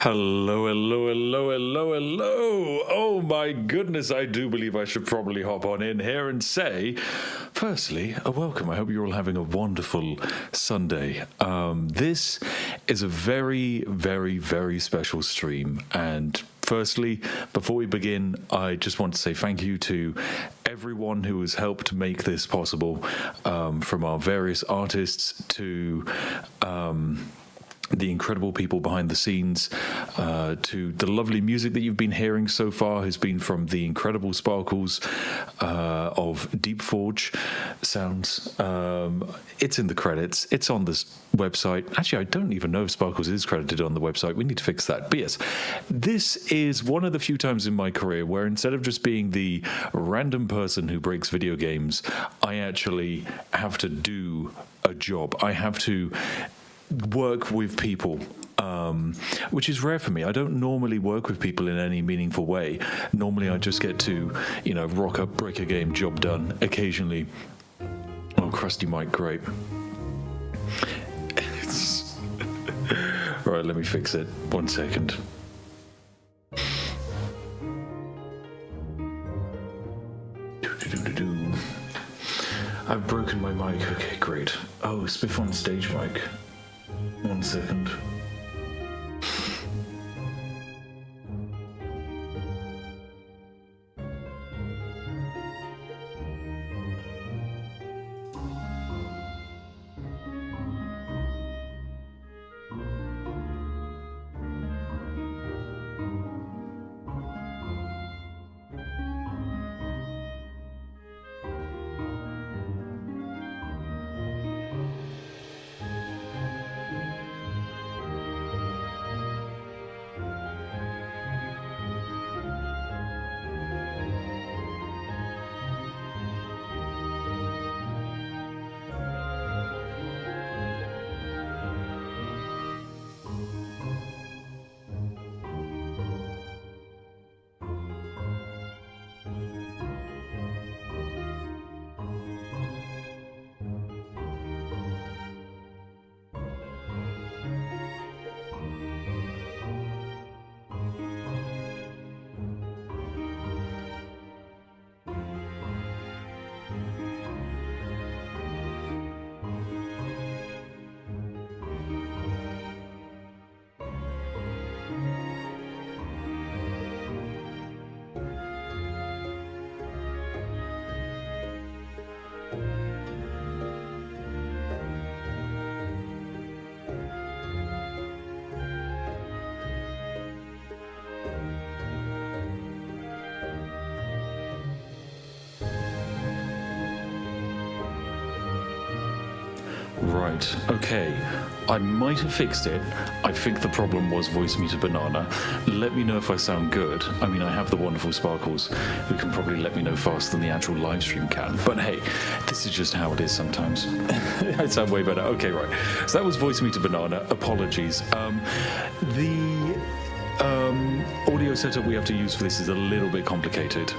Hello, hello, hello, hello, hello. Oh my goodness, I do believe I should probably hop on in here and say, firstly, a welcome. I hope you're all having a wonderful Sunday. This is a very, very, very special stream. And firstly, before we begin, I just want to say thank you to everyone who has helped make this possible, from our various artists to the incredible people behind the scenes, to the lovely music that you've been hearing so far has been from the incredible sparkles of Deep Forge Sounds. It's in the credits. It's on this website. Actually, I don't even know if Sparkles is credited on the website. We need to fix that. But yes, this is one of the few times in my career where instead of just being the random person who breaks video games, I actually have to do a job. I have to work with people, which is rare for me. I don't normally work with people in any meaningful way. Normally I just get to, rock up, break a game, job done. Occasionally, crusty mic, great. Right, let me fix it. 1 second. I've broken my mic. Okay, great. Oh, Spiff on stage mic. 1 second. Right, okay. I might have fixed it. I think the problem was voice meter banana. Let me know if I sound good. I mean, I have the wonderful Sparkles who can probably let me know faster than the actual live stream can. But hey, this is just how it is sometimes. I sound way better. Okay, right. So that was voice meter banana. Apologies. The audio setup we have to use for this is a little bit complicated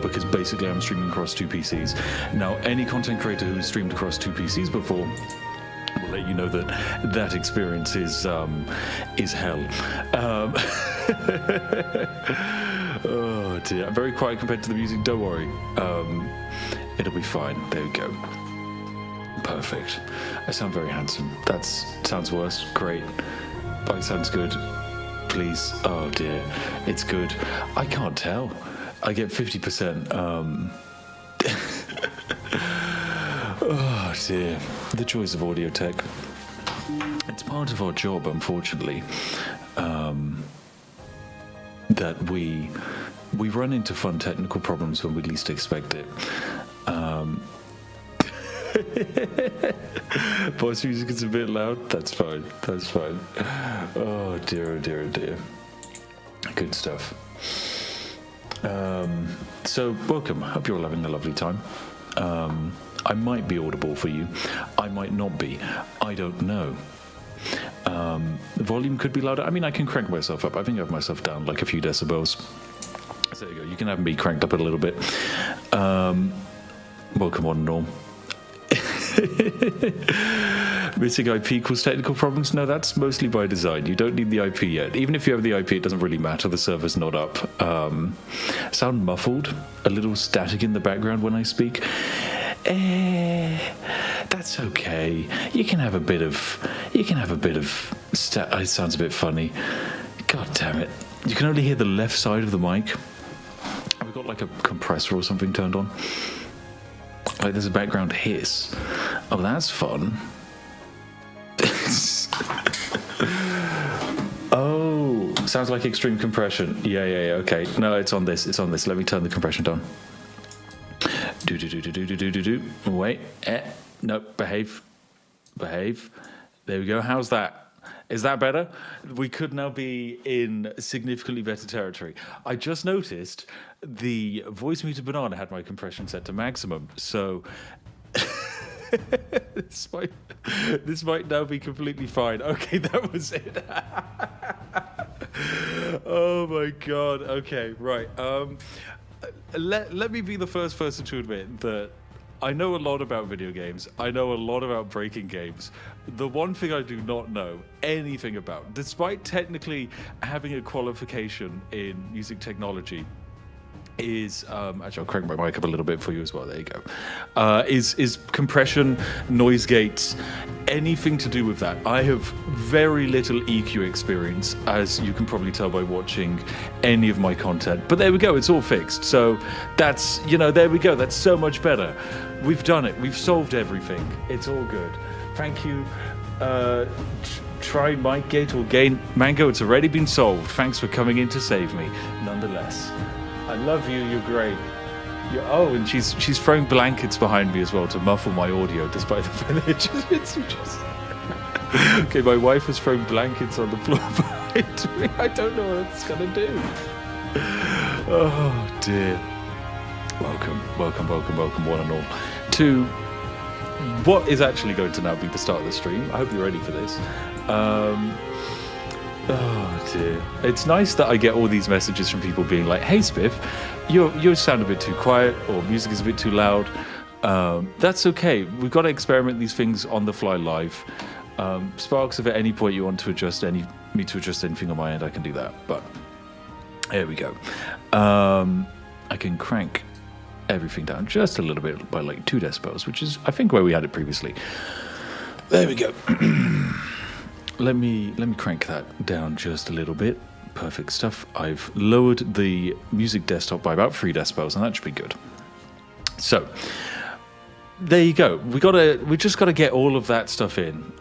because basically I'm streaming across two PCs. Now, any content creator who's streamed across two PCs before will let you know that that experience is hell. Oh dear, I'm very quiet compared to the music. Don't worry, it'll be fine. There we go. Perfect. I sound very handsome. That sounds worse. Great. Bike sounds good. Please. Oh dear, it's good. I can't tell. I get 50%. Oh dear, the joys of audio tech. It's part of our job, unfortunately, that we run into fun technical problems when we least expect it. Voice music is a bit loud. That's fine. That's fine. Oh dear, oh dear, oh dear. Good stuff. So welcome. Hope you're all having a lovely time. I might be audible for you. I might not be. I don't know. The volume could be louder. I mean, I can crank myself up. I think I have myself down like a few decibels. So there you go. You can have me cranked up a little bit. Welcome on and all. Missing IP causes technical problems? No, that's mostly by design. You don't need the IP yet. Even if you have the IP, it doesn't really matter. The server's not up. Sound muffled, a little static in the background when I speak. That's okay. You can have a bit of. It sounds a bit funny. God damn it! You can only hear the left side of the mic. Have we got like a compressor or something turned on? Like there's a background hiss. Oh, that's fun. Oh, sounds like extreme compression. Yeah, okay. No, it's on this. Let me turn the compression down. Do. Wait. No, behave. There we go. How's that? Is that better? We could now be in significantly better territory. I just noticed the voice meter banana had my compression set to maximum, so this might now be completely fine. Okay, that was it. Oh my god. Okay, right. Let me be the first person to admit that I know a lot about video games. I know a lot about breaking games. The one thing I do not know anything about, despite technically having a qualification in music technology, is actually I'll crank my mic up a little bit for you as well. There you go. Is compression, noise gates, anything to do with that. I have very little EQ experience, as you can probably tell by watching any of my content. But there we go. It's all fixed. So that's there we go. That's so much better. We've done it. We've solved everything. It's all good. Thank you. Try mic gate or gain Mango. It's already been solved. Thanks for coming in to save me. Nonetheless. I love you. You're great. And she's throwing blankets behind me as well to muffle my audio, despite the fact that Okay, my wife has thrown blankets on the floor behind me. I don't know what it's gonna do. Oh dear. Welcome, one and all, to what is actually going to now be the start of the stream. I hope you're ready for this. Oh dear. It's nice that I get all these messages from people being like, hey Spiff, you sound a bit too quiet, or music is a bit too loud. That's okay. We've got to experiment these things on the fly live. Sparks, if at any point you want to adjust anything on my end, I can do that. But there we go. I can crank everything down just a little bit by like 2 decibels, which is I think where we had it previously. There we go. Let me crank that down just a little bit. Perfect stuff. I've lowered the music desktop by about 3 decibels, and that should be good. So there you go. We just gotta get all of that stuff in.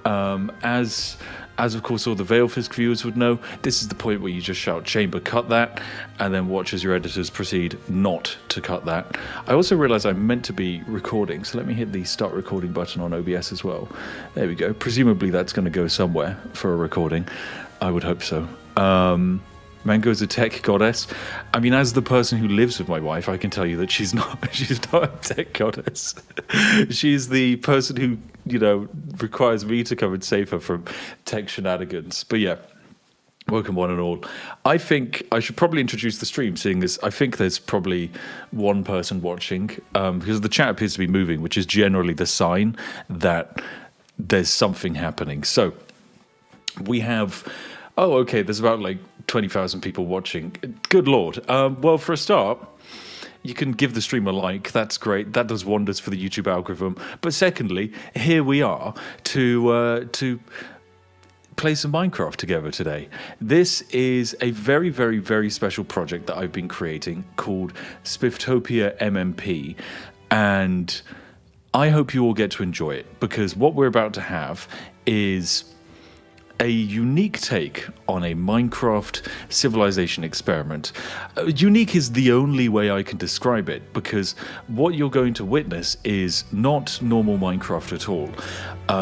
As of course all the Veilfisk viewers would know, this is the point where you just shout chamber cut that, and then watch as your editors proceed not to cut that. I also realised I'm meant to be recording, so let me hit the start recording button on OBS as well. There we go. Presumably that's going to go somewhere for a recording. I would hope so. Mango's a tech goddess. I mean, as the person who lives with my wife, I can tell you that she's not a tech goddess. She's the person who, requires me to come and save her from tech shenanigans. But yeah, welcome one and all. I think I should probably introduce the stream, seeing as I think there's probably one person watching, because the chat appears to be moving, which is generally the sign that there's something happening. So we have... Oh, okay, there's about like 20,000 people watching. Good Lord. Well, for a start, you can give the stream a like. That's great. That does wonders for the YouTube algorithm. But secondly, here we are to play some Minecraft together today. This is a very, very, very special project that I've been creating called Spifftopia MMP. And I hope you all get to enjoy it, because what we're about to have is a unique take on a Minecraft civilization experiment. Unique is the only way I can describe it, because what you're going to witness is not normal Minecraft at all.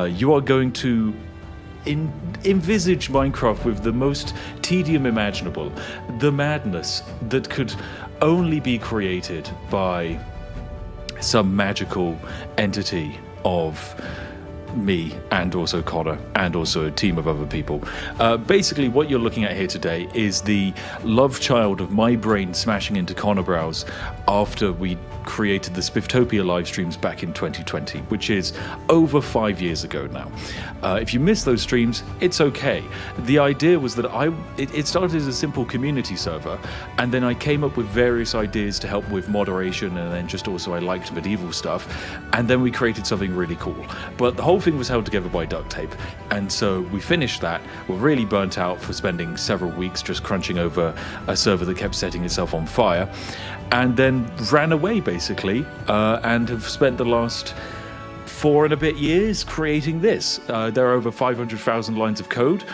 You are going to envisage Minecraft with the most tedium imaginable, the madness that could only be created by some magical entity of me and also Connor and also a team of other people. Basically, what you're looking at here today is the love child of my brain smashing into Connor Browse after we created the Spifftopia live streams back in 2020, which is over 5 years ago now. If you missed those streams, it's okay. The idea was that it started as a simple community server, and then I came up with various ideas to help with moderation, and then just also I liked medieval stuff, and then we created something really cool. But the whole thing was held together by duct tape, and so we finished that. We're really burnt out for spending several weeks just crunching over a server that kept setting itself on fire, and then ran away basically, and have spent the last 4 and a bit years creating this. There are over 500,000 lines of code.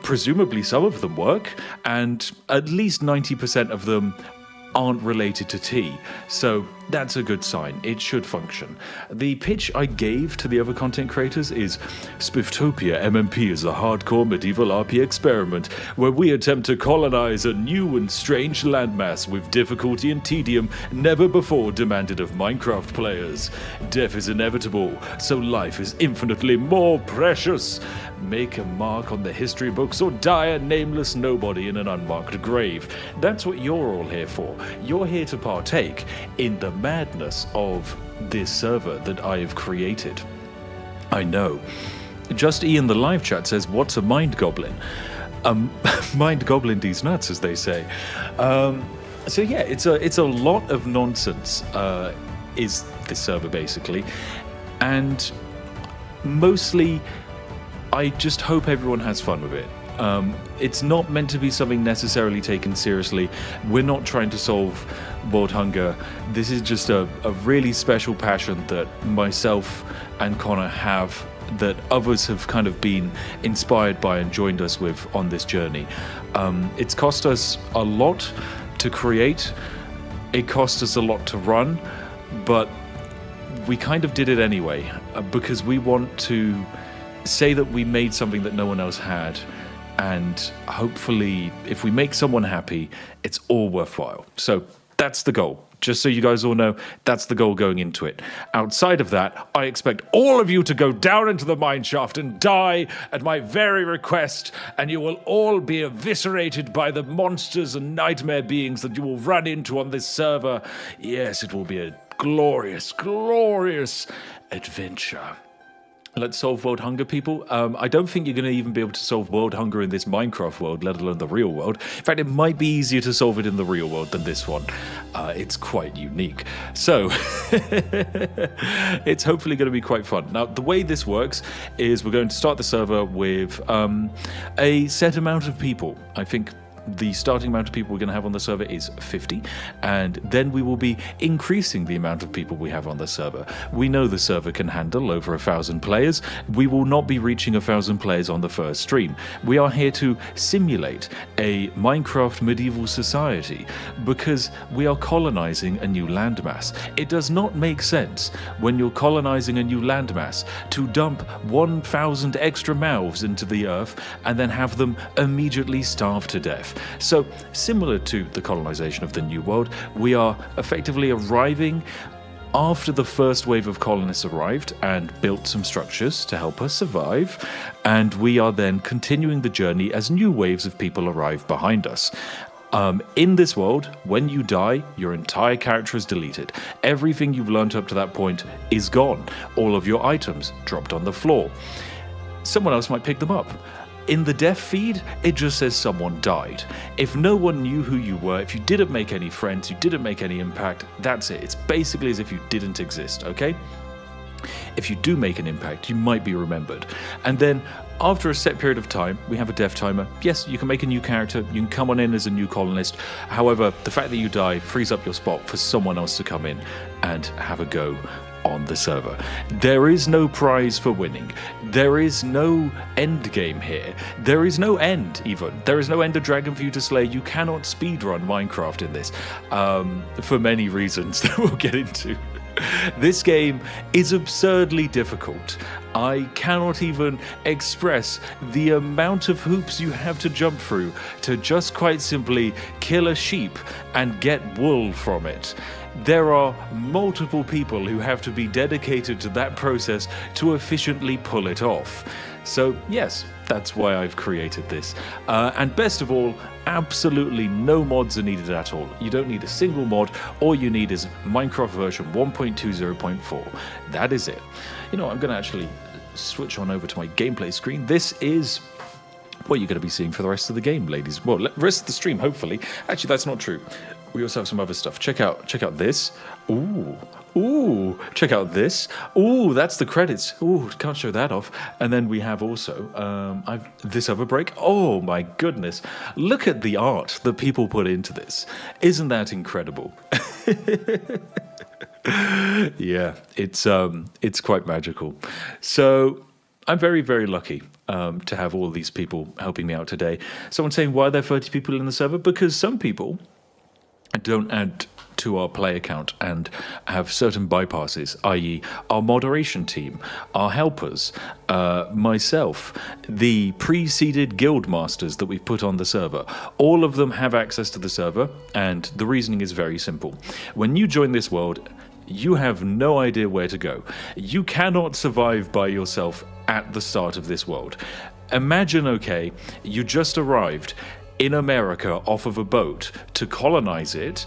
Presumably some of them work, and at least 90% of them aren't related to tea, so that's a good sign. It should function. The pitch I gave to the other content creators is Spifftopia MMP is a hardcore medieval RP experiment where we attempt to colonize a new and strange landmass with difficulty and tedium never before demanded of Minecraft players. Death is inevitable, so life is infinitely more precious. Make a mark on the history books or die a nameless nobody in an unmarked grave. That's what you're all here for. You're here to partake in the madness of this server that I have created. I know. Just Ian the live chat says, what's a mind goblin? Mind goblin these nuts, as they say. So yeah, it's a lot of nonsense, is this server basically. And mostly, I just hope everyone has fun with it. It's not meant to be something necessarily taken seriously. We're not trying to solve world hunger. This is just a really special passion that myself and Connor have, that others have kind of been inspired by and joined us with on this journey. It's cost us a lot to create. It cost us a lot to run, but we kind of did it anyway, because we want to say that we made something that no one else had, and hopefully if we make someone happy, it's all worthwhile. So that's the goal. Just so you guys all know, that's the goal going into it. Outside of that, I expect all of you to go down into the mineshaft and die at my very request, and you will all be eviscerated by the monsters and nightmare beings that you will run into on this server. Yes, it will be a glorious, glorious adventure. Let's solve world hunger, people. I don't think you're going to even be able to solve world hunger in this Minecraft world, let alone the real world. In fact, it might be easier to solve it in the real world than this one. It's quite unique. So, it's hopefully going to be quite fun. Now, the way this works is we're going to start the server with a set amount of people. I think the starting amount of people we're going to have on the server is 50, and then we will be increasing the amount of people we have on the server. We know the server can handle over 1,000 players. We will not be reaching 1,000 players on the first stream. We are here to simulate a Minecraft medieval society because we are colonizing a new landmass. It does not make sense when you're colonizing a new landmass to dump 1,000 extra mouths into the earth and then have them immediately starve to death. So, similar to the colonization of the New World, we are effectively arriving after the first wave of colonists arrived and built some structures to help us survive, and we are then continuing the journey as new waves of people arrive behind us. In this world, when you die, your entire character is deleted. Everything you've learned up to that point is gone. All of your items dropped on the floor. Someone else might pick them up. In the death feed, it just says someone died. If no one knew who you were, if you didn't make any friends, you didn't make any impact, that's it. It's basically as if you didn't exist, okay? If you do make an impact, you might be remembered. And then, after a set period of time, we have a death timer. Yes, you can make a new character, you can come on in as a new colonist. However, the fact that you die frees up your spot for someone else to come in and have a go on the server. There is no prize for winning. There is no end game here. There is no end, even. There is no ender dragon for you to slay. You cannot speedrun Minecraft in this, for many reasons that we'll get into. This game is absurdly difficult. I cannot even express the amount of hoops you have to jump through to just quite simply kill a sheep and get wool from it. There are multiple people who have to be dedicated to that process to efficiently pull it off. So yes, that's why I've created this. And best of all, absolutely no mods are needed at all. You don't need a single mod. All you need is Minecraft version 1.20.4. That is it. You know, I'm going to actually switch on over to my gameplay screen. This is what you're going to be seeing for the rest of the game, ladies. Well, rest of the stream, hopefully. Actually, that's not true. We also have some other stuff. Check out this. Ooh, check out this. Ooh, that's the credits. Ooh, can't show that off. And then we have also this other break. Oh my goodness. Look at the art that people put into this. Isn't that incredible? Yeah, it's quite magical. So I'm very, very lucky to have all these people helping me out today. Someone saying, why are there 30 people in the server? Because some people don't add to our play count and have certain bypasses, i.e. our moderation team, our helpers, myself, the pre-seeded guild masters that we've put on the server. All of them have access to the server, and the reasoning is very simple. When you join this world, you have no idea where to go. You cannot survive by yourself at the start of this world. Imagine, okay, you just arrived in America off of a boat to colonize it,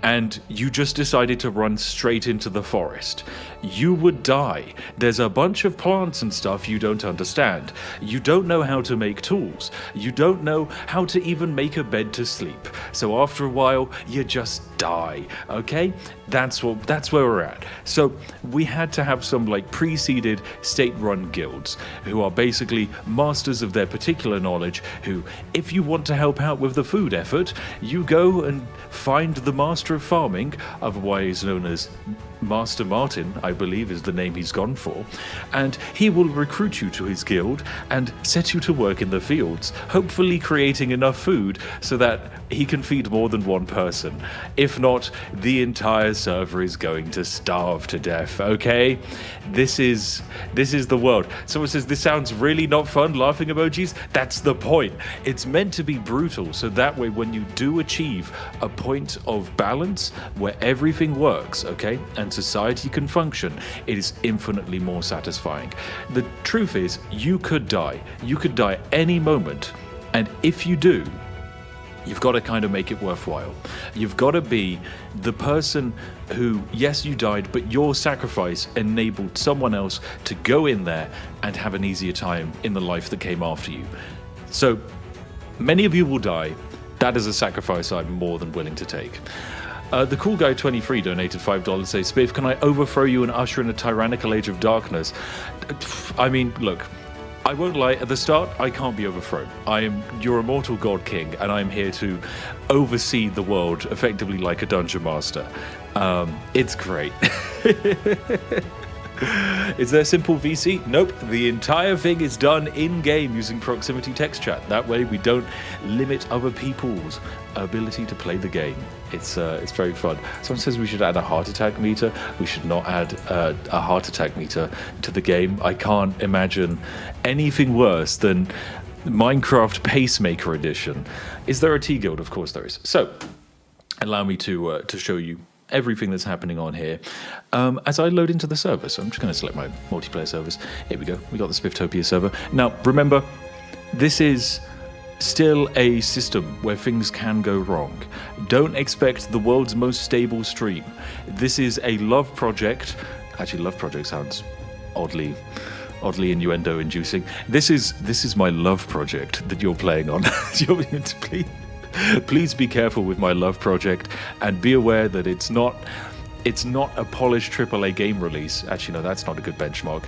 and you just decided to run straight into the forest. You would die. There's a bunch of plants and stuff you don't understand. You don't know how to make tools. You don't know how to even make a bed to sleep. So after a while, you just die, okay? That's where we're at. So we had to have some like pre-seeded state-run guilds who are basically masters of their particular knowledge, who, if you want to help out with the food effort, you go and find the master of farming, otherwise known as Master Martin, I believe is the name he's gone for, and he will recruit you to his guild and set you to work in the fields, hopefully creating enough food so that he can feed more than one person. If not, the entire server is going to starve to death, okay? This is the world. Someone says, this sounds really not fun, laughing emojis. That's the point. It's meant to be brutal, so that way when you do achieve a point of balance where everything works, okay, and society can function, it is infinitely more satisfying. The truth is, you could die. You could die any moment, and if you do, you've got to kind of make it worthwhile. You've got to be the person who, yes, you died, but your sacrifice enabled someone else to go in there and have an easier time in the life that came after you. So many of you will die. That is a sacrifice I'm more than willing to take. The Cool Guy 23 donated $5, says, Spiff, can I overthrow you and usher in a tyrannical age of darkness? I mean, look, I won't lie, at the start, I can't be overthrown. I am your immortal god king, and I'm here to oversee the world effectively like a dungeon master. It's great. Is there simple VC? Nope. The entire thing is done in-game using proximity text chat. That way we don't limit other people's ability to play the game. It's very fun. Someone says we should add a heart attack meter. We should not add a heart attack meter to the game. I can't imagine anything worse than Minecraft Pacemaker Edition. Is there a T-Guild? Of course there is. So, allow me to show you everything that's happening on here as I load into the server. So I'm just going to select my multiplayer servers. Here we go. We got the Spifftopia server. Now, remember, this is still a system where things can go wrong. Don't expect the world's most stable stream. This is a love project. Actually, love project sounds oddly innuendo-inducing. This is my love project that you're playing on. Please be careful with my love project, and be aware that it's not a polished AAA game release. Actually, no, that's not a good benchmark.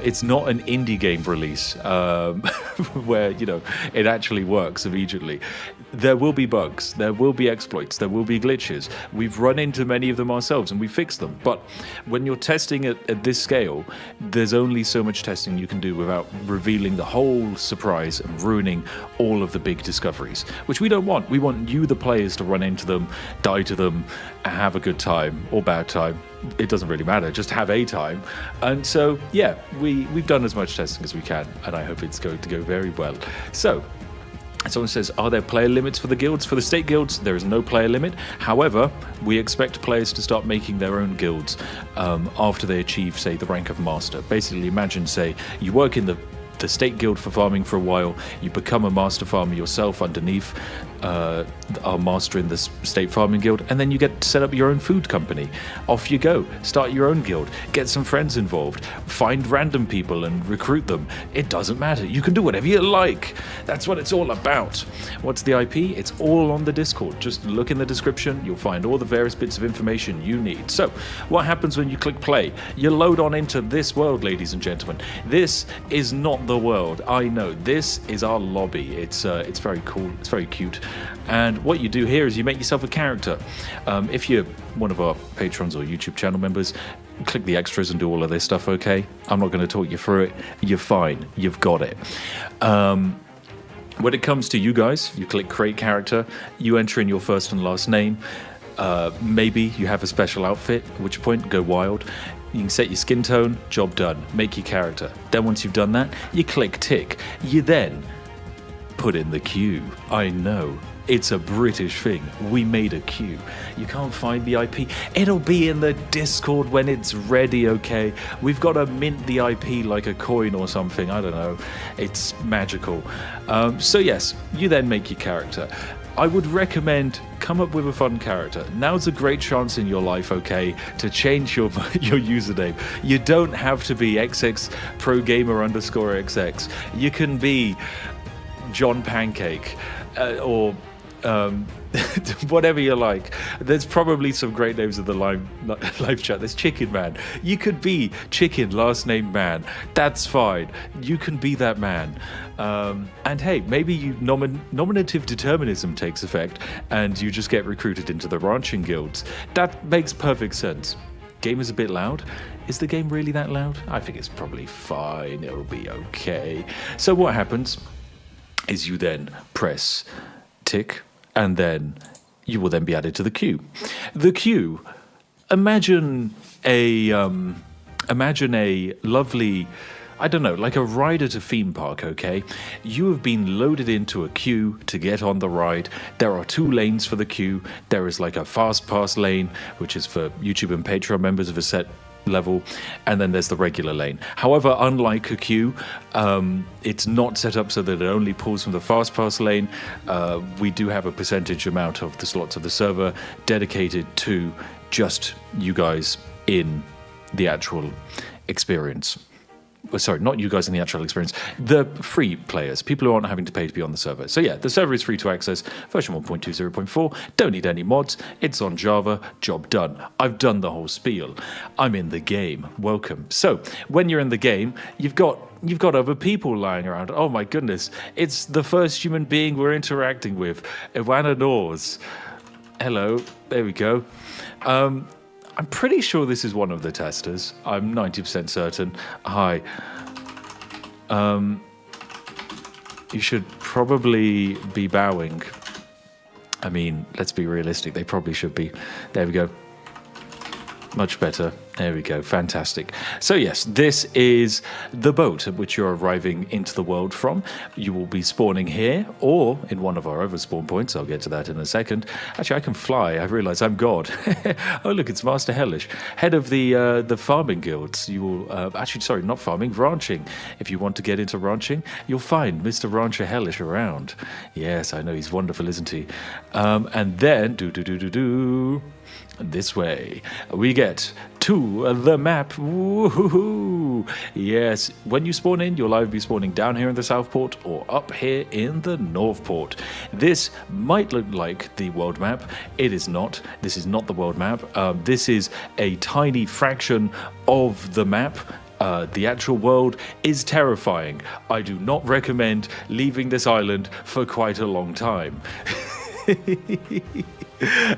It's not an indie game release where, you know, it actually works immediately. There will be bugs, there will be exploits, there will be glitches. We've run into many of them ourselves and we fix them. But when you're testing at this scale, there's only so much testing you can do without revealing the whole surprise and ruining all of the big discoveries, which we don't want. We want you, the players, to run into them, die to them, have a good time, or bad bad time, it doesn't really matter. Just have a time. And so, yeah, we've done as much testing as we can, and I hope it's going to go very well. So, someone says, are there player limits for the guilds? For the state guilds, there is no player limit. However, we expect players to start making their own guilds after they achieve, say, the rank of master. Basically, imagine, say, you work in the state guild for farming for a while, you become a master farmer yourself underneath our master in the state farming guild, and then you get to set up your own food company. Off you go, start your own guild, get some friends involved, find random people and recruit them. It doesn't matter, you can do whatever you like. That's what it's all about. What's the IP? It's all on the Discord. Just look in the description, you'll find all the various bits of information you need. So what happens when you click play? You load on into this world, ladies and gentlemen. This is not the world, I know. This is our lobby. It's very cool, it's very cute. And what you do here is you make yourself a character. If you're one of our patrons or YouTube channel members, click the extras and do all of this stuff, okay? I'm not going to talk you through it. You're fine. You've got it. When it comes to you guys, you click create character, you enter in your first and last name. Maybe you have a special outfit, at which point go wild. You can set your skin tone, job done, make your character. Then once you've done that, you click tick. You then put in the queue. I know, it's a British thing. We made a queue. You can't find the IP. It'll be in the Discord when it's ready, okay? We've got to mint the IP like a coin or something. I don't know. It's magical. So yes, you then make your character. I would recommend come up with a fun character. Now's a great chance in your life, okay, to change your username. You don't have to be XX_Pro_Gamer_XX. You can be John Pancake or whatever you like. There's probably some great names in the live chat. There's Chicken Man. You could be Chicken, last name Man. That's fine. You can be that man. And hey, maybe nominative determinism takes effect and you just get recruited into the ranching guilds. That makes perfect sense. Game is a bit loud. Is the game really that loud? I think it's probably fine. It'll be okay. So what happens is you then press tick, and then you will then be added to the queue. The queue, imagine a lovely, I don't know, like a ride at a theme park, okay? You have been loaded into a queue to get on the ride. There are 2 lanes for the queue. There is like a fast pass lane, which is for YouTube and Patreon members of a set level, and then there's the regular lane. However, unlike a queue, it's not set up so that it only pulls from the fast pass lane. We do have a percentage amount of the slots of the server dedicated to just you guys in the actual experience. Sorry, not you guys in the actual experience, the free players, people who aren't having to pay to be on the server. So yeah, the server is free to access, version 1.20.4, don't need any mods, it's on Java, job done. I've done the whole spiel. I'm in the game, welcome. So, when you're in the game, you've got other people lying around. Oh my goodness, it's the first human being we're interacting with, Ivana Nors. Hello, there we go. I'm pretty sure this is one of the testers. I'm 90% certain. Hi. You should probably be bowing. I mean, let's be realistic. They probably should be. There we go. Much better. There we go. Fantastic. So yes, this is the boat at which you're arriving into the world from. You will be spawning here or in one of our other spawn points. I'll get to that in a second. Actually, I can fly. I realize I'm God. Oh, look, it's Master Hellish, head of the farming guilds. You will actually, sorry, not farming, ranching. If you want to get into ranching, you'll find Mr. Rancher Hellish around. Yes, I know he's wonderful, isn't he? And then this way we get to the map. Woohoo! Yes, when you spawn in, you'll either be spawning down here in the Southport or up here in the Northport. This might look like the world map. It is not. This is not the world map. This is a tiny fraction of the map. The actual world is terrifying. I do not recommend leaving this island for quite a long time.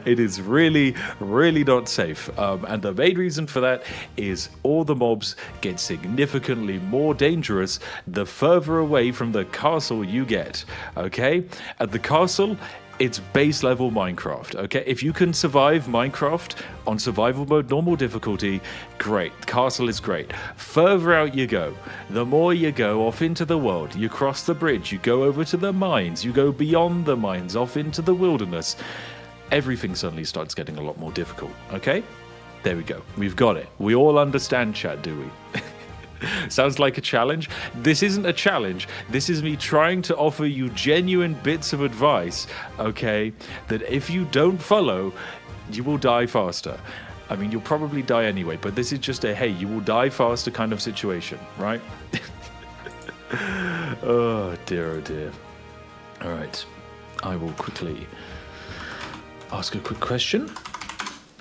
It is really, really not safe. And the main reason for that is all the mobs get significantly more dangerous the further away from the castle you get. Okay? At the castle, it's base level Minecraft, okay? If you can survive Minecraft on survival mode, normal difficulty, great. Castle is great. Further out you go, the more you go off into the world, you cross the bridge, you go over to the mines, you go beyond the mines, off into the wilderness, everything suddenly starts getting a lot more difficult, okay? There we go. We've got it. We all understand, chat, do we? Sounds like a challenge. This isn't a challenge. This is me trying to offer you genuine bits of advice, okay, that if you don't follow, you will die faster. I mean, you'll probably die anyway, but this is just a, hey, you will die faster kind of situation, right? Oh, dear, oh, dear. All right. I will quickly ask a quick question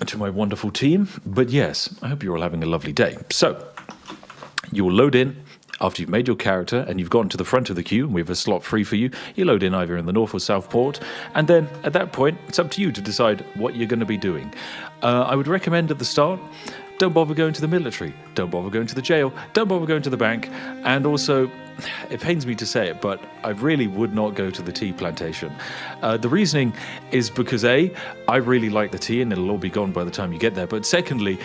to my wonderful team. But yes, I hope you're all having a lovely day. So, you will load in after you've made your character and you've gotten to the front of the queue and we have a slot free for you. You load in either in the north or south port, and then at that point it's up to you to decide what you're going to be doing. I would recommend at the start, don't bother going to the military, don't bother going to the jail, don't bother going to the bank, and also, it pains me to say it, but I really would not go to the tea plantation. The reasoning is because A, I really like the tea and it'll all be gone by the time you get there, but secondly,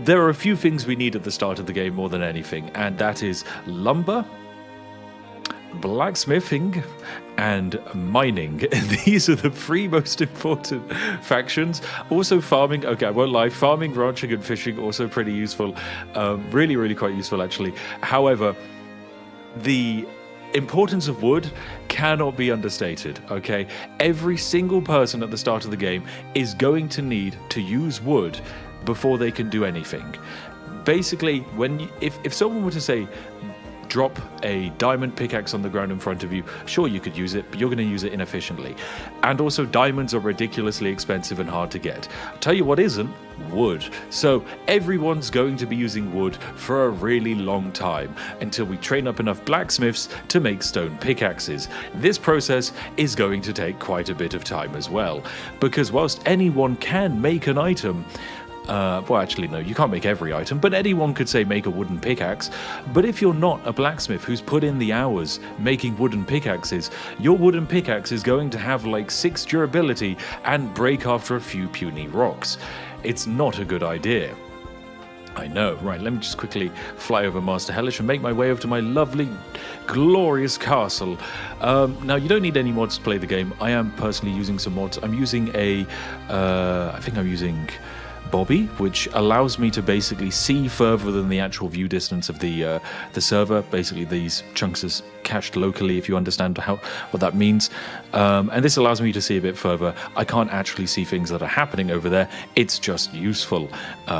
there are a few things we need at the start of the game more than anything, and that is lumber, blacksmithing, and mining. These are the three most important factions. Also farming, okay, I won't lie, farming, ranching, and fishing, also pretty useful. Really, really quite useful, actually. However, the importance of wood cannot be understated, okay? Every single person at the start of the game is going to need to use wood before they can do anything. Basically, if someone were to say, drop a diamond pickaxe on the ground in front of you, sure, you could use it, but you're going to use it inefficiently. And also, diamonds are ridiculously expensive and hard to get. I'll tell you what isn't, wood. So everyone's going to be using wood for a really long time until we train up enough blacksmiths to make stone pickaxes. This process is going to take quite a bit of time as well, because whilst anyone can make an item, well, actually, no, you can't make every item, but anyone could say make a wooden pickaxe. But if you're not a blacksmith who's put in the hours making wooden pickaxes, your wooden pickaxe is going to have like 6 durability and break after a few puny rocks. It's not a good idea. I know. Right, let me just quickly fly over Master Hellish and make my way over to my lovely, glorious castle. Now, you don't need any mods to play the game. I am personally using some mods. I'm using I think I'm using Bobby, which allows me to basically see further than the actual view distance of the server. Basically, these chunks are cached locally, if you understand what that means. And this allows me to see a bit further. I can't actually see things that are happening over there. It's just useful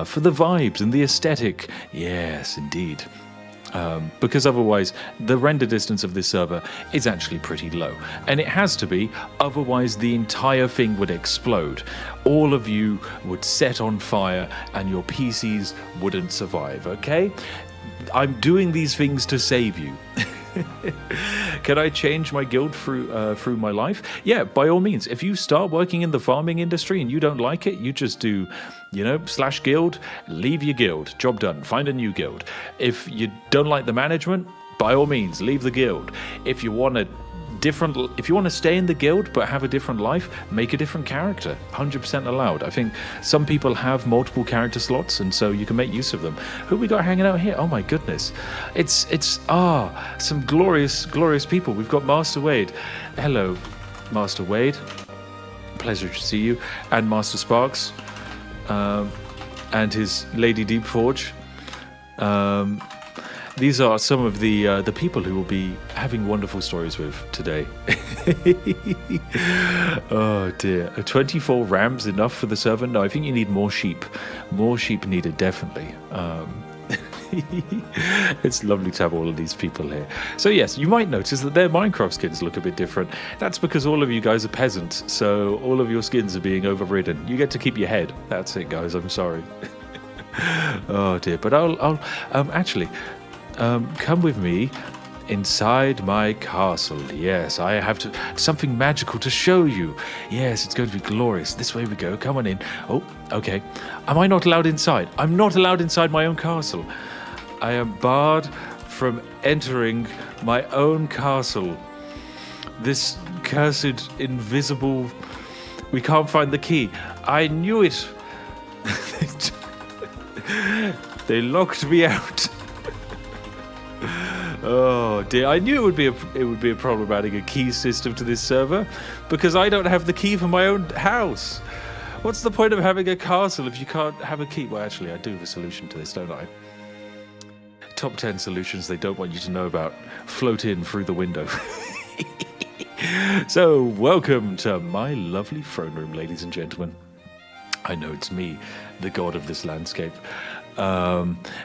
for the vibes and the aesthetic. Yes, indeed. Because otherwise the render distance of this server is actually pretty low, and it has to be, otherwise the entire thing would explode. All of you would set on fire and your PCs wouldn't survive, okay? I'm doing these things to save you. Can I change my guild through my life? Yeah, by all means. If you start working in the farming industry and you don't like it, you just do, / guild, leave your guild, job done, find a new guild. If you don't like the management, by all means, leave the guild. If you want to stay in the guild but have a different life, make a different character. 100% allowed. I think some people have multiple character slots, and so you can make use of them. Who we got hanging out here? Oh my goodness. It's some glorious people. We've got Master Wade. Hello, Master Wade. Pleasure to see you. And Master Sparks. And his Lady Deepforge. These are some of the people who will be having wonderful stories with today. Oh dear. 24 rams enough for the server? No, I think you need more sheep. More sheep needed, definitely. It's lovely to have all of these people here. So yes, you might notice that their Minecraft skins look a bit different. That's because all of you guys are peasants, so all of your skins are being overridden. You get to keep your head. That's it, guys. I'm sorry. Oh dear. But I'll actually... come with me inside my castle. Yes, I have something magical to show you. Yes, it's going to be glorious. This way we go. Come on in. Oh, okay. Am I not allowed inside? I'm not allowed inside my own castle. I am barred from entering my own castle. This cursed, invisible... We can't find the key. I knew it. They locked me out. Oh dear! I knew it would be a problem adding a key system to this server, because I don't have the key for my own house. What's the point of having a castle if you can't have a key? Well, actually, I do have a solution to this, don't I? Top 10 solutions they don't want you to know about. Float in through the window. So, welcome to my lovely throne room, ladies and gentlemen. I know it's me, the god of this landscape.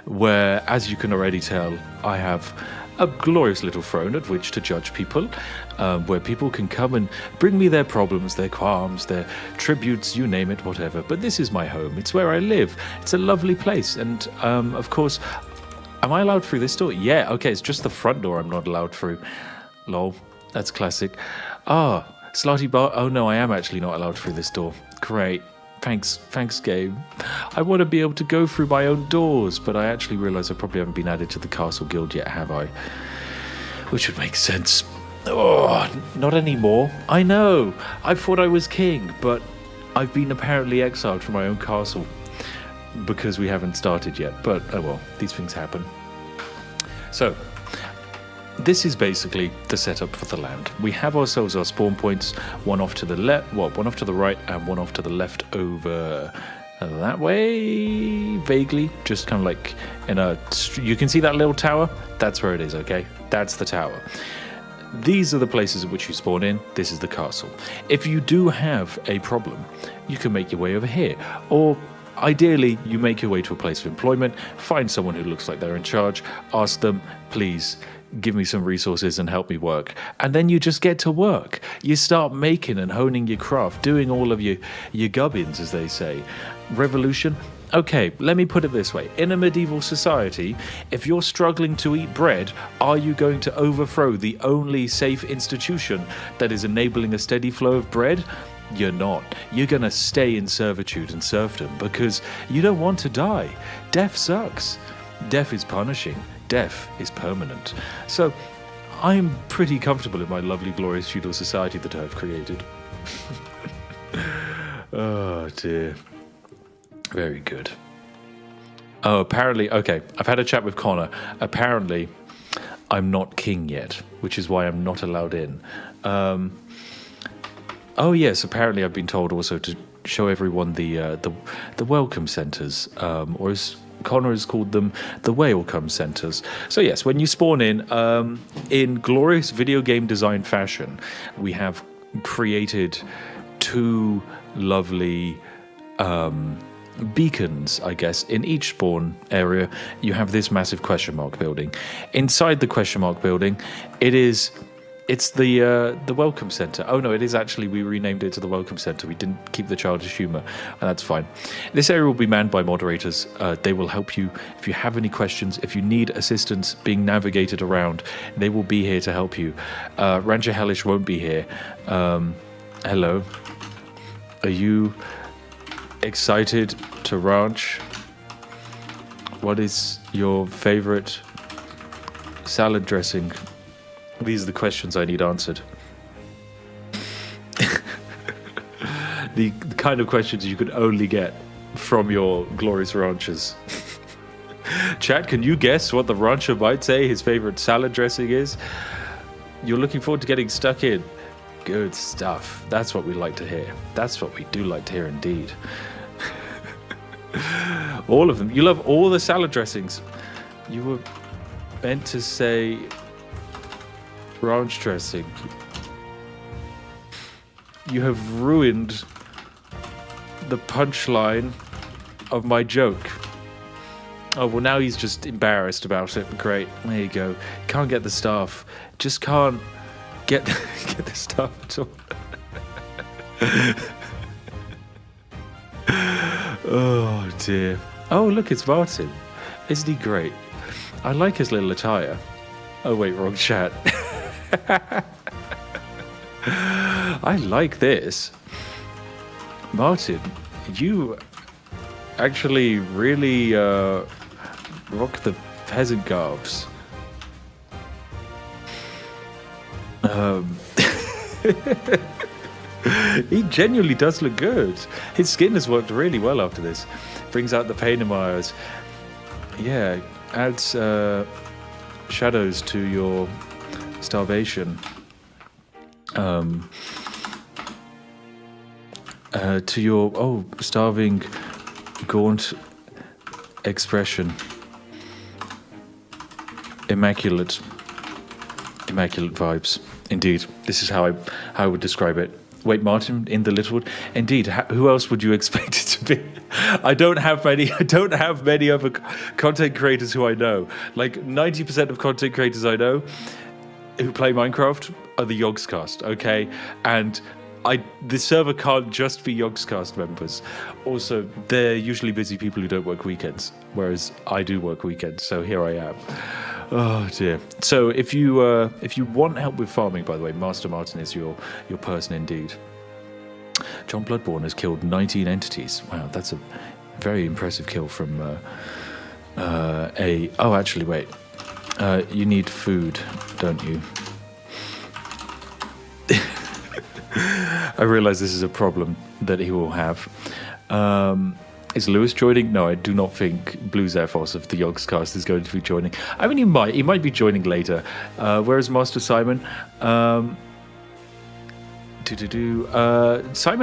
Where, as you can already tell, I have a glorious little throne at which to judge people, where people can come and bring me their problems, their qualms, their tributes, you name it, whatever. But this is my home. It's where I live. It's a lovely place. And, of course, am I allowed through this door? Yeah, okay, it's just the front door I'm not allowed through. Lol, that's classic. Ah, Slotty Bar. Oh, no, I am actually not allowed through this door. Great. Thanks, game. I want to be able to go through my own doors, but I actually realise I probably haven't been added to the Castle Guild yet, have I? Which would make sense. Oh, not anymore. I know. I thought I was king, but I've been apparently exiled from my own castle because we haven't started yet. But, oh well, these things happen. So, this is basically the setup for the land. We have ourselves our spawn points, one off to the left, well, one off to the right and one off to the left over that way, vaguely, just kind of like in a, you can see that little tower? That's where it is, okay? That's the tower. These are the places at which you spawn in. This is the castle. If you do have a problem, you can make your way over here, or ideally, you make your way to a place of employment, find someone who looks like they're in charge, ask them, please, give me some resources and help me work. And then you just get to work. You start making and honing your craft, doing all of your gubbins, as they say. Revolution? Okay, let me put it this way. In a medieval society, if you're struggling to eat bread, are you going to overthrow the only safe institution that is enabling a steady flow of bread? You're not. You're going to stay in servitude and serfdom because you don't want to die. Death sucks. Death is punishing. Death is permanent. So I'm pretty comfortable in my lovely, glorious feudal society that I've created. Oh, dear. Very good. Oh, apparently, okay, I've had a chat with Connor. Apparently, I'm not king yet, which is why I'm not allowed in. Oh, yes, apparently I've been told also to show everyone the welcome centres, or as Connor has called them, the welcome centres. So yes, when you spawn in glorious video game design fashion, we have created two lovely beacons, I guess. In each spawn area, you have this massive question mark building. Inside the question mark building, it's the welcome center. Oh no, it is actually, we renamed it to the welcome center. We didn't keep the childish humor, and that's fine. This area will be manned by moderators. They will help you if you have any questions, if you need assistance being navigated around. They will be here to help you. Rancher Hellish won't be here. Hello. Are you excited to ranch? What is your favorite salad dressing? These are the questions I need answered. the kind of questions you could only get from your glorious ranchers. Chat, can you guess what the rancher might say his favorite salad dressing is? You're looking forward to getting stuck in. Good stuff. That's what we like to hear. That's what we do like to hear indeed. All of them. You love all the salad dressings. You were meant to say ranch dressing. You have ruined the punchline of my joke. Oh, well, now he's just embarrassed about it. Great. There you go. Can't get the staff. Just can't get the staff at all. Oh, dear. Oh, look, it's Martin. Isn't he great? I like his little attire. Oh, wait, wrong chat. I like this. Martin, you actually really rock the peasant garbs. He genuinely does look good. His skin has worked really well after this. Brings out the pain in my eyes. Yeah, adds shadows to your starvation. To your starving, gaunt expression. Immaculate vibes. Indeed, this is how I would describe it. Wait, Martin in the Littlewood. Indeed, who else would you expect it to be? I don't have many other content creators who I know. Like 90% of content creators I know who play Minecraft are the Yogscast. Okay, and the server can't just be Yogscast members. Also, they're usually busy people who don't work weekends, whereas I do work weekends. So here I am. Oh dear. So if you want help with farming, by the way, Master Martin is your person indeed. John Bloodborne has killed 19 entities. Wow, that's a very impressive kill from Oh, actually, wait. You need food, don't you? I realise this is a problem that he will have. Is Lewis joining? No, I do not think Blue Zephos of the Yogscast is going to be joining. I mean, he might be joining later. Where is Master Simon? Simon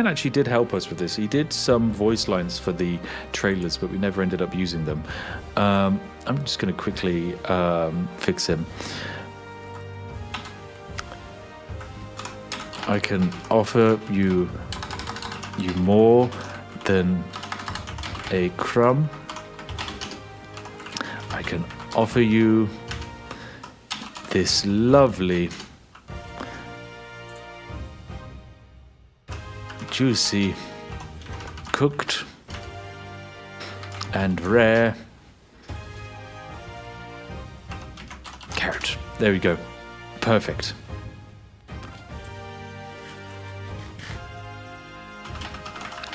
actually did help us with this. He did some voice lines for the trailers, but we never ended up using them. I'm just going to quickly fix him. I can offer you more than a crumb. I can offer you this lovely, juicy, cooked and rare carrot. There we go. Perfect.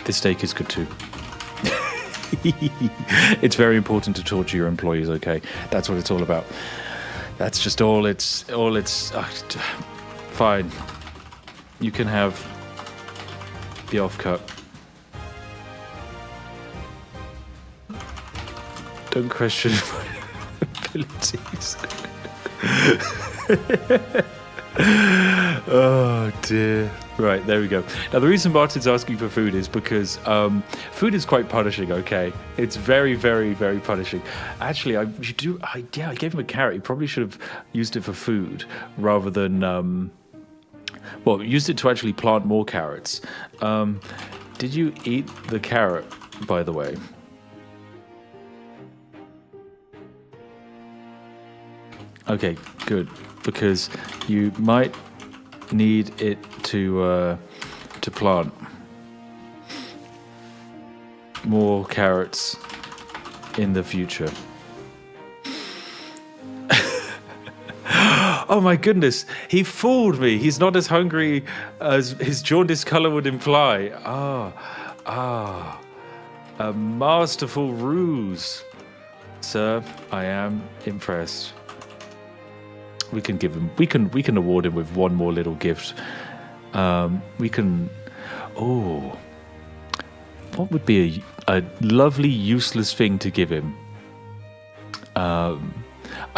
This steak is good too. It's very important to torture your employees, okay? That's what it's all about. That's just all it's fine. You can have the offcut. Don't question my abilities. Oh dear. Right, there we go. Now, the reason Martin's asking for food is because food is quite punishing, okay? It's very, very, very punishing. Actually, I gave him a carrot. He probably should have used it for food rather than, used it to actually plant more carrots. Did you eat the carrot, by the way? Okay, good. Because you might need it to plant more carrots in the future. Oh my goodness, he fooled me. He's not as hungry as his jaundiced color would imply. A masterful ruse. Sir, I am impressed. We can give him. We can award him with one more little gift. We can. Oh, what would be a lovely useless thing to give him? I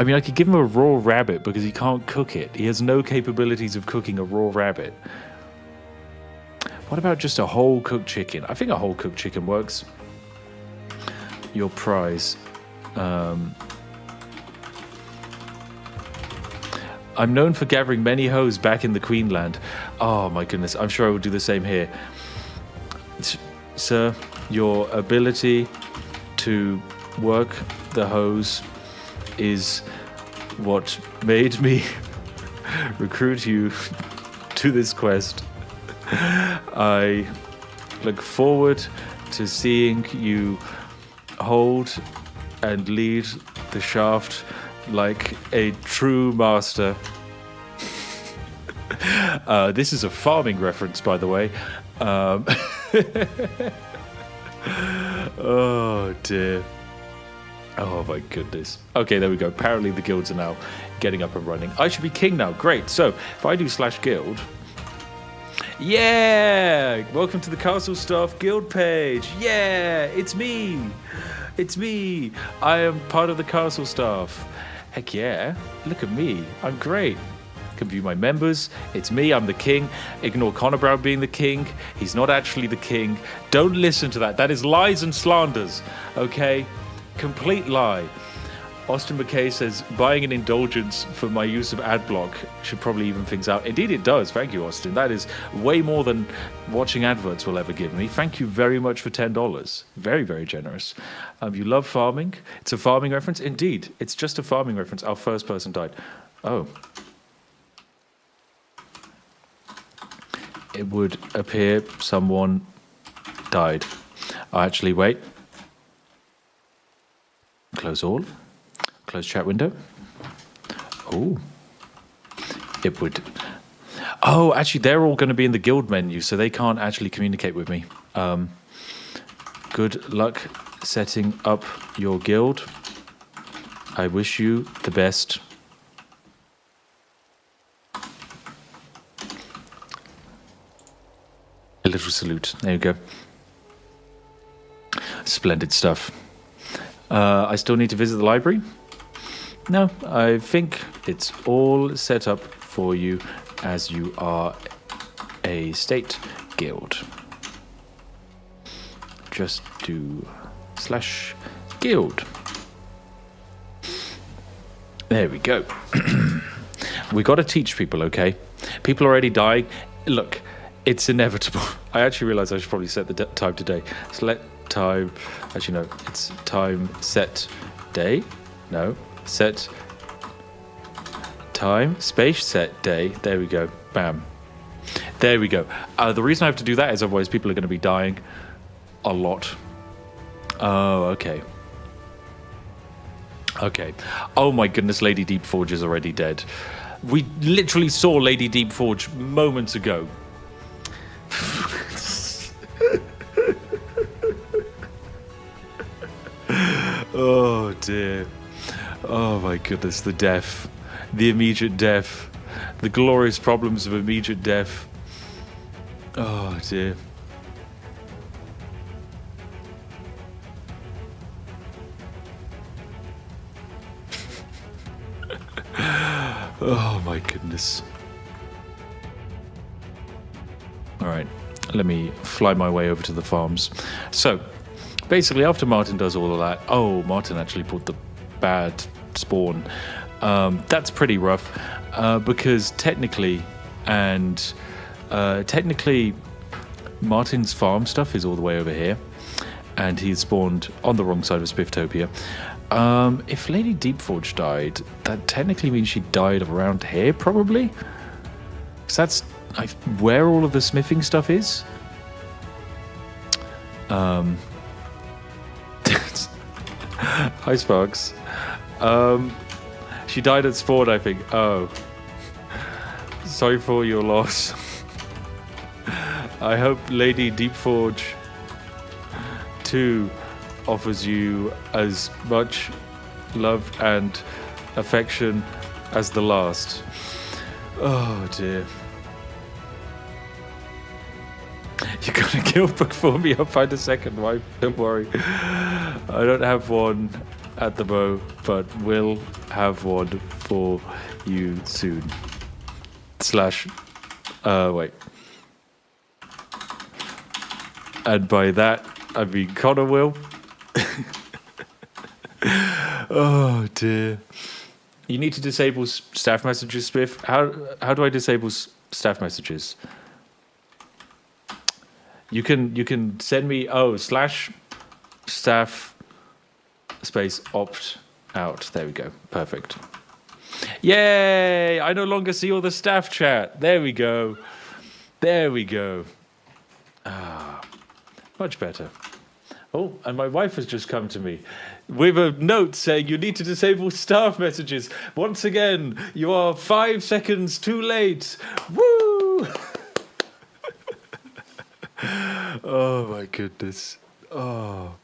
mean, I could give him a raw rabbit because he can't cook it. He has no capabilities of cooking a raw rabbit. What about just a whole cooked chicken? I think a whole cooked chicken works. Your prize. I'm known for gathering many hoes back in the Queenland. Oh my goodness, I'm sure I will do the same here. Sir, your ability to work the hose is what made me recruit you to this quest. I look forward to seeing you hold and lead the shaft like a true master. This is a farming reference, by the way. Oh dear. Oh my goodness. Okay, there we go. Apparently the guilds are now getting up and running. I should be king now. Great. So if I do /guild, Yeah! Welcome to the Castle Staff Guild page. Yeah! It's me! It's me! I am part of the Castle Staff. Heck yeah. Look at me. I'm great. Can view my members. It's me. I'm the king. Ignore Connor Brown being the king. He's not actually the king. Don't listen to that. That is lies and slanders. Okay? Complete lie. Austin McKay says, buying an indulgence for my use of adblock should probably even things out. Indeed it does. Thank you, Austin. That is way more than watching adverts will ever give me. Thank you very much for $10. Very, very generous. You love farming? It's a farming reference? Indeed. It's just a farming reference. Our first person died. Oh. It would appear someone died. Actually, wait. Close all. Close chat window. Oh. It would. Oh, actually, they're all going to be in the guild menu, so they can't actually communicate with me. Good luck setting up your guild. I wish you the best. A little salute. There you go. Splendid stuff. I still need to visit the library. No, I think it's all set up for you as you are a state guild. Just do /guild. There we go. We got to teach people, okay? People are already dying. Look, it's inevitable. I actually realized I should probably set the time today. Select time. Actually, no. It's time set day. No. Set time, space, set day. There we go. Bam. There we go. The reason I have to do that is otherwise people are going to be dying a lot. Oh, okay. Okay. Oh my goodness, Lady Deepforge is already dead. We literally saw Lady Deepforge moments ago. Oh dear. Oh my goodness, the death. The immediate death. The glorious problems of immediate death. Oh dear. Oh my goodness. Alright, let me fly my way over to the farms. So, basically after Martin does all of that... Oh, Martin actually put the bad spawn. That's pretty rough because technically Martin's farm stuff is all the way over here and he's spawned on the wrong side of Spifftopia. If Lady Deepforge died, that technically means she died around here probably, because that's where all of the smithing stuff is. Hi Sparks. She died at spawn, I think. Oh. Sorry for your loss. I hope Lady Deepforge 2 offers you as much love and affection as the last. Oh dear. You're gonna kill book for me. I'll find a second wife. Don't worry. I don't have one at the bow, but will have one for you soon. Wait. And by that, I mean Connor will. Oh dear. You need to disable staff messages, Spiff. How do I disable staff messages? You can send me /staff space opt out. There we go. Perfect. Yay! I no longer see all the staff chat. There we go. There we go. Ah, much better. Oh, and my wife has just come to me with a note saying you need to disable staff messages. Once again, you are 5 seconds too late. Woo! Oh my goodness. Oh.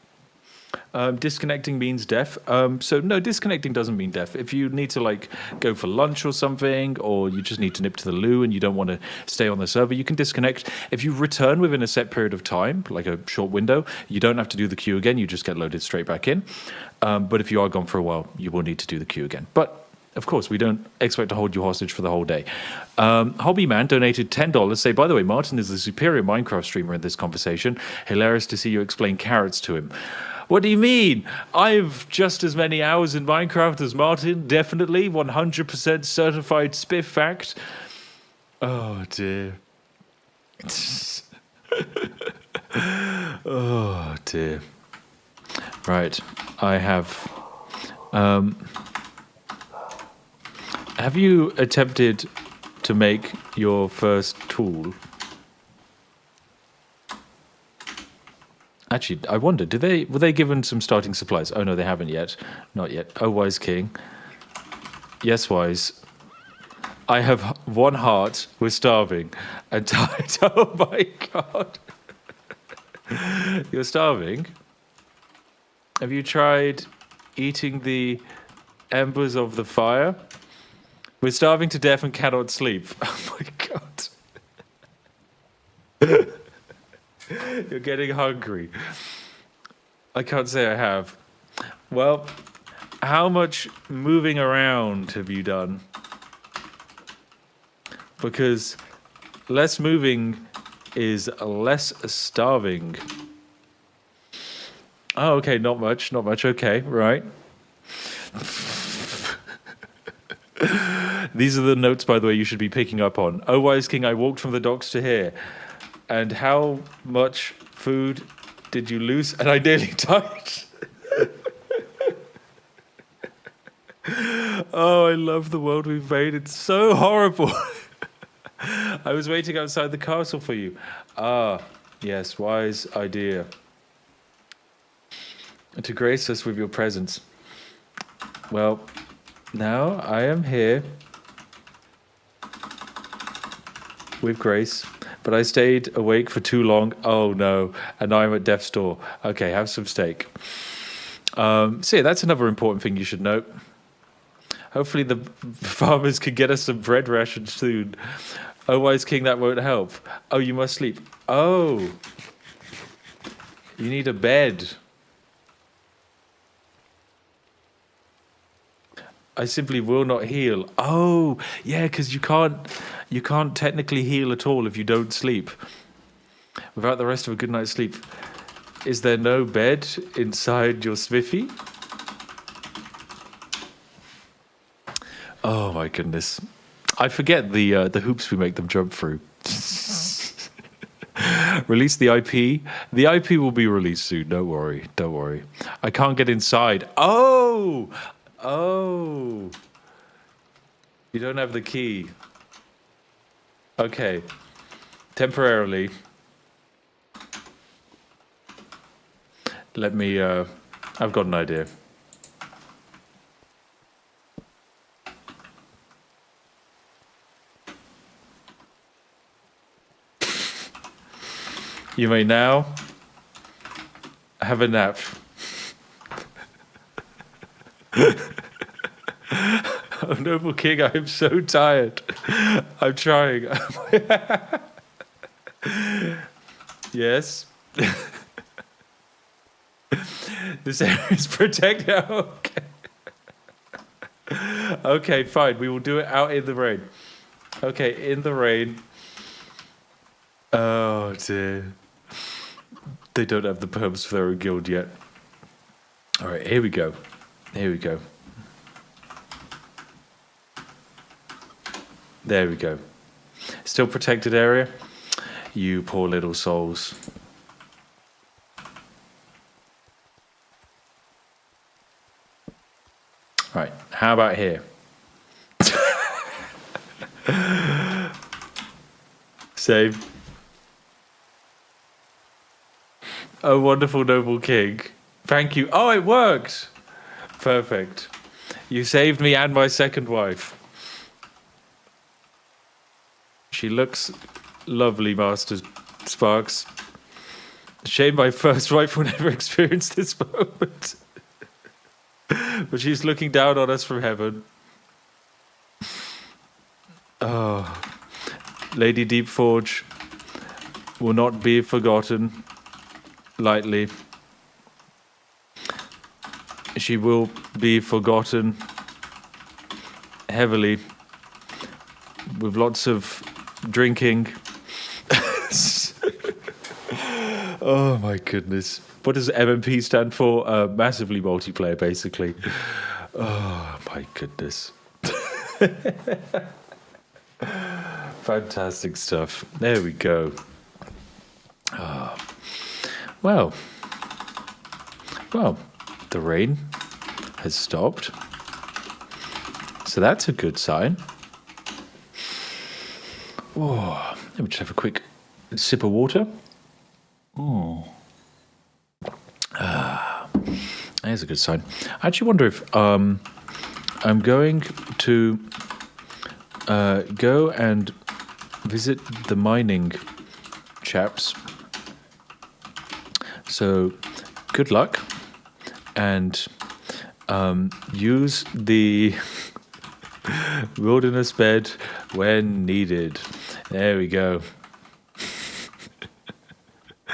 Disconnecting means deaf. So no, disconnecting doesn't mean deaf. If you need to like go for lunch or something, or you just need to nip to the loo and you don't want to stay on the server, you can disconnect. If you return within a set period of time, like a short window, you don't have to do the queue again. You just get loaded straight back in. But if you are gone for a while, you will need to do the queue again. But of course, we don't expect to hold you hostage for the whole day. Hobbyman donated $10. Say, by the way, Martin is the superior Minecraft streamer in this conversation. Hilarious to see you explain carrots to him. What do you mean? I've just as many hours in Minecraft as Martin. Definitely. 100% certified Spiff fact. Oh, dear. Oh, dear. Right. I have... have you attempted to make your first tool? Actually, I wonder, were they given some starting supplies? Oh no, they haven't yet. Not yet. Oh, Wise King. Yes, Wise. I have one heart. We're starving. And oh my god. You're starving? Have you tried eating the embers of the fire? We're starving to death and cannot sleep. Oh my god. You're getting hungry. I can't say I have. Well, how much moving around have you done? Because less moving is less starving. Oh, okay, not much, not much. Okay, right. These are the notes, by the way, you should be picking up on. Oh, Wise King, I walked from the docks to here. And how much food did you lose? And I nearly died. Oh, I love the world we've made. It's so horrible. I was waiting outside the castle for you. Ah, yes, wise idea. To grace us with your presence. Well, now I am here with grace. But I stayed awake for too long. Oh, no. And now I'm at death's door. Okay, have some steak. So, yeah, that's another important thing you should note. Hopefully the farmers can get us some bread rations soon. Oh, Wise King, that won't help. Oh, you must sleep. Oh. You need a bed. I simply will not heal. Oh, yeah, because you can't technically heal at all if you don't sleep. Without the rest of a good night's sleep. Is there no bed inside your Spiffy? Oh my goodness. I forget the hoops we make them jump through. Release the IP. The IP will be released soon. Don't worry. Don't worry. I can't get inside. Oh! Oh. You don't have the key. Okay. Temporarily. Let me, I've got an idea. You may now have a nap. Oh, noble king, I am so tired. I'm trying. Yes. This area is protected. Okay. Okay, fine. We will do it out in the rain. Okay, in the rain. Oh, dear. They don't have the perms for their own guild yet. All right, here we go. Here we go. There we go. Still protected area? You poor little souls. Right, how about here? Save. Oh, wonderful noble king. Thank you. Oh, it worked. Perfect. You saved me and my second wife. She looks lovely, Master Sparks. Shame my first wife will never experience this moment. But she's looking down on us from heaven. Oh, Lady Deepforge will not be forgotten lightly. She will be forgotten heavily with lots of drinking. Oh my goodness. What does MMP stand for? Massively multiplayer, basically. Oh my goodness. Fantastic stuff. There we go. Well, the rain has stopped. So that's a good sign. Oh, let me just have a quick sip of water. There's a good sign. I actually wonder if I'm going to go and visit the mining chaps. So good luck, and use the wilderness bed when needed. There we go.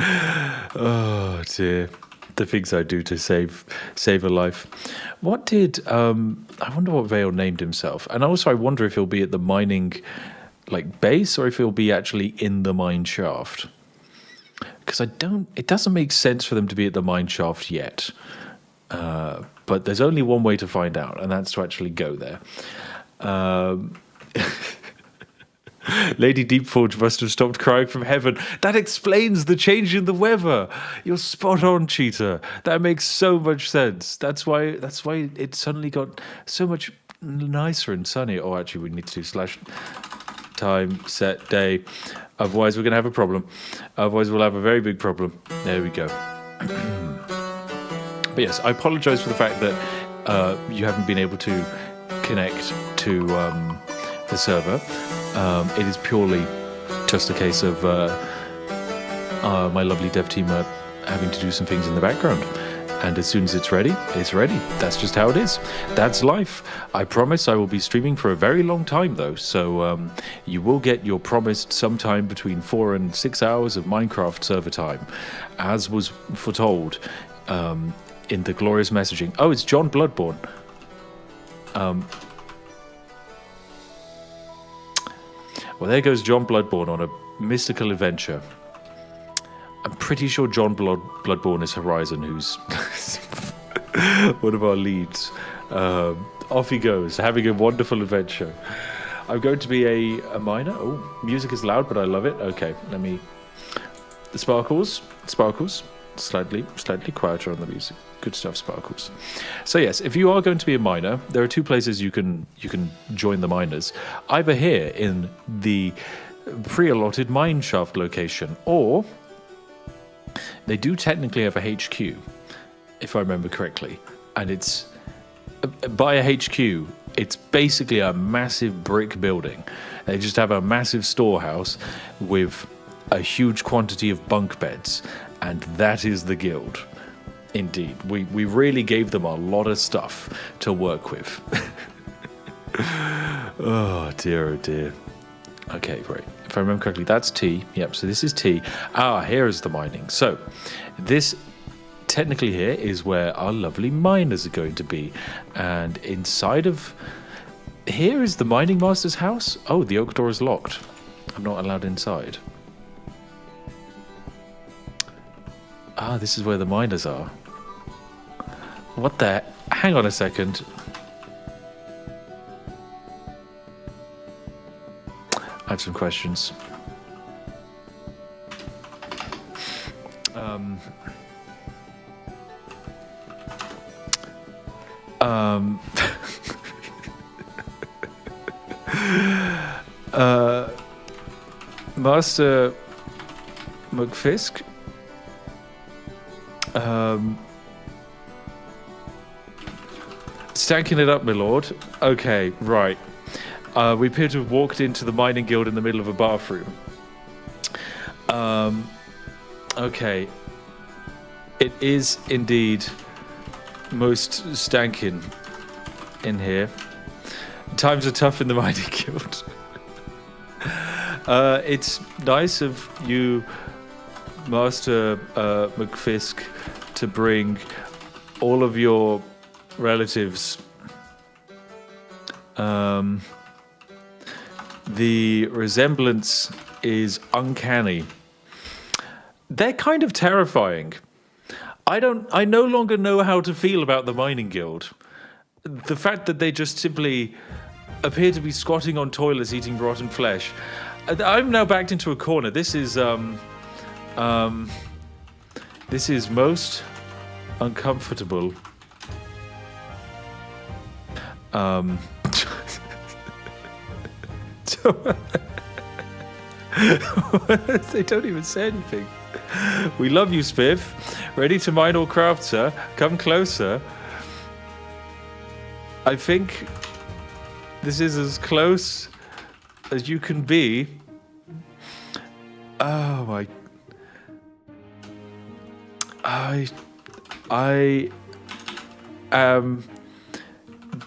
Oh dear, the things I do to save a life. What did I wonder what Vale named himself, and also I wonder if he'll be at the mining base or if he'll be actually in the mine shaft. Because it doesn't make sense for them to be at the mine shaft yet. But there's only one way to find out, and that's to actually go there. Lady Deepforge must have stopped crying from heaven. That explains the change in the weather. You're spot on, Cheetah. That makes so much sense. That's why it suddenly got so much nicer and sunny. Oh, actually, we need to do /time set day. Otherwise, we're going to have a problem. Otherwise, we'll have a very big problem. There we go. But yes, I apologize for the fact that you haven't been able to connect to the server. It is purely just a case of my lovely dev team having to do some things in the background. And as soon as it's ready, it's ready. That's just how it is. That's life. I promise I will be streaming for a very long time, though. So you will get your promised sometime between 4 and 6 hours of Minecraft server time, as was foretold in the glorious messaging. Oh, it's John Bloodborne. Well, there goes John Bloodborne on a mystical adventure. I'm pretty sure John Bloodborne is Horizon, who's one of our leads. Off he goes, having a wonderful adventure. I'm going to be a miner. Oh, music is loud, but I love it. Okay, let me... The sparkles. Slightly quieter on the music. Good stuff, Sparkles. So yes, if you are going to be a miner, there are two places you can join the miners. Either here in the pre-allotted mine shaft location, or they do technically have a HQ, if I remember correctly. And it's by a HQ, it's basically a massive brick building. They just have a massive storehouse with a huge quantity of bunk beds, and that is the guild. Indeed, we really gave them a lot of stuff to work with. Oh dear, oh dear. Okay, great. If I remember correctly, that's T. Yep, so this is T. Ah, here is the mining. So this technically here is where our lovely miners are going to be. And inside of here is the mining master's house. Oh, the oak door is locked. I'm not allowed inside. Ah, this is where the miners are. What the... Hang on a second. I have some questions. Master McFisk? Stanking it up, my lord. Okay, right. We appear to have walked into the mining guild in the middle of a bathroom. Okay. It is indeed most stankin' in here. Times are tough in the mining guild. It's nice of you, Master McFisk, to bring all of your relatives. The resemblance is uncanny. They're kind of terrifying. I no longer know how to feel about the mining guild. The fact that they just simply appear to be squatting on toilets eating rotten flesh. I'm now backed into a corner. This is most uncomfortable. They don't even say anything. We love you, Spiff. Ready to mine or craft, sir? Come closer. I think this is as close as you can be. Oh my... I am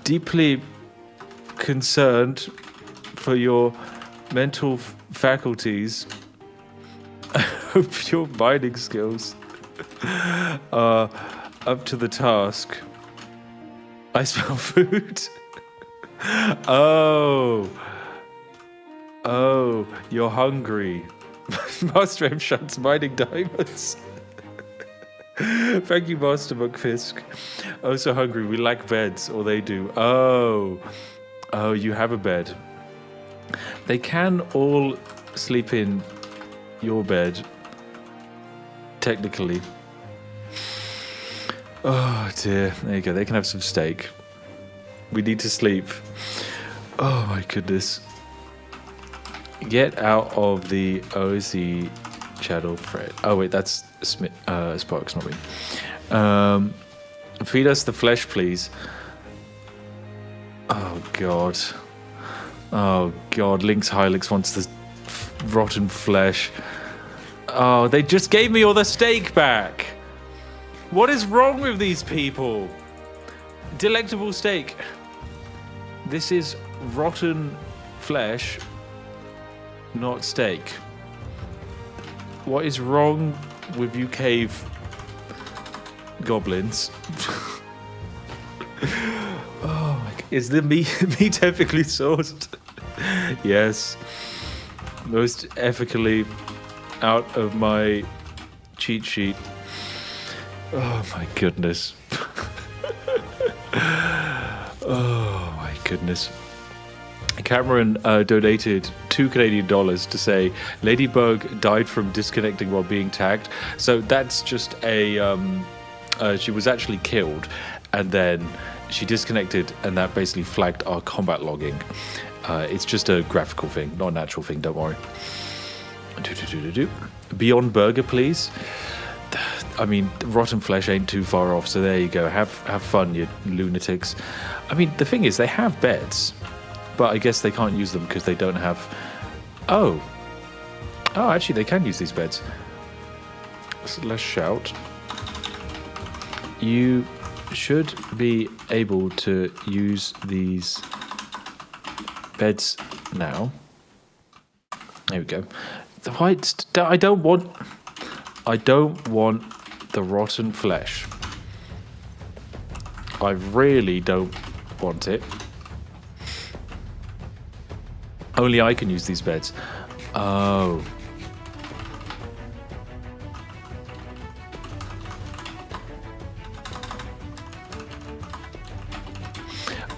deeply concerned for your mental faculties. I hope your mining skills are up to the task. I smell food. Oh, you're hungry. Master M shuns mining diamonds. Thank you, Master McFisk. Oh, so hungry. We lack beds, or they do. Oh, you have a bed. They can all sleep in your bed, technically. Oh dear, there you go. They can have some steak. We need to sleep. Oh my goodness. Get out of the OC channel, Fred. Oh wait, that's Sparks, not me. Feed us the flesh, please. Oh god. Oh god, Link's Hylix wants the rotten flesh. Oh, they just gave me all the steak back. What is wrong with these people? Delectable steak. This is rotten flesh, not steak. What is wrong with you cave goblins? Oh my god. Is the meat ethically sourced? Yes. Most ethically out of my cheat sheet. Oh my goodness. Oh my goodness. Cameron donated $2 to say Ladybug died from disconnecting while being tagged. So that's just a she was actually killed and then she disconnected and that basically flagged our combat logging. It's just a graphical thing, not a natural thing, don't worry. Beyond Burger, please. I mean, rotten flesh ain't too far off, so there you go. Have fun, you lunatics. I mean, the thing is, they have beds, but I guess they can't use them because they don't have... Oh, actually, they can use these beds. So let's shout. You should be able to use these beds now. There we go. The white... I don't want the rotten flesh. I really don't want it. Only I can use these beds. Oh.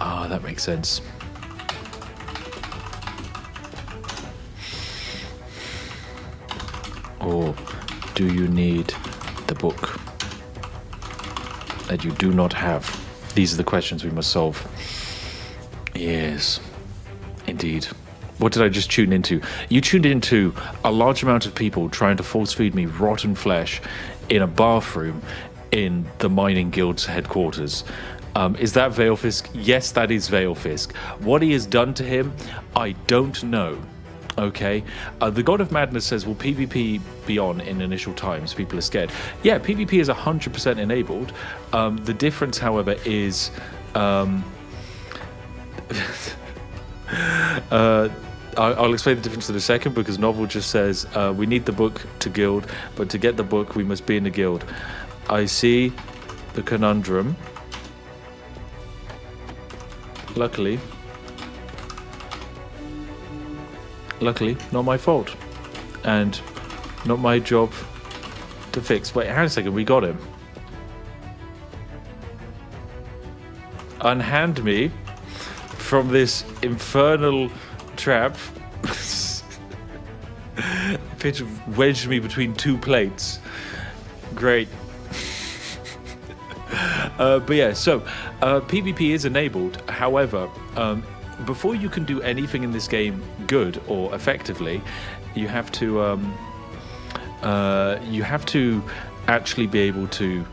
Ah, that makes sense. Or do you need the book that you do not have? These are the questions we must solve. Yes, indeed. What did I just tune into? You tuned into a large amount of people trying to force feed me rotten flesh in a bathroom in the Mining Guild's headquarters. Is that Veilfisk? Yes, that is Veilfisk. What he has done to him, I don't know. Okay. The God of Madness says, will PvP be on in initial times? People are scared. Yeah, PvP is 100% enabled. The difference, however, is... I'll explain the difference in a second, because Novel just says, we need the book to guild, but to get the book, we must be in a guild. I see the conundrum. Luckily, not my fault. And not my job to fix. Wait, hang on a second, we got him. Unhand me from this infernal trap. Pitch wedged me between two plates. Great. But yeah, so PvP is enabled. However, before you can do anything in this game good or effectively, you have to actually be able to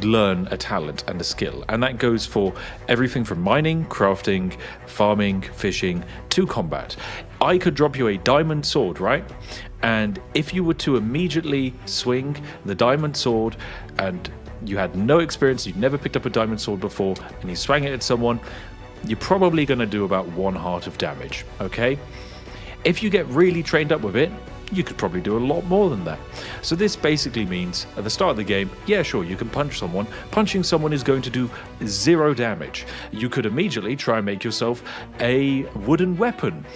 learn a talent and a skill, and that goes for everything from mining, crafting, farming, fishing to combat. I could drop you a diamond sword, right? And if you were to immediately swing the diamond sword and you had no experience, you'd never picked up a diamond sword before, and you swang it at someone, you're probably going to do about 1 heart of damage, okay? If you get really trained up with it, you could probably do a lot more than that. So this basically means at the start of the game, yeah, sure, you can punch someone. Punching someone is going to do 0 damage. You could immediately try and make yourself a wooden weapon.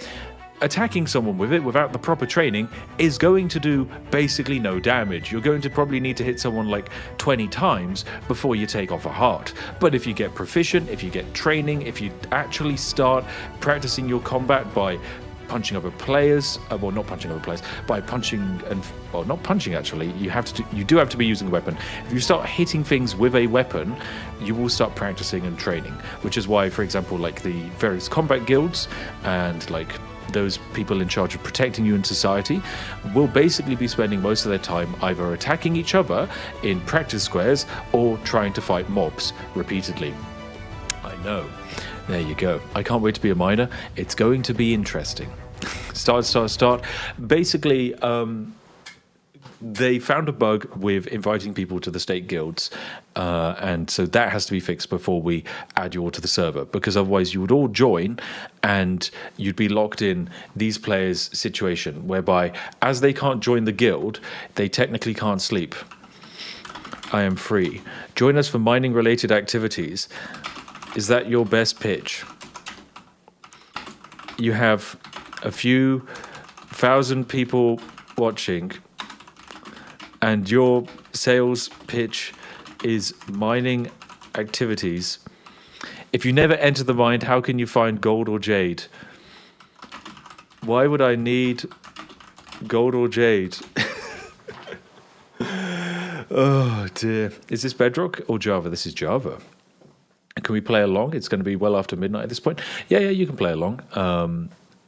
Attacking someone with it without the proper training is going to do basically no damage. You're going to probably need to hit someone like 20 times before you take off a heart. But if you get proficient, if you get training, if you actually start practicing your combat by punching other players, well, not punching other players, by punching and, well, not punching actually, you do have to be using a weapon. If you start hitting things with a weapon, you will start practicing and training, which is why, for example, like the various combat guilds and like those people in charge of protecting you in society will basically be spending most of their time either attacking each other in practice squares or trying to fight mobs repeatedly. I know. There you go. I can't wait to be a miner. It's going to be interesting. Start. Basically, they found a bug with inviting people to the state guilds, and so that has to be fixed before we add you all to the server, because otherwise you would all join and you'd be locked in these players' situation, whereby as they can't join the guild, they technically can't sleep. I am free. Join us for mining-related activities. Is that your best pitch? You have a few thousand people watching, and your sales pitch is mining activities. If you never enter the mine, how can you find gold or jade? Why would I need gold or jade? Oh dear. Is this Bedrock or Java? This is Java. Can we play along? It's going to be well after midnight at this point. Yeah, you can play along.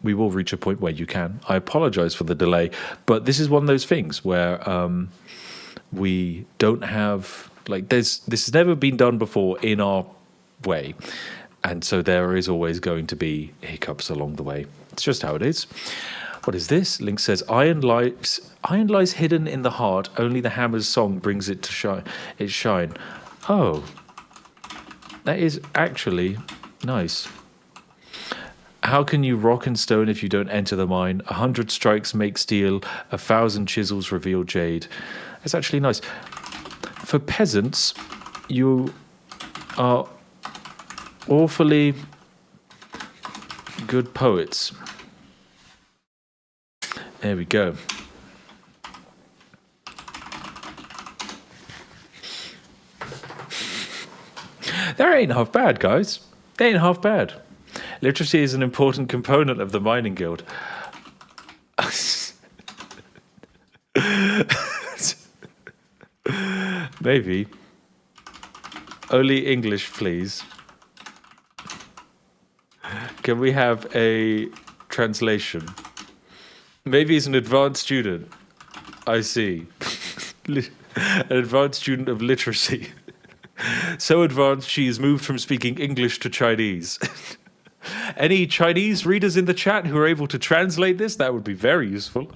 We will reach a point where you can. I apologize for the delay, but this is one of those things where we don't have, like, this has never been done before in our way. And so there is always going to be hiccups along the way. It's just how it is. What is this? Link says, Iron lies hidden in the heart. Only the hammer's song brings it to shine. Oh. That is actually nice. How can you rock and stone if you don't enter the mine? 100 strikes make steel, 1,000 chisels reveal jade. That's actually nice. For peasants, you are awfully good poets. There we go. That ain't half bad, guys. That ain't half bad. Literacy is an important component of the mining guild. Maybe. Only English, please. Can we have a translation? Maybe he's an advanced student. I see. An advanced student of literacy. So advanced she has moved from speaking English to Chinese. Any Chinese readers in the chat who are able to translate this? That would be very useful.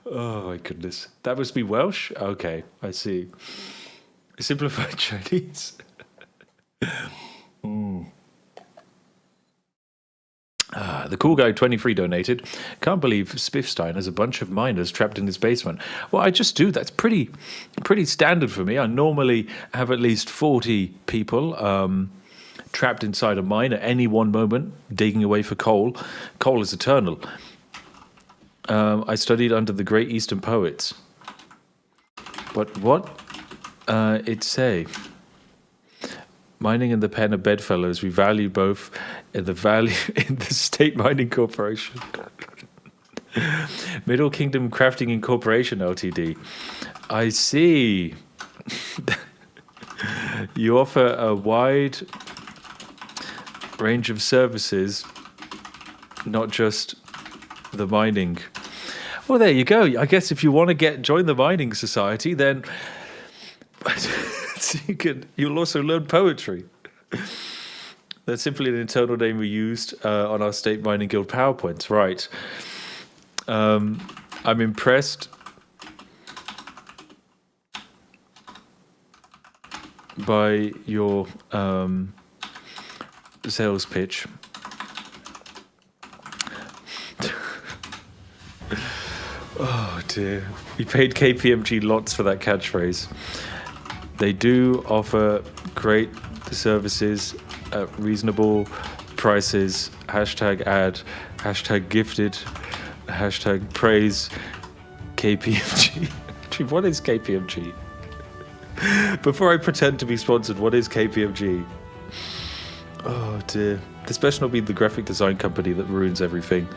Oh my goodness. That must be Welsh? Okay, I see. Simplified Chinese. The cool guy 23 donated. Can't believe Spiffstein has a bunch of miners trapped in his basement. Well, I just do. That's pretty standard for me. I normally have at least 40 people trapped inside a mine at any one moment, digging away for coal. Coal is eternal. I studied under the great Eastern poets. But what? It say... Mining and the pen of bedfellows, we value both in the value in the State Mining Corporation. Middle Kingdom Crafting Incorporation Ltd. I see. You offer a wide range of services, not just the mining. Well, there you go. I guess if you want to join the mining society, then... You'll also learn poetry. That's simply an internal name we used on our State Mining Guild PowerPoints. Right. I'm impressed by your sales pitch. Oh dear. You paid KPMG lots for that catchphrase. They do offer great services at reasonable prices. #ad, #gifted, #praise KPMG. What is KPMG? Before I pretend to be sponsored, what is KPMG? Oh dear. This best not be the graphic design company that ruins everything.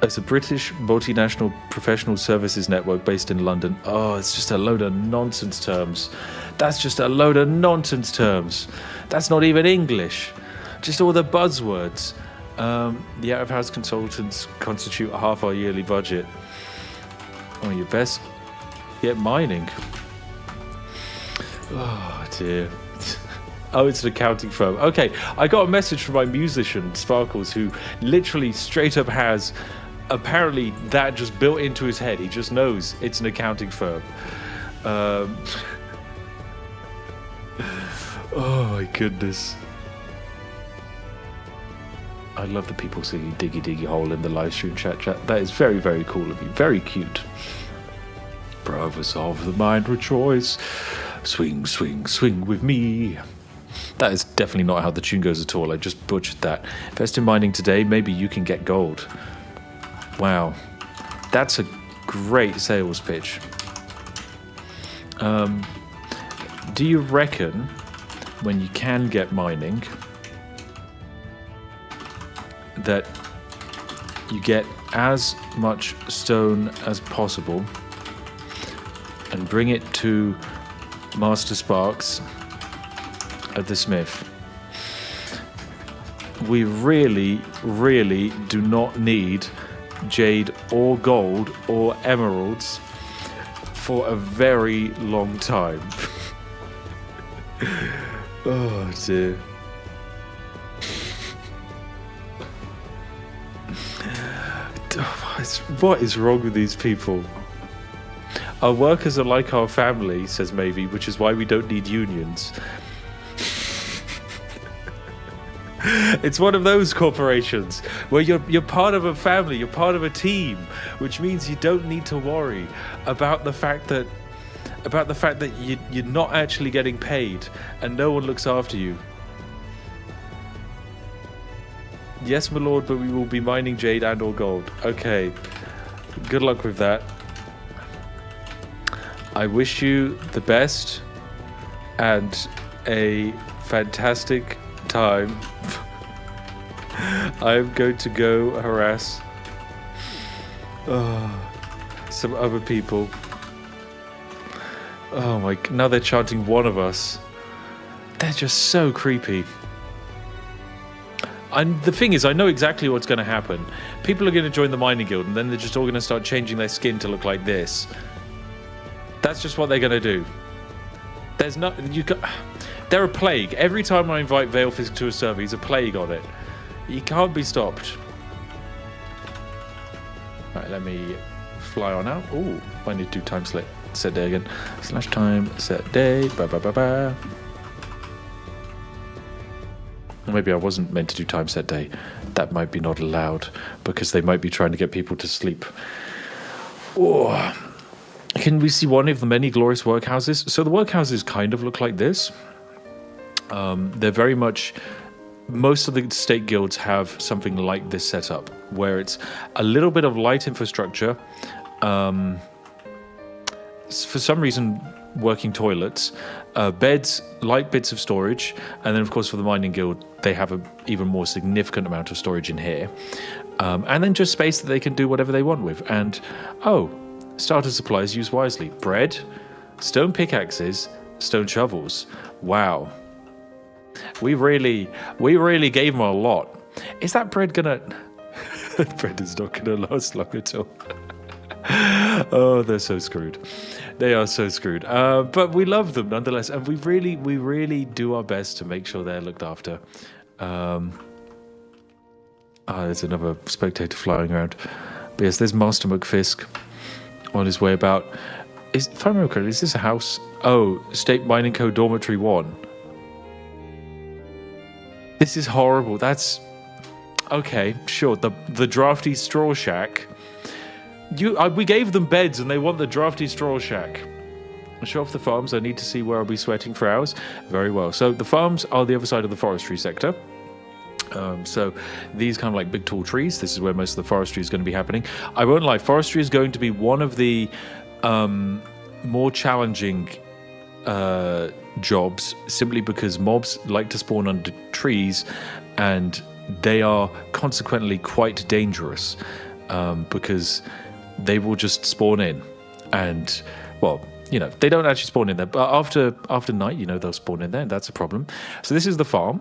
It's a British multinational professional services network based in London. Oh, it's just a load of nonsense terms. That's just a load of nonsense terms. That's not even English. Just all the buzzwords. The out-of-house consultants constitute half our yearly budget. Oh, you best get mining. Oh, dear. Oh, it's an accounting firm. Okay, I got a message from my musician, Sparkles, who literally straight up has... Apparently, that just built into his head. He just knows it's an accounting firm. Oh, my goodness. I love the people singing Diggy Diggy Hole in the live stream chat. That is very, very cool of you. Very cute. Brothers of the mind rejoice. Swing, swing, swing with me. That is definitely not how the tune goes at all. I just butchered that. Invest in mining today. Maybe you can get gold. Wow, that's a great sales pitch. Do you reckon when you can get mining that you get as much stone as possible and bring it to Master Sparks at the Smith? We really, really do not need jade or gold or emeralds for a very long time. Oh dear. What is wrong with these people? Our workers are like our family, says Mavie, which is why we don't need unions. It's one of those corporations where you're part of a family, you're part of a team, which means you don't need to worry about the fact that you're not actually getting paid and no one looks after you. Yes, my lord, but we will be mining jade and or gold. Okay, good luck with that. I wish you the best and a fantastic time. I'm going to go harass some other people. Oh my, now they're chanting one of us. They're just so creepy. And the thing is, I know exactly what's going to happen. People are going to join the mining guild and then they're just all going to start changing their skin to look like this. That's just what they're going to do. There's no... They're a plague. Every time I invite Veilfisk to a server, he's a plague on it. He can't be stopped. Right, let me fly on out. Oh, I need to do time set day again. / time set day. Ba. Maybe I wasn't meant to do time set day. That might be not allowed because they might be trying to get people to sleep. Oh. Can we see one of the many glorious workhouses? So the workhouses kind of look like this. They're very much... Most of the state guilds have something like this setup, where it's a little bit of light infrastructure. For some reason, working toilets, beds, light bits of storage, and then, of course, for the mining guild, they have an even more significant amount of storage in here. And then just space that they can do whatever they want with. And, starter supplies used wisely. Bread, stone pickaxes, stone shovels. Wow. We really gave them a lot. Is that bread gonna... bread is not gonna last long at all. Oh, they're so screwed. They are so screwed. But we love them nonetheless, and we really do our best to make sure they're looked after. There's another spectator flying around. But yes, there's Master McFisk on his way about. If I remember correctly, is this a house? Oh, State Mining Code Dormitory 1. This is horrible. That's... Okay, sure. The drafty straw shack. We gave them beds and they want the drafty straw shack. Show off the farms. I need to see where I'll be sweating for hours. Very well. So the farms are the other side of the forestry sector. So these kind of like big tall trees, this is where most of the forestry is going to be happening. I won't lie, forestry is going to be one of the more challenging jobs, simply because mobs like to spawn under trees and they are consequently quite dangerous because they will just spawn in and, well, you know, they don't actually spawn in there, but after night, you know, they'll spawn in there, and that's a problem. So this is the farm.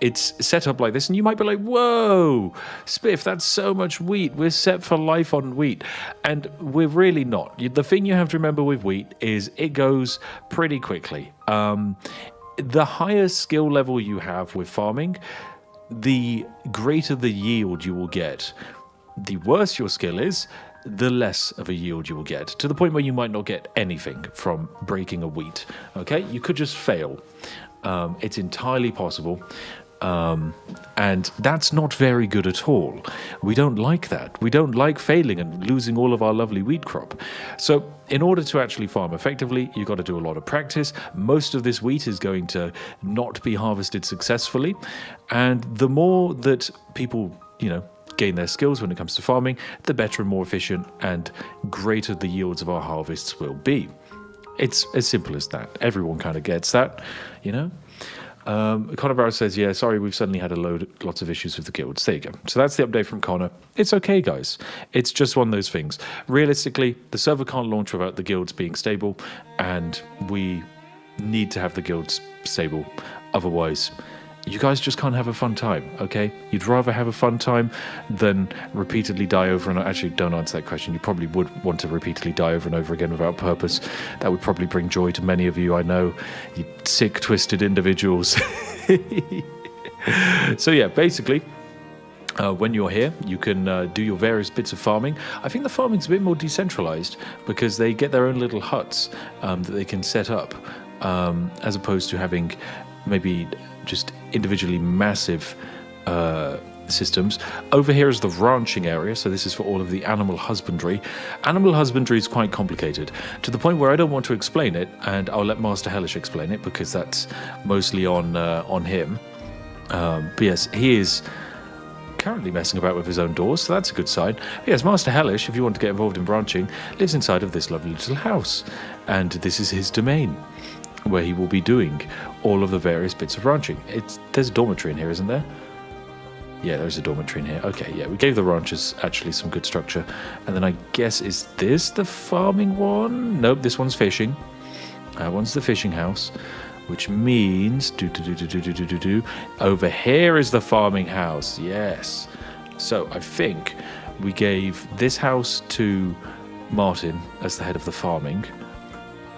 It's set up like this, and you might be like, whoa, Spiff, that's so much wheat. We're set for life on wheat. And we're really not. The thing you have to remember with wheat is it goes pretty quickly. The higher skill level you have with farming, the greater the yield you will get. The worse your skill is, the less of a yield you will get, to the point where you might not get anything from breaking a wheat. Okay, you could just fail. It's entirely possible, and that's not very good at all. We don't like that. We don't like failing and losing all of our lovely wheat crop. So in order to actually farm effectively, you've got to do a lot of practice. Most of this wheat is going to not be harvested successfully, and the more that people, you know, gain their skills when it comes to farming, the better and more efficient and greater the yields of our harvests will be. It's as simple as that. Everyone kind of gets that, you know. Connor Barrow says, yeah, sorry, we've suddenly had lots of issues with the guilds. There you go. So that's the update from Connor. It's okay, guys. It's just one of those things. Realistically, the server can't launch without the guilds being stable, and we need to have the guilds stable. Otherwise, you guys just can't have a fun time, okay? You'd rather have a fun time than repeatedly die over and... Actually, don't answer that question. You probably would want to repeatedly die over and over again without purpose. That would probably bring joy to many of you, I know. You sick, twisted individuals. So yeah, basically, when you're here, you can do your various bits of farming. I think the farming's a bit more decentralized because they get their own little huts that they can set up, as opposed to having maybe just individually massive systems. Over here is the ranching area, so this is for all of the animal husbandry. Animal husbandry is quite complicated, to the point where I don't want to explain it, and I'll let Master Hellish explain it, because that's mostly on him. But yes, he is currently messing about with his own doors, so that's a good sign. But yes, Master Hellish, if you want to get involved in branching, lives inside of this lovely little house, and this is his domain, where he will be doing all of the various bits of ranching. There's a dormitory in here, isn't there? Yeah, there's a dormitory in here. Okay, yeah, we gave the ranchers actually some good structure. And then I guess, is this the farming one? Nope, this one's fishing. That one's the fishing house, which means over here is the farming house. Yes. So I think we gave this house to Martin as the head of the farming.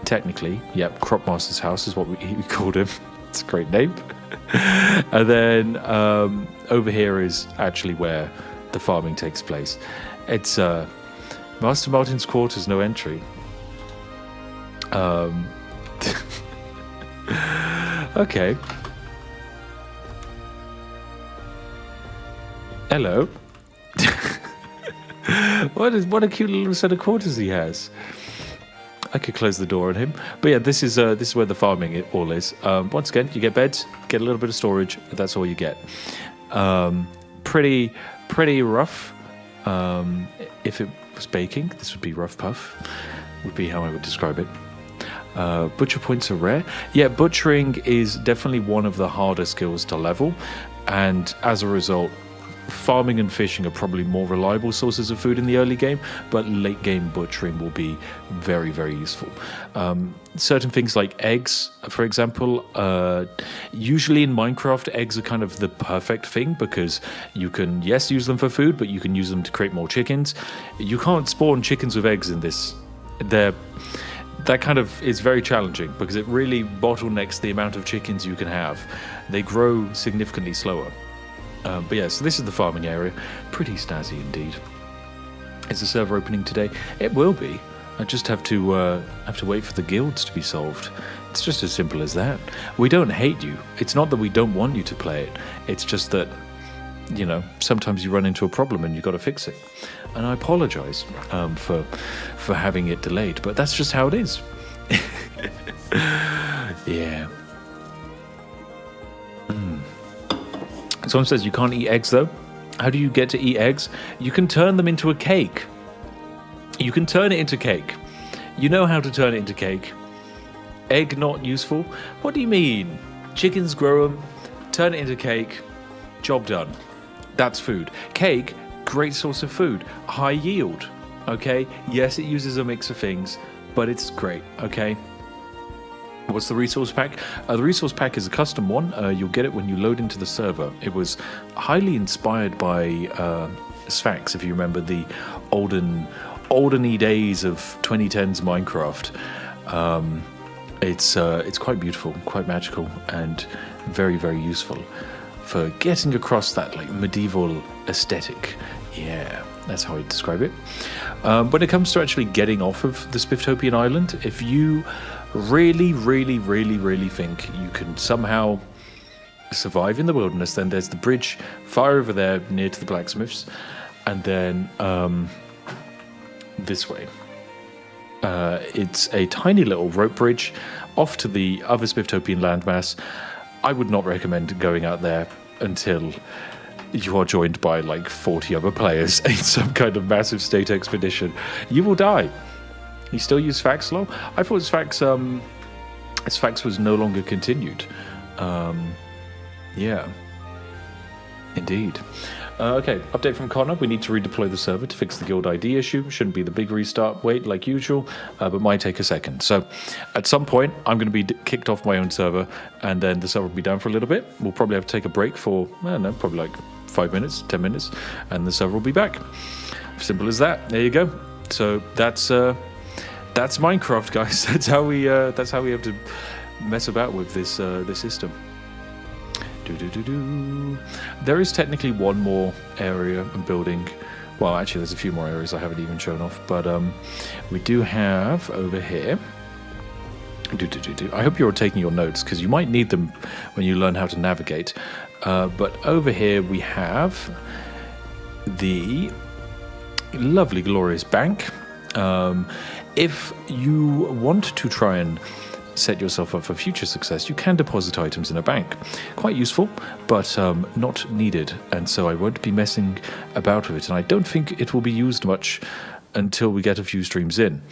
technically. Yep, Cropmaster's house is what we called him. It's a great name. And then over here is actually where the farming takes place. It's Master Martin's quarters, no entry. Okay. Hello. What a cute little set of quarters he has. I could close the door on him, but yeah, this is where the farming all is. Once again, you get beds, get a little bit of storage, but that's all you get. Pretty rough. If it was baking, this would be rough puff. Would be how I would describe it. Butcher points are rare. Yeah, butchering is definitely one of the harder skills to level, and as a result, farming and fishing are probably more reliable sources of food in the early game, but late game butchering will be very, very useful. Certain things like eggs, for example, usually in Minecraft, eggs are kind of the perfect thing because you can, yes, use them for food, but you can use them to create more chickens. You can't spawn chickens with eggs in this. That kind of is very challenging because it really bottlenecks the amount of chickens you can have. They grow significantly slower. But yeah, so this is the farming area. Pretty snazzy indeed. Is the server opening today? It will be. I just have to wait for the guilds to be solved. It's just as simple as that. We don't hate you. It's not that we don't want you to play it. It's just that, you know, sometimes you run into a problem and you've got to fix it. And I apologise for having it delayed, but that's just how it is. Yeah. Someone says you can't eat eggs, though. How do you get to eat eggs? You can turn them into a cake. You can turn it into cake. You know how to turn it into cake. Egg not useful? What do you mean? Chickens grow them, turn it into cake, job done. That's food. Cake, great source of food. High yield, okay? Yes, it uses a mix of things, but it's great, okay? What's the resource pack? The resource pack is a custom one. You'll get it when you load into the server. It was highly inspired by Sphax, if you remember the olden-y days of 2010's Minecraft. It's quite beautiful, quite magical, and very, very useful for getting across that like medieval aesthetic. Yeah, that's how I describe it. When it comes to actually getting off of the Spiftopian island, if you really think you can somehow survive in the wilderness, then there's the bridge far over there near to the blacksmiths, and then this way. It's a tiny little rope bridge off to the other Spiftopian landmass. I would not recommend going out there until you are joined by like 40 other players in some kind of massive state expedition. You will die. You still use Sphax lol? I thought Sphax was no longer continued. Yeah. Indeed. Okay, update from Connor. We need to redeploy the server to fix the guild ID issue. Shouldn't be the big restart wait like usual, but might take a second. So at some point, I'm going to be kicked off my own server, and then the server will be down for a little bit. We'll probably have to take a break for, I don't know, probably like 5 minutes, 10 minutes, and the server will be back. Simple as that. There you go. So that's Minecraft, guys. That's how we have to mess about with this system. There is technically one more area and building. Well, actually, there's a few more areas I haven't even shown off, but we do have over here. I hope you're taking your notes because you might need them when you learn how to navigate. But over here we have the lovely, glorious bank. If you want to try and set yourself up for future success, you can deposit items in a bank. Quite useful, but not needed, and so I won't be messing about with it, and I don't think it will be used much until we get a few streams in.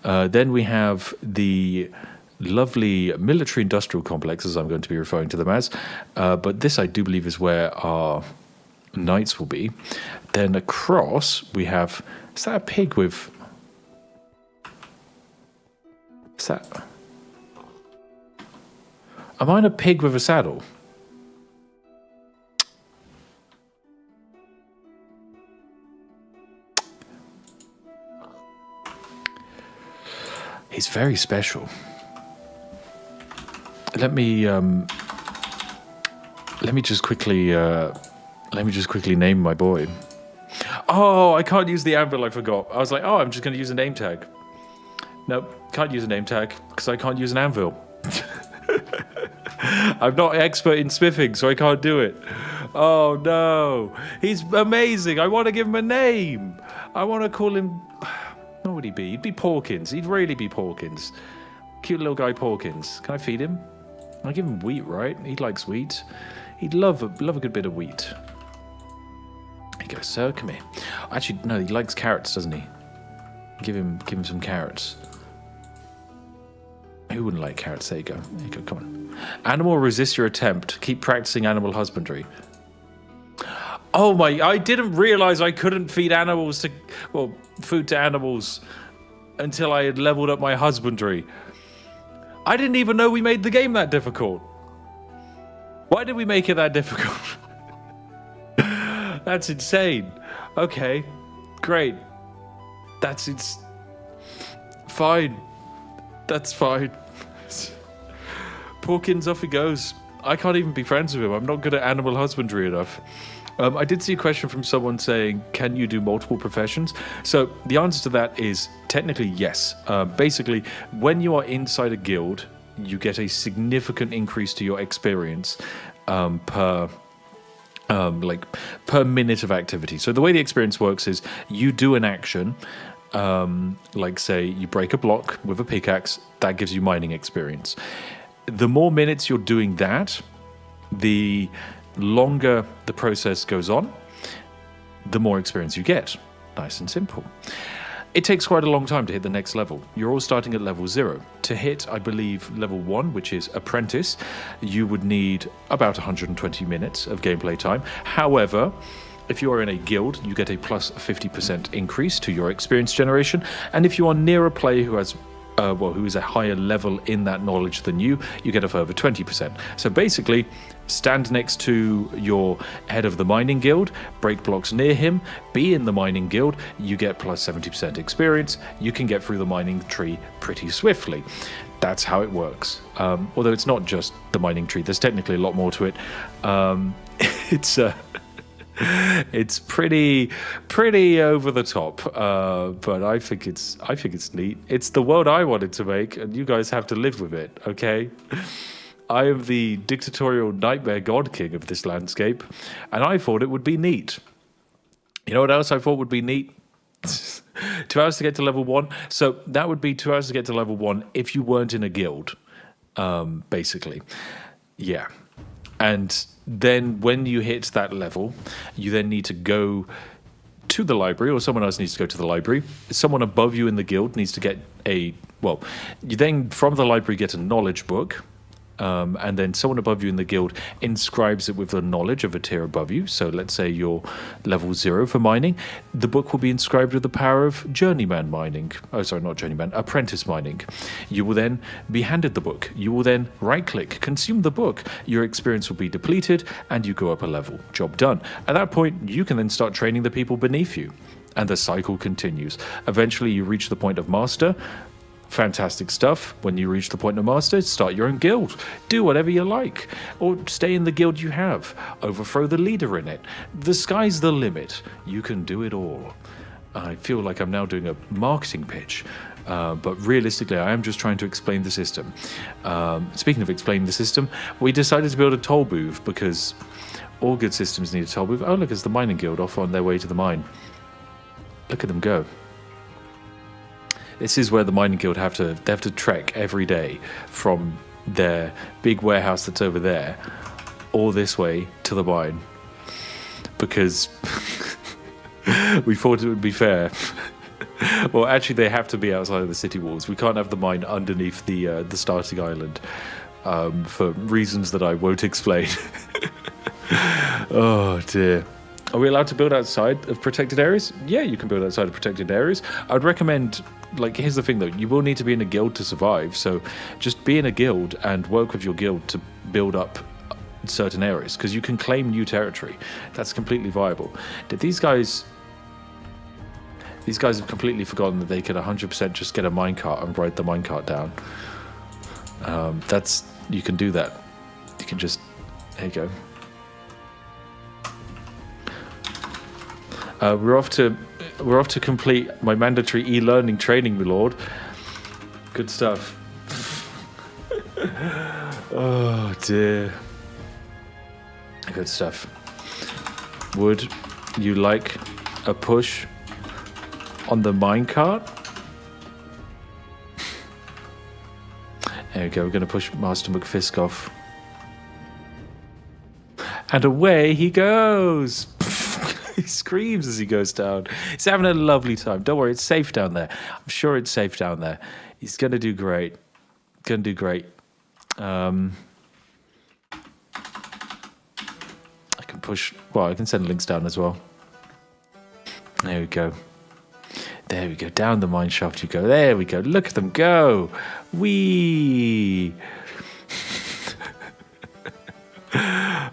Then we have the lovely military-industrial complex, as I'm going to be referring to them as, but this I do believe is where our knights will be. Then across we have, is that a pig with... Is that... Am I in a pig with a saddle? He's very special. Let me just quickly name my boy. Oh, I can't use the anvil. I forgot. I was like, oh, I'm just going to use a name tag. Nope, can't use a name tag because I can't use an anvil. I'm not an expert in spiffing, so I can't do it. Oh no, he's amazing. I want to give him a name. I want to call him. What would he be? He'd be Porkins. He'd really be Porkins. Cute little guy Porkins. Can I feed him? I give him wheat, right? He likes wheat. He'd love a good bit of wheat. There you go, sir. Come here. Actually, no, he likes carrots, doesn't he? Give him some carrots. Who wouldn't like carrots? There you go. There you go. Come on. Animal, resist your attempt. Keep practicing animal husbandry. Oh my! I didn't realize I couldn't feed animals to, well, food to animals until I had leveled up my husbandry. I didn't even know we made the game that difficult. Why did we make it that difficult? That's insane. Okay, great. It's fine. That's fine. Porkins, off he goes. I can't even be friends with him. I'm not good at animal husbandry enough. I did see a question from someone saying, can you do multiple professions? So the answer to that is technically yes. Basically, when you are inside a guild, you get a significant increase to your experience per minute of activity. So the way the experience works is you do an action, like say you break a block with a pickaxe, that gives you mining experience. The more minutes you're doing that, the longer the process goes on, the more experience you get. Nice and simple. It takes quite a long time to hit the next level. You're all starting at level 0. To hit, I believe, level 1, which is Apprentice, you would need about 120 minutes of gameplay time. However, if you are in a guild, you get a plus 50% increase to your experience generation. And if you are near a player who has who is a higher level in that knowledge than you, you get a further 20%. So basically, stand next to your head of the mining guild, break blocks near him, be in the mining guild, you get plus 70% experience. You can get through the mining tree pretty swiftly. That's how it works. Although it's not just the mining tree, there's technically a lot more to it. It's pretty over the top, but I think it's neat. It's the world I wanted to make, and you guys have to live with it. Okay, I am the dictatorial nightmare god king of this landscape, and I thought it would be neat. You know what else I thought would be neat? 2 hours to get to level 1. So that would be 2 hours to get to level 1 if you weren't in a guild, basically. Yeah, and then when you hit that level, you then need to go to the library, or someone else needs to go to the library. Someone above you in the guild needs to get you then from the library get a knowledge book, and then someone above you in the guild inscribes it with the knowledge of a tier above you. So let's say you're level 0 for mining. The book will be inscribed with the power of journeyman mining. Oh, sorry, not journeyman, apprentice mining. You will then be handed the book. You will then right-click, consume the book. Your experience will be depleted, and you go up a level. Job done. At that point, you can then start training the people beneath you, and the cycle continues. Eventually, you reach the point of master. Fantastic stuff. When you reach the point of master, start your own guild. Do whatever you like. Or stay in the guild you have. Overthrow the leader in it. The sky's the limit. You can do it all. I feel like I'm now doing a marketing pitch. But realistically, I am just trying to explain the system. Speaking of explaining the system, we decided to build a toll booth because all good systems need a toll booth. Oh, look, it's the mining guild off on their way to the mine. Look at them go. This is where the mining guild have to trek every day from their big warehouse that's over there all this way to the mine because we thought it would be fair. Well, actually, they have to be outside of the city walls. We can't have the mine underneath the starting island for reasons that I won't explain. Oh dear. Are we allowed to build outside of protected areas? Yeah, you can build outside of protected areas. I'd recommend, here's the thing though, you will need to be in a guild to survive, so just be in a guild and work with your guild to build up certain areas, because you can claim new territory. That's completely viable. Did these guys... These guys have completely forgotten that they could 100% just get a minecart and ride the minecart down. You can do that. You can just, there you go. We're off to complete my mandatory e-learning training, my lord. Good stuff. Oh dear. Good stuff. Would you like a push on the minecart? There we go. We're going to push Master McFisk off. And away he goes. He screams as he goes down. He's having a lovely time. Don't worry, it's safe down there. I'm sure it's safe down there. He's going to do great. Going to do great. I can push... Well, I can send links down as well. There we go. There we go. Down the mine shaft you go. There we go. Look at them go. Whee!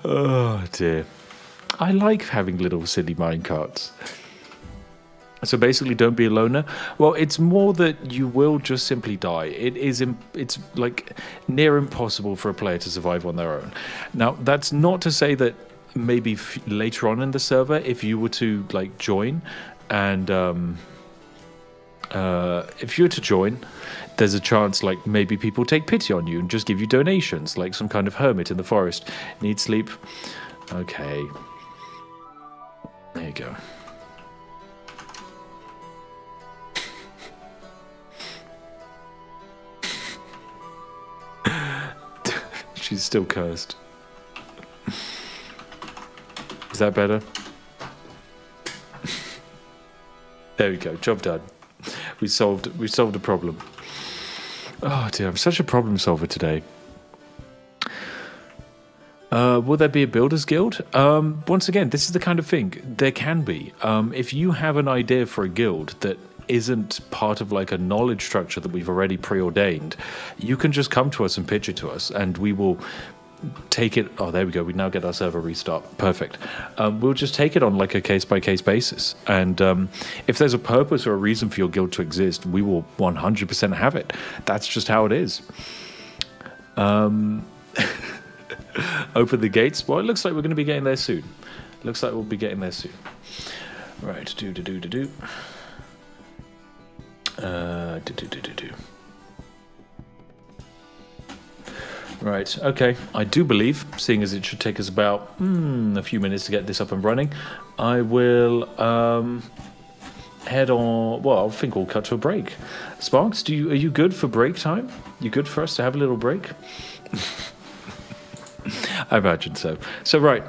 Oh, dear. I like having little silly minecarts. So basically, don't be a loner. Well, it's more that you will just simply die. It's like near impossible for a player to survive on their own. Now, that's not to say that maybe later on in the server, if you were to like join, and if you were to join, there's a chance like maybe people take pity on you and just give you donations, like some kind of hermit in the forest. Need sleep? Okay. There you go. She's still cursed. Is that better? There we go. Job done. We solved a problem. Oh dear, I'm such a problem solver today. Will there be a builders guild? Once again, this is the kind of thing. There can be. If you have an idea for a guild that isn't part of like a knowledge structure that we've already preordained, you can just come to us and pitch it to us, and we will take it. Oh, there we go. We now get our server restart. Perfect. We'll just take it on like a case-by-case basis. And if there's a purpose or a reason for your guild to exist, we will 100% have it. That's just how it is. Open the gates. Well, it looks like we're going to be getting there soon. Looks like we'll be getting there soon. Right. Do. Right, okay. I do believe, seeing as it should take us about a few minutes to get this up and running, I will head on. Well, I think we'll cut to a break. Sparks, are you good for break time? You good for us to have a little break? I imagine so. So, right.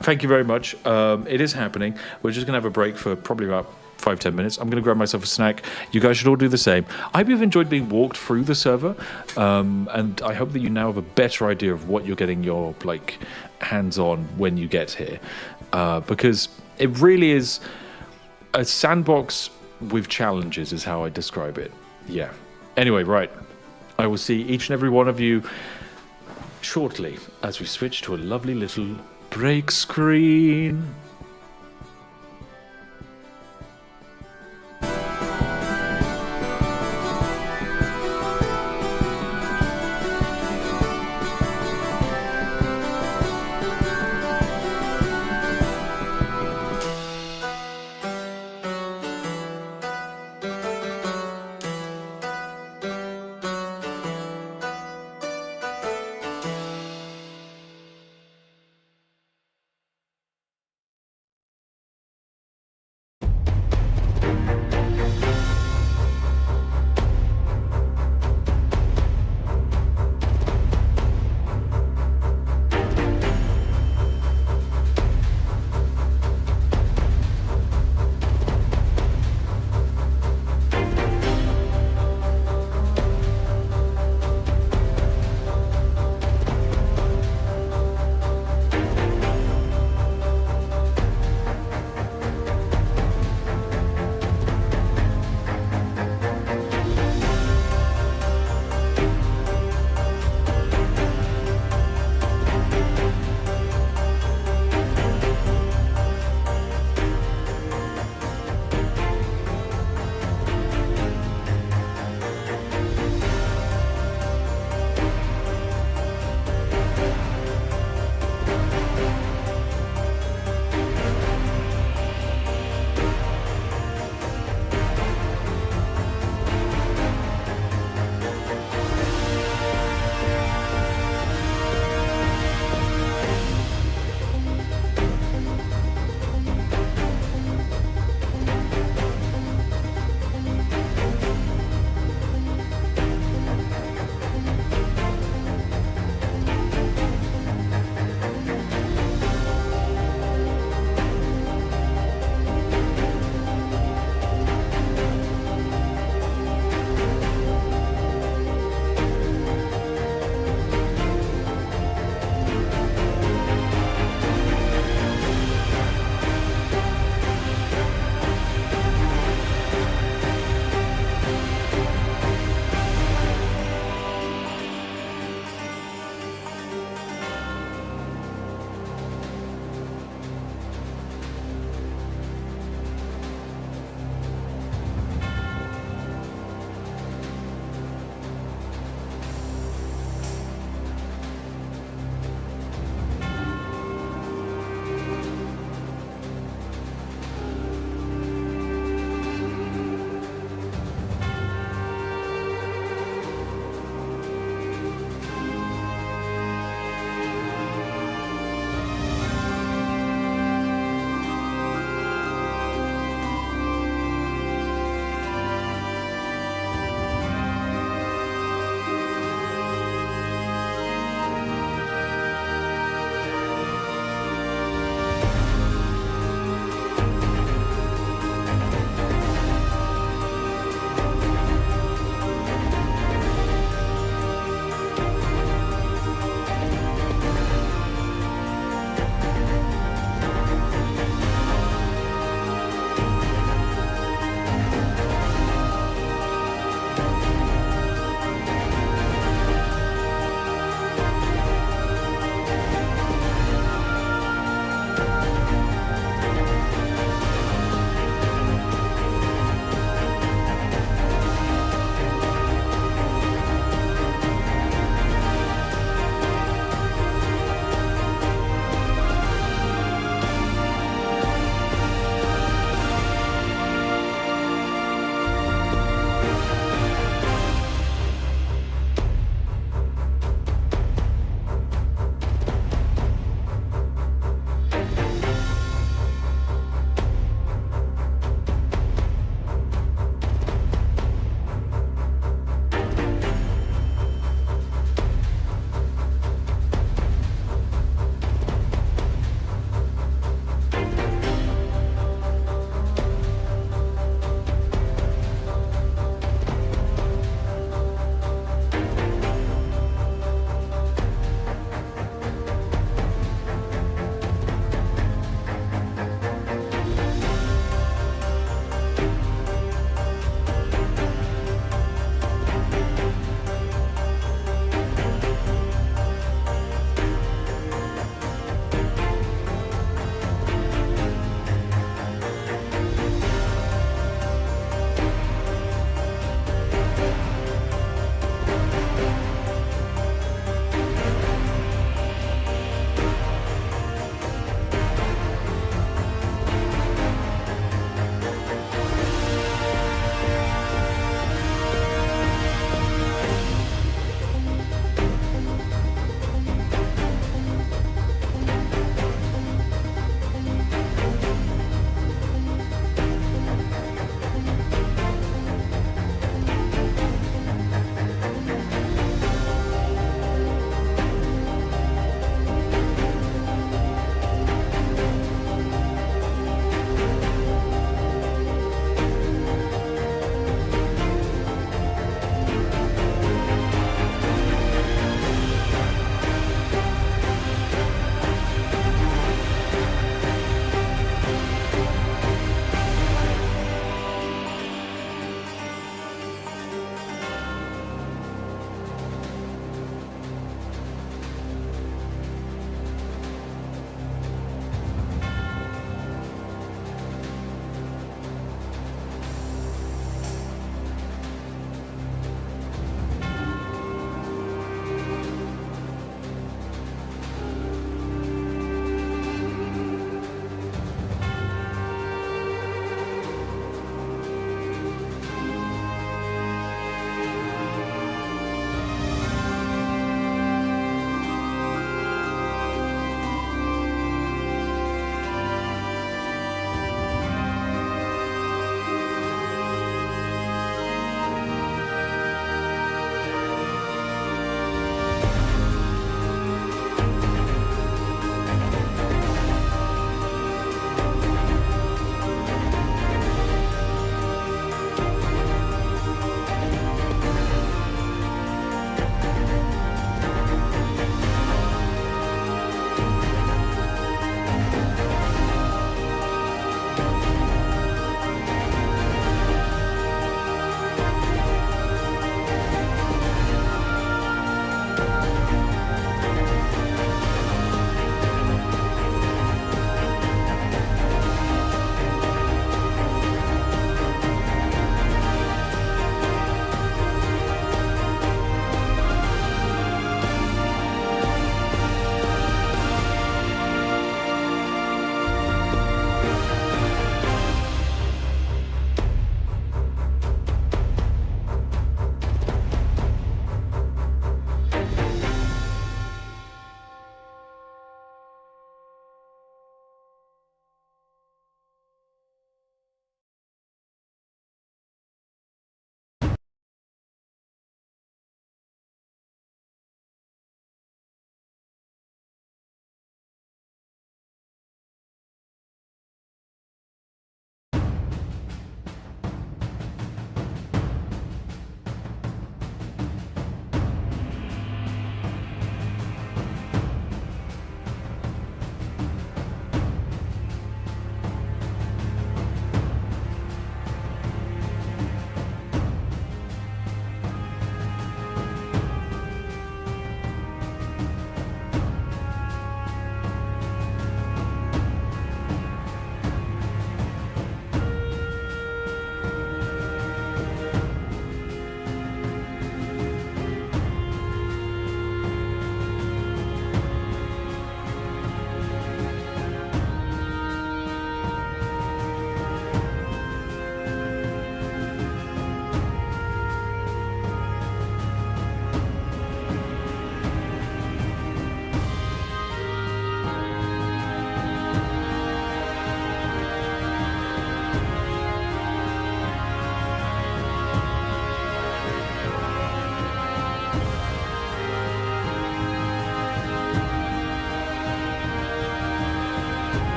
Thank you very much. It is happening. We're just going to have a break for probably about 5-10 minutes. I'm going to grab myself a snack. You guys should all do the same. I hope you've enjoyed being walked through the server, and I hope that you now have a better idea of what you're getting your like hands on when you get here, because it really is a sandbox with challenges, is how I describe it. Yeah. Anyway, right. I will see each and every one of you shortly as we switch to a lovely little break screen.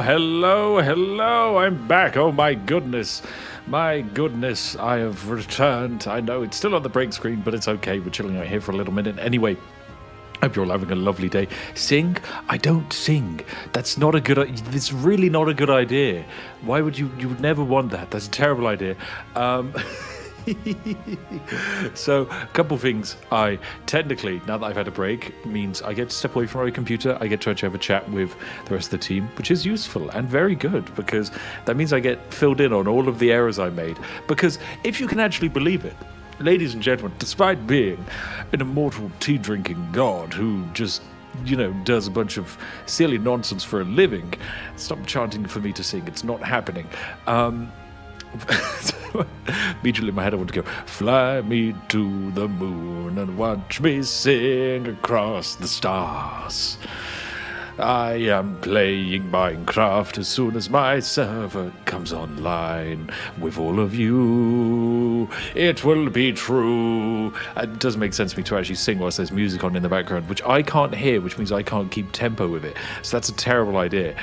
Hello. I'm back. Oh, my goodness. I have returned. I know it's still on the break screen, but it's okay. We're chilling out here for a little minute. Anyway, hope you're all having a lovely day. Sing? I don't sing. That's not a good... It's really not a good idea. Why would you... You would never want that. That's a terrible idea. So, a couple things. I technically, now that I've had a break, means I get to step away from my computer. I get to actually have a chat with the rest of the team, which is useful and very good, because that means I get filled in on all of the errors I made. Because if you can actually believe it, ladies and gentlemen, despite being an immortal tea-drinking god who just, does a bunch of silly nonsense for a living, stop chanting for me to sing. It's not happening. Immediately in my head I want to go, fly me to the moon and watch me sing across the stars. I am playing Minecraft as soon as my server comes online with all of you. It will be true. It doesn't make sense to me to actually sing whilst there's music on in the background, which I can't hear, which means I can't keep tempo with it. So that's a terrible idea.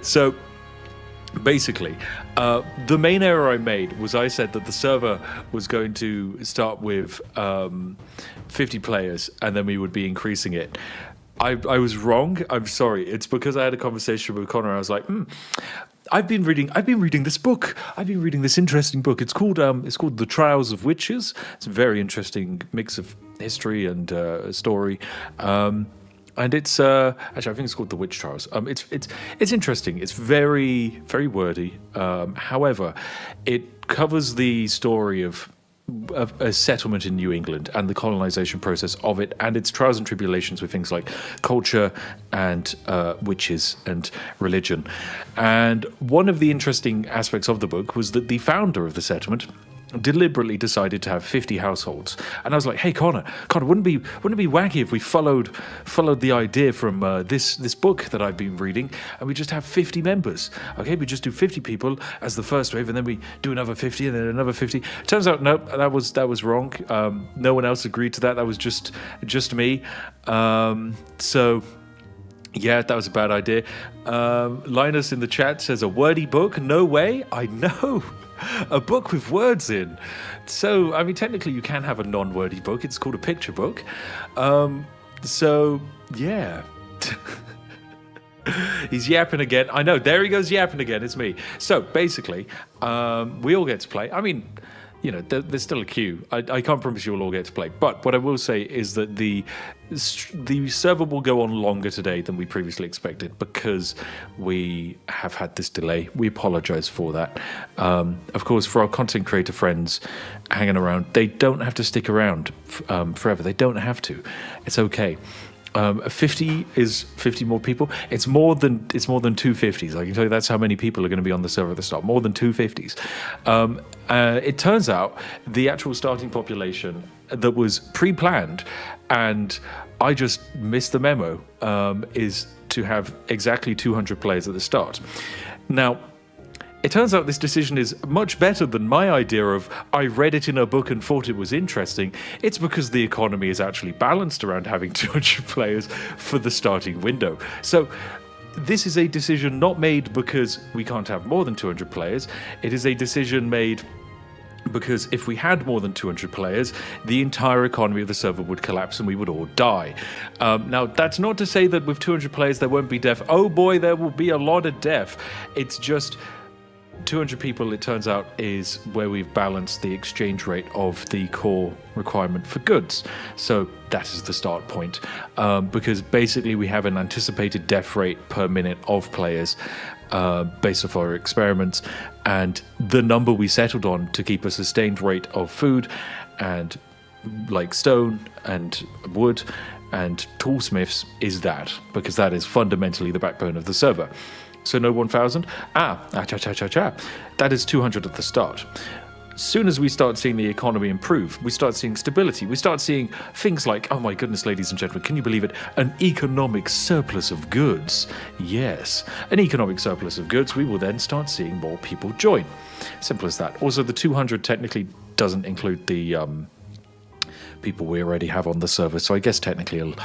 So basically, the main error I made was I said that the server was going to start with 50 players and then we would be increasing it. I was wrong. I'm sorry. It's because I had a conversation with Connor. I was like, I've been reading this book. I've been reading this interesting book. It's called The Trials of Witches. It's a very interesting mix of history and story. And it's actually, I think it's called The Witch Trials. It's interesting. It's very, very wordy. However, it covers the story of a settlement in New England and the colonization process of it, and its trials and tribulations with things like culture and witches and religion. And one of the interesting aspects of the book was that the founder of the settlement deliberately decided to have 50 households. And I was like, hey, Connor, wouldn't it be wacky if we followed the idea from this book that I've been reading, and we just have 50 members? Okay, we just do 50 people as the first wave, and then we do another 50 and then another 50. Turns out, nope, that was wrong. No one else agreed to that. That was just me. So yeah, that was a bad idea. Linus in the chat says, a wordy book? No way. I know. A book with words in. So, I mean, technically you can have a non-wordy book. It's called a picture book. So, yeah. He's yapping again. I know, there he goes yapping again. It's me. So, basically, we all get to play. I mean, there's still a queue. I can't promise you will all get to play. But what I will say is that the server will go on longer today than we previously expected because we have had this delay. We apologize for that. Of course, for our content creator friends hanging around, they don't have to stick around forever. They don't have to. It's okay. 50 is 50 more people. It's more than 250s. I can tell you that's how many people are going to be on the server at the start. More than 250s. It turns out the actual starting population that was pre-planned, and I just missed the memo, is to have exactly 200 players at the start. Now, it turns out this decision is much better than my idea of I read it in a book and thought it was interesting. It's because the economy is actually balanced around having 200 players for the starting window. So this is a decision not made because we can't have more than 200 players. It is a decision made because if we had more than 200 players, the entire economy of the server would collapse and we would all die. Now, that's not to say that with 200 players there won't be death. Oh boy, there will be a lot of death. It's just 200 people, it turns out, is where we've balanced the exchange rate of the core requirement for goods. So that is the start point. Because basically we have an anticipated death rate per minute of players based off our experiments, and the number we settled on to keep a sustained rate of food and like stone and wood and toolsmiths is that, because that is fundamentally the backbone of the server. So no 1,000. That is 200 at the start. As soon as we start seeing the economy improve, we start seeing stability. We start seeing things like, oh my goodness, ladies and gentlemen, can you believe it? An economic surplus of goods. Yes, an economic surplus of goods. We will then start seeing more people join. Simple as that. Also, the 200 technically doesn't include the people we already have on the server. So I guess technically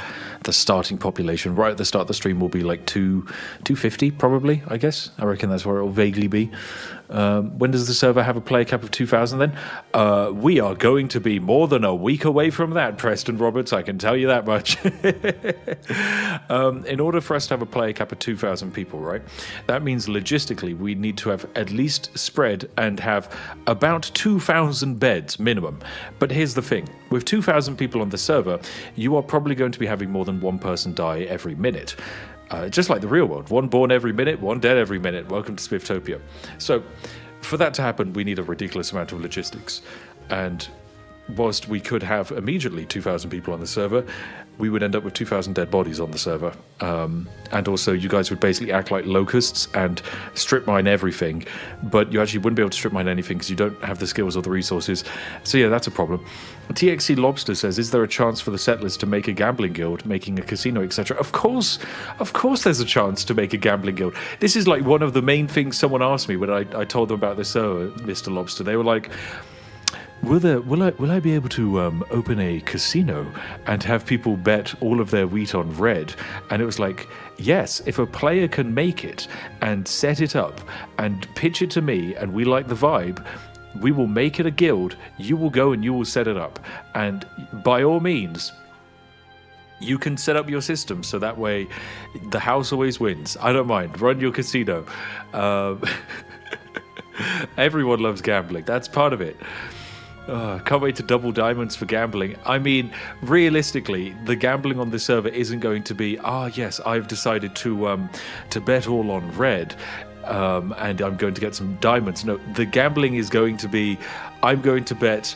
the starting population right at the start of the stream will be like 250 probably, I guess. I reckon that's where it will vaguely be. When does the server have a player cap of 2,000 then? We are going to be more than a week away from that, Preston Roberts, I can tell you that much. In order for us to have a player cap of 2,000 people, right, that means logistically we need to have at least spread and have about 2,000 beds minimum. But here's the thing, with 2,000 people on the server, you are probably going to be having more than one person die every minute. Just like the real world, one born every minute, one dead every minute. Welcome to Spifftopia. So for that to happen, we need a ridiculous amount of logistics. And whilst we could have immediately 2,000 people on the server, we would end up with 2,000 dead bodies on the server. And also you guys would basically act like locusts and strip mine everything, but you actually wouldn't be able to strip mine anything because you don't have the skills or the resources. So yeah, that's a problem. TXC Lobster says, is there a chance for the settlers to make a gambling guild, making a casino, etc.? Of course there's a chance to make a gambling guild. This is like one of the main things someone asked me when I told them about this server, Mr. Lobster. They were like, Will I be able to open a casino and have people bet all of their wheat on red? And it was like, yes, if a player can make it and set it up and pitch it to me and we like the vibe, we will make it a guild, you will go and you will set it up. And by all means, you can set up your system so that way the house always wins. I don't mind. Run your casino. Everyone loves gambling. That's part of it. Can't wait to double diamonds for gambling. I mean, realistically, the gambling on this server isn't going to be, yes, I've decided to bet all on red, and I'm going to get some diamonds. No, the gambling is going to be, I'm going to bet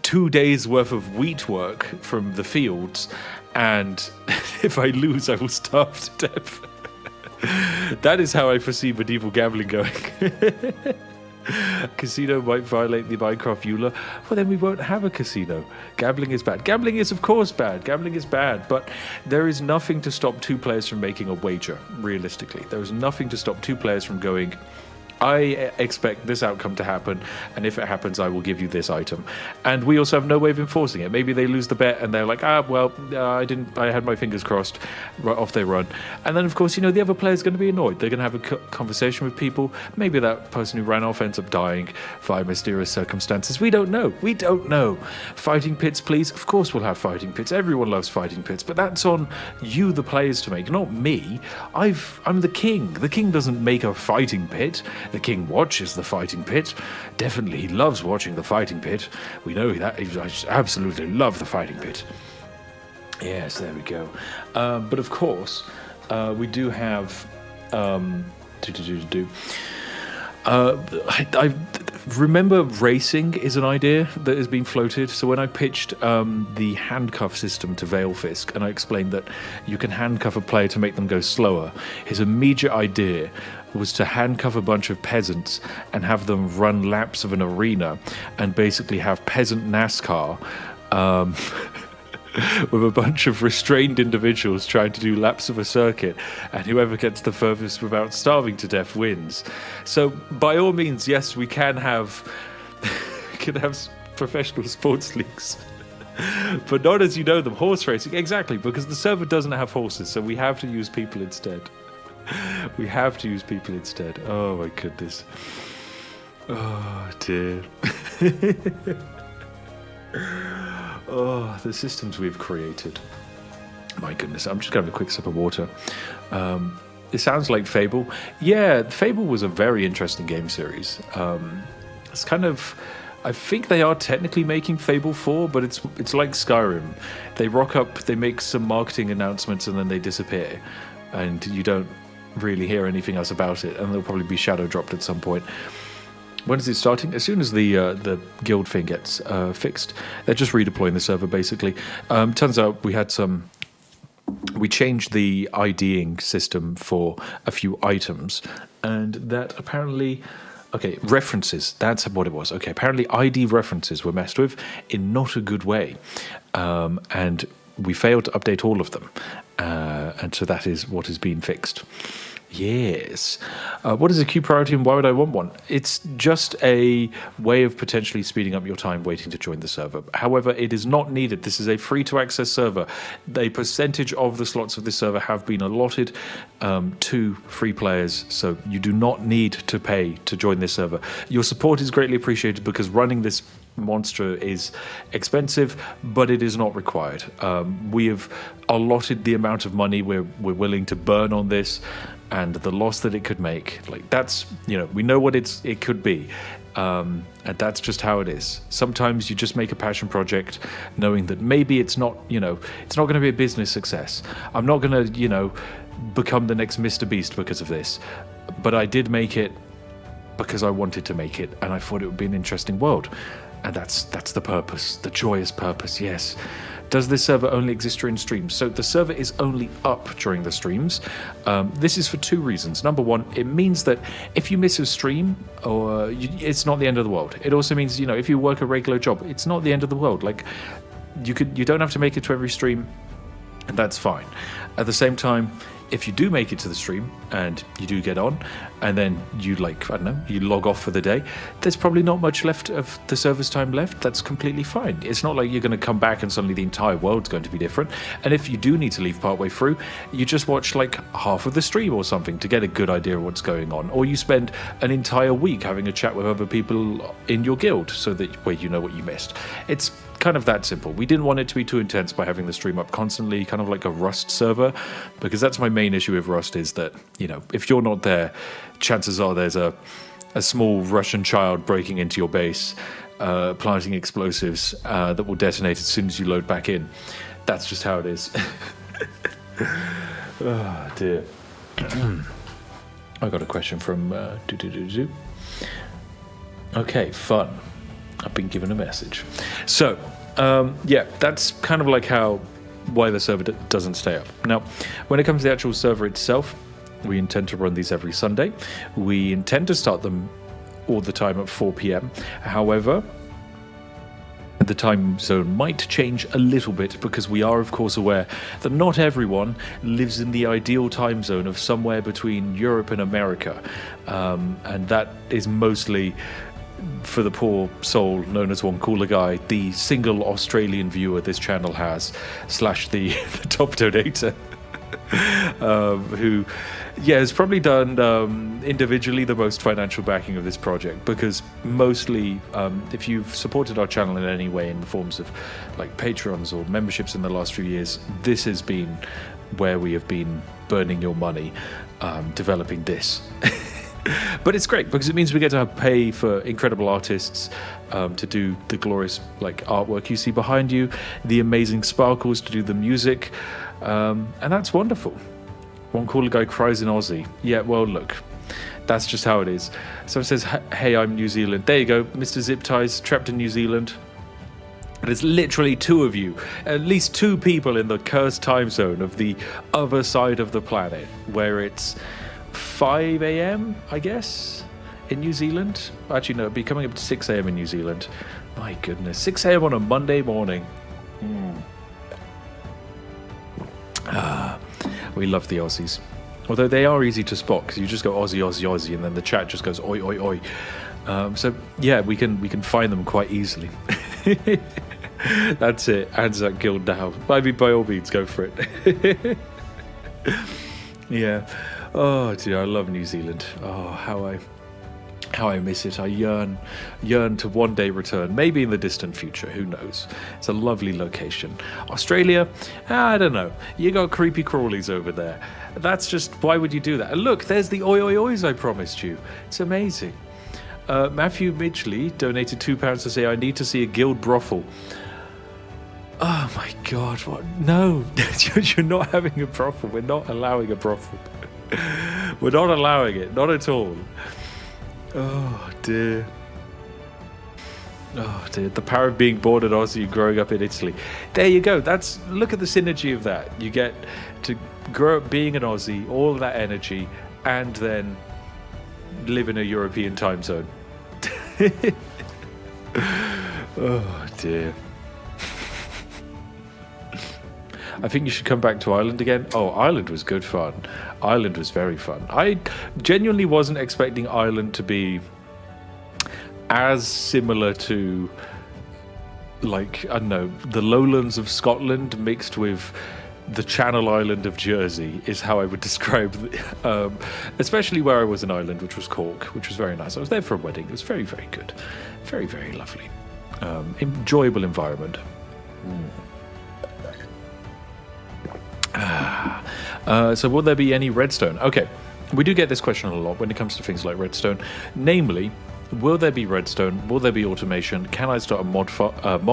2 days worth of wheat work from the fields, and if I lose, I will starve to death. That is how I foresee medieval gambling going. Casino might violate the Minecraft EULA. Well, then we won't have a casino. Gambling is bad. Gambling is, of course, bad. Gambling is bad. But there is nothing to stop two players from making a wager, realistically. There is nothing to stop two players from going, I expect this outcome to happen, and if it happens, I will give you this item. And we also have no way of enforcing it. Maybe they lose the bet and they're like, I had my fingers crossed, right, off they run. And then, of course, the other player's going to be annoyed. They're going to have a conversation with people. Maybe that person who ran off ends up dying via mysterious circumstances. We don't know. We don't know. Fighting pits, please. Of course we'll have fighting pits. Everyone loves fighting pits, but that's on you, the players, to make, not me. I'm the king. The king doesn't make a fighting pit. The king watches the fighting pit. Definitely, he loves watching the fighting pit. We know that. I absolutely love the fighting pit. Yes, there we go. But of course, we do have... I remember racing is an idea that has been floated. So when I pitched the handcuff system to Veilfisk, and I explained that you can handcuff a player to make them go slower, his immediate idea was to handcuff a bunch of peasants and have them run laps of an arena and basically have peasant NASCAR with a bunch of restrained individuals trying to do laps of a circuit, and whoever gets the furthest without starving to death wins. So by all means, yes, we can have professional sports leagues. But not as you know them, horse racing. Exactly, because the server doesn't have horses, so we have to use people instead. We have to use people instead. Oh my goodness. Oh dear. Oh, the systems we've created. My goodness, I'm just going to have a quick sip of water. It sounds like Fable. Yeah, Fable was a very interesting game series. It's kind of... I think they are technically making Fable 4, but it's like Skyrim. They rock up, they make some marketing announcements, and then they disappear. And you don't really hear anything else about it, and they'll probably be shadow dropped at some point. When is it starting? As soon as the guild thing gets fixed. They're just redeploying the server, basically. Turns out we changed the IDing system for a few items, and that apparently... Okay, references, that's what it was. Okay, apparently ID references were messed with in not a good way, and we failed to update all of them, and so that is what has been fixed. Yes. What is a queue priority and why would I want one? It's just a way of potentially speeding up your time waiting to join the server. However, it is not needed. This is a free-to-access server. A percentage of the slots of this server have been allotted to free players, so you do not need to pay to join this server. Your support is greatly appreciated because running this monster is expensive, but it is not required. We have allotted the amount of money we're willing to burn on this, and the loss that it could make. Like, that's, we know what it could be, and that's just how it is. Sometimes you just make a passion project knowing that maybe it's not going to be a business success. I'm not going to become the next Mr. Beast because of this, but I did make it because I wanted to make it, and I thought it would be an interesting world. And that's the purpose, the joyous purpose, yes. Does this server only exist during streams? So the server is only up during the streams. This is for two reasons. Number one, it means that if you miss a stream, it's not the end of the world. It also means, if you work a regular job, it's not the end of the world. Like, you don't have to make it to every stream, and that's fine. At the same time, if you do make it to the stream and you do get on, and then you you log off for the day, there's probably not much left of the server's time left. That's completely fine. It's not like you're going to come back and suddenly the entire world's going to be different. And if you do need to leave partway through, you just watch like half of the stream or something to get a good idea of what's going on. Or you spend an entire week having a chat with other people in your guild so that you know what you missed. It's kind of that simple. We didn't want it to be too intense by having the stream up constantly, kind of like a Rust server, because that's my main issue with Rust is that, if you're not there, chances are there's a small Russian child breaking into your base, planting explosives that will detonate as soon as you load back in. That's just how it is. Oh, dear. I got a question from Okay, fun. I've been given a message. So, that's kind of like why the server doesn't stay up. Now, when it comes to the actual server itself, we intend to run these every Sunday. We intend to start them all the time at 4 p.m. However, the time zone might change a little bit because we are, of course, aware that not everyone lives in the ideal time zone of somewhere between Europe and America. And that is mostly for the poor soul known as One Cooler Guy, the single Australian viewer this channel has, / the top donator, who has probably done individually the most financial backing of this project, because mostly if you've supported our channel in any way in the forms of like Patreons or memberships in the last few years, this has been where we have been burning your money developing this. But it's great because it means we get to pay for incredible artists to do the glorious artwork you see behind you, the amazing sparkles to do the music, and that's wonderful. One Cooler Guy cries in Aussie. Yeah, well, look, that's just how it is. Someone says, hey, I'm New Zealand. There you go, Mr. Zip Ties, trapped in New Zealand. There's literally two of you, at least two people in the cursed time zone of the other side of the planet, where it's 5 a.m, I guess, in New Zealand. Actually, no, it'd be coming up to 6 a.m. in New Zealand. My goodness, 6 a.m. on a Monday morning. We love the Aussies. Although they are easy to spot because you just go Aussie, Aussie, Aussie, and then the chat just goes oi, oi, oi. So yeah, we can find them quite easily. That's it. Anzac Guild now. Maybe by all means, go for it. Yeah. Oh dear, I love New Zealand. Oh, how I miss it. I yearn to one day return, maybe in the distant future, who knows. It's a lovely location. Australia, I don't know. You got creepy crawlies over there. That's just, why would you do that? And look, there's the oi oi ois I promised you. It's amazing. Matthew Midgley donated £2 to say, I need to see a guild brothel. Oh my god, what? No, you're not having a brothel. We're not allowing a brothel. We're not allowing it, not at all. Oh dear. Oh dear, the power of being born in Aussie and growing up in Italy. There you go. Look at the synergy of that. You get to grow up being an Aussie, all of that energy, and then live in a European time zone. Oh dear. I think you should come back to Ireland again. Oh, Ireland was good fun. Ireland was very fun. I genuinely wasn't expecting Ireland to be as similar to, like, I don't know, the lowlands of Scotland mixed with the Channel Island of Jersey is how I would describe especially where I was in Ireland, which was Cork, which was very nice. I was there for a wedding. It was very, very good. Very, very lovely. Enjoyable environment. So will there be any redstone? Okay, we do get this question a lot when it comes to things like redstone. Namely, will there be redstone? Will there be automation? Can I start a mob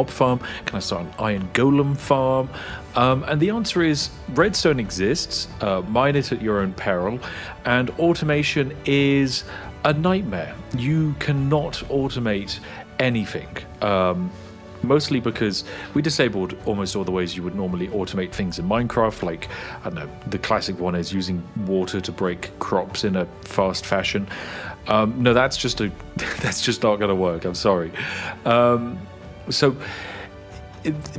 farm? Can I start an iron golem farm? And the answer is redstone exists. Mine it at your own peril. And automation is a nightmare. You cannot automate anything. Mostly because we disabled almost all the ways you would normally automate things in Minecraft. Like, I don't know, the classic one is using water to break crops in a fast fashion. No, that's just not going to work. I'm sorry.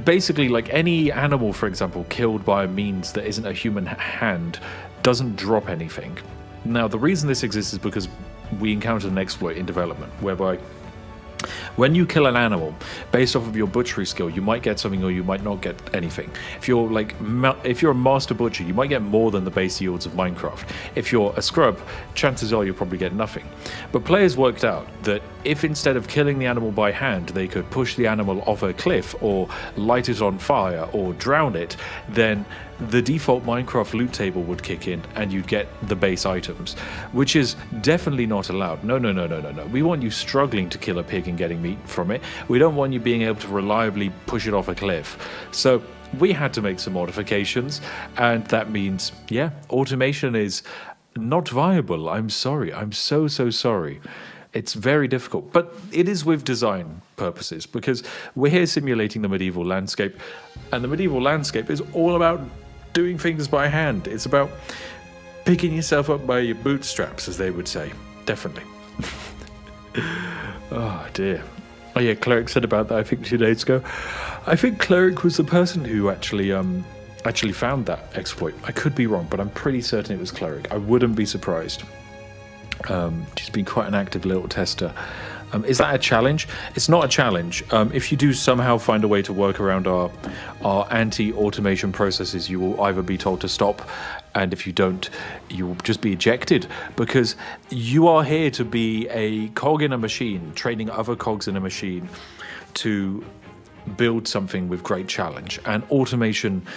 Basically, like any animal, for example, killed by a means that isn't a human hand doesn't drop anything. Now, the reason this exists is because we encountered an exploit in development whereby when you kill an animal, based off of your butchery skill, you might get something or you might not get anything. If you're a master butcher, you might get more than the base yields of Minecraft. If you're a scrub, chances are you'll probably get nothing. But players worked out that if instead of killing the animal by hand, they could push the animal off a cliff or light it on fire or drown it, then the default Minecraft loot table would kick in and you'd get the base items, which is definitely not allowed. No. We want you struggling to kill a pig and getting meat from it. We don't want you being able to reliably push it off a cliff. So we had to make some modifications, and that means, yeah, automation is not viable. I'm sorry. I'm so sorry. It's very difficult, but it is with design purposes, because we're here simulating the medieval landscape, and the medieval landscape is all about doing things by hand. It's about picking yourself up by your bootstraps, as they would say. Definitely. Oh dear. Oh yeah, Cleric said about that, I think 2 days ago. I think Cleric was the person who actually found that exploit. I could be wrong, but I'm pretty certain it was Cleric. I wouldn't be surprised. She's been quite an active little tester. Is that a challenge? It's not a challenge. If you do somehow find a way to work around our anti-automation processes, you will either be told to stop, and if you don't, you will just be ejected, because you are here to be a cog in a machine, training other cogs in a machine to build something with great challenge. And automation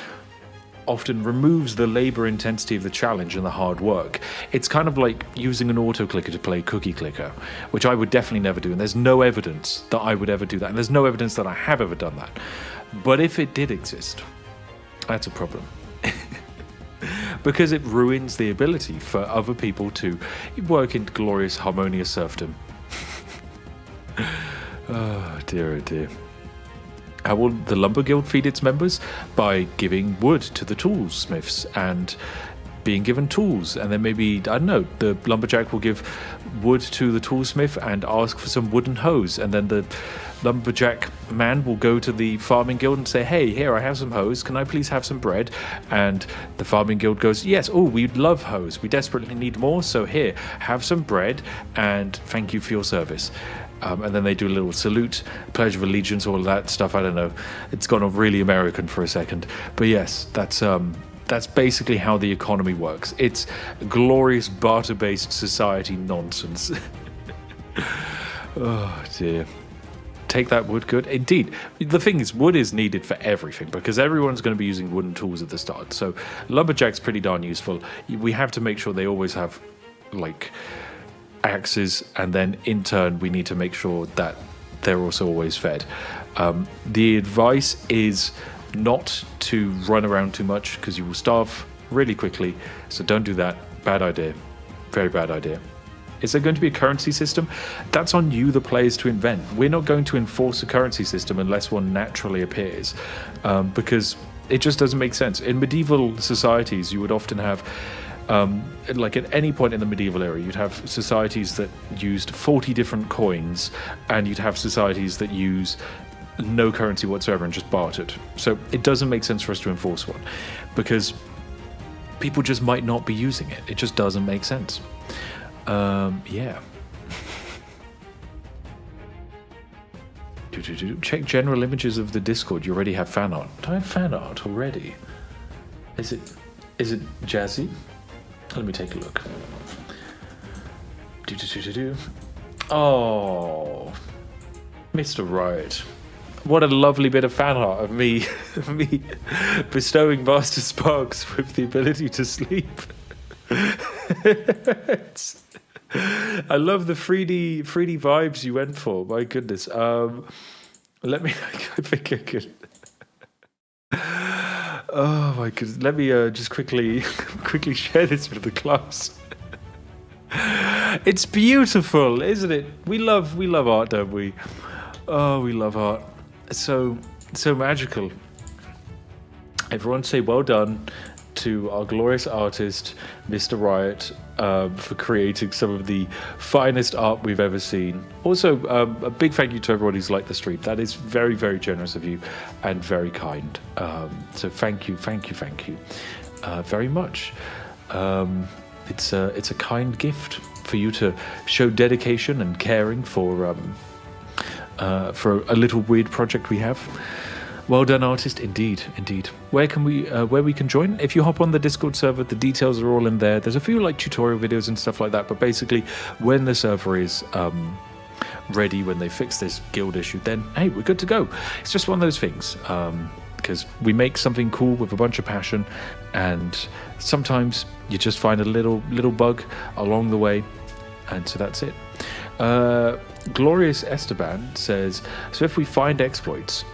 often removes the labor intensity of the challenge and the hard work. It's kind of like using an auto clicker to play cookie clicker, which I would definitely never do, and there's no evidence that I would ever do that, and there's no evidence that I have ever done that. But if it did exist, that's a problem. Because it ruins the ability for other people to work in glorious, harmonious serfdom. Oh dear. How will the Lumber Guild feed its members? By giving wood to the toolsmiths and being given tools. And then maybe, I don't know, the lumberjack will give wood to the toolsmith and ask for some wooden hose. And then the lumberjack man will go to the farming guild and say, hey, here, I have some hose. Can I please have some bread? And the farming guild goes, yes, oh, we'd love hose. We desperately need more. So here, have some bread and thank you for your service. And then they do a little salute, pledge of allegiance, all of that stuff. I don't know. It's gone really American for a second. But yes, that's basically how the economy works. It's glorious barter-based society nonsense. Oh, dear. Take that wood, good. Indeed. The thing is, wood is needed for everything because everyone's going to be using wooden tools at the start. So lumberjack's pretty darn useful. We have to make sure they always have, like, axes, and then in turn we need to make sure that they're also always fed. The advice is not to run around too much because you will starve really quickly, so don't do that. Bad idea. Very bad idea. Is there going to be a currency system? That's on you, the players, to invent. We're not going to enforce a currency system unless one naturally appears, because it just doesn't make sense. In medieval societies, you would often have like at any point in the medieval era, you'd have societies that used 40 different coins, and you'd have societies that use no currency whatsoever and just bartered. So it doesn't make sense for us to enforce one because people just might not be using it. It just doesn't make sense. Yeah. Check general images of the Discord. You already have fan art. Do I have fan art already? Is it jazzy? Let me take a look. Oh, Mr. Riot. What a lovely bit of fan art of me bestowing Master Sparks with the ability to sleep. I love the 3D vibes you went for. My goodness. Let me. I think I could. Oh my goodness. Let me just quickly share this with the class. It's beautiful, isn't it? We love art, don't we? Oh, we love art. So magical. Everyone say well done to our glorious artist, Mr. Riot, for creating some of the finest art we've ever seen. Also, a big thank you to everyone who's liked the stream. That is very, very generous of you and very kind. So thank you very much. It's a kind gift for you to show dedication and caring for a little weird project we have. Well done, artist. Indeed. Where we can join? If you hop on the Discord server, the details are all in there. There's a few like tutorial videos and stuff like that. But basically, when the server is ready, when they fix this guild issue, then hey, we're good to go. It's just one of those things. Because we make something cool with a bunch of passion, and sometimes you just find a little bug along the way, and so that's it. Glorious Esteban says, so if we find exploits,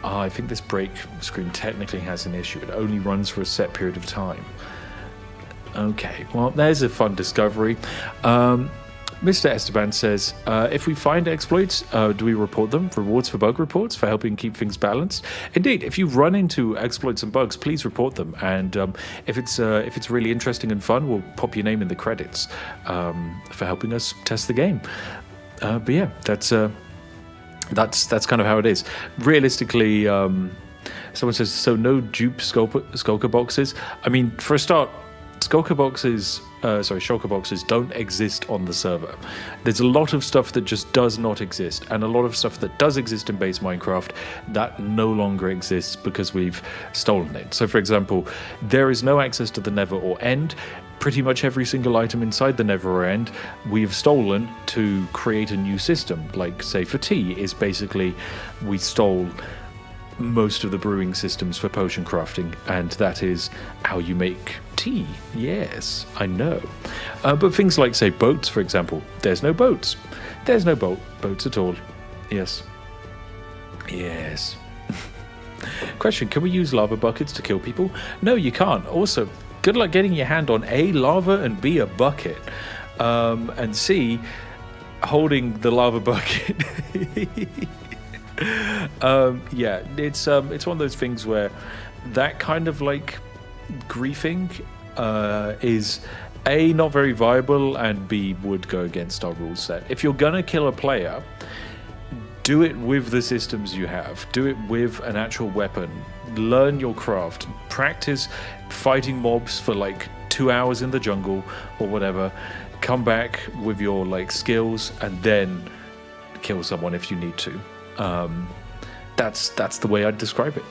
I think this break screen technically has an issue. It only runs for a set period of time. Okay, well, there's a fun discovery. Mr. Esteban says, if we find exploits, do we report them? Rewards for bug reports for helping keep things balanced? Indeed, if you run into exploits and bugs, please report them. And if it's really interesting and fun, we'll pop your name in the credits for helping us test the game. But yeah, that's kind of how it is. Realistically, someone says, so no dupe skulker boxes? I mean, for a start, shulker boxes don't exist on the server. There's a lot of stuff that just does not exist, and a lot of stuff that does exist in base Minecraft that no longer exists because we've stolen it. So for example, there is no access to the Nether or End. Pretty much every single item inside the Nether or End we've stolen to create a new system. Like say for tea is basically we stole most of the brewing systems for potion crafting, and that is how you make tea. Yes, I know. But things like, say, boats, for example, there's no boats. There's no boats at all. Yes. Question, can we use lava buckets to kill people? No, you can't. Also, good luck getting your hand on A, lava, and B, a bucket. And C, holding the lava bucket. Yeah, it's one of those things where that kind of like griefing is A, not very viable, and B, would go against our rule set. If you're gonna kill a player, do it with the systems you have. Do it with an actual weapon. Learn your craft. Practice fighting mobs for like 2 hours in the jungle or whatever. Come back with your like skills and then kill someone if you need to. That's the way I'd describe it.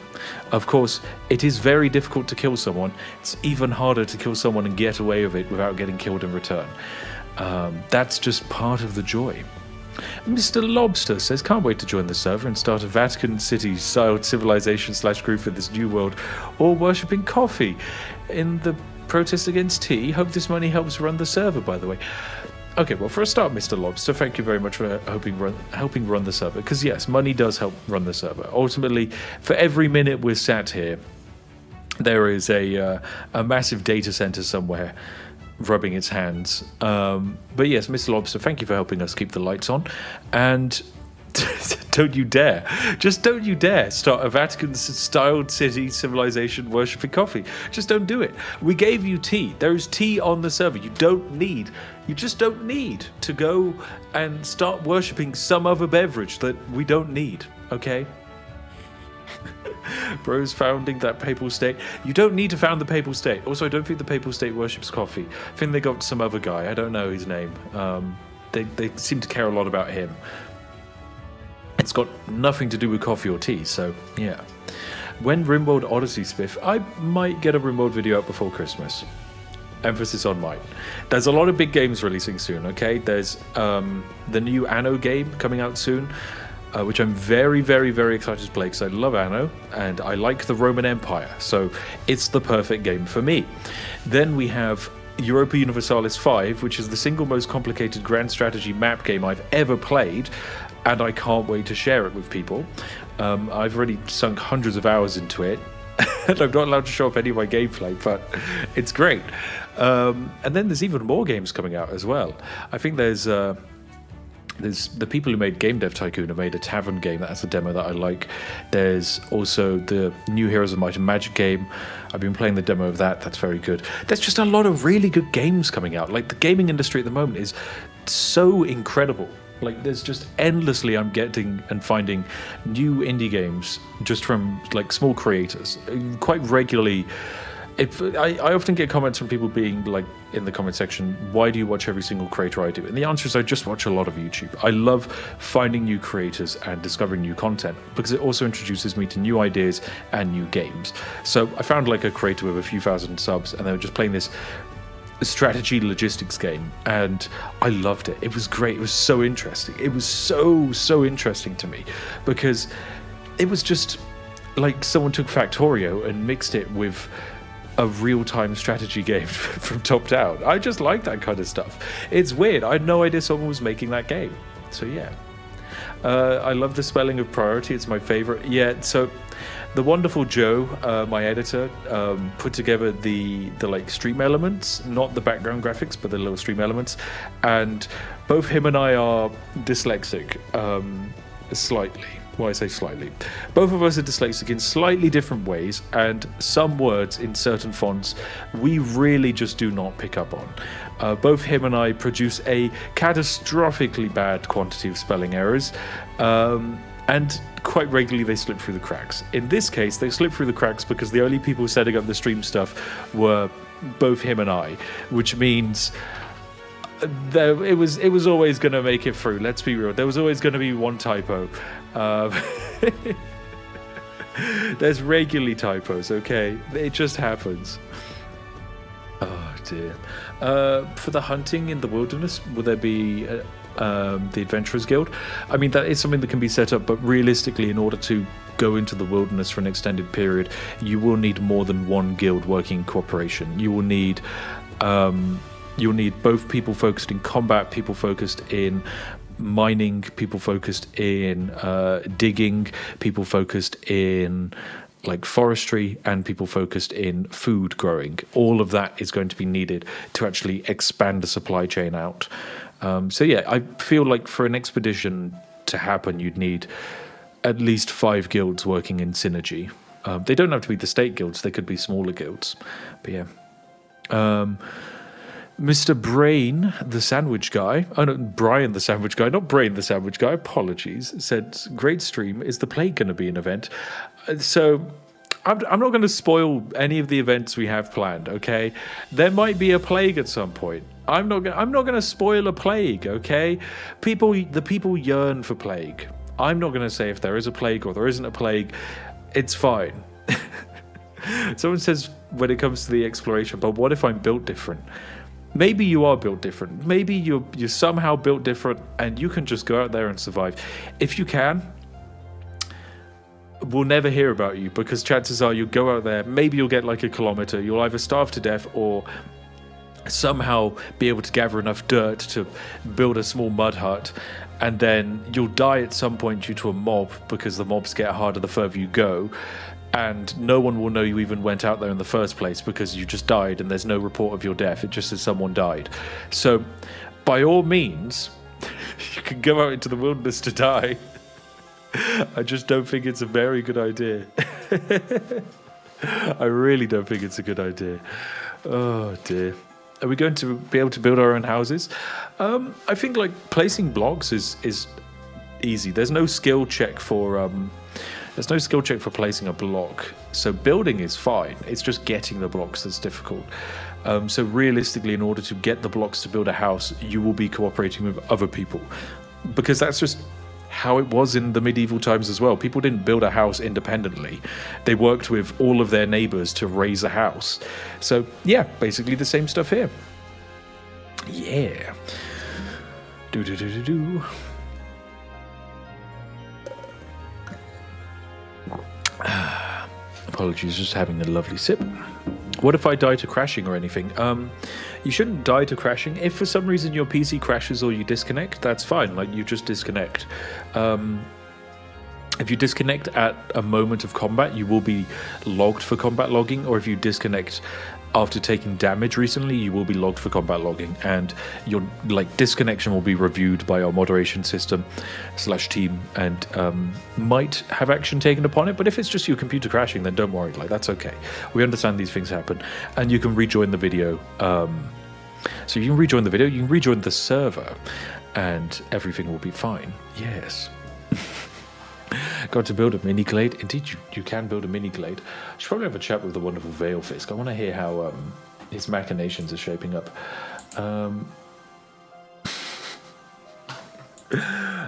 Of course, it is very difficult to kill someone. It's even harder to kill someone and get away with it without getting killed in return. That's just part of the joy. Mr. Lobster says, can't wait to join the server and start a Vatican City-style civilization/group for this new world, all worshipping coffee in the protest against tea. Hope this money helps run the server, by the way. Okay, well, for a start, Mr. Lobster, thank you very much for helping run the server. Because, yes, money does help run the server. Ultimately, for every minute we're sat here, there is a massive data center somewhere rubbing its hands. But, yes, Mr. Lobster, thank you for helping us keep the lights on. And don't you dare start a Vatican-styled city civilization worshipping coffee. Just don't do it. We gave you tea. There is tea on the server. You just don't need to go and start worshipping some other beverage that we don't need. okay? Bro's founding that papal state. You don't need to found the papal state. Also, I don't think the papal state worships coffee. I think they got some other guy. I don't know his name. They seem to care a lot about him. It's got nothing to do with coffee or tea, so yeah. When RimWorld Odyssey Spiff, I might get a RimWorld video up before Christmas. Emphasis on might. There's a lot of big games releasing soon, okay? There's the new Anno game coming out soon, which I'm very, very, very excited to play because I love Anno and I like the Roman Empire, so it's the perfect game for me. Then we have Europa Universalis 5, which is the single most complicated grand strategy map game I've ever played, and I can't wait to share it with people. I've already sunk hundreds of hours into it, and I'm not allowed to show off any of my gameplay, but it's great. And then there's even more games coming out as well. I think there's the people who made Game Dev Tycoon have made a tavern game. That's a demo that I like. There's also the new Heroes of Might and Magic game. I've been playing the demo of that. That's very good. There's just a lot of really good games coming out. Like, the gaming industry at the moment is so incredible. Like, there's just endlessly I'm getting and finding new indie games just from like small creators quite regularly. I often get comments from people being like in the comment section, why do you watch every single creator I do? And the answer is I just watch a lot of YouTube. I love finding new creators and discovering new content because it also introduces me to new ideas and new games. So I found like a creator with a few thousand subs and they were just playing this strategy logistics game and I loved it. It was great. It was so interesting. It was so interesting to me because it was just like someone took Factorio and mixed it with a real-time strategy game from top down. I just like that kind of stuff. It's weird. I had no idea someone was making that game. So yeah. I love the spelling of priority. It's my favorite. Yeah, so the wonderful Joe, my editor, put together the like stream elements, not the background graphics, but the little stream elements. And both him and I are dyslexic, slightly. Well, I say slightly. Both of us are dyslexic in slightly different ways, and some words in certain fonts we really just do not pick up on. Both him and I produce a catastrophically bad quantity of spelling errors, and quite regularly they slip through the cracks. In this case, they slip through the cracks because the only people setting up the stream stuff were both him and I, which means it was always going to make it through. Let's be real. There was always going to be one typo. There's regularly typos, okay? It just happens. Oh dear. For the hunting in the wilderness, will there be the Adventurers Guild? I mean, that is something that can be set up, but realistically, in order to go into the wilderness for an extended period, you will need more than one guild working in cooperation. You will need you'll need both people focused in combat, people focused in mining, people focused in digging, people focused in like forestry, and people focused in food growing. All of that is going to be needed to actually expand the supply chain out. So yeah, I feel like for an expedition to happen, you'd need at least 5 guilds working in synergy. They don't have to be the state guilds, they could be smaller guilds. But yeah. Mr. Brain, the sandwich guy, oh no, Brian the sandwich guy, not Brain the sandwich guy, apologies, said, great stream. Is the plague going to be an event? So I'm not going to spoil any of the events we have planned, okay? There might be a plague at some point. I'm not going to spoil a plague, okay? The people yearn for plague. I'm not going to say if there is a plague or there isn't a plague. It's fine. Someone says when it comes to the exploration, but what if I'm built different? Maybe you are built different. Maybe you're somehow built different and you can just go out there and survive. If you can, we'll never hear about you because chances are you'll go out there, maybe you'll get like a kilometer, you'll either starve to death or somehow be able to gather enough dirt to build a small mud hut, and then you'll die at some point due to a mob because the mobs get harder the further you go. And no one will know you even went out there in the first place because you just died and there's no report of your death. It just says someone died. So, by all means, you can go out into the wilderness to die. I just don't think it's a very good idea. I really don't think it's a good idea. Oh, dear. Are we going to be able to build our own houses? I think, like, placing blocks is easy. There's no skill check for placing a block. So building is fine. It's just getting the blocks that's difficult. So realistically, in order to get the blocks to build a house, you will be cooperating with other people, because that's just how it was in the medieval times as well. People didn't build a house independently. They worked with all of their neighbors to raise a house. So yeah, basically the same stuff here. Yeah. Do. Apologies, just having a lovely sip. What if I die to crashing or anything? You shouldn't die to crashing. If for some reason your PC crashes or you disconnect, that's fine. Like, you just disconnect. If you disconnect at a moment of combat, you will be logged for combat logging, or if you disconnect after taking damage recently, you will be logged for combat logging, and your disconnection will be reviewed by our moderation system / team, and might have action taken upon it. But if it's just your computer crashing, then don't worry. That's okay. We understand these things happen, and you can rejoin the video. So you can rejoin the video, you can rejoin the server, and everything will be fine. Yes. Got to build a mini glade. Indeed, you can build a mini glade. I should probably have a chat with the wonderful Veilfisk. I want to hear how his machinations are shaping up. How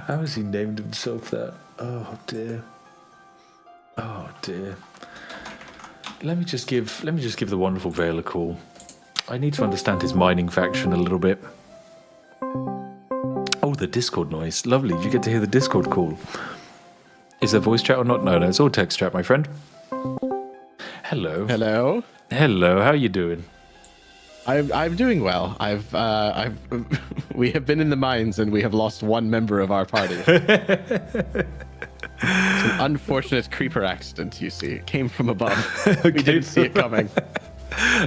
has he named himself that? Oh dear. Oh dear. Let me just give the wonderful Veil a call. I need to understand his mining faction a little bit. Oh, the Discord noise. Lovely. Did you get to hear the Discord call? Is there voice chat or not? No, it's all text chat, my friend. Hello. Hello. Hello. How are you doing? I'm doing well. We have been in the mines and we have lost one member of our party. It's an unfortunate creeper accident, you see. It came from above. We didn't see it coming.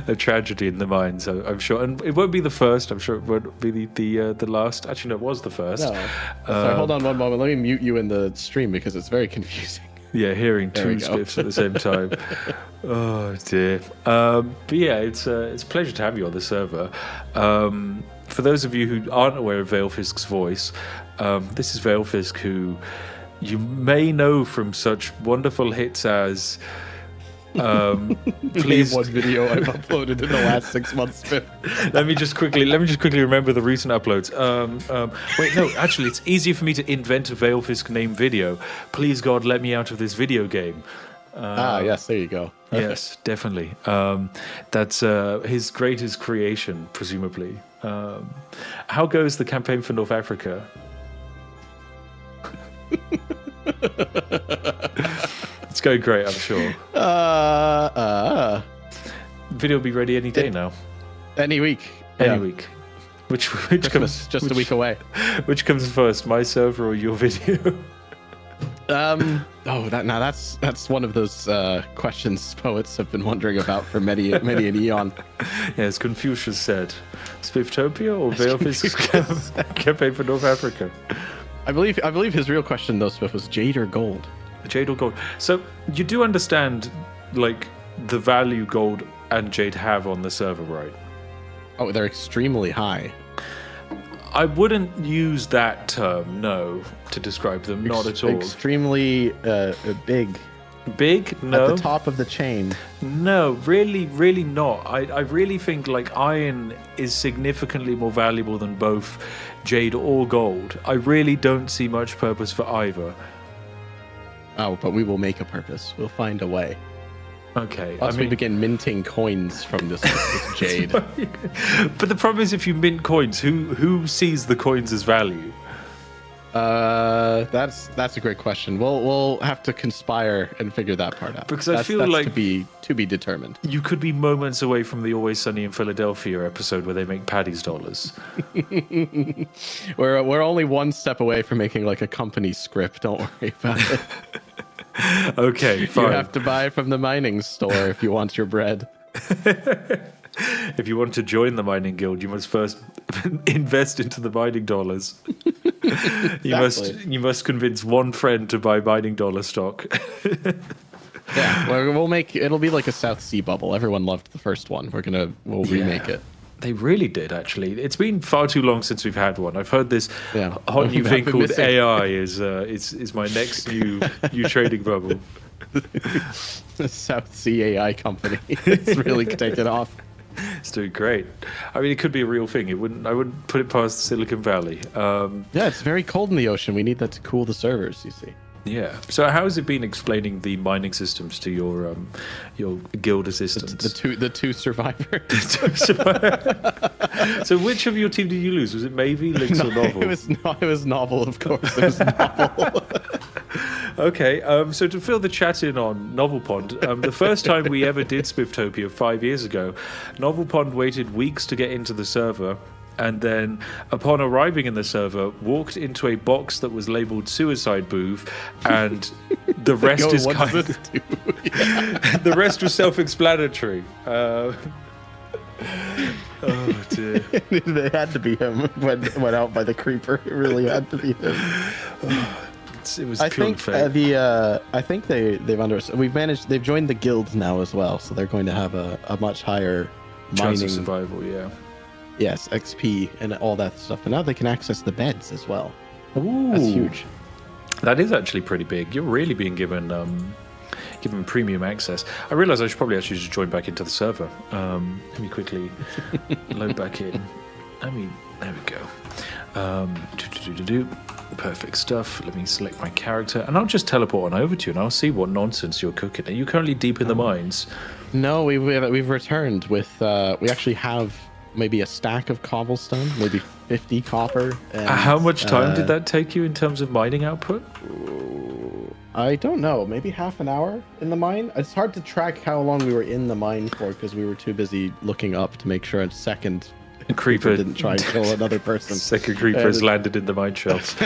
A tragedy in the mines, I'm sure, and it won't be the first. I'm sure it won't be the last. Actually, no, it was the first. No. Sorry, hold on one moment. Let me mute you in the stream because it's very confusing. Yeah, hearing two Spiffs at the same time. Oh dear. But yeah, it's a pleasure to have you on the server. For those of you who aren't aware of Veilfisk's voice, this is Veilfisk, who you may know from such wonderful hits as. Please, one video I've uploaded in the last 6 months. let me just quickly remember the recent uploads. Wait, no, actually, it's easier for me to invent a Veilfisk name video. Please God, let me out of this video game. Yes, there you go. Perfect. Yes, definitely. That's his greatest creation, presumably. How goes the campaign for North Africa? It's going great, I'm sure. Video will be ready any day now. Any week. Any week. Which comes just a week away. Which comes first, my server or your video? That's one of those questions poets have been wondering about for many an eon. Yes, Confucius said, Spifftopia or Veilfisk's campaign for North Africa? I believe his real question though, Spiff, was jade or gold. Jade or gold. So you do understand, the value gold and jade have on the server, right? Oh, they're extremely high. I wouldn't use that term, no, to describe them. Not at all. Extremely big. Big? No. At the top of the chain. No, really, really not. I really think iron is significantly more valuable than both jade or gold. I really don't see much purpose for either. Oh, but we will make a purpose. We'll find a way. Okay. Once we begin minting coins from this jade. But the problem is, if you mint coins, who sees the coins as value? That's a great question. We'll have to conspire and figure that part out. Because I feel like to be determined. You could be moments away from the Always Sunny in Philadelphia episode where they make Paddy's dollars. We're only one step away from making a company script. Don't worry about it. Okay, fine. You have to buy from the mining store if you want your bread. If you want to join the mining guild, you must first invest into the mining dollars. Exactly. You must convince one friend to buy mining dollar stock. Yeah, it'll be like a South Sea bubble. Everyone loved the first one. We'll remake it. They really did, actually. It's been far too long since we've had one. I've heard this Yeah. hot new thing I've been called missing. AI is my next new trading bubble. The South Sea AI company. It's really taken off. It's doing great. I mean, it could be a real thing. I wouldn't put it past Silicon Valley. Yeah, it's very cold in the ocean. We need that to cool the servers, you see. Yeah. So how has it been explaining the mining systems to your guild assistants? The two survivors. So which of your team did you lose? Was it Mavie, Lynx, or Novel? It was Novel, of course. It was Novel. Okay, so to fill the chat in on Novel Pond, the first time we ever did Spifftopia 5 years ago, Novel Pond waited weeks to get into the server, and then upon arriving in the server, walked into a box that was labeled Suicide Booth, and the rest is what kind does of... this do? Yeah. The rest was self-explanatory. Oh dear. It had to be him when went out by the creeper. It really had to be him. It was I pure think fate. I think they've understood. They've joined the guild now as well, so they're going to have a much higher Chance mining, of survival, yeah. yes, XP and all that stuff. And now they can access the beds as well. Ooh. That's huge. That is actually pretty big. You're really being given premium access. I realise I should probably actually just join back into the server. Let me quickly load back in. There we go. Perfect stuff. Let me select my character, and I'll just teleport on over to you, and I'll see what nonsense you're cooking. Are you currently deep in the mines? No, we've returned with. We actually have maybe a stack of cobblestone, maybe 50 copper. And, How much time did that take you in terms of mining output? I don't know. Maybe half an hour in the mine. It's hard to track how long we were in the mine for because we were too busy looking up to make sure a second Creeper didn't try and kill another person. Second creeper has landed in the mine shaft.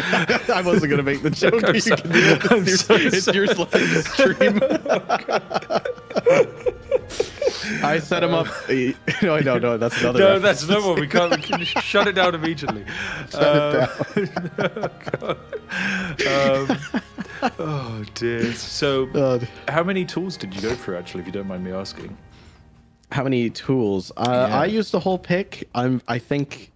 I wasn't gonna make the joke. I'm You sorry. can do it. I'm so It's your live stream. I set him up. No, that's another. No, reference. that's another one. We can shut it down immediately. Oh dear. So, God. how many tools did you go through, actually, if you don't mind me asking? How many tools? I used the whole pick. I think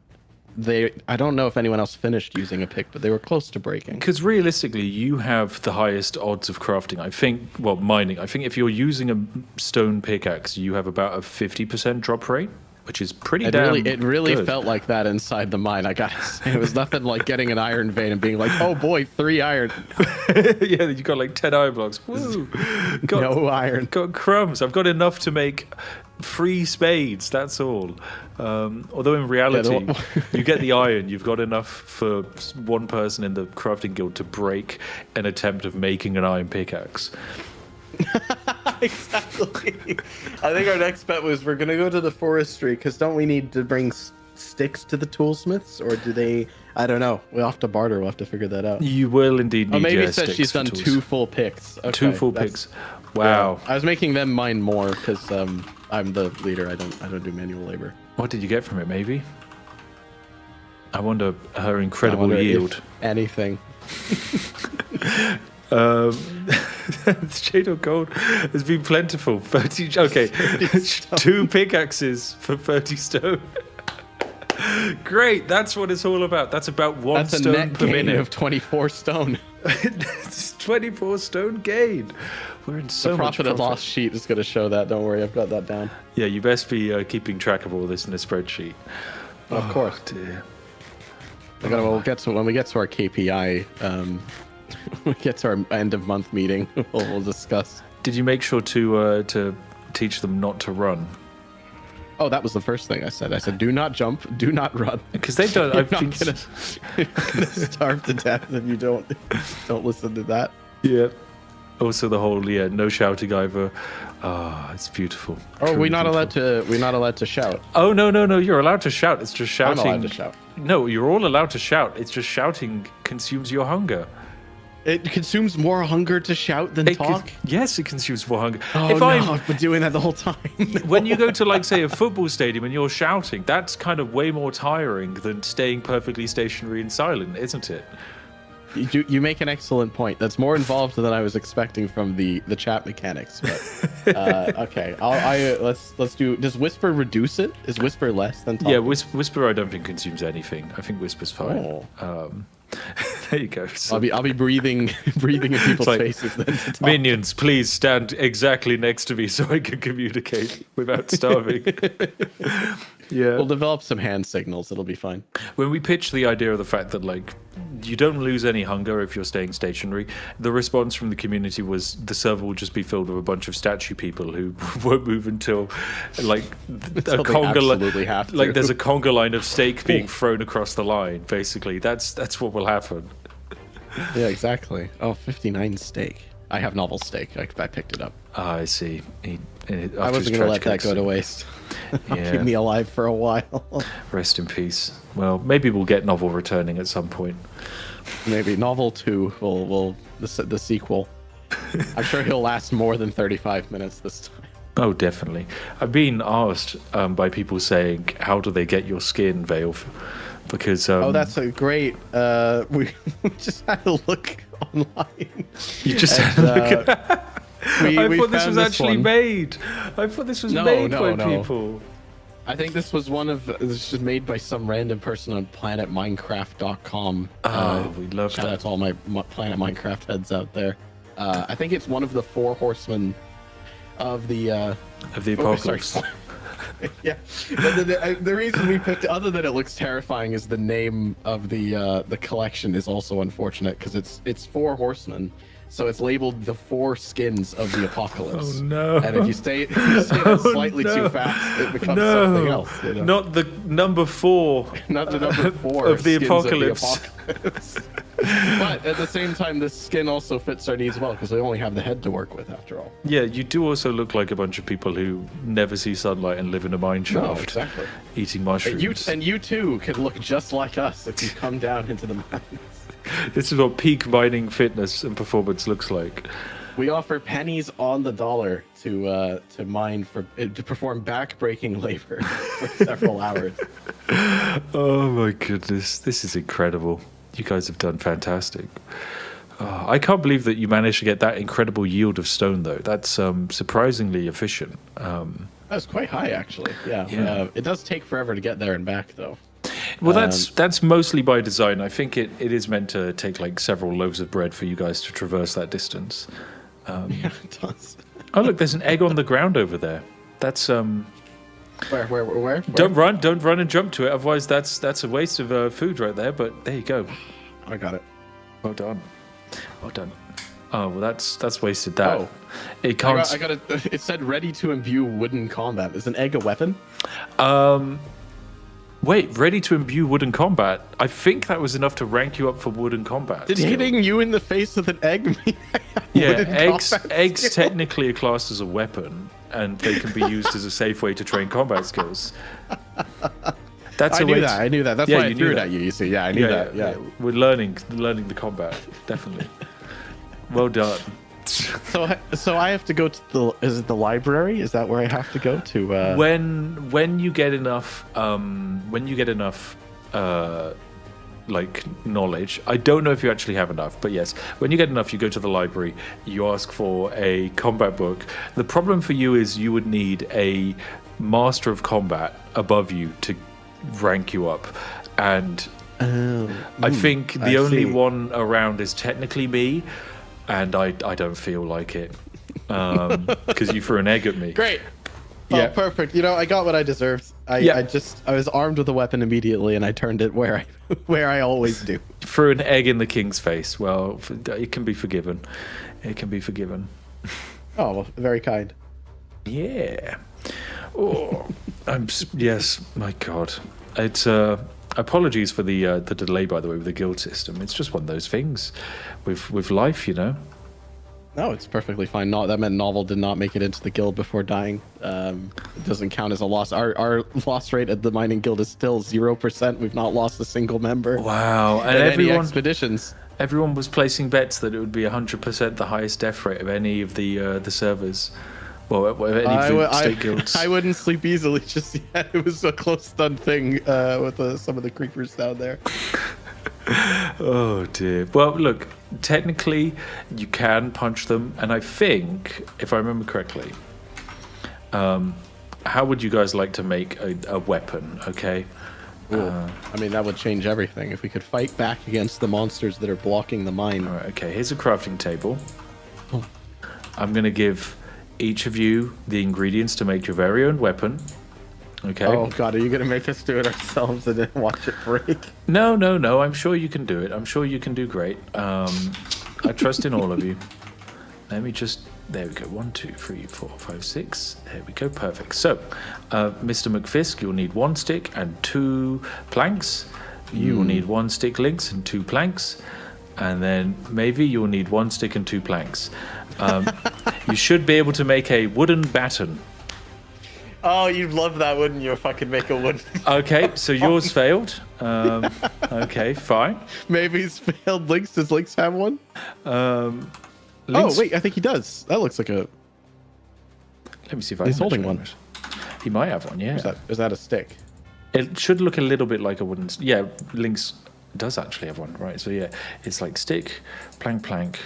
I don't know if anyone else finished using a pick, but they were close to breaking. Because realistically, you have the highest odds of crafting. I think, well, mining. I think if you're using a stone pickaxe, you have about a 50% drop rate, which is pretty It really good. felt like that inside the mine. I gotta say, it was nothing like getting an iron vein and being like, "Oh boy, 3 iron." Yeah, you got like 10 iron blocks. Woo! Got, No iron. Got crumbs. I've got enough to make 3 spades. That's all. Although in reality, you get the iron. You've got enough for one person in the crafting guild to break an attempt of making an iron pickaxe. Exactly. I think our next bet was we're gonna go to the forestry because don't we need to bring sticks to the toolsmiths, or do they? I don't know. We'll have to barter. We'll have to figure that out. You will indeed need. Oh, maybe yeah, it says sticks she's for done tools. 2 full picks. Okay, 2 full picks. Wow. Yeah. I was making them mine more because I'm the leader. I don't do manual labor. What did you get from it, maybe? I wonder her incredible yield. If anything. Shade of gold has been plentiful. 30. Okay, 2 pickaxes for 30 stone. Great, that's what it's all about. That's about 1 That's a stone net per gain minute. of 24 stone. It's 24 stone gain. We're in so The much profit and loss sheet is going to show that. Don't worry, I've got that down. Yeah, you best be keeping track of all this in a spreadsheet. Of course. Dear. When we get to our KPI, we get to our end of month meeting. We'll discuss. Did you make sure to teach them not to run? Oh, that was the first thing I said. I said, do not jump, do not run. Because they've done. You're not gonna starve to death if you don't listen to that. Yeah. Also, the whole no shouting either. Ah, it's beautiful. Oh, Truly we're not beautiful. allowed to shout. Oh no! You're allowed to shout. It's just shouting. I'm allowed to shout. No, you're all allowed to shout. It's just shouting consumes your hunger. It consumes more hunger to shout than talk. Yes, it consumes more hunger. Oh no, I've been doing that the whole time. When you go to, like, say, a football stadium and you're shouting, that's kind of way more tiring than staying perfectly stationary and silent, isn't it? You make an excellent point. That's more involved than I was expecting from the chat mechanics. But okay, let's do. Does Whisper reduce it? Is Whisper less than talking? Yeah, Whisper I don't think consumes anything. I think Whisper's fine. There you go. So, I'll be breathing in people's faces then to talk. Minions, please stand exactly next to me so I can communicate without starving. Yeah. We'll develop some hand signals. It'll be fine. When we pitched the idea of the fact that like you don't lose any hunger if you're staying stationary, the response from the community was the server will just be filled with a bunch of statue people who won't move until like a conga line. Like there's a conga line of steak being thrown across the line. Basically, that's what will happen. Yeah, exactly. Oh, 59 steak. I have novel steak. I picked it up. I see. I wasn't going to let that go to waste. Yeah. Keep me alive for a while. Rest in peace. Well, maybe we'll get Novel returning at some point. Maybe Novel 2 will the sequel. I'm sure he'll last more than 35 minutes this time. Oh, definitely. I've been asked by people saying, how do they get your skin, Vale? Because that's a great we just had a look online. You just had a look. I thought this was actually made. I thought this was made by people. I think this was this was made by some random person on planetminecraft.com. Oh, we love that. Shout out to all my Planet Minecraft heads out there. I think it's one of the 4 horsemen of the apocalypse. Yeah, but the reason we picked, other than it looks terrifying, is the name of the collection is also unfortunate because it's 4 horsemen, so it's labeled the 4 skins of the apocalypse. Oh no! And if you say that slightly too fast, it becomes something else. You know? Not the number 4. Not the number 4 of the apocalypse. But at the same time, this skin also fits our needs well because we only have the head to work with after all. Yeah, you do also look like a bunch of people who never see sunlight and live in a mine shaft. No, exactly. Eating mushrooms. And you too could look just like us if you come down into the mines. This is what peak mining fitness and performance looks like. We offer pennies on the dollar to mine to perform back-breaking labor for several hours. Oh my goodness, this is incredible. You guys have done fantastic. I can't believe that you managed to get that incredible yield of stone, though. That's surprisingly efficient. That's quite high, actually. Yeah. It does take forever to get there and back, though. Well, that's mostly by design. I think it is meant to take like several loaves of bread for you guys to traverse that distance. Yeah, it does. Oh, look, there's an egg on the ground over there. That's Where? Don't run and jump to it. Otherwise, that's a waste of food right there. But there you go. I got it. Well done. Oh, well, that's wasted. That it can't. I got it. It said ready to imbue wooden combat. Is an egg a weapon? Wait, ready to imbue wooden combat? I think that was enough to rank you up for wooden combat. Did hitting you in the face with an egg mean? Yeah, eggs technically are classed as a weapon, and they can be used as a safe way to train combat skills. I knew that. That's why I threw it at you. You see, yeah, I knew that. Yeah, we're learning the combat, definitely. Well done. So I have to go to the library? Is that where I have to go to? When you get enough like knowledge. I don't know if you actually have enough, but yes, when you get enough, you go to the library. You ask for a combat book. The problem for you is you would need a master of combat above you to rank you up, and I think the only one around is technically me. And I don't feel like it because you threw an egg at me. Great. Yeah. Oh, perfect. You know, I got what I deserved. I was armed with a weapon immediately, and I turned it where I always do. Threw an egg in the king's face. Well, it can be forgiven. It can be forgiven. Oh, well, very kind. Yeah. Oh, yes. My God. It's apologies for the delay, by the way, with the guild system. It's just one of those things with life, you know. No, it's perfectly fine. No, that meant Novel did not make it into the guild before dying. It doesn't count as a loss. Our loss rate at the mining guild is still 0%. We've not lost a single member. Wow! And any expeditions. Everyone was placing bets that it would be 100% the highest death rate of any of the servers. Well, any of the state guilds. I wouldn't sleep easily just yet. It was a close done thing with some of the creepers down there. Oh dear. Well, look, technically you can punch them, and I think, if I remember correctly, how would you guys like to make a weapon? Okay. I mean, that would change everything if we could fight back against the monsters that are blocking the mine. All right. Okay. Here's a crafting table. Oh. I'm gonna give each of you the ingredients to make your very own weapon. Okay. Oh God, are you gonna make us do it ourselves and then watch it break? No. I'm sure you can do it. I'm sure you can do great. I trust in all of you. Let me just. There we go. 1, 2, 3, 4, 5, 6. There we go. Perfect. So, Mr. McFisk, you'll need 1 stick and 2 planks. You will need 1 stick links and 2 planks. And then maybe you'll need 1 stick and 2 planks. You should be able to make a wooden baton. Oh, you'd love that, wouldn't you? If I could make a wooden. Okay, so yours failed. Okay, fine. Maybe he's failed. Lynx. Does Lynx have one? Lynx, Oh wait, I think he does. That looks like a. let me see if I. He's can holding actually one. remember. He might have one. Yeah. Is that a stick? It should look a little bit like a wooden. Yeah, Lynx does actually have one, right? So yeah, it's like stick, plank.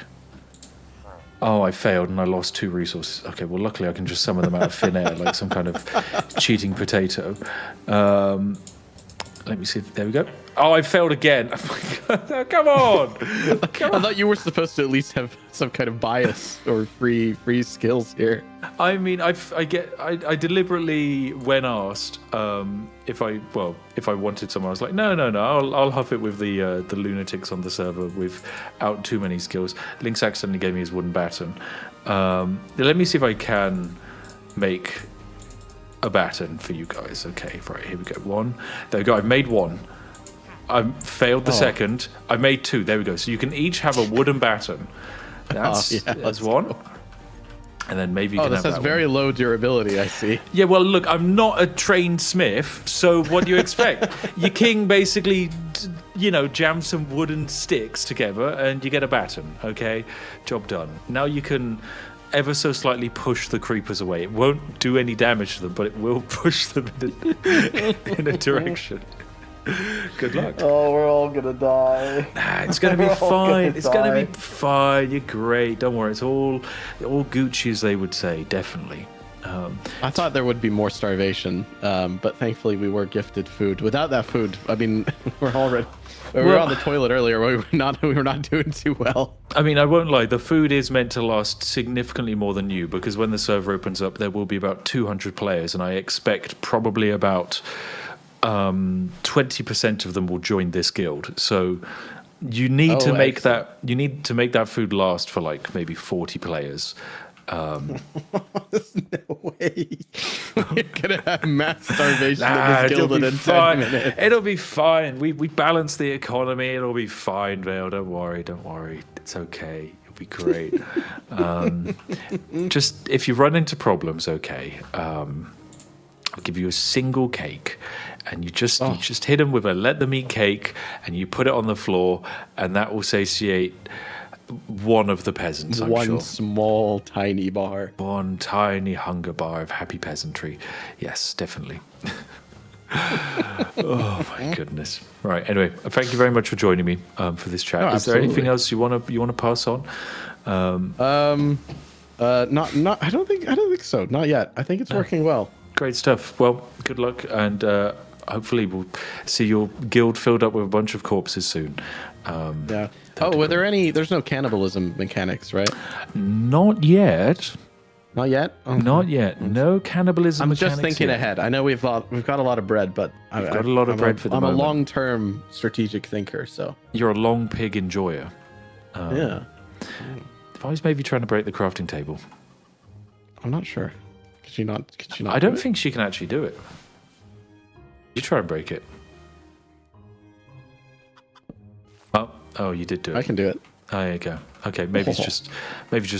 Oh, I failed and I lost 2 resources. Okay, well, luckily I can just summon them out of thin air like some kind of cheating potato. Let me see. There we go. Oh, I failed again. Come on. I thought you were supposed to at least have some kind of bias or free skills here. I mean, I I deliberately, when asked, if I wanted someone, I was like, no, I'll huff it with the lunatics on the server without too many skills. Lynx accidentally gave me his wooden baton. Let me see if I can make a baton for you guys. Okay, right, here we go. 1. There we go. I've made 1. I failed the second. I made 2. There we go. So you can each have a wooden baton. That's 1. And then maybe you can have this has very low durability, I see. Yeah, well, look, I'm not a trained smith, so what do you expect? Your king basically, jams some wooden sticks together and you get a baton, okay? Job done. Now you can ever so slightly push the creepers away. It won't do any damage to them, but it will push them in a direction. Good luck. Oh, we're all gonna die. Nah, it's gonna be fine. It's gonna be fine. You're great. Don't worry. It's all Gucci, as they would say. Definitely. I thought there would be more starvation, but thankfully we were gifted food. Without that food, I mean, we were on the toilet earlier. We were not doing too well. I mean, I won't lie. The food is meant to last significantly more than you, because when the server opens up, there will be about 200 players, and I expect probably about 20% of them will join this guild. So you need to make that. You need to make that food last for like maybe 40 players. There's no way we're gonna have mass starvation in this it'll guild be in fine. 10 minutes. It'll be fine. We balance the economy. It'll be fine, Vale. Don't worry. It's okay. It'll be great. Just if you run into problems, okay. I'll give you a single cake, and you just hit them with a let them eat cake, and you put it on the floor, and that will satiate one of the peasants. I'm sure. One small tiny bar. One tiny hunger bar of happy peasantry. Yes, definitely. Oh my goodness! Right. Anyway, thank you very much for joining me for this chat. Is there anything else you want to pass on? Not. I don't think so. Not yet. I think it's working well. Great stuff. Well, good luck, and hopefully we'll see your guild filled up with a bunch of corpses soon. Yeah. Oh, were there any? There's no cannibalism mechanics, right? Not yet. Not yet. Okay. Not yet. No cannibalism. I'm mechanics just thinking yet. ahead. I know we've got a lot of bread, but I've got a lot of bread for the moment. I'm a long-term strategic thinker, so you're a long pig enjoyer. Yeah. If I was maybe trying to break the crafting table, I'm not sure. Could she not? I don't think she can actually do it. You try and break it. Oh, you did do it. I can do it. Oh, there you go. Okay, maybe it's just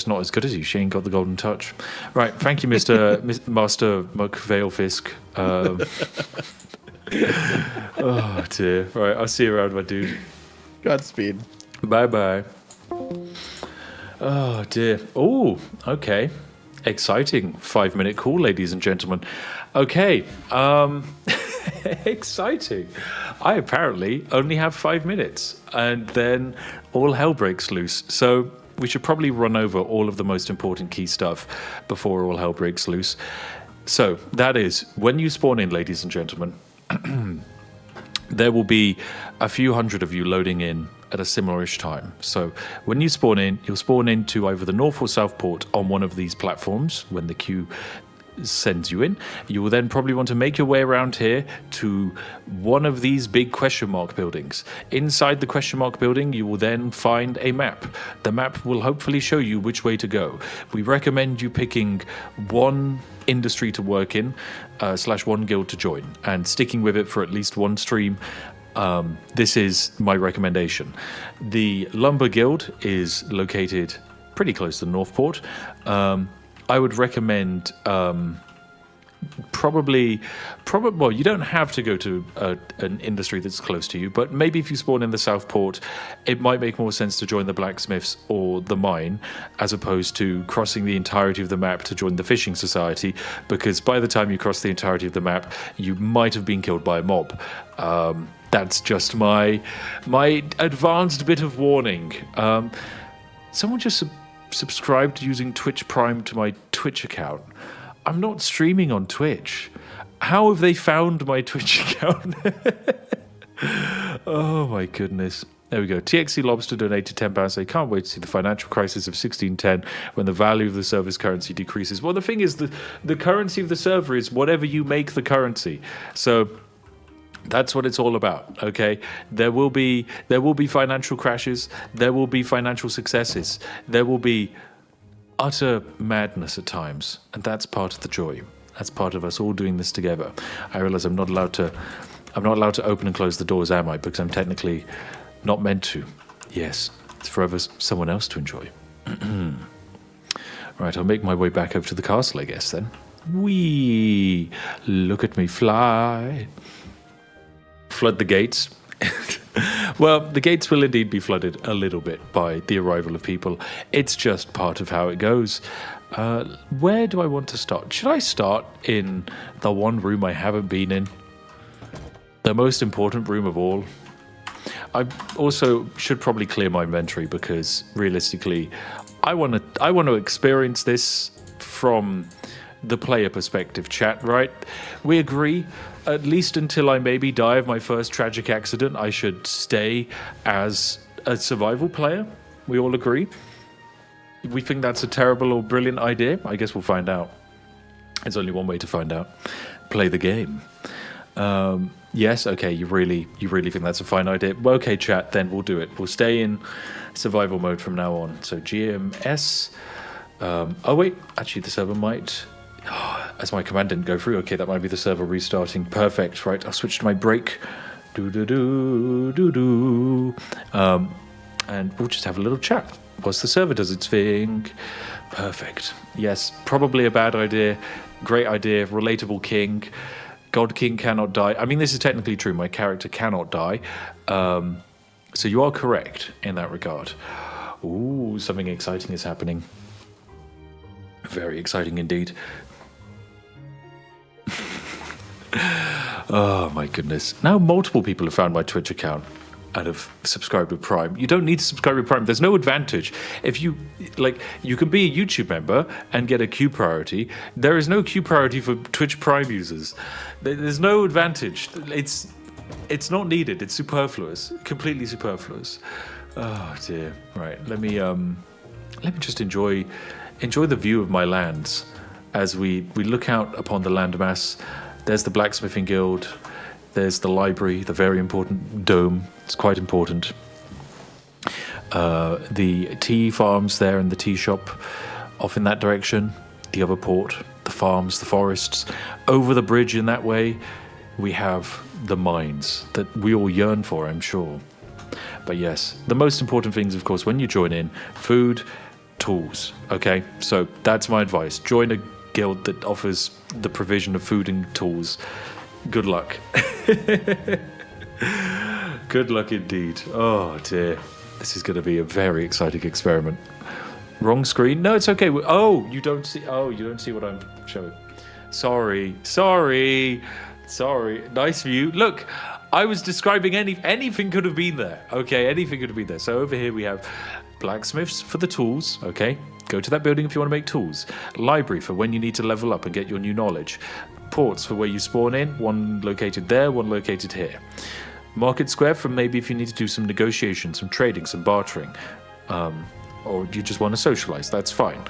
not as good as you. She ain't got the golden touch. Right, thank you, Master McValefisk. Oh dear. Right, I'll see you around, my dude. Godspeed. Bye. Oh dear. Oh, okay. Exciting 5-minute call, ladies and gentlemen. Okay. Exciting. I apparently only have 5 minutes, and then all hell breaks loose. So we should probably run over all of the most important key stuff before all hell breaks loose. So that is, when you spawn in, ladies and gentlemen, there will be a few hundred of you loading in at a similar-ish time. So when you spawn in, you'll spawn into either the north or south port on one of these platforms when the queue sends you in. You will then probably want to make your way around here to one of these big question mark buildings. Inside the question mark building, you will then find a map. The map will hopefully show you which way to go. We recommend you picking one industry to work in, / one guild to join, and sticking with it for at least one stream. This is my recommendation. The Lumber Guild is located pretty close to the Northport. I would recommend probably, well, you don't have to go to an industry that's close to you, but maybe if you spawn in the Southport, it might make more sense to join the blacksmiths or the mine as opposed to crossing the entirety of the map to join the fishing society, because by the time you cross the entirety of the map, you might have been killed by a mob. That's just my advanced bit of warning. Someone just subscribed using Twitch Prime to my Twitch account. I'm not streaming on Twitch. How have they found my Twitch account? Oh my goodness. There we go. TXC Lobster donated £10. They can't wait to see the financial crisis of 1610 when the value of the server's currency decreases. Well, the thing is, the currency of the server is whatever you make the currency. So that's what it's all about, okay? There will be financial crashes. There will be financial successes. There will be utter madness at times, and that's part of the joy. That's part of us all doing this together. I realize I'm not allowed to open and close the doors, am I? Because I'm technically not meant to. Yes, it's for someone else to enjoy. Right, I'll make my way back over to the castle, I guess, then. Whee! Look at me fly. Flood the gates. Well, the gates will indeed be flooded a little bit by the arrival of people. It's just part of how it goes. Where do I want to start? Should I start in the one room I haven't been in? The most important room of all? I also should probably clear my inventory because realistically, I want to experience this from the player perspective, chat, right? We agree, at least until I maybe die of my first tragic accident, I should stay as a survival player. We all agree. We think that's a terrible or brilliant idea. I guess we'll find out. There's only one way to find out. Play the game. Yes, okay, you really think that's a fine idea? Well, okay, chat, then we'll do it. We'll stay in survival mode from now on. So GMS. Oh wait, actually the server might... As my command didn't go through, okay, that might be the server restarting. Perfect, right, I'll switch to my break. Do-do-do, and we'll just have a little chat whilst the server does its thing. Perfect. Yes, probably a bad idea. Great idea. Relatable king. God King cannot die. I mean, this is technically true. My character cannot die. So you are correct in that regard. Ooh, something exciting is happening. Very exciting indeed. Oh my goodness. Now multiple people have found my Twitch account and have subscribed with Prime. You don't need to subscribe with Prime. There's no advantage. If you, like, you can be a YouTube member and get a queue priority. There is no queue priority for Twitch Prime users. There's no advantage. It's not needed. It's superfluous. Completely superfluous. Oh dear. Right. Let me just enjoy the view of my lands as we look out upon the landmass. There's the blacksmithing guild. There's the library, the very important dome. It's quite important. The tea farms there and the tea shop off in that direction. The other port, the farms, the forests. Over the bridge in that way, we have the mines that we all yearn for, I'm sure. But yes, the most important things, of course, when you join in, food, tools. Okay, so that's my advice. Join a guild that offers the provision of food and tools. Good luck. Good luck indeed. Oh dear, this is going to be a very exciting experiment. Wrong screen? No, it's okay. Oh, you don't see what I'm showing. Sorry. Sorry. Nice view. Look, I was describing anything could have been there. Okay, anything could have been there. So over here we have blacksmiths for the tools. Okay, go to that building if you want to make tools. Library for when you need to level up and get your new knowledge. Ports for where you spawn in. One located there, one located here. Market square for maybe if you need to do some negotiation, some trading, some bartering. Or you just want to socialize. That's fine.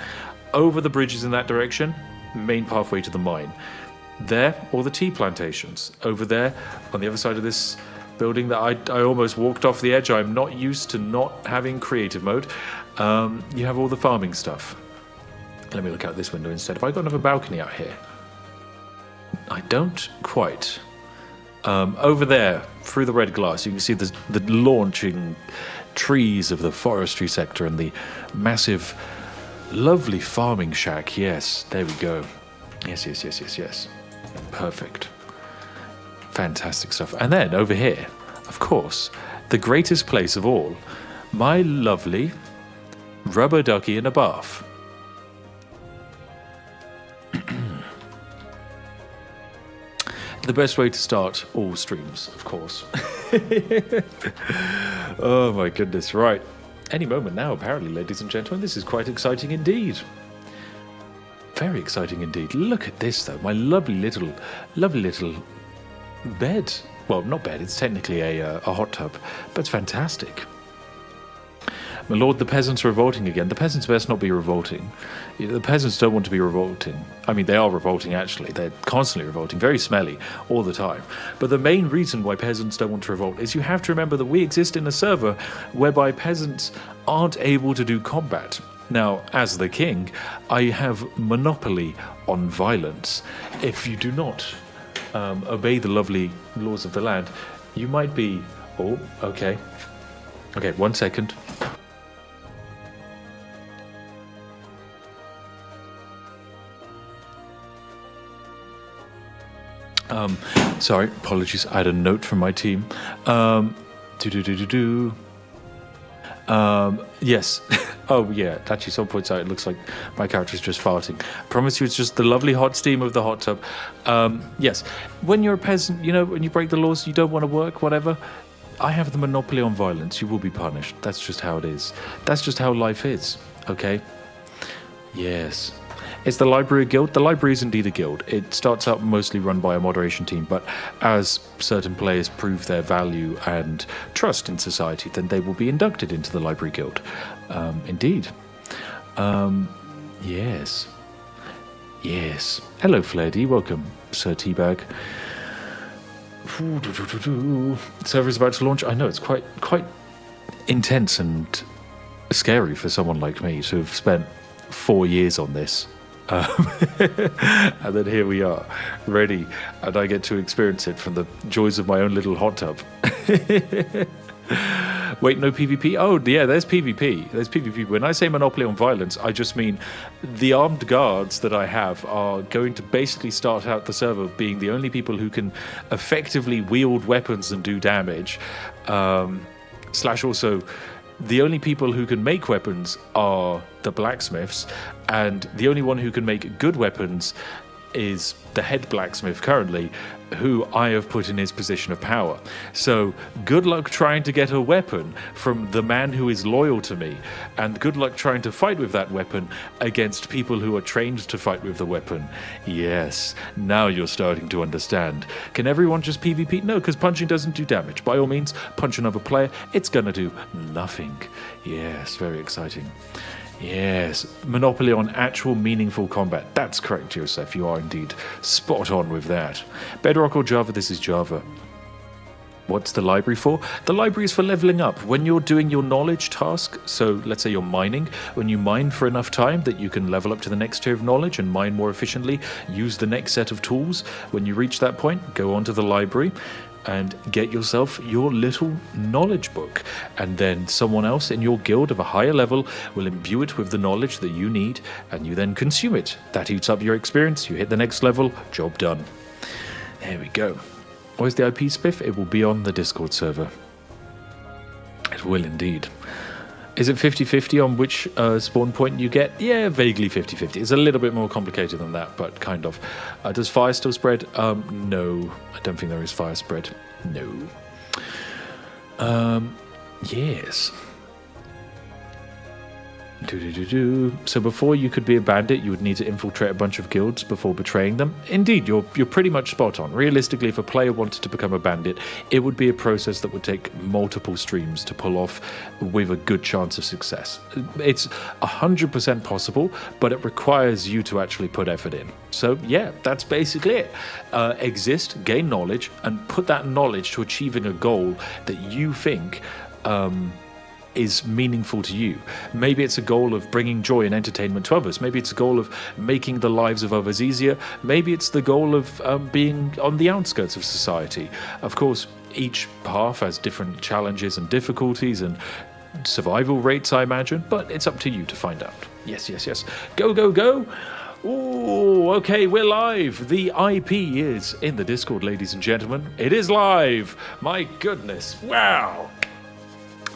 Over the bridges in that direction, main pathway to the mine. There, all the tea plantations. Over there, on the other side of this building that I almost walked off the edge. I'm not used to not having creative mode. You have all the farming stuff. Let me look out this window instead. Have I got another balcony out here? I don't quite. Over there, through the red glass, you can see the launching trees of the forestry sector and the massive, lovely farming shack. Yes, there we go. Yes. Perfect. Fantastic stuff. And then over here, of course, the greatest place of all, my lovely rubber ducky in a bath. The best way to start all streams, of course. Oh my goodness, right. Any moment now, apparently, ladies and gentlemen. This is quite exciting indeed. Very exciting indeed. Look at this, though. My lovely little bed. Well, not bed. It's technically a hot tub, but it's fantastic. My lord, the peasants are revolting again. The peasants best not be revolting. The peasants don't want to be revolting. I mean, they are revolting, actually. They're constantly revolting, very smelly, all the time. But the main reason why peasants don't want to revolt is you have to remember that we exist in a server whereby peasants aren't able to do combat. Now, as the king, I have monopoly on violence. If you do not obey the lovely laws of the land, you might be... Oh, okay. Okay, 1 second. Sorry, apologies. I had a note from my team. Yes. Oh, yeah. Actually, someone points out it looks like my character's just farting. I promise you it's just the lovely hot steam of the hot tub. Yes. When you're a peasant, you know, when you break the laws, you don't want to work, whatever. I have the monopoly on violence. You will be punished. That's just how it is. That's just how life is. Okay? Yes. It's the Library Guild. The library is indeed a guild. It starts out mostly run by a moderation team, but as certain players prove their value and trust in society, then they will be inducted into the Library Guild. Indeed. Yes. Yes. Hello, Flairdy. Welcome, Sir Teabag. Server's about to launch. I know, it's quite intense and scary for someone like me to have spent 4 years on this. And then here we are, ready, and I get to experience it from the joys of my own little hot tub. Wait, no PvP? Oh, yeah, there's PvP. There's PvP. When I say monopoly on violence, I just mean the armed guards that I have are going to basically start out the server being the only people who can effectively wield weapons and do damage. Slash also... The only people who can make weapons are the blacksmiths, and the only one who can make good weapons is the head blacksmith currently, who I have put in his position of power. So good luck trying to get a weapon from the man who is loyal to me, and good luck trying to fight with that weapon against people who are trained to fight with the weapon. Yes, now you're starting to understand. Can everyone just PvP? No, because punching doesn't do damage. By all means, punch another player. It's gonna do nothing. Yes, very exciting. Yes, monopoly on actual meaningful combat. That's correct, Joseph. You are indeed spot on with that. Bedrock or Java? This is Java. What's the library for? The library is for leveling up. When you're doing your knowledge task, so let's say you're mining, when you mine for enough time that you can level up to the next tier of knowledge and mine more efficiently, use the next set of tools. When you reach that point, go onto the library and get yourself your little knowledge book, and then someone else in your guild of a higher level will imbue it with the knowledge that you need, and you then consume it. That eats up your experience. You hit the next level, job done. There we go. Where's the IP Spiff? It will be on the Discord server. It will indeed. Is it 50-50 on which spawn point you get? Yeah, vaguely 50-50. It's a little bit more complicated than that, but kind of. Does fire still spread? No. I don't think there is fire spread. No. Yes. So before you could be a bandit, you would need to infiltrate a bunch of guilds before betraying them. Indeed, you're pretty much spot on. Realistically, if a player wanted to become a bandit, it would be a process that would take multiple streams to pull off with a good chance of success. It's 100% possible, but it requires you to actually put effort in. So yeah, that's basically it. Exist, gain knowledge, and put that knowledge to achieving a goal that you think is meaningful to you. Maybe it's a goal of bringing joy and entertainment to others. Maybe it's a goal of making the lives of others easier. Maybe it's the goal of being on the outskirts of society. Of course, each path has different challenges and difficulties and survival rates, I imagine, but it's up to you to find out. Yes, yes, yes. Go, go, go! Ooh, okay, we're live. The IP is in the Discord, ladies and gentlemen. It is live. My goodness. Wow.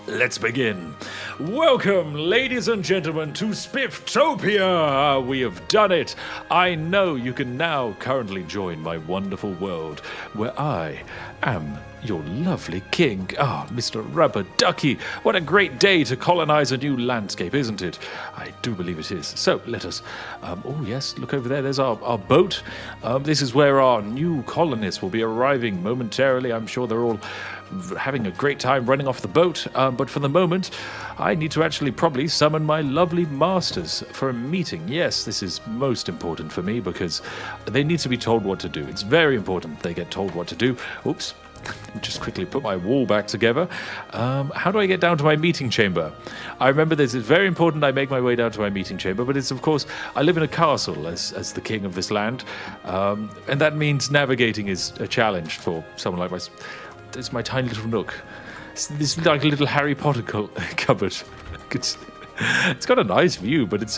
Let's begin. Welcome, ladies and gentlemen, to Spifftopia. We have done it. I know you can now currently join my wonderful world where I am your lovely king. Ah, Mr. Rubber Ducky. What a great day to colonize a new landscape, isn't it? I do believe it is. So let us... oh, yes, look over there. There's our boat. This is where our new colonists will be arriving momentarily. I'm sure they're all having a great time running off the boat, but for the moment I need to actually probably summon my lovely masters for a meeting. Yes, this is most important for me because they need to be told what to do. It's very important they get told what to do. Oops, just quickly put my wall back together. How do I get down to my meeting chamber? I remember this is very important I make my way down to my meeting chamber, but it's of course I live in a castle as the king of this land, and that means navigating is a challenge for someone like myself. It's my tiny little nook. This is like a little Harry Potter cupboard. It's got a nice view, but it's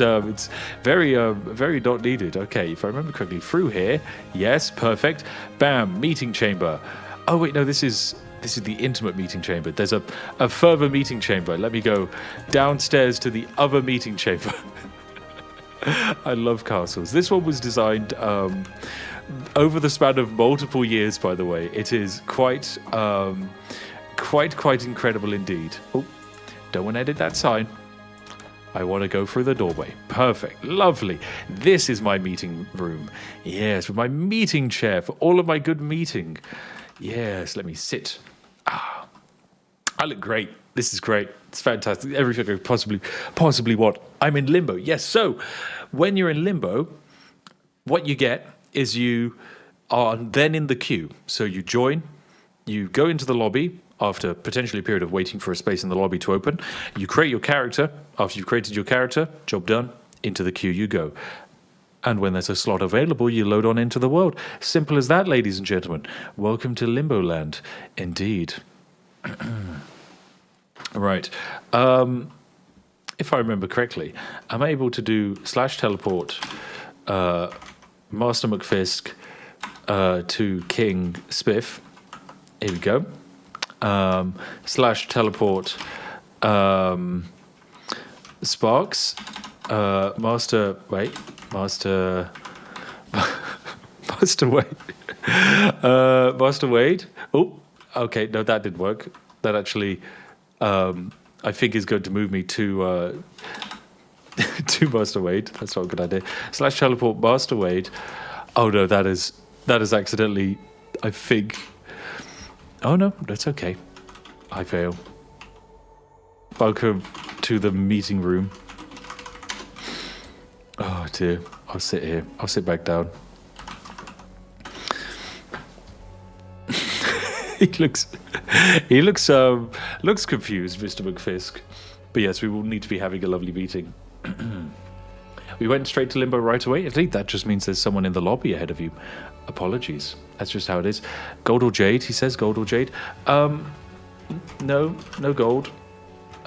very not needed. Okay, if I remember correctly, through here. Yes, perfect. Bam, meeting chamber. Oh wait, no, this is the intimate meeting chamber. There's a further meeting chamber. Let me go downstairs to the other meeting chamber. I love castles. This one was designed over the span of multiple years, by the way. It is quite incredible indeed. Oh, don't want to edit that sign. I want to go through the doorway. Perfect. Lovely. This is my meeting room. Yes, with my meeting chair for all of my good meeting. Yes, let me sit. Ah, I look great. This is great. It's fantastic. Everything I could possibly want. I'm in limbo. Yes, so when you're in limbo, what you get is you are then in the queue. So you join, you go into the lobby after potentially a period of waiting for a space in the lobby to open. You create your character. After you've created your character, job done, into the queue you go. And when there's a slot available, you load on into the world. Simple as that, ladies and gentlemen. Welcome to Limbo Land, indeed. Right. If I remember correctly, I'm able to do /teleport Master McFisk to King Spiff. Here we go. /teleport Sparks. Master Wade. Master Wade. Oh, okay. No, that didn't work. That actually, I think, is going to move me to to Master Wade. That's not a good idea. /teleport Master Wade. Oh no, that is accidentally, I think. Oh no, that's okay. I fail. Welcome to the meeting room. Oh dear. I'll sit here. I'll sit back down. He looks confused, Mr. McFisk. But yes, we will need to be having a lovely meeting. We went straight to limbo right away. At least that just means there's someone in the lobby ahead of you. Apologies. That's just how it is. Gold or jade? He says gold or jade. No gold.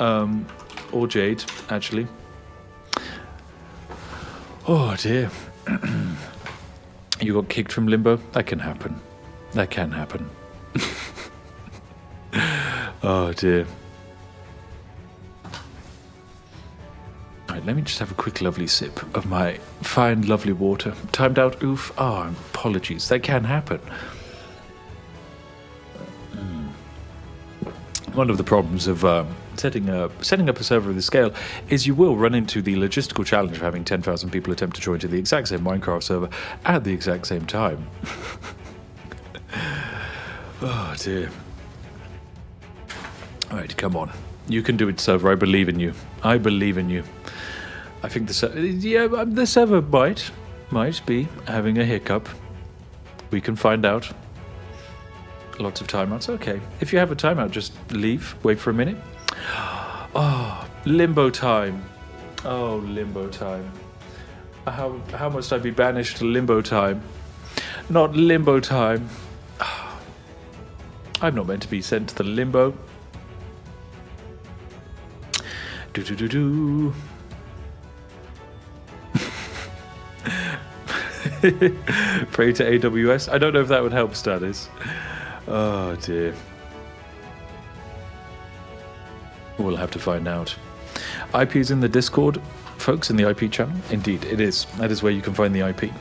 Or jade, actually. Oh dear. You got kicked from limbo? That can happen. That can happen. Oh dear. Right, let me just have a quick lovely sip of my fine lovely water. Timed out, oof. Oh, apologies, that can happen. One of the problems of setting up a server of this scale is you will run into the logistical challenge of having 10,000 people attempt to join to the exact same Minecraft server at the exact same time. Oh dear. Alright, come on. You can do it, server. I believe in you. I believe in you. I think the server might be having a hiccup. We can find out. Lots of timeouts. Okay. If you have a timeout, just leave. Wait for a minute. Oh, limbo time. Oh, limbo time. How must I be banished to limbo time? Not limbo time. I'm not meant to be sent to the limbo. Do. Pray to AWS. I don't know if that would help, Status. Oh dear. We'll have to find out. IP is in the Discord, folks, in the IP channel. Indeed, it is. That is where you can find the IP.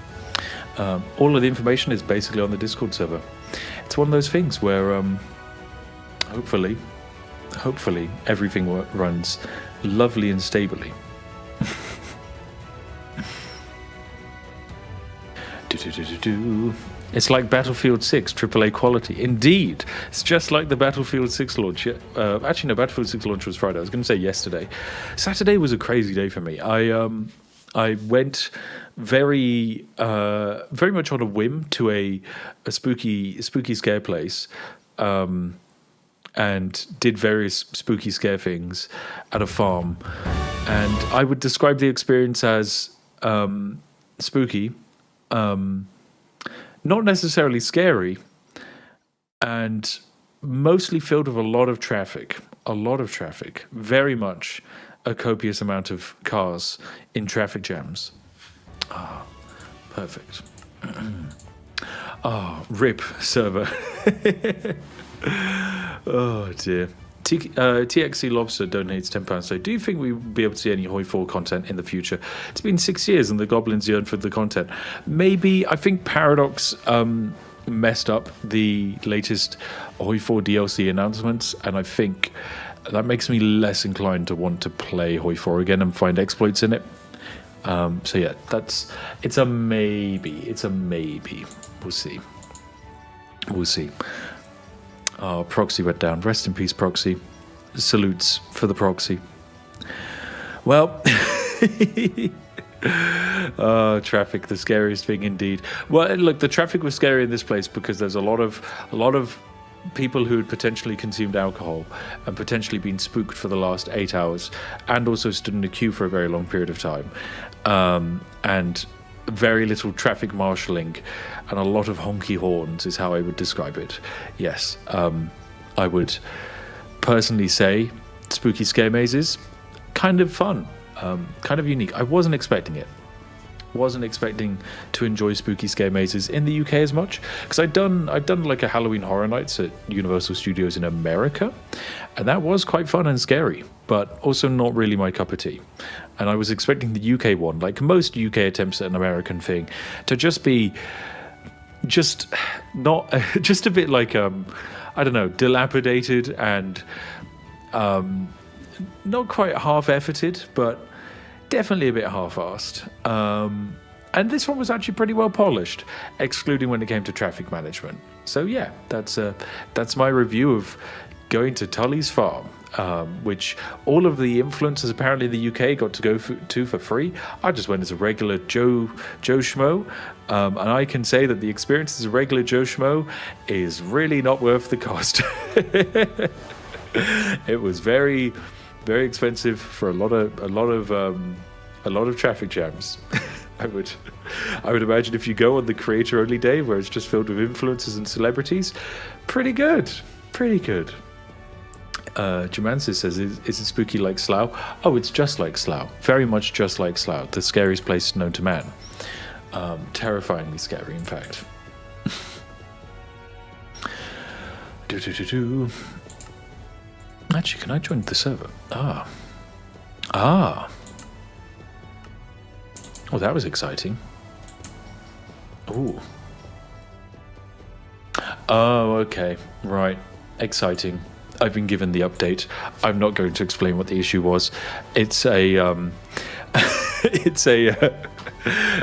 All of the information is basically on the Discord server. It's one of those things where, hopefully, everything runs lovely and stably. It's like Battlefield 6 AAA quality. Indeed, it's just like the Battlefield 6 launch. Actually, no, Battlefield 6 launch was Friday. I was going to say yesterday. Saturday was a crazy day for me. I went very much on a whim to a spooky scare place, and did various spooky scare things at a farm. And I would describe the experience as spooky. Not necessarily scary, and mostly filled with a lot of traffic. Very much a copious amount of cars in traffic jams. Ah, perfect. RIP server. Oh dear. TXC Lobster donates £10. So, do you think we'll be able to see any Hoi 4 content in the future? It's been 6 years and the goblins yearn for the content. Maybe. I think Paradox messed up the latest Hoi 4 DLC announcements, and I think that makes me less inclined to want to play Hoi 4 again and find exploits in it. So yeah, it's a maybe. It's a maybe. We'll see. Oh, Proxy went down. Rest in peace, Proxy. Salutes for the Proxy. Well, traffic, the scariest thing indeed. Well, look, the traffic was scary in this place because there's a lot of people who had potentially consumed alcohol and potentially been spooked for the last 8 hours, and also stood in a queue for a very long period of time, and very little traffic marshalling and a lot of honky horns is how I would describe it. Yes, I would personally say spooky scare mazes, kind of fun, kind of unique. I wasn't expecting it. Wasn't expecting to enjoy spooky scare mazes in the UK as much, because I've done like a Halloween Horror Nights at Universal Studios in America, and that was quite fun and scary, but also not really my cup of tea. And I was expecting the UK one, like most UK attempts at an American thing, to just be not just a bit like I don't know, dilapidated and not quite half-efforted, but definitely a bit half-assed. And this one was actually pretty well polished, excluding when it came to traffic management. So yeah, that's my review of going to Tully's Farm, which all of the influencers apparently in the UK got to go to for free. I just went as a regular Joe Schmo, and I can say that the experience as a regular Joe Schmo is really not worth the cost. It was very, very expensive for a lot of traffic jams. I would imagine if you go on the creator only day where it's just filled with influencers and celebrities, pretty good. Jumansis says, is it spooky like Slough? Oh, it's just like Slough. Very much just like Slough, the scariest place known to man. Terrifyingly scary, in fact. Actually, can I join the server? Ah. Oh, that was exciting. Ooh. Oh, okay. Right. Exciting. I've been given the update. I'm not going to explain what the issue was. It's a it's a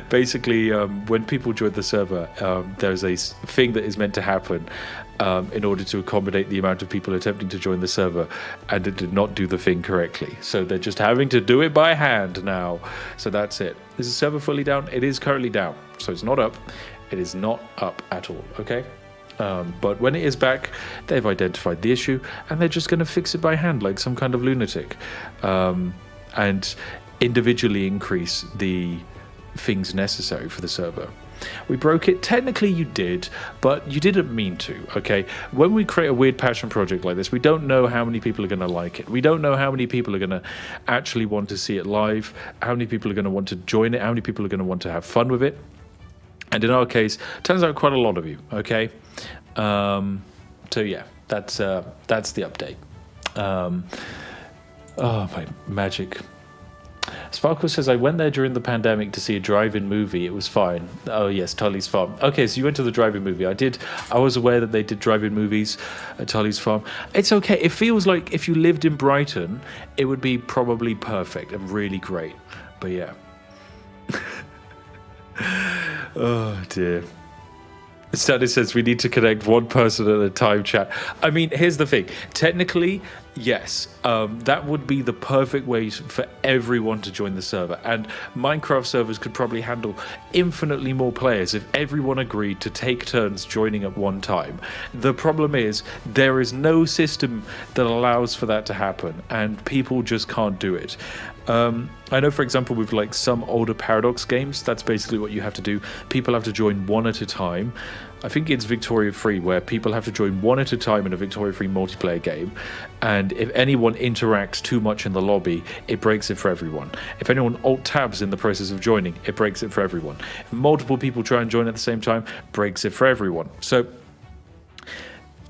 basically when people join the server, there's a thing that is meant to happen in order to accommodate the amount of people attempting to join the server, and it did not do the thing correctly. So they're just having to do it by hand now. So that's it. Is the server fully down? It is currently down. So it's not up. It is not up at all. Okay. But when it is back, they've identified the issue, and they're just going to fix it by hand like some kind of lunatic, and individually increase the things necessary for the server. We broke it. Technically you did, but you didn't mean to, okay? When we create a weird passion project like this, we don't know how many people are going to like it. We don't know how many people are going to actually want to see it live, how many people are going to want to join it, how many people are going to want to have fun with it. And in our case, turns out quite a lot of you, okay? So yeah, that's the update. Oh, my magic. Sparkle says, I went there during the pandemic to see a drive-in movie. It was fine. Oh, yes, Tully's Farm. Okay, so you went to the drive-in movie. I was aware that they did drive-in movies at Tully's Farm. It's okay. It feels like if you lived in Brighton, it would be probably perfect and really great. But yeah. Oh, dear. Status says we need to connect one person at a time, chat. I mean, here's the thing. Technically, yes, that would be the perfect way for everyone to join the server. And Minecraft servers could probably handle infinitely more players if everyone agreed to take turns joining at one time. The problem is there is no system that allows for that to happen, and people just can't do it. I know, for example, with like some older Paradox games, that's basically what you have to do. People have to join one at a time. I think it's Victoria Free, where people have to join one at a time in a Victoria Free multiplayer game. And if anyone interacts too much in the lobby, it breaks it for everyone. If anyone alt-tabs in the process of joining, it breaks it for everyone. If multiple people try and join at the same time, breaks it for everyone. So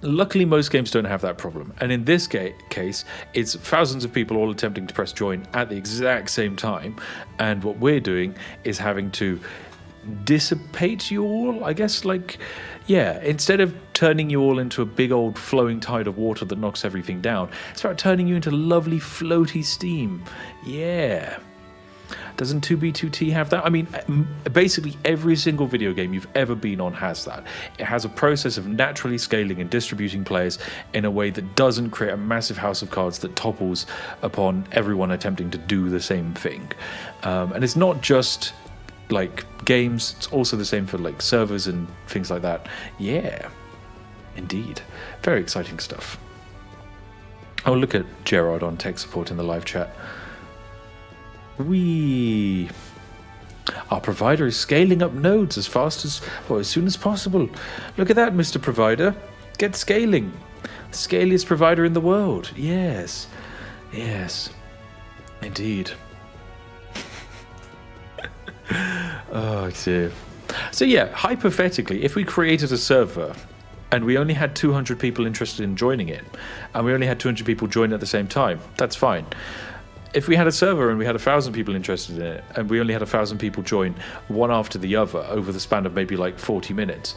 luckily, most games don't have that problem. And in this case, it's thousands of people all attempting to press join at the exact same time. And what we're doing is having to dissipate you all, I guess. Like, yeah, instead of turning you all into a big old flowing tide of water that knocks everything down, it's about turning you into lovely floaty steam. Yeah. Doesn't 2B2T have that? I mean, basically every single video game you've ever been on has that. It has a process of naturally scaling and distributing players in a way that doesn't create a massive house of cards that topples upon everyone attempting to do the same thing. And it's not just like games, it's also the same for like servers and things like that. Yeah, indeed. Very exciting stuff. Oh, look at Gerard on tech support in the live chat. Our provider is scaling up nodes as soon as possible. Look at that, Mr. Provider. Get scaling. The scaliest provider in the world. Yes. Yes. Indeed. Oh, dear. So yeah, hypothetically, if we created a server and we only had 200 people interested in joining it, and we only had 200 people join at the same time, that's fine. If we had a server and we had 1,000 people interested in it, and we only had 1,000 people join one after the other over the span of maybe like 40 minutes,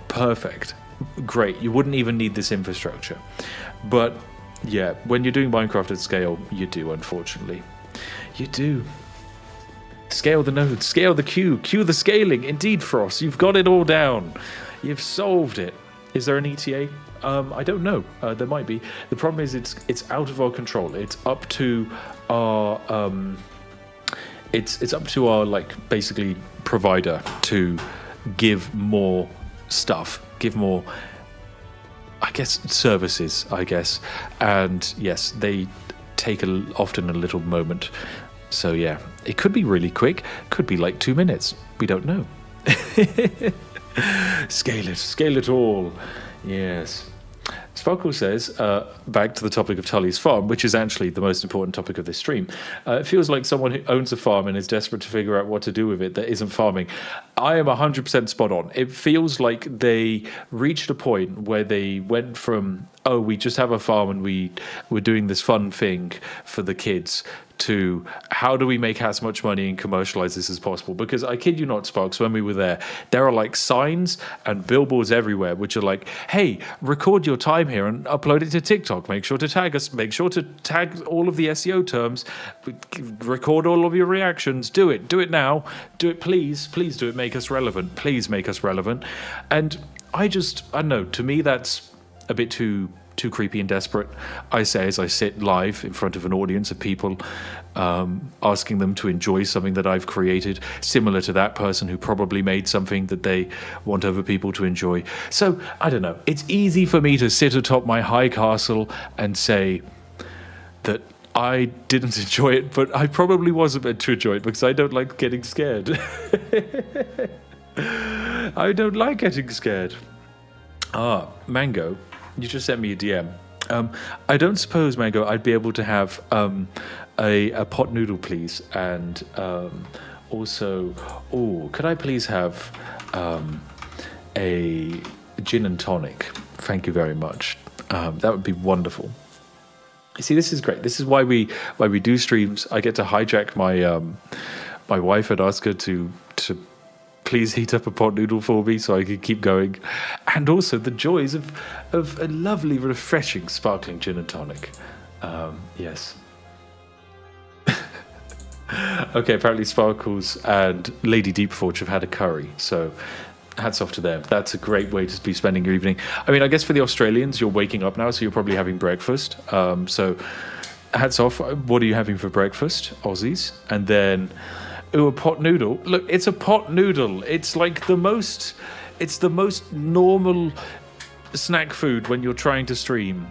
perfect. Great. You wouldn't even need this infrastructure. But yeah, when you're doing Minecraft at scale, you do, unfortunately. You do. Scale the nodes, scale the queue the scaling. Indeed, Frost, you've got it all down. You've solved it. Is there an ETA? I don't know. There might be. The problem is it's out of our control. It's up to our it's up to our like basically provider to give more stuff, give more, I guess, services, I guess. And yes, they take often a little moment. So yeah, it could be really quick, could be like 2 minutes. We don't know. Scale it all. Yes. Sparkle says, back to the topic of Tully's farm, which is actually the most important topic of this stream. It feels like someone who owns a farm and is desperate to figure out what to do with it that isn't farming. I am 100% spot on. It feels like they reached a point where they went from, oh, we just have a farm and we're doing this fun thing for the kids, to how do we make as much money and commercialize this as possible? Because I kid you not, Sparks, when we were there are like signs and billboards everywhere which are like, hey, record your time here and upload it to TikTok. Make sure to tag us. Make sure to tag all of the SEO terms. Record all of your reactions. Do it. Do it now. Do it, please. Please do it. Make us relevant. Please make us relevant. And I don't know. To me, that's a bit too creepy and desperate. I say as I sit live in front of an audience of people, asking them to enjoy something that I've created, similar to that person who probably made something that they want other people to enjoy. So, I don't know. It's easy for me to sit atop my high castle and say that I didn't enjoy it, but I probably wasn't meant to enjoy it because I don't like getting scared. I don't like getting scared. Mango, you just sent me a DM. I don't suppose, Mango, I'd be able to have a pot noodle, please, and also, could I please have a gin and tonic? Thank you very much. That would be wonderful. See, this is great. This is why we do streams. I get to hijack my wife and ask her to please heat up a pot noodle for me so I can keep going. And also the joys of a lovely, refreshing, sparkling gin and tonic. Yes. Okay, apparently Sparkles and Lady Deepforge have had a curry, so hats off to them. That's a great way to be spending your evening. I mean, I guess for the Australians, you're waking up now, so you're probably having breakfast. So hats off. What are you having for breakfast, Aussies? And then... a pot noodle. Look, it's a pot noodle. It's like the most normal snack food when you're trying to stream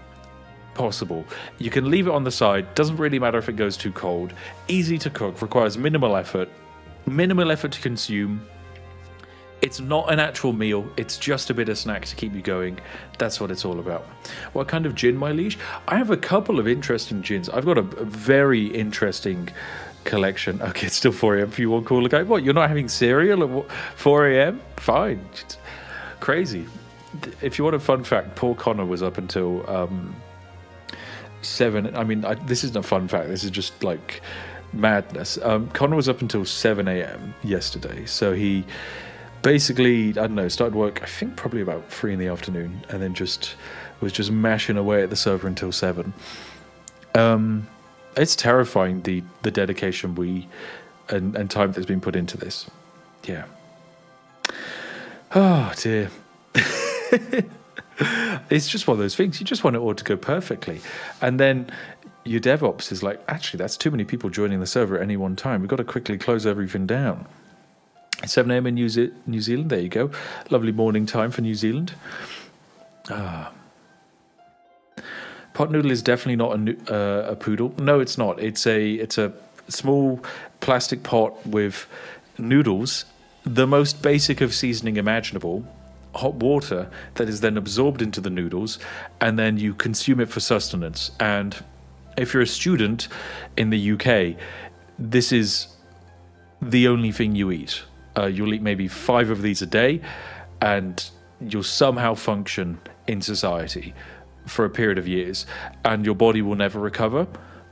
possible. You can leave it on the side. Doesn't really matter if it goes too cold. Easy to cook. Requires minimal effort. Minimal effort to consume. It's not an actual meal. It's just a bit of snack to keep you going. That's what it's all about. What kind of gin, my liege? I have a couple of interesting gins. I've got a very interesting collection. Okay, it's still 4 a.m. for you, one caller guy. What, you're not having cereal at 4 a.m.? Fine. It's crazy. If you want a fun fact, poor Connor was up until 7. I mean, this isn't a fun fact. This is just like madness. Connor was up until 7 a.m. yesterday. So he basically, I don't know, started work, I think probably about 3 in the afternoon, and then was just mashing away at the server until 7. It's terrifying, the dedication and time that's been put into this. Yeah. Oh, dear. It's just one of those things. You just want it all to go perfectly. And then your DevOps is like, actually, that's too many people joining the server at any one time. We've got to quickly close everything down. 7 a.m. in New Zealand. There you go. Lovely morning time for New Zealand. Pot noodle is definitely not a poodle. No, it's not. It's a small plastic pot with noodles, the most basic of seasoning imaginable, hot water that is then absorbed into the noodles, and then you consume it for sustenance. And if you're a student in the UK, this is the only thing you eat. You'll eat maybe 5 of these a day, and you'll somehow function in society for a period of years, and your body will never recover,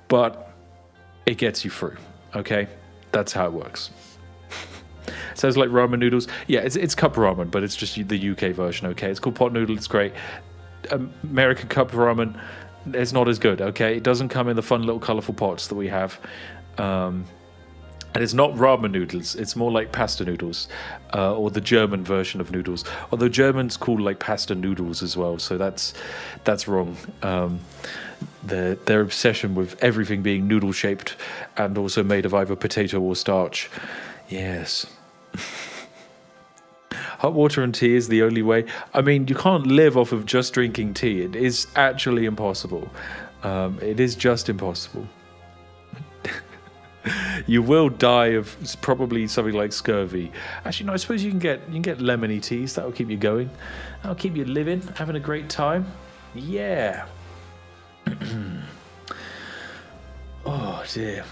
but it gets you through. Okay, that's how it works. Sounds like ramen noodles. Yeah, it's cup ramen, but it's just the UK version. Okay, it's called pot noodle. It's great. American cup ramen, it's not as good. Okay, it doesn't come in the fun little colorful pots that we have. And it's not ramen noodles. It's more like pasta noodles, or the German version of noodles. Although Germans call like pasta noodles as well, so that's wrong. Their obsession with everything being noodle shaped and also made of either potato or starch. Yes. Hot water and tea is the only way. I mean, you can't live off of just drinking tea. It is actually impossible. It is just impossible. You will die of probably something like scurvy. Actually, no, I suppose you can get lemony teas. That'll keep you going. That'll keep you living, having a great time. Yeah. Oh, dear.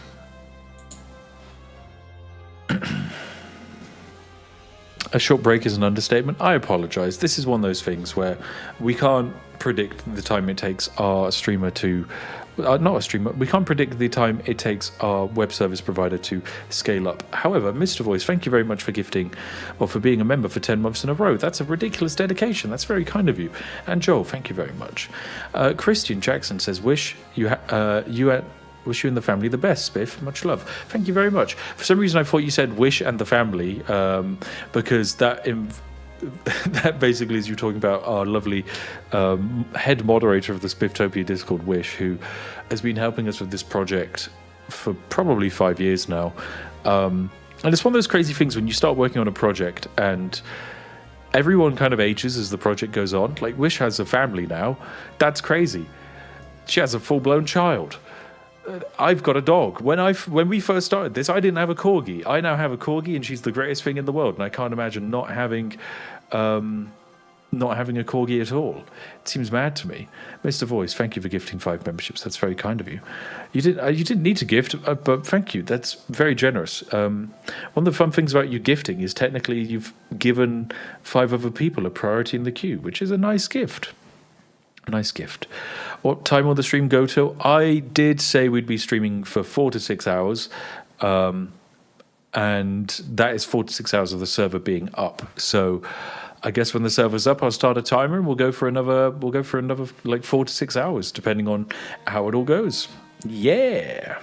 A short break is an understatement. I apologize. This is one of those things where we can't predict the time it takes our streamer to... not a streamer. We can't predict the time it takes our web service provider to scale up. However, Mr. Voice, thank you very much for gifting, or for being a member for 10 months in a row. That's a ridiculous dedication. That's very kind of you. And Joel, thank you very much. Christian Jackson says, wish you and the family the best, Spiff. Much love. Thank you very much. For some reason, I thought you said wish and the family, because that basically is you talking about our lovely head moderator of the Spifftopia Discord, Wish, who has been helping us with this project for probably 5 years now. And it's one of those crazy things when you start working on a project and everyone kind of ages as the project goes on. Like, Wish has a family now. That's crazy. She has a full-blown child. I've got a dog. When we first started this, I didn't have a corgi. I now have a corgi, and she's the greatest thing in the world. And I can't imagine not having a corgi at all. It seems mad to me. Mr. Voice, thank you for gifting 5 memberships. That's very kind of you. You didn't need to gift, but thank you. That's very generous. One of the fun things about you gifting is technically you've given 5 other people a priority in the queue, which is a nice gift. A nice gift. What time will the stream go till? I did say we'd be streaming for 4 to 6 hours, and that is 4 to 6 hours of the server being up. So I guess when the server's up, I'll start a timer and we'll go for another like 4 to 6 hours, depending on how it all goes. Yeah,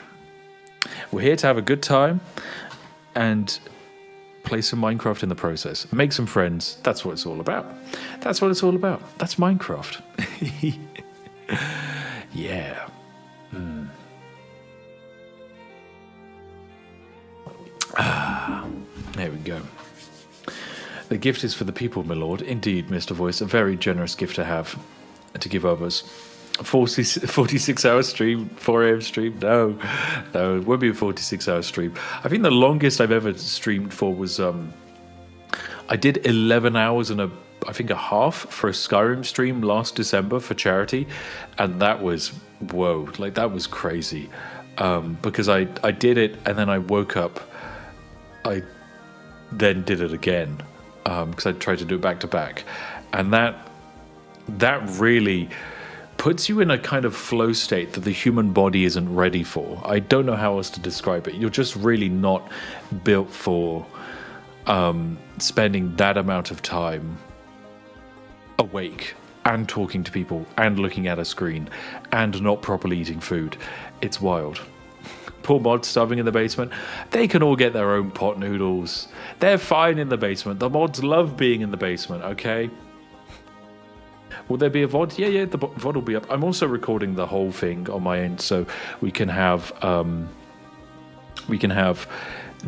we're here to have a good time and play some Minecraft in the process. Make some friends. That's what it's all about. That's what it's all about. That's Minecraft. Yeah. There we go. The gift is for the people, my lord. Indeed, Mr. Voice. A very generous gift to have, to give others. 46-hour stream, 4 a.m. stream. No, it won't be a 46-hour stream. I think the longest I've ever streamed for was I did 11 hours and I think a half for a Skyrim stream last December for charity, and that was that was crazy, because I did it and then I woke up. I then did it again because I tried to do it back to back, and that really puts you in a kind of flow state that the human body isn't ready for. I don't know how else to describe it. You're just really not built for spending that amount of time awake and talking to people and looking at a screen and not properly eating food. It's wild. Poor mods starving in the basement. They can all get their own pot noodles. They're fine in the basement. The mods love being in the basement, okay? Will there be a VOD? Yeah, the VOD will be up. I'm also recording the whole thing on my end, so we can have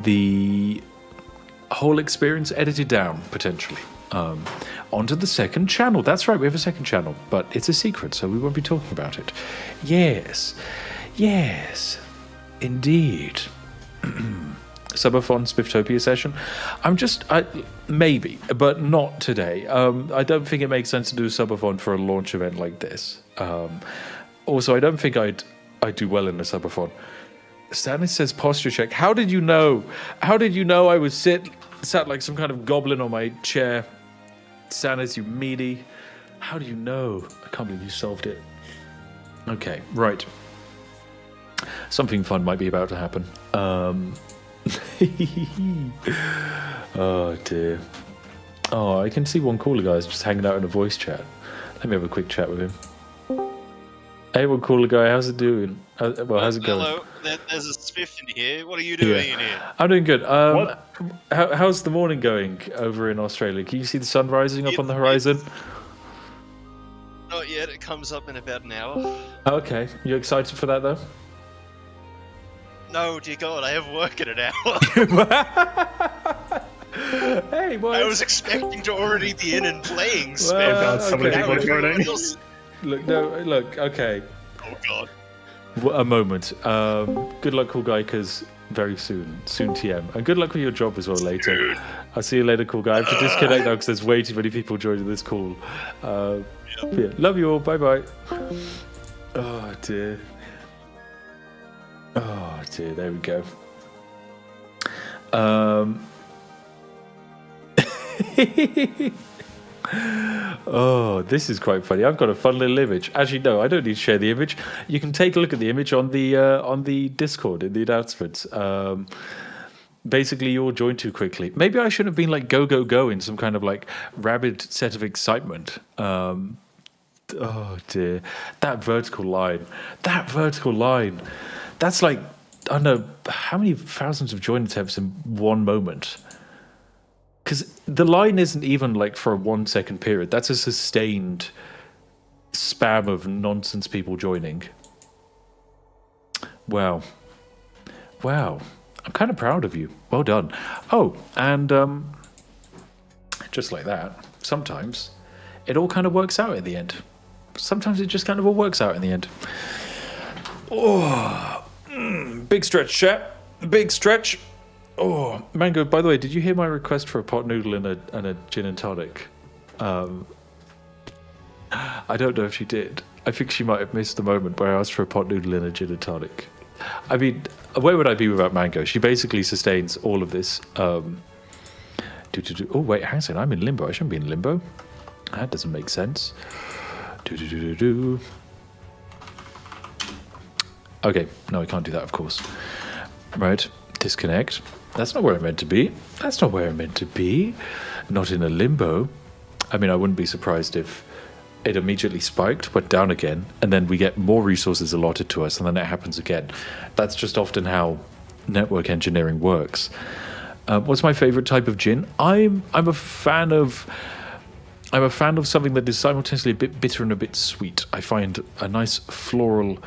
the whole experience edited down, potentially. Onto the second channel. That's right, we have a second channel, but it's a secret, so we won't be talking about it. Yes, indeed. Subathon Spifftopia session. Maybe, but not today. I don't think it makes sense to do a subathon for a launch event like this. Also, I don't think I'd do well in a subathon. Stanley says posture check. How did you know? How did you know I was sat like some kind of goblin on my chair? Stanley, you meaty. How do you know? I can't believe you solved it. Okay, right. Something fun might be about to happen. Oh dear. Oh, I can see one cooler guy just hanging out in a voice chat. Let me have a quick chat with him. Hey, one cooler guy, how's it doing? How's it going? Hello, there's a Spiff in here. What are you doing in here? I'm doing good. How's the morning going over in Australia? Can you see the sun rising up on the horizon? Not yet. It comes up in about an hour. Okay. You excited for that, though? No, dear God, I have work in an hour. Hey, boys. I was expecting to already be in and playing Spiff. Look, okay. Oh, God. A moment. Good luck, cool guy, because very soon TM. And good luck with your job as well later. Dude. I'll see you later, cool guy. I have to disconnect now because there's way too many people joining this call. Yeah. Love you all. Bye-bye. Oh, dear. Oh, dear. There we go. Oh, this is quite funny. I've got a fun little image. Actually, no, I don't need to share the image. You can take a look at the image on the Discord in the announcements. Basically, you're joined too quickly. Maybe I should have been like go go go in some kind of like rabid set of excitement. Oh dear, that vertical line. That's like, I don't know how many thousands of join attempts in one moment. Because the line isn't even like for a 1 second period. That's a sustained spam of nonsense people joining. Wow. I'm kind of proud of you. Well done. Oh, and just like that, sometimes it all kind of works out at the end. Sometimes it just kind of all works out in the end. Oh, big stretch, chat. Big stretch. Oh, Mango, by the way, did you hear my request for a pot noodle and a gin and tonic? I don't know if she did. I think she might have missed the moment where I asked for a pot noodle and a gin and tonic. I mean, where would I be without Mango? She basically sustains all of this. Oh, wait, hang on a second. I'm in limbo. I shouldn't be in limbo. That doesn't make sense. Okay, no, I can't do that, of course. Right, disconnect. That's not where I'm meant to be. Not in a limbo. I mean, I wouldn't be surprised if it immediately spiked, went down again, and then we get more resources allotted to us, and then it happens again. That's just often how network engineering works. What's my favorite type of gin? I'm a fan of something that is simultaneously a bit bitter and a bit sweet. I find a nice floral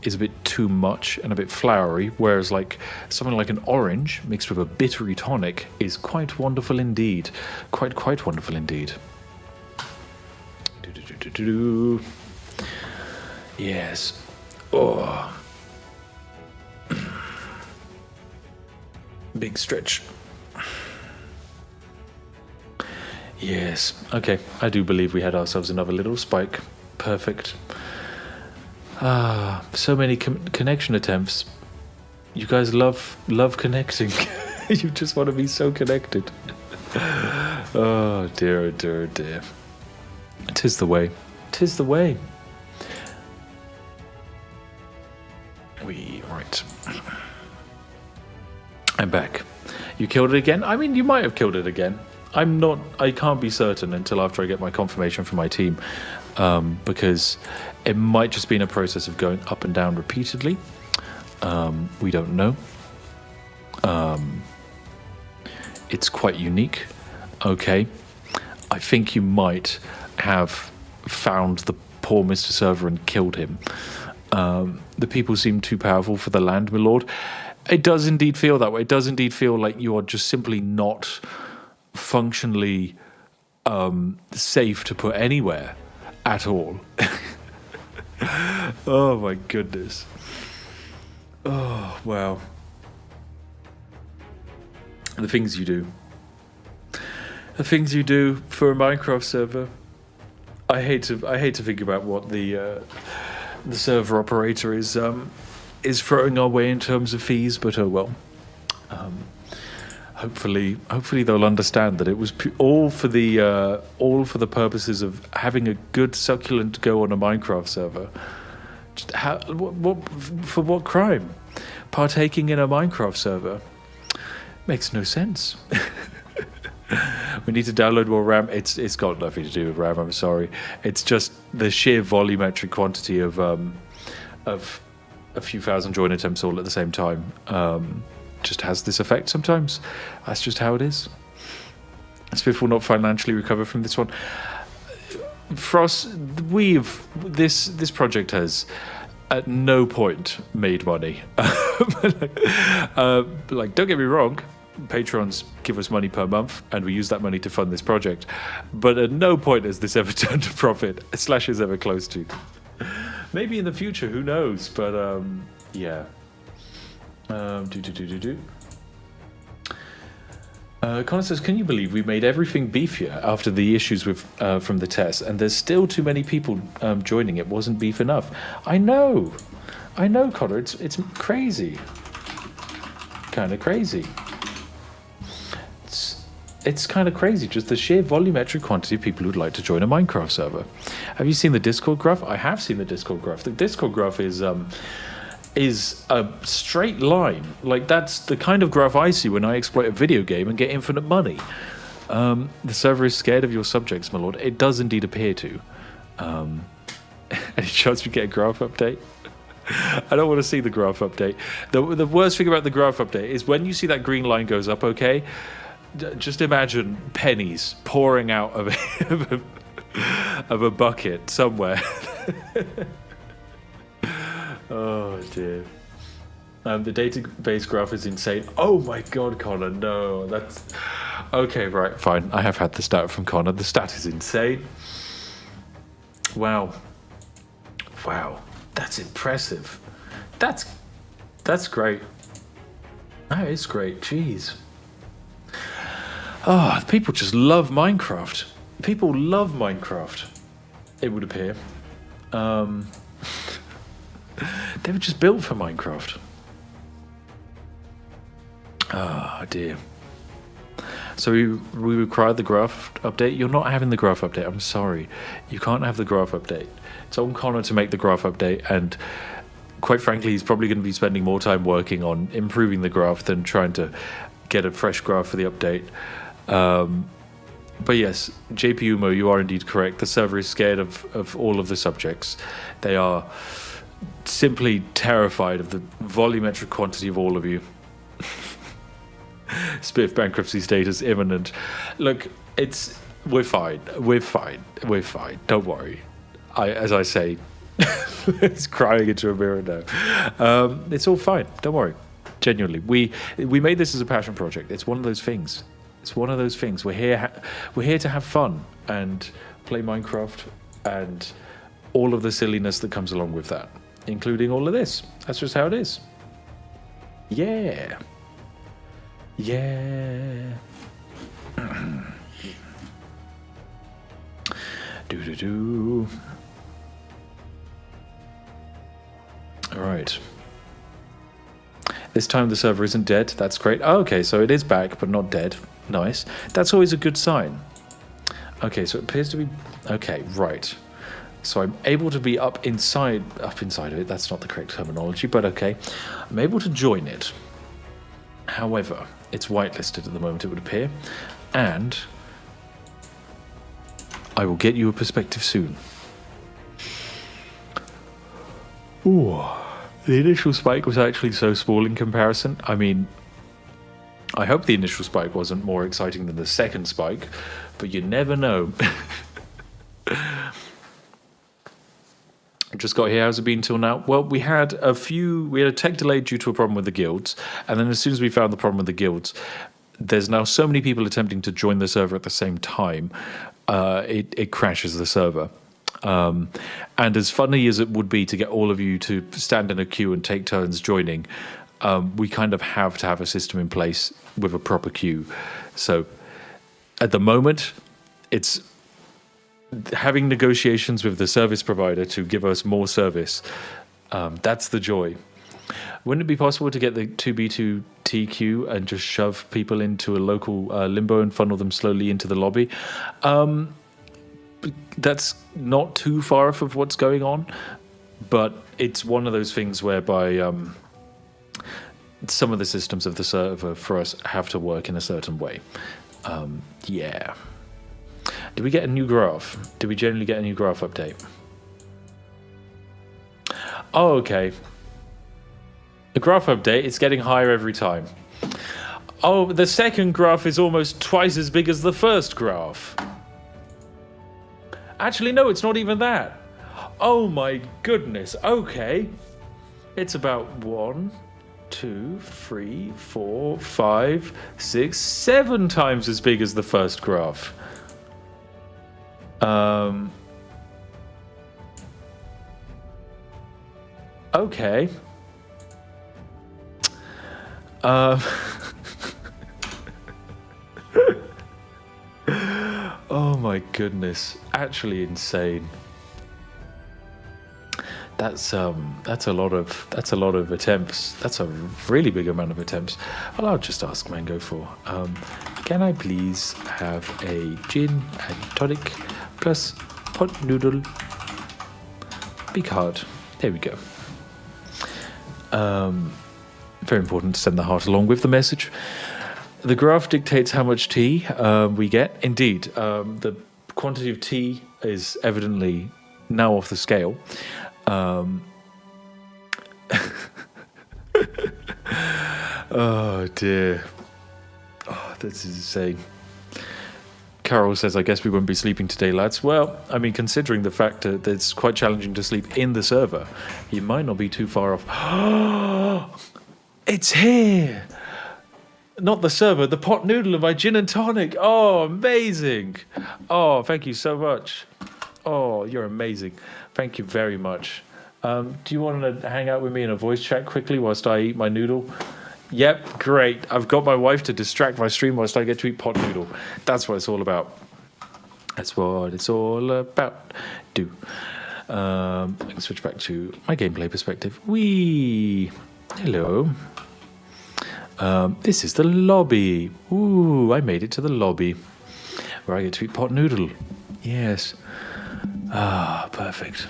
is a bit too much and a bit flowery, whereas like something like an orange mixed with a bittery tonic is quite wonderful indeed. Quite wonderful indeed. Yes. Oh. Big stretch. Yes. Okay. I do believe we had ourselves another little spike. Perfect. So many connection attempts. You guys love connecting. You just want to be so connected. Oh dear, oh dear, oh dear. 'Tis the way. 'Tis the way. Right. I'm back. You killed it again? I mean, you might have killed it again. I can't be certain until after I get my confirmation from my team. Because it might just be in a process of going up and down repeatedly. We don't know. It's quite unique. Okay. I think you might have found the poor Mr. Server and killed him. The people seem too powerful for the land, my lord. It does indeed feel that way. It does indeed feel like you are just simply not functionally safe to put anywhere at all. Oh my goodness. Oh wow. The things you do for a Minecraft server. I hate to think about what the server operator is throwing our way in terms of fees, but oh well. Hopefully they'll understand that it was all for the purposes of having a good succulent go on a Minecraft server. Just for what crime? Partaking in a Minecraft server makes no sense. We need to download more RAM. It's got nothing to do with RAM. I'm sorry. It's just the sheer volumetric quantity of a few thousand join attempts all at the same time. Just has this effect sometimes. That's just how it is. Spiff will not financially recover from this one. For us, this project has at no point made money. Like, don't get me wrong, patrons give us money per month, and we use that money to fund this project. But at no point has this ever turned a profit. Slash is ever close to. Maybe in the future, who knows? But yeah. Connor says, can you believe we made everything beefier after the issues with from the test, and there's still too many people joining? It wasn't beef enough. I know, Connor. It's crazy, kind of crazy. it's kind of crazy, just the sheer volumetric quantity of people who'd like to join a Minecraft server. Have you seen the Discord graph? I have seen the Discord graph. The Discord graph is a straight line. Like, that's the kind of graph I see when I exploit a video game and get infinite money. The server is scared of your subjects, my lord. It does indeed appear to. Any chance we get a graph update? I don't want to see the graph update. The worst thing about the graph update is when you see that green line goes up, okay? Just imagine pennies pouring out of a bucket somewhere. Oh, dear. The database graph is insane. Oh, my God, Connor, no. That's... Okay, right, fine. I have had the stat from Connor. The stat is insane. Wow. Wow. That's impressive. That's great. That is great. Jeez. Oh, people just love Minecraft. People love Minecraft, it would appear. They were just built for Minecraft. Oh, dear. So we required the graph update. You're not having the graph update. I'm sorry. You can't have the graph update. It's on Connor to make the graph update, and quite frankly, he's probably going to be spending more time working on improving the graph than trying to get a fresh graph for the update. But yes, JP Umo, you are indeed correct. The server is scared of all of the subjects. They are simply terrified of the volumetric quantity of all of you. Spiff bankruptcy status imminent. Look, we're fine. We're fine. We're fine. Don't worry. As I say, it's crying into a mirror now. It's all fine. Don't worry. Genuinely, we made this as a passion project. It's one of those things. It's one of those things. We're here to have fun and play Minecraft and all of the silliness that comes along with that, including all of this. That's just how it is. Yeah. Yeah. Do. All right. This time the server isn't dead. That's great. Oh, okay, so it is back, but not dead. Nice. That's always a good sign. Okay, so it appears to be... Okay, right. So I'm able to be up inside of it. That's not the correct terminology, but okay. I'm able to join it. However, it's whitelisted at the moment, it would appear. And I will get you a perspective soon. Ooh. The initial spike was actually so small in comparison. I mean, I hope the initial spike wasn't more exciting than the second spike, but you never know. I just got here. How's it been till now? Well, we had a tech delay due to a problem with the guilds, and then as soon as we found the problem with the guilds, there's now so many people attempting to join the server at the same time, it crashes the server. And as funny as it would be to get all of you to stand in a queue and take turns joining, we kind of have to have a system in place with a proper queue. So at the moment, it's having negotiations with the service provider to give us more service. That's the joy. Wouldn't it be possible to get the 2B2T queue and just shove people into a local limbo and funnel them slowly into the lobby? That's not too far off of what's going on, but it's one of those things whereby some of the systems of the server for us have to work in a certain way. Yeah. Did we get a new graph? Did we generally get a new graph update? Oh, okay. The graph update is getting higher every time. Oh, the second graph is almost twice as big as the first graph. Actually, no, it's not even that. Oh my goodness. Okay. It's about 1, 2, 3, 4, 5, 6, 7 times as big as the first graph. Okay. Oh my goodness, actually insane. That's a lot of attempts. That's a really big amount of attempts. Well, I'll just ask Mango for Can I please have a gin and tonic plus pot noodle? Big heart. There we go. Very important to send the heart along with the message. The graph dictates how much tea we get. Indeed, the quantity of tea is evidently now off the scale. Oh dear. Oh, this is insane. Carol says, I guess we won't be sleeping today, lads. Well, I mean, considering the fact that it's quite challenging to sleep in the server, you might not be too far off. It's here! Not the server, the pot noodle of my gin and tonic. Oh, amazing. Oh, thank you so much. Oh, you're amazing. Thank you very much. Do you want to hang out with me in a voice chat quickly whilst I eat my noodle? Yep, great. I've got my wife to distract my stream whilst I get to eat pot noodle. That's what it's all about. That's what it's all about. I can switch back to my gameplay perspective. Hello. This is the lobby. Ooh, I made it to the lobby where I get to eat pot noodle. Yes. Ah, perfect.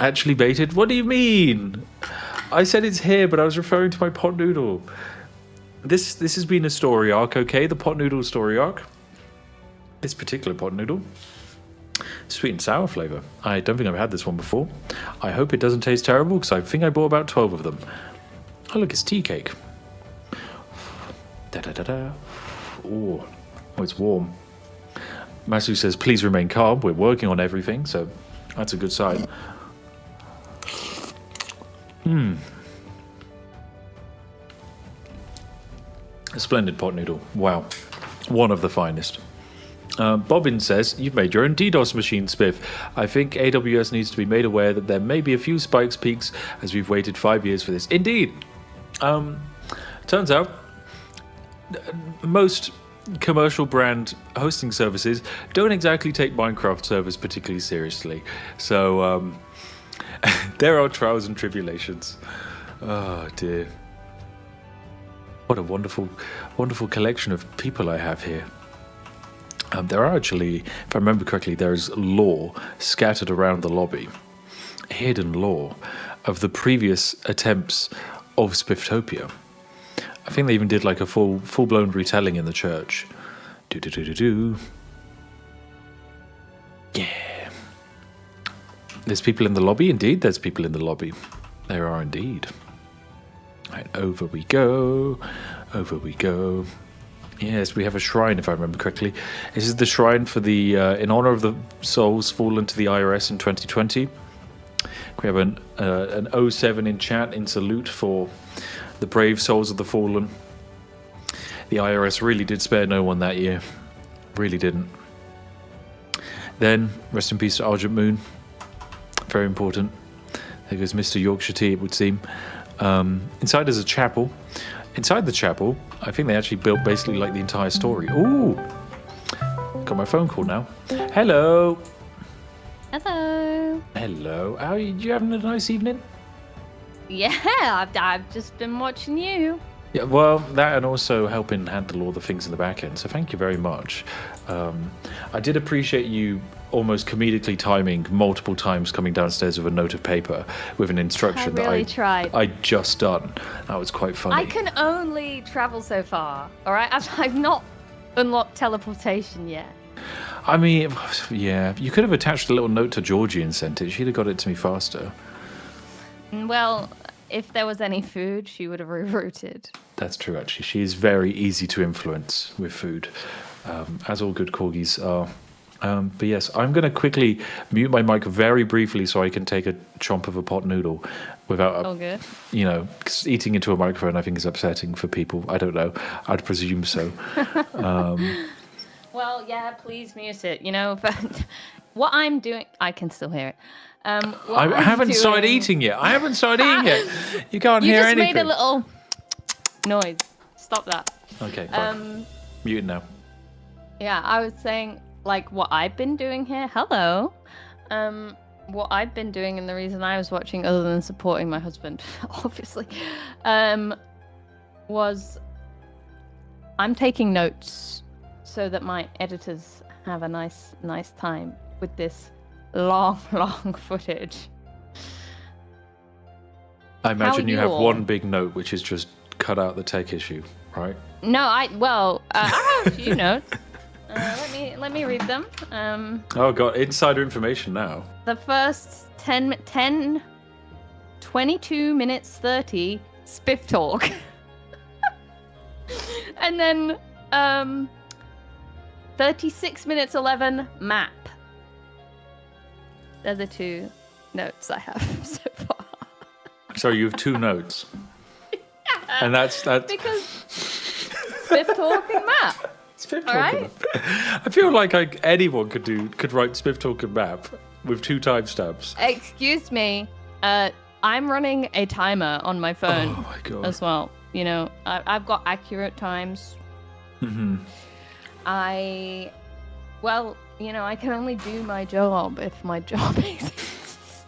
Actually baited? What do you mean? I said it's here, but I was referring to my pot noodle. This has been a story arc, okay? The pot noodle story arc. This particular pot noodle. Sweet and sour flavour. I don't think I've had this one before. I hope it doesn't taste terrible, because I think I bought about 12 of them. Oh, look, it's tea cake. Da-da-da-da. Oh, it's warm. Masu says, please remain calm. We're working on everything, so that's a good sign. A splendid pot noodle. Wow. One of the finest. Bobbin says, you've made your own DDoS machine, Spiff. I think AWS needs to be made aware that there may be a few spikes peaks as we've waited 5 years for this. Indeed. Turns out, most commercial brand hosting services don't exactly take Minecraft servers particularly seriously. So, there are trials and tribulations. Oh dear. What a wonderful, wonderful collection of people I have here. There are actually, if I remember correctly, there's lore scattered around the lobby. Hidden lore of the previous attempts of Spifftopia. I think they even did like a full-blown retelling in the church. Yeah. There's people in the lobby? Indeed, there's people in the lobby. There are indeed. Right, over we go. Over we go. Yes, we have a shrine, if I remember correctly. This is the shrine for the in honor of the souls fallen to the IRS in 2020. We have an 07 in chat in salute for the brave souls of the fallen. The IRS really did spare no one that year. Really didn't. Then, rest in peace to Argent Moon. Very important. There goes Mr. Yorkshire Tea, it would seem. Inside is a chapel. Inside the chapel, I think they actually built basically like the entire story. Ooh! Got my phone call now. Hello! Hello. Hello. How are you having a nice evening? Yeah, I've just been watching you. Yeah, well, that and also helping handle all the things in the back end. So thank you very much. I did appreciate you almost comedically timing multiple times coming downstairs with a note of paper with an instruction I really tried. I'd just done. That was quite funny. I can only travel so far, all right? I've not unlocked teleportation yet. I mean, yeah, you could have attached a little note to Georgie and sent it. She'd have got it to me faster. Well, if there was any food, she would have rerouted. That's true, actually. She is very easy to influence with food, as all good corgis are. But yes, I'm going to quickly mute my mic very briefly so I can take a chomp of a pot noodle without, Oh, good. you know, 'cause eating into a microphone I think is upsetting for people. I don't know. I'd presume so. Well, yeah, please mute it. You know, but what I'm doing, I can still hear it. I haven't started eating yet. I haven't started eating yet. You can't You hear just anything. made a little noise. Stop that. Okay, fine. Muted now. Yeah, I was saying, like, what I've been doing here. Hello. What I've been doing, and the reason I was watching, other than supporting my husband, obviously, was I'm taking notes so that my editors have a nice time with this long footage. I imagine you have all? one big note, which is just cut out the tech issue, right? No, I have a few notes. Let me read them. Oh god, insider information now. The first 22 minutes 30 spiff talk. And then 36 minutes 11 map. They're the 2 notes I have so far. So you have 2 notes. And that's Because spiff talk and map. Spiff All right. I feel like anyone could write Spiff Talk and Map with 2 timestamps. Excuse me. I'm running a timer on my phone Oh my god. as well. You know, I've got accurate times. Mm-hmm. Well, you know, I can only do my job if my job exists.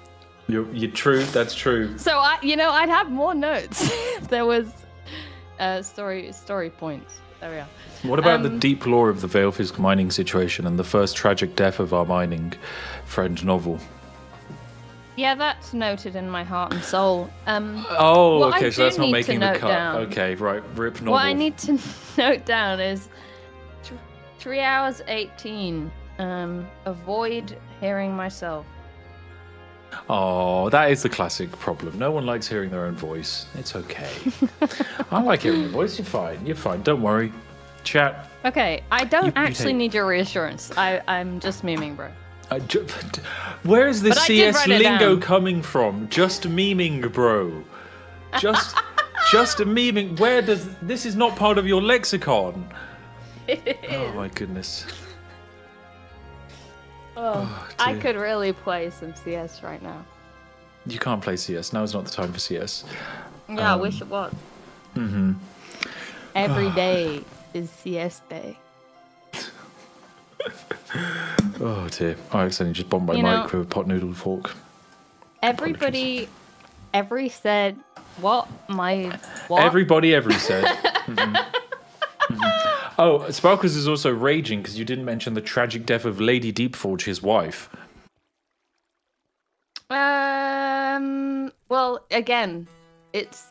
You're true. That's true. So I'd have more notes if there was story points. There we are. What about the deep lore of the Veilfisk mining situation and the first tragic death of our mining friend Novel? Yeah, that's noted in my heart and soul. Oh, what I okay, so that's do not need making to the note cut. down- Okay, right, rip Novel. What I need to note down is 3 hours 18. Avoid hearing myself. Oh, that is the classic problem. No one likes hearing their own voice. It's okay. I like hearing your voice. You're fine. You're fine. Don't worry. Chat. Okay, I don't You actually take- need your reassurance. I'm just memeing, bro. Where is this But I did CS write it lingo down. coming from? Just memeing, bro. Just a memeing. Where does this is not part of your lexicon? Oh my goodness. I dear. could really play some CS right now. You can't play CS. Now is not the time for CS. Yeah, I wish it was. Mm-hmm. Every day is CS day. Oh dear. I accidentally just bombed my You know- mic with a pot noodle fork. Everybody, every said, what? What? Everybody said. Mhm. Mhm. Oh, Sparkles is also raging because you didn't mention the tragic death of Lady Deepforge, his wife. Well, again, it's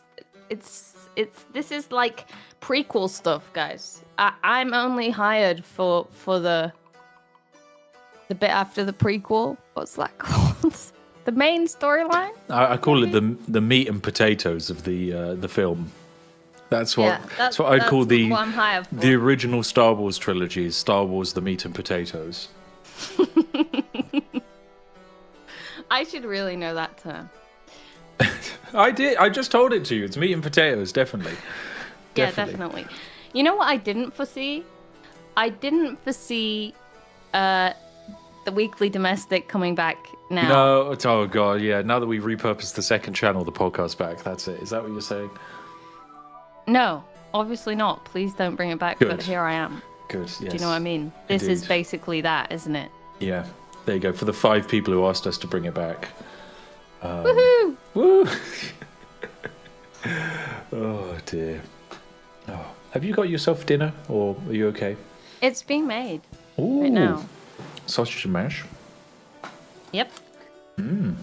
this is like prequel stuff, guys. I'm only hired for the bit after the prequel. What's that called? The main storyline? I call it the meat and potatoes of the film. That's what that's what I'd call what I'm hired for. the original Star Wars trilogy is Star Wars: The Meat and Potatoes. I should really know that term. I did. I just told it to you. It's meat and potatoes, definitely. Yeah, definitely. You know what I didn't foresee? I didn't foresee the weekly domestic coming back now. No, oh god, yeah. Now that we've repurposed the second channel, the podcast back. That's it. Is that what you're saying? No, obviously not. Please don't bring it back, Good. but here I am. Good. Yes. Do you know what I mean? This is Indeed. basically that, isn't it? Yeah. There you go. For the 5 people who asked us to bring it back. Woohoo! Woo! Oh dear. Oh. Have you got yourself dinner, or are you okay? It's being made Ooh. right now. Sausage and mash. Yep. Mmm.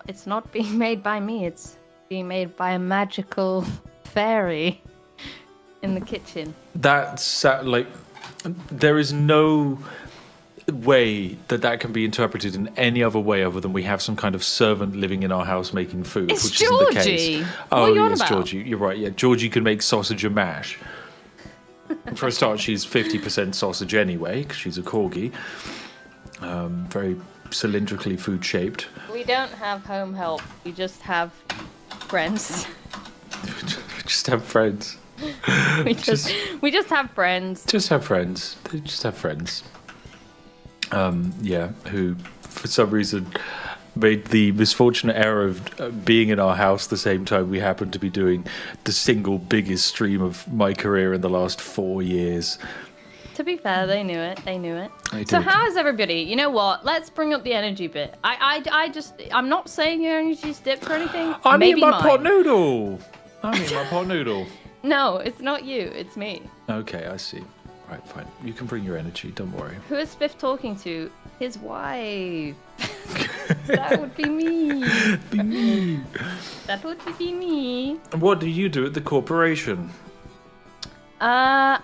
It's not being made by me. It's being made by a magical fairy in the kitchen. That's like, there is no way that can be interpreted in any other way other than we have some kind of servant living in our house making food, It's which isn't the Georgie. case. What Oh are you on yes, about? Georgie. You're right. Yeah, Georgie can make sausage and mash. For a start, she's 50% sausage anyway because she's a corgi. Very cylindrically food shaped. We don't have home help. We just have friends. Just have friends. we just have friends. Just have friends. They just have friends. Yeah, who for some reason made the misfortunate error of being in our house the same time we happened to be doing the single biggest stream of my career in the last 4 years. To be fair, they knew it. They knew it. They So did. how is everybody? You know what? Let's bring up the energy bit. I'm not saying your energy's dipped or anything. I'm Maybe eating my pot mine. noodle. I'm eating my pot noodle. No, it's not you. It's me. Okay, I see. Right, fine. You can bring your energy. Don't worry. Who is Spiff talking to? His wife. That would be me. Be me. That would be me. What do you do at the corporation? I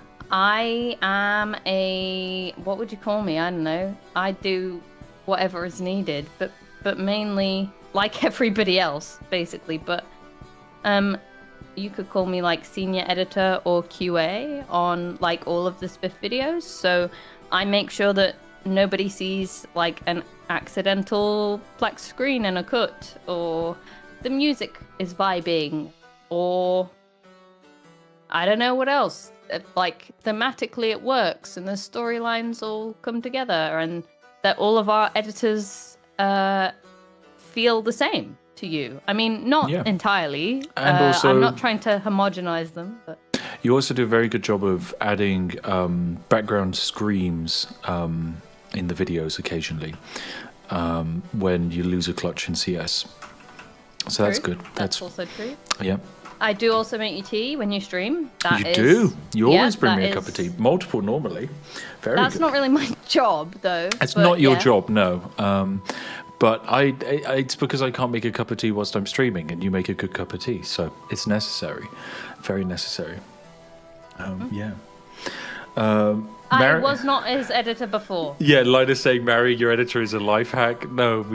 am a. What would you call me? I don't know. I do whatever is needed, but mainly like everybody else, basically. But you could call me like senior editor or QA on like all of the Spiff videos. So I make sure that nobody sees like an accidental black screen in a cut, or the music is vibing, or I don't know what else. Like thematically it works and the storylines all come together, and that all of our editors feel the same to you. I mean, not entirely. And also, I'm not trying to homogenize them, but you also do a very good job of adding background screams in the videos occasionally when you lose a clutch in CS. So that's good. That's also true. Yeah. I do also make you tea when you stream. You do. You always bring me a cup of tea. Multiple normally. Very That's good. not really my job, though. It's not your job, no. But it's because I can't make a cup of tea whilst I'm streaming, and you make a good cup of tea, so it's necessary, very necessary. Yeah. I was not his editor before. Yeah, Lina's saying marrying your editor is a life hack. No,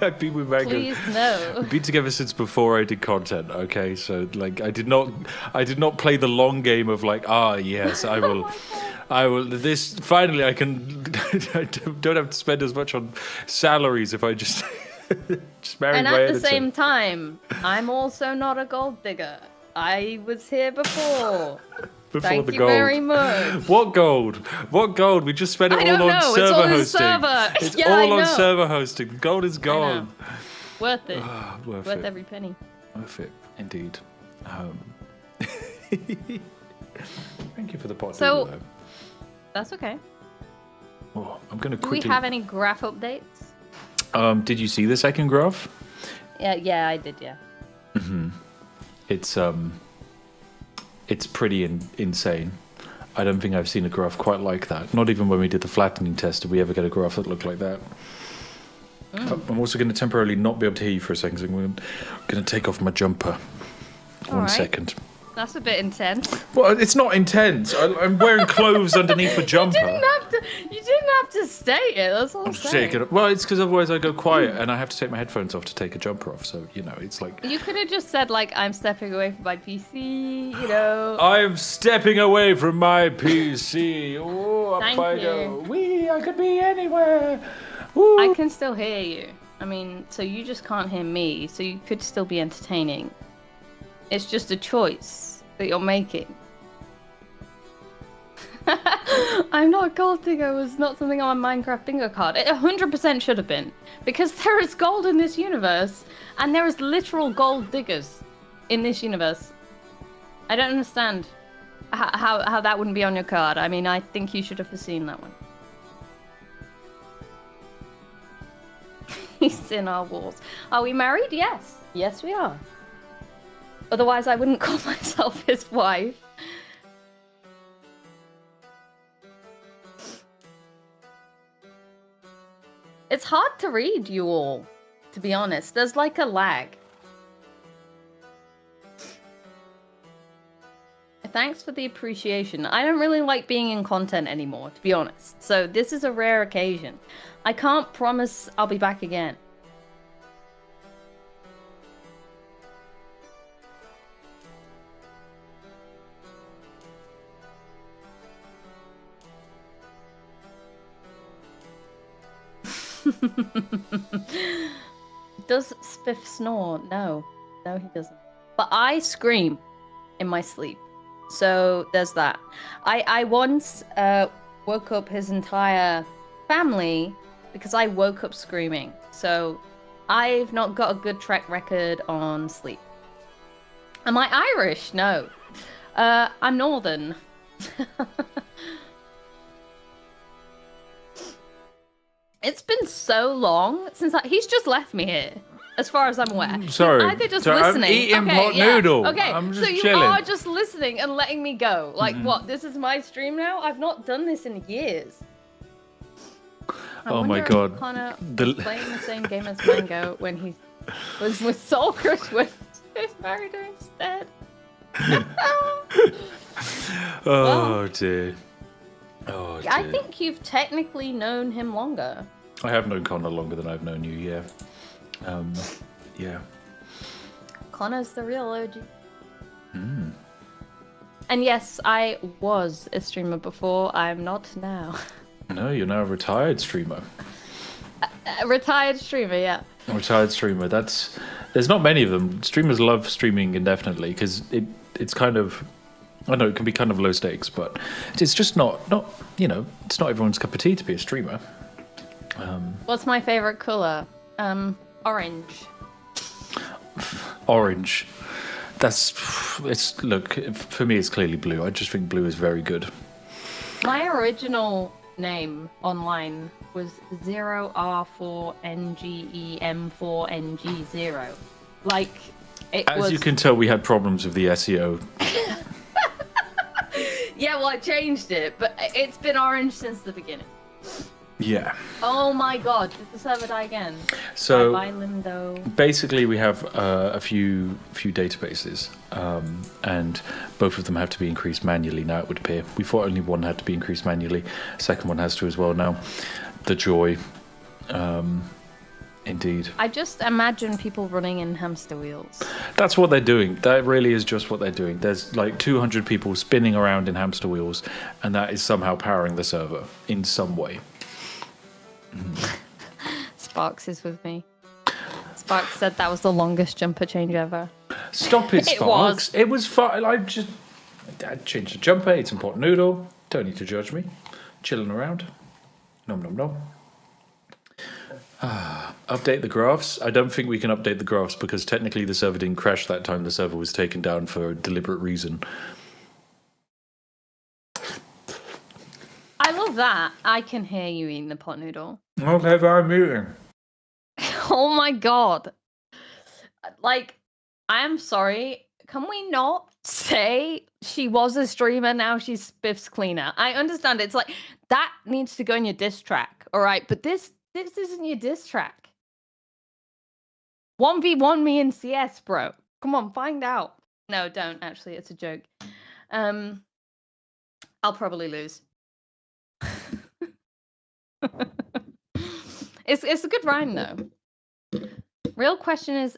I've been with Megan. Please no. We've been together since before I did content. Okay, so like I did not play the long game of like, yes, I will. I will. This finally, I can. I don't have to spend as much on salaries if I just marry and my editor. at the same time, I'm also not a gold digger. I was here before. Thank you very much. What gold? What gold? We just spent it all on server hosting. It's all on server hosting. Gold is gone. Worth it. Worth every penny. Worth it, indeed. Thank you for the pot. So, that's okay. Oh, I'm going to quickly... Do we have any graph updates? Did you see the second graph? Yeah, I did, yeah. Mm-hmm. It's pretty insane. I don't think I've seen a graph quite like that. Not even when we did the flattening test did we ever get a graph that looked like that. I'm also going to temporarily not be able to hear you for a second, so I'm going to take off my jumper. One second. That's a bit intense. Well, it's not intense. I'm wearing clothes underneath a jumper. You didn't have to state it. That's all I'm saying. Well, it's because otherwise I go quiet and I have to take my headphones off to take a jumper off. So, it's like... You could have just said, like, I'm stepping away from my PC, I am stepping away from my PC. Oh, Thank I you. go. I could be anywhere. Woo. I can still hear you. I mean, so you just can't hear me, so you could still be entertaining. It's just a choice that you're making. I'm not a gold digger was not something on my Minecraft bingo card. It 100% should have been. Because there is gold in this universe, and there is literal gold diggers in this universe. I don't understand how that wouldn't be on your card. I mean, I think you should have foreseen that one. He's in our walls. Are we married? Yes. Yes, we are. Otherwise, I wouldn't call myself his wife. It's hard to read you all, to be honest. There's like a lag. Thanks for the appreciation. I don't really like being in content anymore, to be honest. So this is a rare occasion. I can't promise I'll be back again. Does Spiff snore? No. No, he doesn't. But I scream in my sleep. So there's that. I once woke up his entire family because I woke up screaming. So I've not got a good track record on sleep. Am I Irish? No. I'm Northern. It's been so long since he's just left me here. as far as I'm aware. Sorry. He's either just Sorry, I'm listening. eating pot noodle. Okay, I'm just so you chilling. are just listening and letting me go. Like, what? This is my stream now? I've not done this in years. Oh my God. Connor was playing the same game as Mango when he was with Soul Crush with his married instead. Oh dear. Oh dear. I think you've technically known him longer. I have known Connor longer than I've known you, yeah. Yeah. Connor's the real OG. And yes, I was a streamer before. I'm not now. No, you're now a retired streamer. A retired streamer, yeah. A retired streamer. There's not many of them. Streamers love streaming indefinitely because it's kind of, I know it can be kind of low stakes, but it's just not it's not everyone's cup of tea to be a streamer. What's my favorite color? Orange. Orange. Look, for me it's clearly blue. I just think blue is very good. My original name online was 0R4NGEM4NG0. Like, As you can tell, we had problems with the SEO. Yeah, well, I changed it, but it's been orange since the beginning. Yeah. Oh my god, did the server die again? So Bye, Lindo. basically, we have a few databases, and both of them have to be increased manually. Now it would appear we thought only one had to be increased manually. Second one has to as well now. The joy, indeed. I just imagine people running in hamster wheels. That's what they're doing. That really is just what they're doing. There's like 200 people spinning around in hamster wheels, and that is somehow powering the server in some way. Sparks is with me. Sparks said that was the longest jumper change ever. Stop it, Sparks. It was fun. I changed the jumper, ate some pot noodle. Don't need to judge me. Chilling around. Nom nom nom. Update the graphs. I don't think we can update the graphs because technically the server didn't crash that time. The server was taken down for a deliberate reason. I love that. I can hear you eating the pot noodle. Okay, I'm muting. Oh my god. Like, I'm sorry. Can we not say she was a streamer, now she's Spiff's cleaner? I understand it's like, that needs to go in your diss track, alright? But this isn't your diss track. 1v1 me in CS, bro. Come on, find out. No, don't, actually. It's a joke. I'll probably lose. It's a good rhyme though. Real question is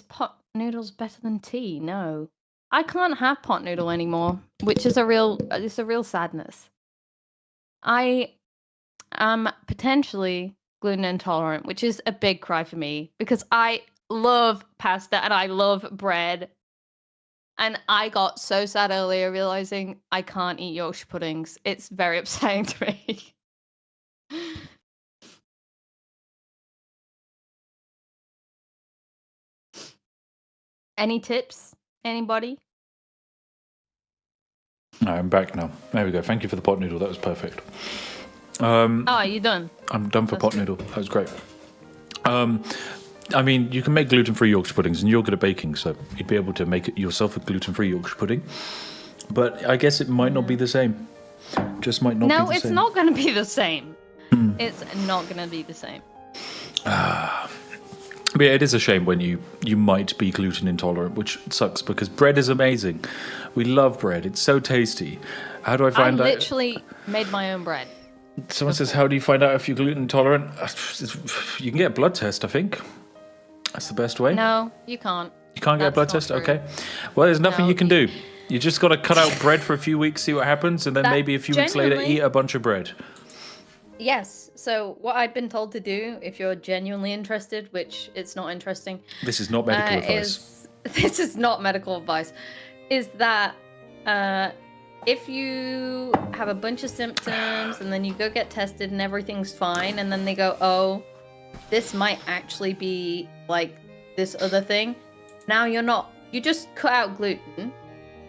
pot noodles better than tea? No. I can't have pot noodle anymore, which is a real sadness. I am potentially gluten intolerant, which is a big cry for me because I love pasta and I love bread. And I got so sad earlier realizing I can't eat Yorkshire puddings. It's very upsetting to me. Any tips? Anybody? I'm back now. There we go. Thank you for the pot noodle. That was perfect. Oh, are you done? I'm done for pot noodle. That was great. I mean, you can make gluten-free Yorkshire puddings, and you're good at baking, so you'd be able to make it yourself a gluten-free Yorkshire pudding. But I guess it might not be the same. Just might not be the same. No, it's not going to be the same. It's not going to be the same. But yeah, it is a shame when you might be gluten intolerant, which sucks because bread is amazing. We love bread. It's so tasty. How do I find out? I literally made my own bread. Someone says, how do you find out if you're gluten intolerant? You can get a blood test, I think. That's the best way. No, you can't. You can't get a blood test? True. Okay. Well, there's nothing you can do. You just got to cut out bread for a few weeks, see what happens, and then maybe a few weeks later eat a bunch of bread. Yes. So what I've been told to do, if you're genuinely interested, which it's not interesting. This is not medical advice. This is not medical advice. Is that if you have a bunch of symptoms and then you go get tested and everything's fine, and then they go, oh, this might actually be like this other thing. Now you just cut out gluten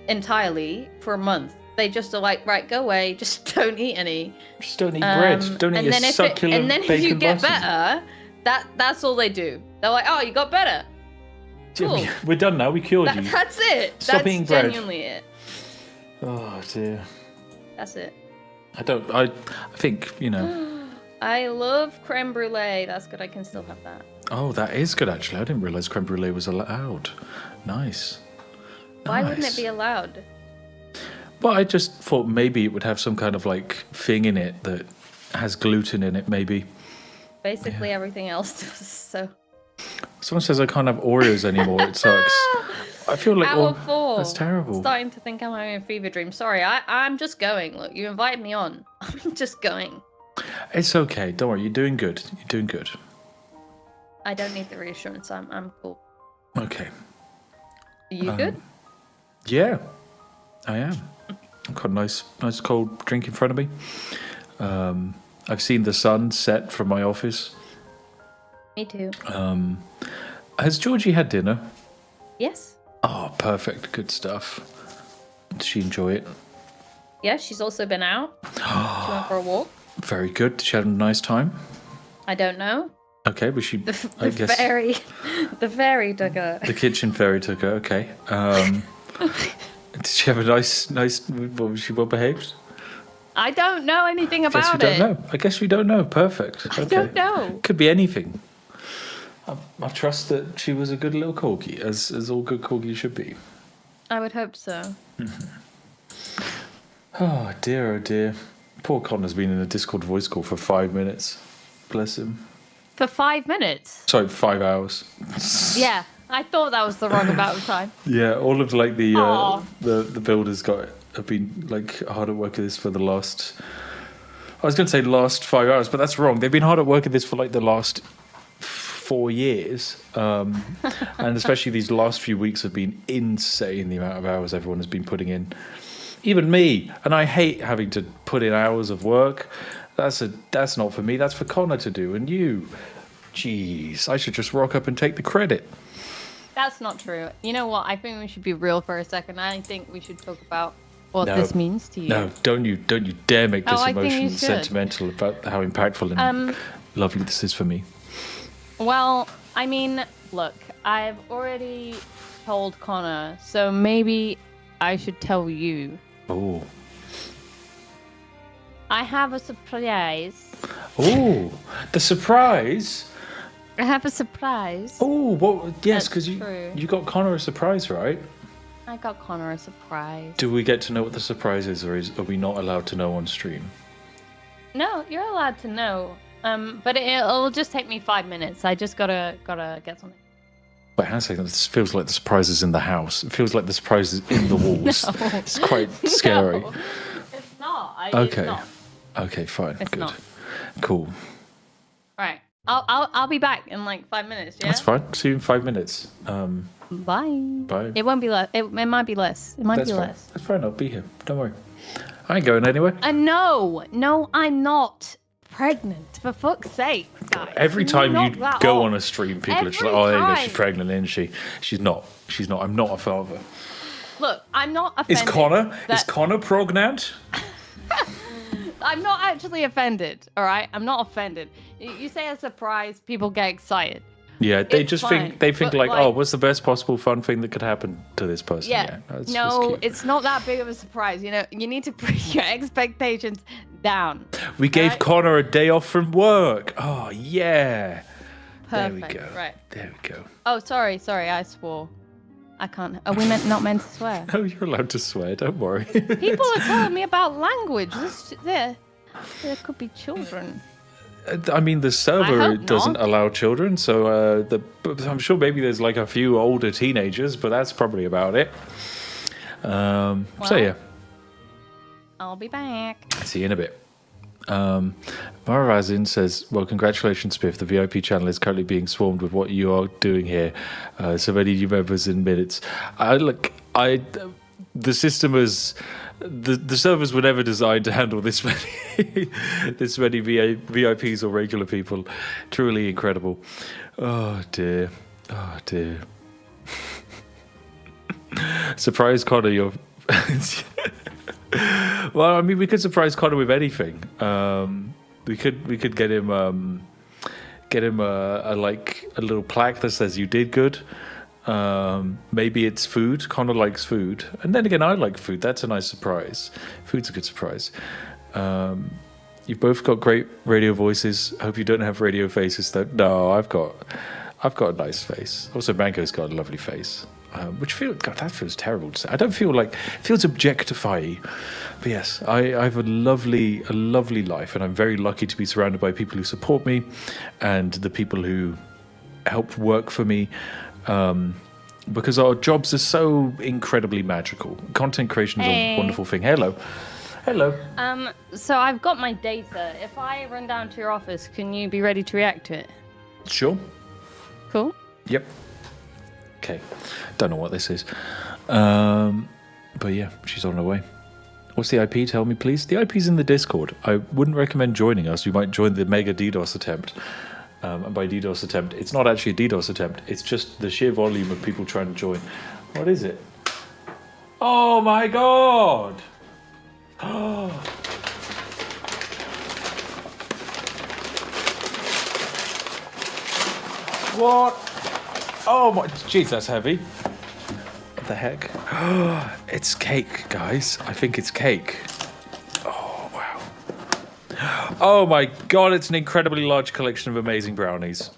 entirely for a month. They just are like, right, go away. Just don't eat any. Just don't eat bread. Don't eat a succulent bacon. And then if you get button. better, That's all they do. They're like, oh, you got better. Cool. We're done now. We cured you. That's it. Stop That's eating bread. genuinely it. Oh dear. That's it. I think, I love creme brulee. That's good. I can still have that. Oh, that is good actually. I didn't realise creme brulee was allowed. Nice. Why wouldn't it be allowed? Well, I just thought maybe it would have some kind of like thing in it that has gluten in it, maybe. Basically everything else does, so. Someone says I can't have Oreos anymore. It sucks. I feel like Hour 4. that's terrible. Starting to think I'm having a fever dream. Sorry, I'm just going. Look, you invited me on. I'm just going. It's okay. Don't worry. You're doing good. You're doing good. I don't need the reassurance. I'm cool. Okay. Are you good? Yeah, I am. I've got a nice cold drink in front of me. I've seen the sun set from my office. Me too. Has Georgie had dinner? Yes. Oh, perfect. Good stuff. Did she enjoy it? Yeah, she's also been out. She went for a walk. Very good. Did she have a nice time? I don't know. Okay, was she? The I guess the fairy took her. the kitchen fairy took her. Okay. Did she have a nice? Was she well behaved? I don't know anything about I guess we it. don't know. I guess we don't know. Perfect. Okay. I don't know. Could be anything. I trust that she was a good little corgi, as all good corgis should be. I would hope so. Oh dear, oh dear. Poor Connor's been in a Discord voice call for 5 minutes. Bless him. For 5 minutes? Sorry, 5 hours. Yeah, I thought that was the wrong amount of time. Yeah, all of like Aw. the builders have been like hard at work at this for the last. I was going to say last 5 hours, but that's wrong. They've been hard at work at this for like the last 4 years, and especially these last few weeks have been insane. The amount of hours everyone has been putting in, even me, and I hate having to put in hours of work. That's not for me. That's for Connor to do, and you. Jeez, I should just rock up and take the credit. That's not true. You know what? I think we should be real for a second. I think we should talk about what No. this means to you. No, don't you dare make this I think you emotion should. sentimental about how impactful and lovely this is for me. Well, I mean, look, I've already told Connor, so maybe I should tell you. Oh. I have a surprise. Oh, the surprise. I have a surprise. Oh, well, yes, That's because true. you got Connor a surprise, right? I got Connor a surprise. Do we get to know what the surprise is, or are we not allowed to know on stream? No, you're allowed to know. But it'll just take me 5 minutes. I just gotta get something. Wait, hang on a second. This feels like the surprise is in the house. It feels like the surprise is in the walls. No. It's quite scary. No, it's not. Okay. It's not. Okay, fine. It's Good. not. Cool. Right. I'll be back in like 5 minutes. Yeah. That's fine. See you in 5 minutes. Bye. Bye. It won't be less. It might be less. It might That's be fine. less. That's fine. I'll be here. Don't worry. I ain't going anywhere. No, I'm not pregnant. For fuck's sake, guys. Every time Knock you that go off. on a stream, people are just Every like, "Oh, there you go. time. She's pregnant, isn't she?" She's not. She's not. I'm not a father. Look, I'm not Is offended. Connor? Is that- Connor pregnant? I'm not actually offended. All right, I'm not offended. You say a surprise, people get excited. Yeah, they It's just fine, think they think but, like, like- "Oh, what's the best possible fun thing that could happen to this person?" Yeah. That's just No, cute. it's not that big of a surprise. You know, you need to bring your expectations down. We gave Alright. Connor a day off from work. Oh yeah. Perfect. There we go. Right. There we go. Oh, sorry. I swore. I can't. Are we not meant to swear? No, you're allowed to swear. Don't worry. People are telling me about language. There could be children. I mean, the server hope doesn't not. allow children, so I'm sure maybe there's like a few older teenagers, but that's probably about it. So yeah, I'll be back. see you in a bit. Maravazin says, "Well, congratulations, Spiff. The VIP channel is currently being swarmed with what you are doing here. So many new members in minutes. The system is." The servers were never designed to handle this many VIPs or regular people. Truly incredible. Oh dear. Oh dear. Surprise Connor, you're well, I mean, we could surprise Connor with anything. We could get him Get him a little plaque that says you did good. Maybe it's food. Connor likes food, and then again, I like food. That's a nice surprise. Food's a good surprise. You've both got great radio voices. I hope you don't have radio faces, though. No, I've got a nice face. Also, Mango's got a lovely face, which that feels terrible to say. I don't feel like it feels objectifying. But yes, I have a lovely life, and I'm very lucky to be surrounded by people who support me, and the people who help work for me. Because our jobs are so incredibly magical. Content creation is a wonderful thing. Hello. So I've got my data. If I run down to your office, can you be ready to react to it? Sure. Cool. Yep. Okay. Don't know what this is. But yeah, she's on her way. What's the IP? Tell me, please. The IP's in the Discord. I wouldn't recommend joining us. You might join the mega DDoS attempt. And by DDoS attempt, it's not actually a DDoS attempt. It's just the sheer volume of people trying to join. What is it? Oh my god! What? Oh my... Jeez, that's heavy. What the heck? It's cake, guys. I think it's cake. Oh, wow. Oh my god, it's an incredibly large collection of amazing brownies.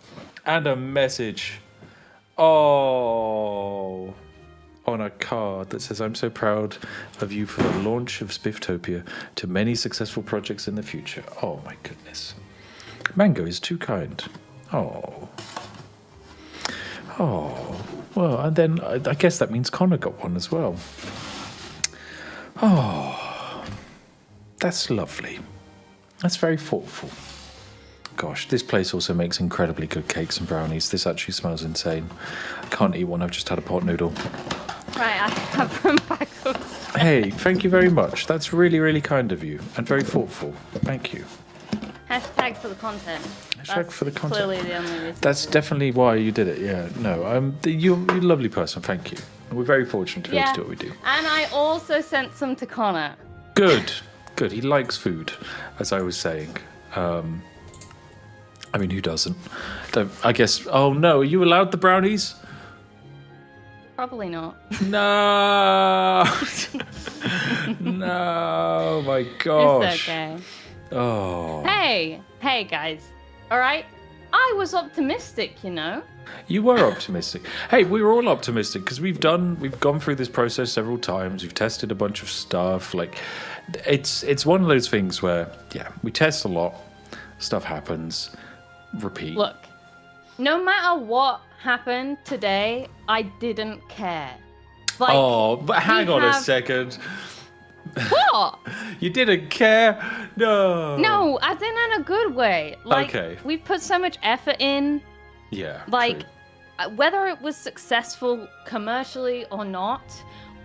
And a message. Oh... on a card that says, "I'm so proud of you for the launch of Spifftopia to many successful projects in the future." Oh my goodness. Mango is too kind. Oh. Oh. Well, and then I guess that means Connor got one as well. Oh. That's lovely. That's very thoughtful. Gosh, this place also makes incredibly good cakes and brownies. This actually smells insane. I can't eat one, I've just had a pot noodle. Right, I have them back up. Hey, thank you very much. That's really, really kind of you and very thoughtful. Thank you. Hashtag for the content. Hashtag for the content. Clearly the only reason. That's definitely why you did it. Yeah, no, you're a lovely person. Thank you. We're very fortunate to be able to do what we do. And I also sent some to Connor. Good, good. He likes food, as I was saying. I mean, who doesn't? I guess. Oh no, are you allowed the brownies? Probably not. No. No, my gosh. It's okay. Oh. Hey guys. All right. I was optimistic, you know. You were optimistic. Hey, we were all optimistic because we've gone through this process several times. We've tested a bunch of stuff. Like, it's one of those things where, yeah, we test a lot. Stuff happens. Repeat. Look, no matter what happened today, I didn't care. Like, oh, but hang on a second. What? You didn't care? No. No, as in a good way. Like, okay. We put so much effort in. Yeah. Like, true. Whether it was successful commercially or not,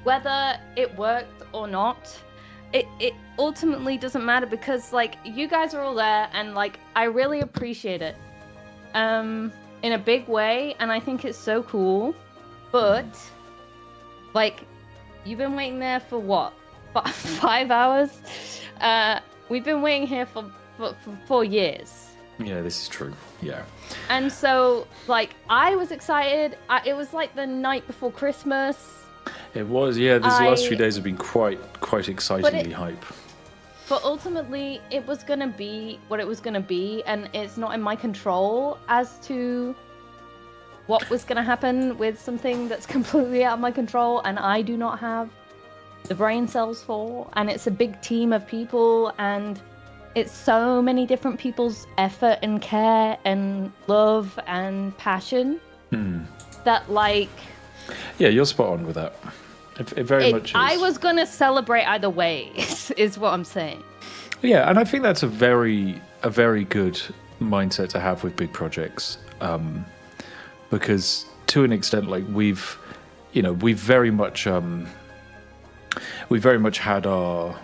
whether it worked or not, it ultimately doesn't matter because, like, you guys are all there and, like, I really appreciate it. In a big way, and I think it's so cool. But, like, you've been waiting there for what? 5 hours? We've been waiting here for 4 years. Yeah, this is true. Yeah. And so, like, I was excited. It was like the night before Christmas. It was, yeah. These last few days have been quite excitingly hype. But ultimately, it was going to be what it was going to be, and it's not in my control as to what was going to happen with something that's completely out of my control, and I do not have the brain cells for, and it's a big team of people, and it's so many different people's effort and care and love and passion that, like... Yeah, you're spot on with that. It very much is. I was going to celebrate either way, is what I'm saying. Yeah, and I think that's a very good mindset to have with big projects. Because to an extent, like, we've very much had our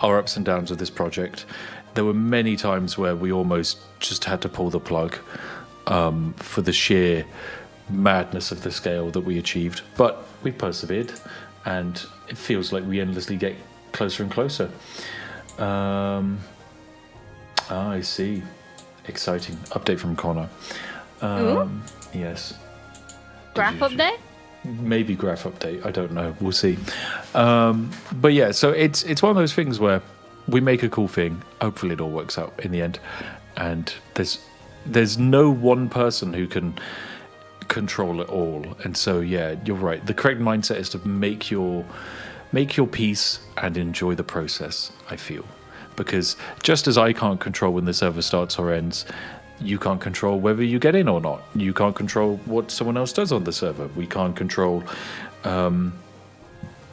ups and downs with this project. There were many times where we almost just had to pull the plug for the sheer madness of the scale that we achieved. But we persevered, and it feels like we endlessly get closer and closer. I see. exciting update from Connor. Yes. Graph update? Maybe graph update. I don't know. We'll see. But yeah, so it's one of those things where we make a cool thing. Hopefully, it all works out in the end. And there's no one person who can control it all. And so yeah, you're right. The correct mindset is to make your peace and enjoy the process. I feel, because just as I can't control when the server starts or ends, you can't control whether you get in or not. You can't control what someone else does on the server. We can't control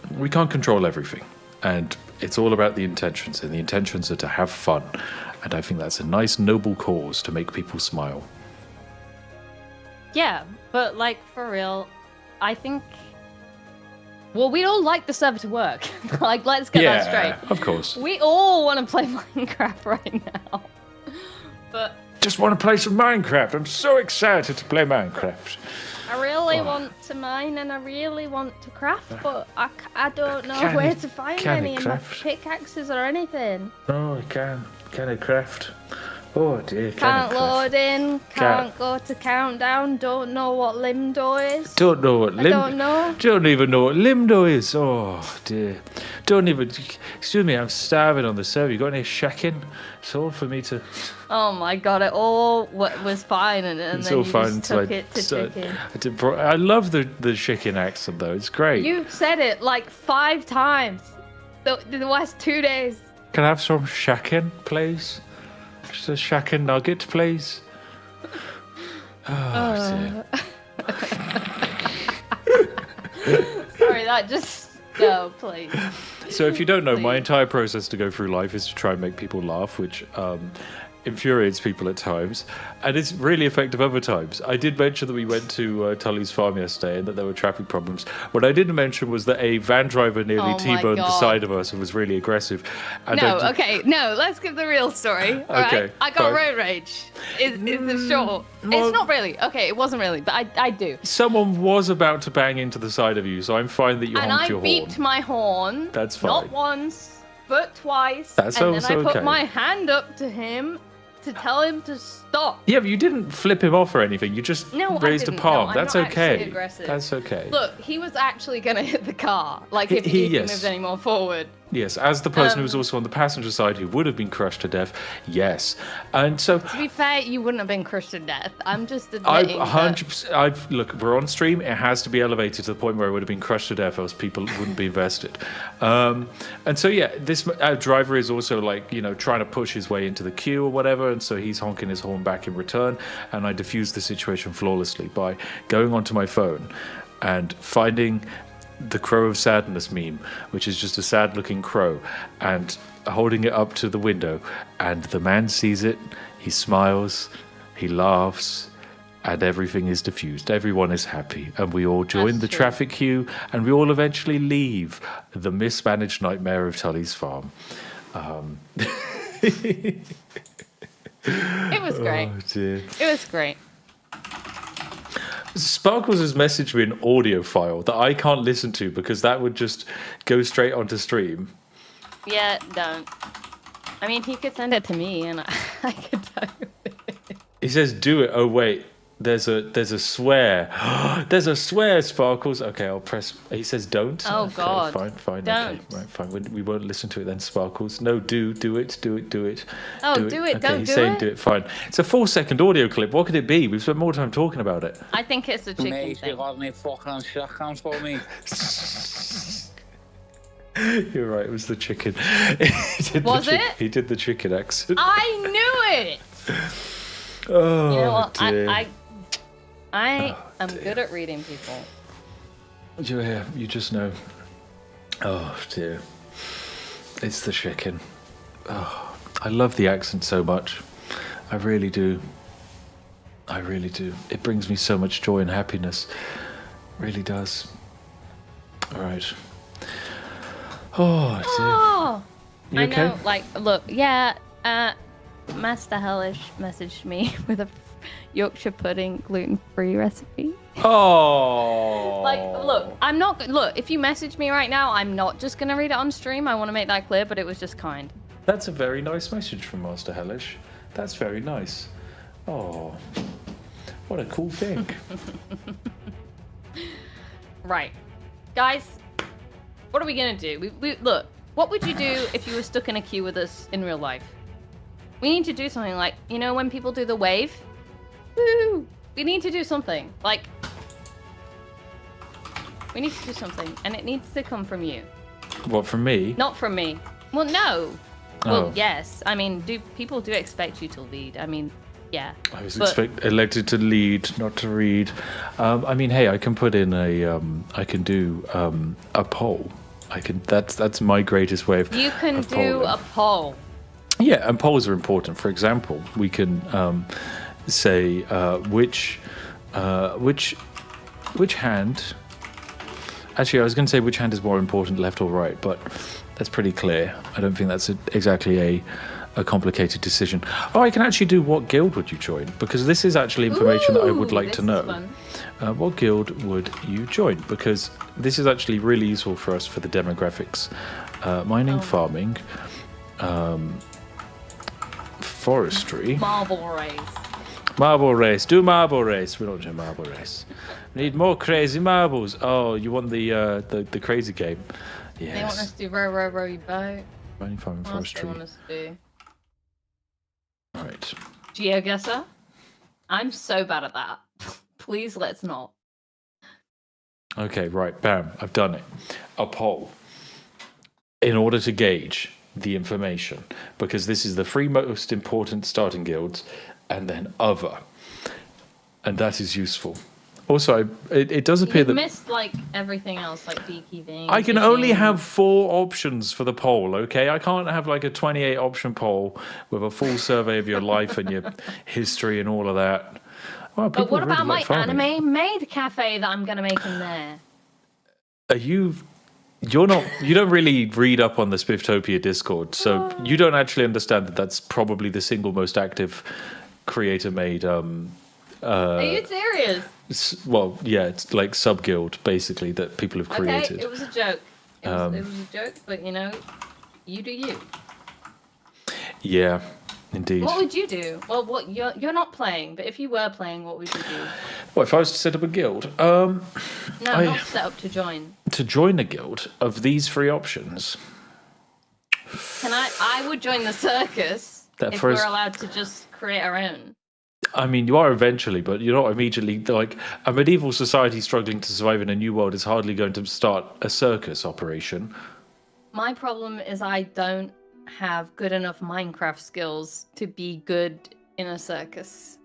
everything. And it's all about the intentions, and the intentions are to have fun. And I think that's a nice, noble cause to make people smile. Yeah, but like for real, I think. Well, we all like the server to work. Like, let's get that straight. Of course. We all want to play Minecraft right now, but. Just want to play some Minecraft. I'm so excited to play Minecraft. I really want to mine and I really want to craft, but I don't know where to find any of my pickaxes or anything. Oh, I can. Can I craft? Oh dear. Can't load in, can't go to countdown, don't know what limdo is. Don't know what limdo. Don't know. Don't even know what limdo is. Oh dear. Don't even. Excuse me, I'm starving on the server. You got any shacking? It's all for me to. Oh my god, it all was fine and It's then all you fine just took it to chicken. I love the chicken accent though. It's great. You've said it like 5 times the last 2 days. Can I have some shacking, please? Just a shacking nugget, please. Oh dear. Sorry, that just no, please. So if you don't know, my entire process to go through life is to try and make people laugh, which infuriates people at times, and it's really effective other times. I did mention that we went to Tully's farm yesterday and that there were traffic problems. What I didn't mention was that a van driver nearly T-boned the side of us and was really aggressive. And let's give the real story. Okay, right? I got road rage. Is the short? Well, it's not really. Okay, it wasn't really, but I do. Someone was about to bang into the side of you, so I'm fine that you honked your horn. And I beeped my horn. That's fine. Not once, but twice. That's and also then I put okay. my hand up to him to tell him to stop. Yeah, but you didn't flip him off or anything. You just raised a palm. No, That's I'm not okay. actually aggressive. That's okay. Look, he was actually going to hit the car. Like, if he moved any more forward. Yes, as the person who was also on the passenger side who would have been crushed to death, yes. And so... To be fair, you wouldn't have been crushed to death. I'm just admitting 100%. Look, we're on stream. It has to be elevated to the point where I would have been crushed to death, else people wouldn't be invested. And so, yeah, this driver is also, like, trying to push his way into the queue or whatever, and so he's honking his horn back in return, and I diffused the situation flawlessly by going onto my phone and finding the Crow of Sadness meme, which is just a sad-looking crow, and holding it up to the window, and the man sees it, he smiles, he laughs, and everything is diffused. Everyone is happy, and we all join the traffic queue, and we all eventually leave the mismanaged nightmare of Tully's farm. It was great. Oh, dear. It was great. Sparkles has messaged me an audio file that I can't listen to because that would just go straight onto stream. Yeah, don't. I mean, he could send it to me and I could tell you. He says, do it. Oh, wait. There's a swear. There's a swear, Sparkles. Okay, I'll press. He says don't. Oh, okay, God. Fine. Don't. Okay, right, fine. We won't listen to it then, Sparkles. No, do it. Oh, do it. do it. Okay, Don't he's do saying it. do it. Fine. It's a 4-second audio clip. What could it be? We've spent more time talking about it. I think it's a chicken Nee, thing. je gaat niet fucking shotgun for me. You're right. It was the chicken. Was it? He did the chicken accent. I knew it. Oh, You know what? dear. I am good at reading people. Yeah, you just know. Oh dear. It's the chicken. Oh, I love the accent so much. I really do. It brings me so much joy and happiness. Really does. All right. Oh dear. Oh, You I okay? know. Like, look, yeah. Master Hellish messaged me with a Yorkshire pudding gluten-free recipe. Oh. Like, look, I'm not. Look, if you message me right now, I'm not just gonna read it on stream. I want to make that clear, but it was just kind. That's a very nice message from Master Hellish. That's very nice. Oh, what a cool thing. Right. Guys, what are we going to do? We look, what would you do if you were stuck in a queue with us in real life? We need to do something like, you know, when people do the wave? Woo! We need to do something. Like, we need to do something, and it needs to come from you. What, from me? Not from me. Well, no. Well, Oh. yes. I mean, people do expect you to lead. I mean, yeah. I was But- elected to lead, not to read. I mean, hey, I can put in I can do a poll. That's my greatest way of You can of do polling. a poll. Yeah, and polls are important. For example, we can say which hand. Actually, I was going to say which hand is more important, left or right, but that's pretty clear. I don't think that's exactly a complicated decision. Oh, I can actually do what guild would you join? Because this is actually information that I would Ooh, like to this know. is fun. What guild would you join? Because this is actually really useful for us for the demographics. Mining, farming, forestry. Marble race. Marble race. Do marble race. We don't do marble race. We need more crazy marbles. Oh, you want the crazy game? Yes. They want us to do row your boat. Mining, farming, What else they forestry. want us to do? Right. GeoGuessr? I'm so bad at that. Please let's not. Okay, right. Bam. I've done it. A poll. In order to gauge the information, because this is the three most important starting guilds, and then other. And that is useful. Also, it does appear You've that missed like everything else, like beekeeping. I can only fishing. have 4 options for the poll, okay? I can't have like a 28 option poll with a full survey of your life and your history and all of that. Well, But what really about my like farming. anime maid cafe that I'm gonna make in there? Are you don't really read up on the Spifftopia Discord, so you don't actually understand that that's probably the single most active creator made Are you serious? well, yeah, it's like sub guild basically that people have created. Okay, it was a joke. It was a joke, but you know, you do you. Yeah, indeed. What would you do? Well, what you're not playing, but if you were playing, what would you do? Well, if I was to set up a guild, No, I- not set up to join. to join a guild of these 3 options. I would join the circus That if first- we're allowed to just create our own. I mean, you are eventually, but you're not immediately. Like a medieval society struggling to survive in a new world is hardly going to start a circus operation. My problem is I don't have good enough Minecraft skills to be good in a circus.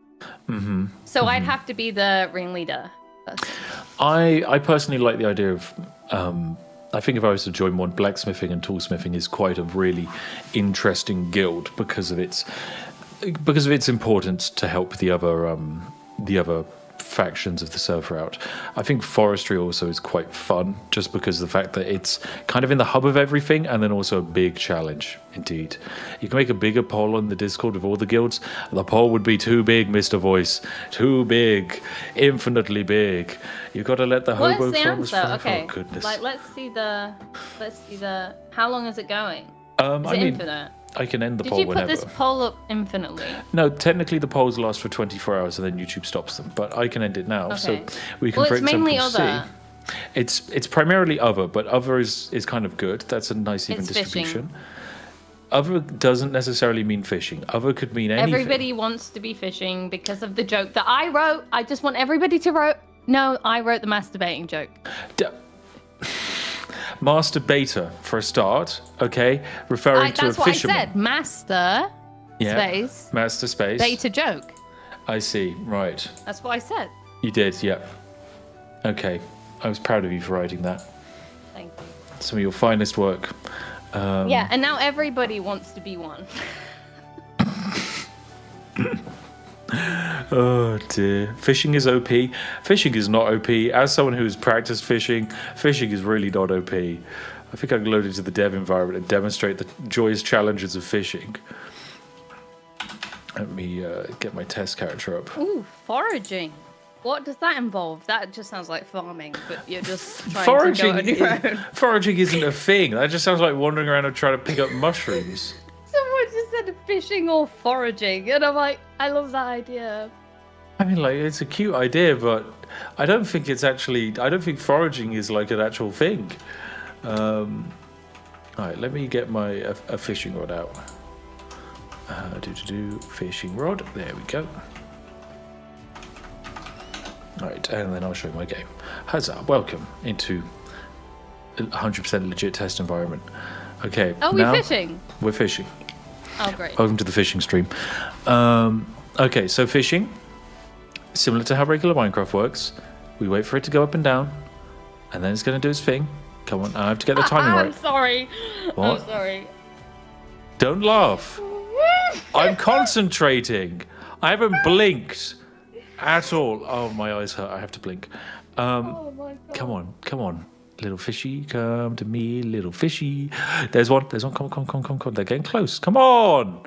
Mm-hmm. So I'd have to be the ringleader person. I personally like the idea of. I think if I was to join one, blacksmithing and toolsmithing is quite a really interesting guild because of its importance to help the other factions of the server out. I think forestry also is quite fun just because of the fact that it's kind of in the hub of everything and then also a big challenge indeed. You can make a bigger poll on the Discord of all the guilds. The poll would be too big, Mr. Voice. Too big. Infinitely big. You gotta let the What's hobo the farmers answer? thrive. Okay. Oh goodness. Like let's see the how long is it going? Is I it mean, infinite? I can end the Did poll you put whenever. this poll up infinitely? No, technically the polls last for 24 hours and then YouTube stops them. But I can end it now, so Okay. we can, Well, for it's mainly example, other. see. It's primarily other, but other is kind of good. That's a nice even It's fishing. distribution. Other doesn't necessarily mean fishing. Other could mean anything. Everybody wants to be fishing because of the joke that I wrote. I just want everybody to wrote. No, I wrote the masturbating joke. Masturbator for a start, okay? Referring to a That's what fisherman. I said. Master space Master space. beta joke. I see. Right. That's what I said. You did. Yeah. Okay. I was proud of you for writing that. Thank you. Some of your finest work. Yeah, and now everybody wants to be one. Oh dear. Fishing is OP. Fishing is not OP. As someone who has practiced fishing, fishing is really not OP. I think I can load into the dev environment and demonstrate the joyous challenges of fishing. Let me get my test character up. Ooh, foraging. What does that involve? That just sounds like farming, but you're just trying Foraging, to go on your own. foraging isn't a thing. That just sounds like wandering around and trying to pick up mushrooms. Someone just said fishing or foraging, and I'm like, I love that idea. I mean, like, it's a cute idea, but I don't think it's actually. I don't think foraging is like an actual thing. All right, let me get my a fishing rod out. Fishing rod. There we go. All right, and then I'll show you my game. Huzzah! Welcome into 100% legit test environment. Okay. Oh, we're fishing. We're fishing. Oh, great. Welcome to the fishing stream. Okay, so fishing, similar to how regular Minecraft works, we wait for it to go up and down, and then it's going to do its thing. Come on, I have to get the timing right. I'm sorry. What? I'm sorry. Don't laugh. I'm concentrating. I haven't blinked at all. Oh, my eyes hurt. I have to blink. Oh my god. Come on. Little fishy, come to me, little fishy. There's one. Come on. They're getting close. Come on.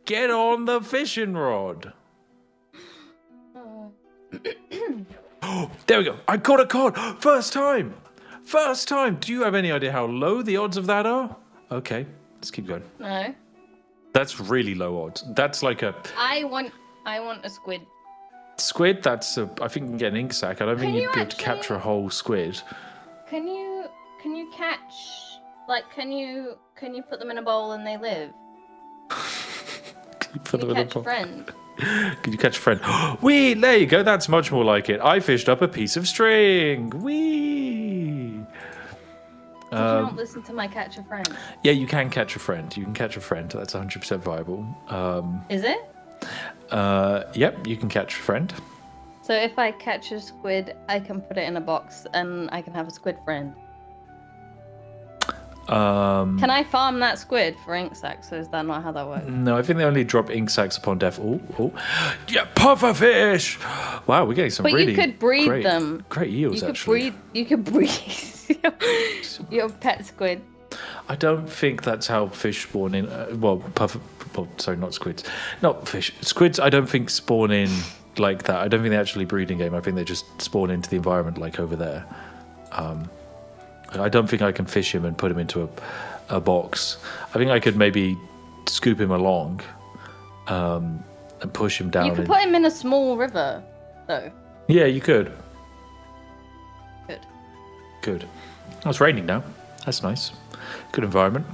Get on the fishing rod. There we go. I caught a cod. First time. Do you have any idea how low the odds of that are? Okay, let's keep going. No. That's really low odds. That's like a I want a squid. squid. That's a. I think you can get an ink sac. I don't think you'd be able to capture a whole squid. Can you catch, like, can you put them in a bowl and they live? Can you catch a friend? Can you catch a friend? Wee! There you go. That's much more like it. I fished up a piece of string. Wee! Did you not listen to my catch a friend? Yeah, you can catch a friend. That's 100% viable. Is it? Yep, you can catch a friend. So if I catch a squid, I can put it in a box and I can have a squid friend. Can I farm that squid for ink sacs, or is that not how that works? No, I think they only drop ink sacs upon death. Oh. Yeah, pufferfish! Wow, we're getting some But really you could breed them. Great yields, actually. You could breed your pet squid. I don't think that's how fish spawn in. Sorry, not squids. Not fish. Squids, I don't think spawn in like that. I don't think they actually breed in game. I think they just spawn into the environment like over there. I don't think I can fish him and put him into a box. I think I could maybe scoop him along and push him down. You could put him in a small river, though. Yeah, you could. Good. Oh, it's raining now. That's nice. Good environment.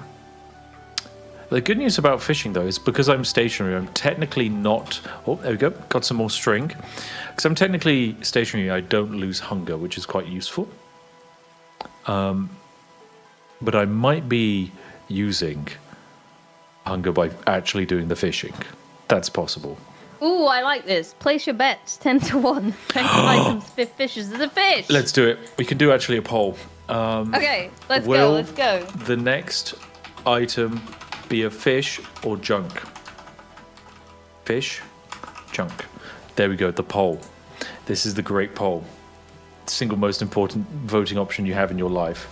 The good news about fishing, though, is because I'm stationary, I'm technically not... Oh, there we go. Got some more string. Because I'm technically stationary, I don't lose hunger, which is quite useful. But I might be using hunger by actually doing the fishing. That's possible. Ooh, I like this. Place your bets 10 to 1. Items, fishes. There's a fish. Let's do it. We can do actually a poll. Okay, let's will go. The next item be a fish or junk? Fish, junk. There we go, the poll. This is the great poll. Single most important voting option you have in your life.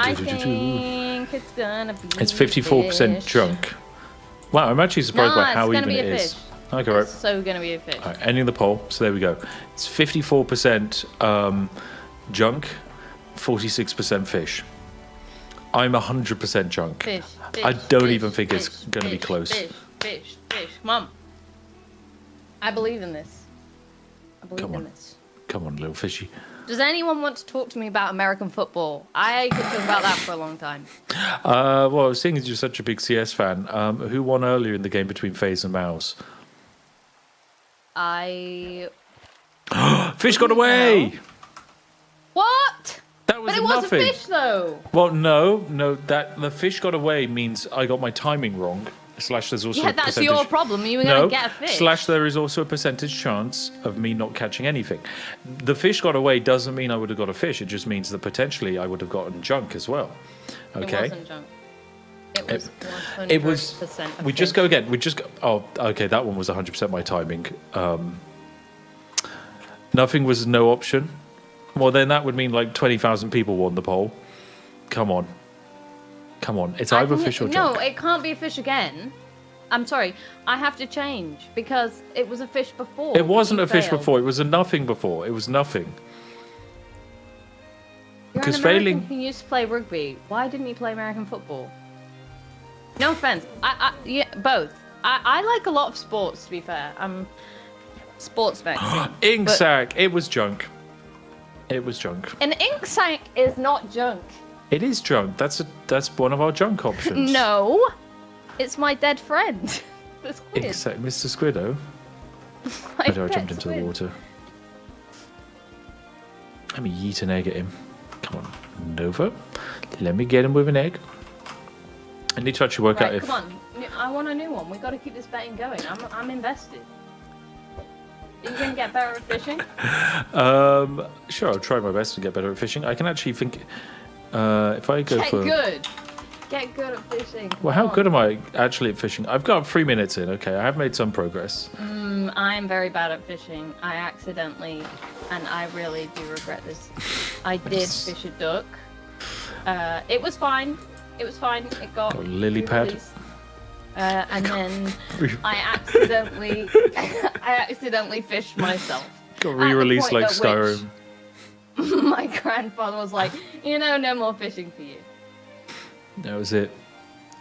I think it's gonna be. It's 54% fish. junk. Wow, I'm actually surprised by how even it is. Fish. Okay, right. It's so gonna be a fish. All right, ending the poll. So there we go. It's 54% junk, 46% fish. I'm 100% junk. Fish. I don't even think it's going to be close. Fish. Come on. I believe in this. Come on, little fishy. Does anyone want to talk to me about American football? I could talk about that for a long time. Well, seeing as you're such a big CS fan, who won earlier in the game between FaZe and Mouse? Fish got away! What? That was But it nothing. was a fish, though. Well, no. That the fish got away means I got my timing wrong. Slash, there's also Yeah, a that's percentage. your problem. You were going to get a fish. Slash, there is also a percentage chance of me not catching anything. The fish got away doesn't mean I would have got a fish. It just means that potentially I would have gotten junk as well. Okay. It wasn't junk. It was 100% We just go again. Oh, okay. That one was 100% my timing. Nothing was no option. Well, then that would mean like 20,000 people won the poll. Come on. Come on, it's I either can- fish or No, junk. it can't be a fish again. I'm sorry. I have to change because it was a fish before. It wasn't You a fish failed. before. It was a nothing before. It was nothing. You're Because an American failing. who used to play rugby. Why didn't you play American football? No offense. Yeah, both. I like a lot of sports. To be fair, I'm sports magazine. Ink but sac. It was junk. It was junk. an ink sac is not junk. It is junk. That's one of our junk options. No, it's my dead friend. That's weird. Ink sac, Mr. Squiddo. My How do I pet jumped into the squid. water? Let me yeet an egg at him. Come on, Nova. Let me get him with an egg. I need to actually work out Right, if. come on. I want a new one. We got to keep this betting going. I'm invested. Are you gonna get better at fishing? Sure, I'll try my best to get better at fishing. I can actually think. If I go Get for. good. Get good at fishing. Well, how good am I actually at fishing? I've got 3 minutes in. Okay, I have made some progress. I'm very bad at fishing. I accidentally, and I really do regret this. I did fish a duck. It was fine. It was fine. It got Got a lily pad. re-released. And then I accidentally fished myself. Got At the re-released point like at which Skyrim. My grandfather was like, no more fishing for you. That was it.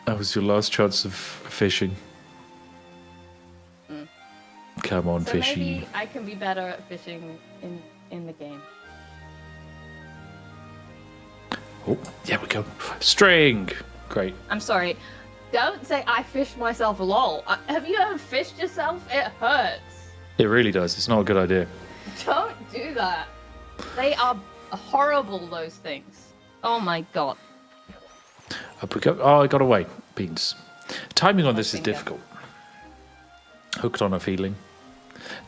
That was your last chance of fishing. Come on, So fishy. maybe I can be better at fishing in the game. Oh, yeah, we go. String. Great. I'm sorry. Don't say I fished myself lol. Have you ever fished yourself? It hurts. It really does. It's not a good idea. Don't do that. They are horrible, those things. Oh my god. Up we go. Oh, I got away. Beans. Timing on this is Finger. difficult. Hooked on a feeling.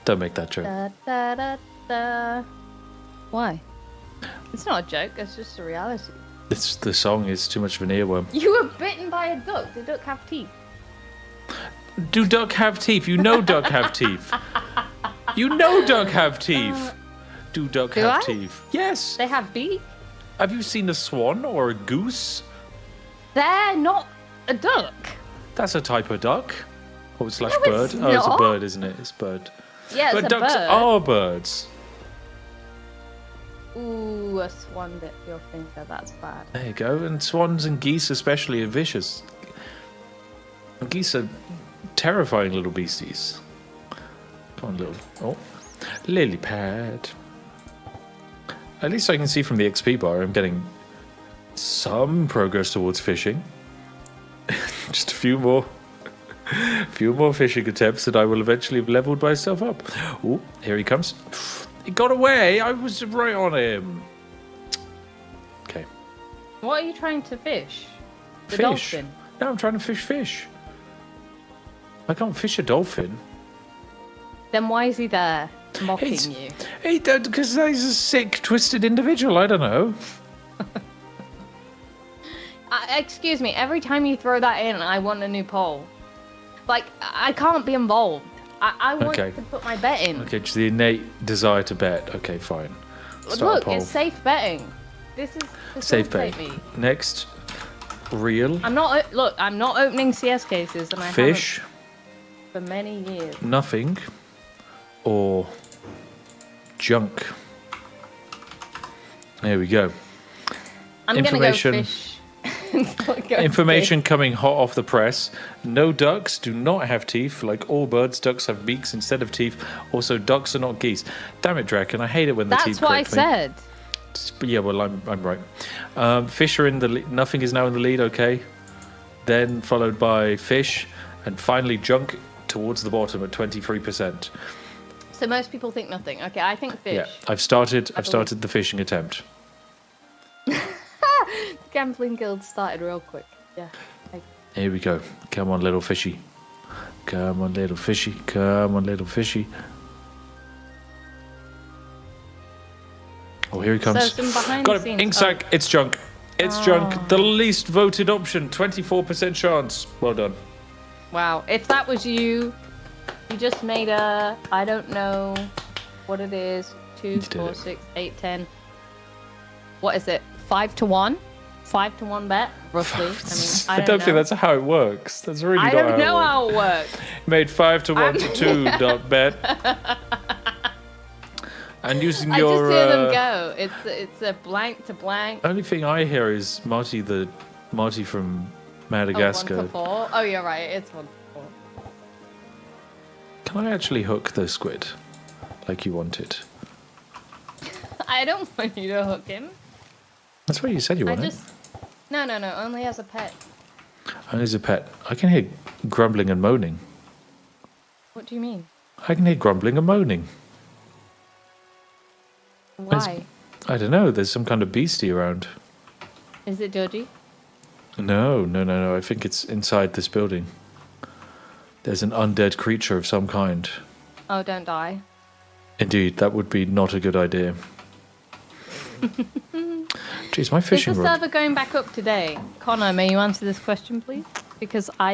Don't make that joke. Da, da, da, da. Why? It's not a joke, it's just a reality. The song is too much of an earworm. You were bitten by a duck. Did duck have teeth? Do duck have teeth? You know duck have teeth. You know duck have teeth. Do duck Do have I? teeth? Yes. They have beak? Have you seen a swan or a goose? They're not a duck. That's a type of duck. Or slash No, bird. it's Oh, it's a not. bird, isn't it? It's bird. Yeah, it's But a ducks bird. are birds. Ooh, a swan bit your finger. That's bad. There you go. And swans and geese especially are vicious. And geese are terrifying little beasties. Come on, little. Oh. Lily pad. At least I can see from the XP bar I'm getting some progress towards fishing. Just a few more fishing attempts and I will eventually have leveled myself up. Oh, here he comes. He got away. I was right on him. Okay. What are you trying to fish? The Fish. dolphin. No, I'm trying to fish. I can't fish a dolphin. Then why is he there mocking It's- you? He don't, because he's a sick, twisted individual. I don't know. Excuse me, every time you throw that in, I want a new poll. Like, I can't be involved. I want Okay. to put my bet in. Okay, just the innate desire to bet. Okay, fine. Start a Look, poll. it's safe betting. This is Safe bet. me. Next, real I'm not. Look, I'm not opening CS cases, and I fish, haven't for many years. nothing, or junk. There we go. I'm Information. gonna go fish. Go Information coming hot off the press. No ducks do not have teeth. Like all birds, ducks have beaks instead of teeth. Also, ducks are not geese. Damn it, Draken. I hate it when the That's teeth what I correct me. said. But yeah, well, I'm right. Fish are in the lead. Nothing is now in the lead, okay. Then followed by fish, and finally junk towards the bottom at 23%. So most people think nothing. Okay, I think fish. Yeah, I've started the fishing attempt. Gambling guild started real quick. Yeah. Here we go. Come on, little fishy. Come on, little fishy. Come on, little fishy. Oh, here he comes. So some behind Got the him. scenes. Ink sac. It's junk. It's junk. The least voted option. 24% chance. Well done. Wow. If that was you, you just made a. I don't know what it is. 2, You did 4, it. 6, 8, 10. What is it? 5 to 1? 5 to 1 bet, roughly. I mean, I don't think that's how it works. That's really I not don't know how it works. how it works. Made 5 to 1 to 2 dot bet. And using I your. just hear them go. It's a blank to blank. Only thing I hear is Marty from Madagascar. 1 to 4. Oh, you're right. It's 1 to 4. Can I actually hook the squid like you want it? I don't want you to hook him. That's what you said you wanted. No. Only as a pet. Only as a pet. I can hear grumbling and moaning. What do you mean? I can hear grumbling and moaning. Why? I don't know. There's some kind of beastie around. Is it Georgie? No. I think it's inside this building. There's an undead creature of some kind. Oh, don't die. Indeed, that would be not a good idea. Jeez, my Is fishing the rod. server going back up today? Connor, may you answer this question, please? Because I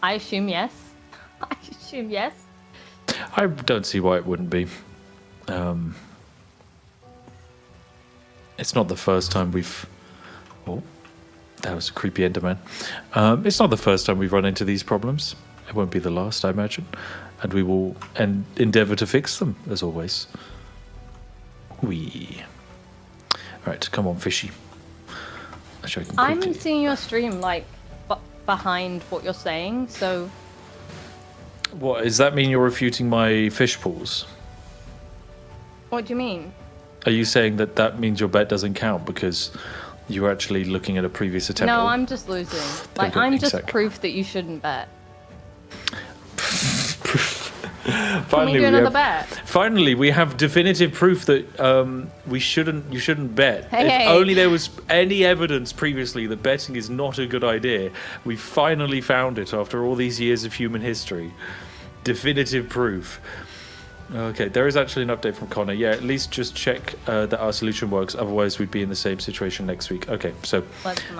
assume yes. I assume yes. I don't see why it wouldn't be. It's not the first time we've... Oh, that was a creepy Enderman. It's not the first time we've run into these problems. It won't be the last, I imagine. And we will endeavour to fix them, as always. Right, come on, fishy. I'm seeing your stream, like, behind what you're saying, so... What, does that mean you're refuting my fish pools? What do you mean? Are you saying that means your bet doesn't count because you were actually looking at a previous attempt? No, I'm just losing. Like, I'm just proof that you shouldn't bet. Can we do another bet? Finally, we have definitive proof that you shouldn't bet. Hey. If only there was any evidence previously that betting is not a good idea. We finally found it after all these years of human history. Definitive proof. Okay, there is actually an update from Connor. Yeah, at least just check that our solution works. Otherwise, we'd be in the same situation next week. Okay, so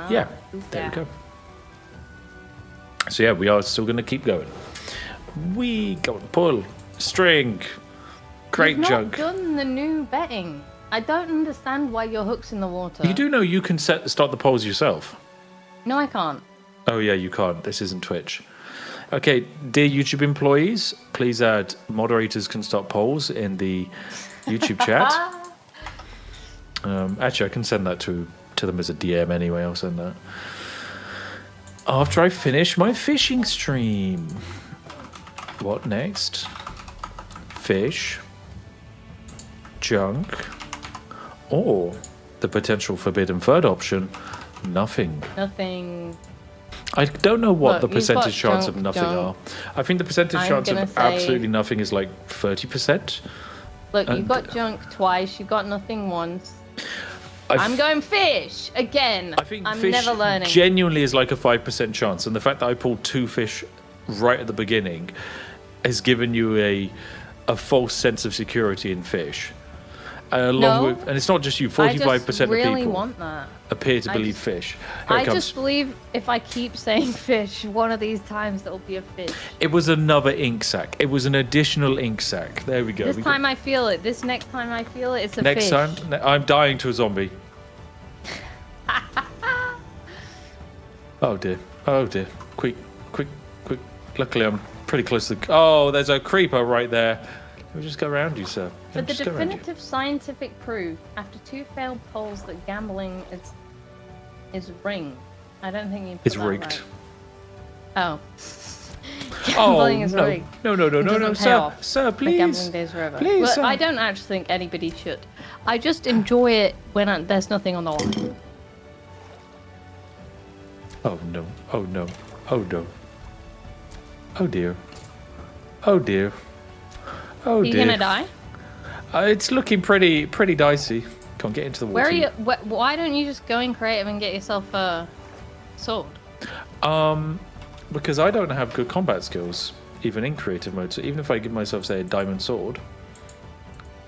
yeah, there we go. So yeah, we are still going to keep going. We go and pull string. Crate jug. You've not done the new betting. I don't understand why your hook's in the water. You do know you can start the polls yourself. No, I can't. Oh yeah, you can't. This isn't Twitch. Okay, dear YouTube employees, please add moderators can start polls in the YouTube chat. Actually, I can send that to them as a DM anyway. I'll send that after I finish my fishing stream. What next? Fish, junk, or the potential forbidden third option, nothing. Nothing. I don't know what Look, the you've got percentage chance of junk, nothing junk. are. I think the percentage I'm chance gonna of say- absolutely nothing is like 30%. Look, you And- got junk twice, you got nothing once. I'm going fish again. I think I'm fish never learning. genuinely is like a 5% chance, and the fact that I pulled 2 fish right at the beginning has given you a false sense of security in fish. No. And it's not just you. I 45% just of really people want that. appear to I believe just- fish. Here it I comes. just believe if I keep saying fish, one of these times it'll be a fish. It was another ink sac. It was an additional ink sac. There we go. This We time I feel it. This next time I feel it, it's a Next fish. time, I'm dying to a zombie. Oh dear. Oh dear. Quick. Luckily, I'm pretty close to the... Oh, there's a creeper right there. Let me just go around you, sir. For Let me the just go around you. definitive scientific proof, after 2 failed polls, that gambling is ring. I don't think you put It's that rigged. right. Oh. Oh, Gambling is no. rigged. No, It doesn't pay sir. off. Sir, The please. gambling days forever. Please, Well, sir. I don't actually think anybody should. I just enjoy it when there's nothing on the line. Oh, no. Oh, no. Oh, no. Oh, dear. Oh, dear. Oh, Are you dear. gonna die? It's looking pretty dicey. Can't get into the water. Where are you? Why don't you just go in creative and get yourself a sword? Because I don't have good combat skills, even in creative mode. So even if I give myself, say, a diamond sword.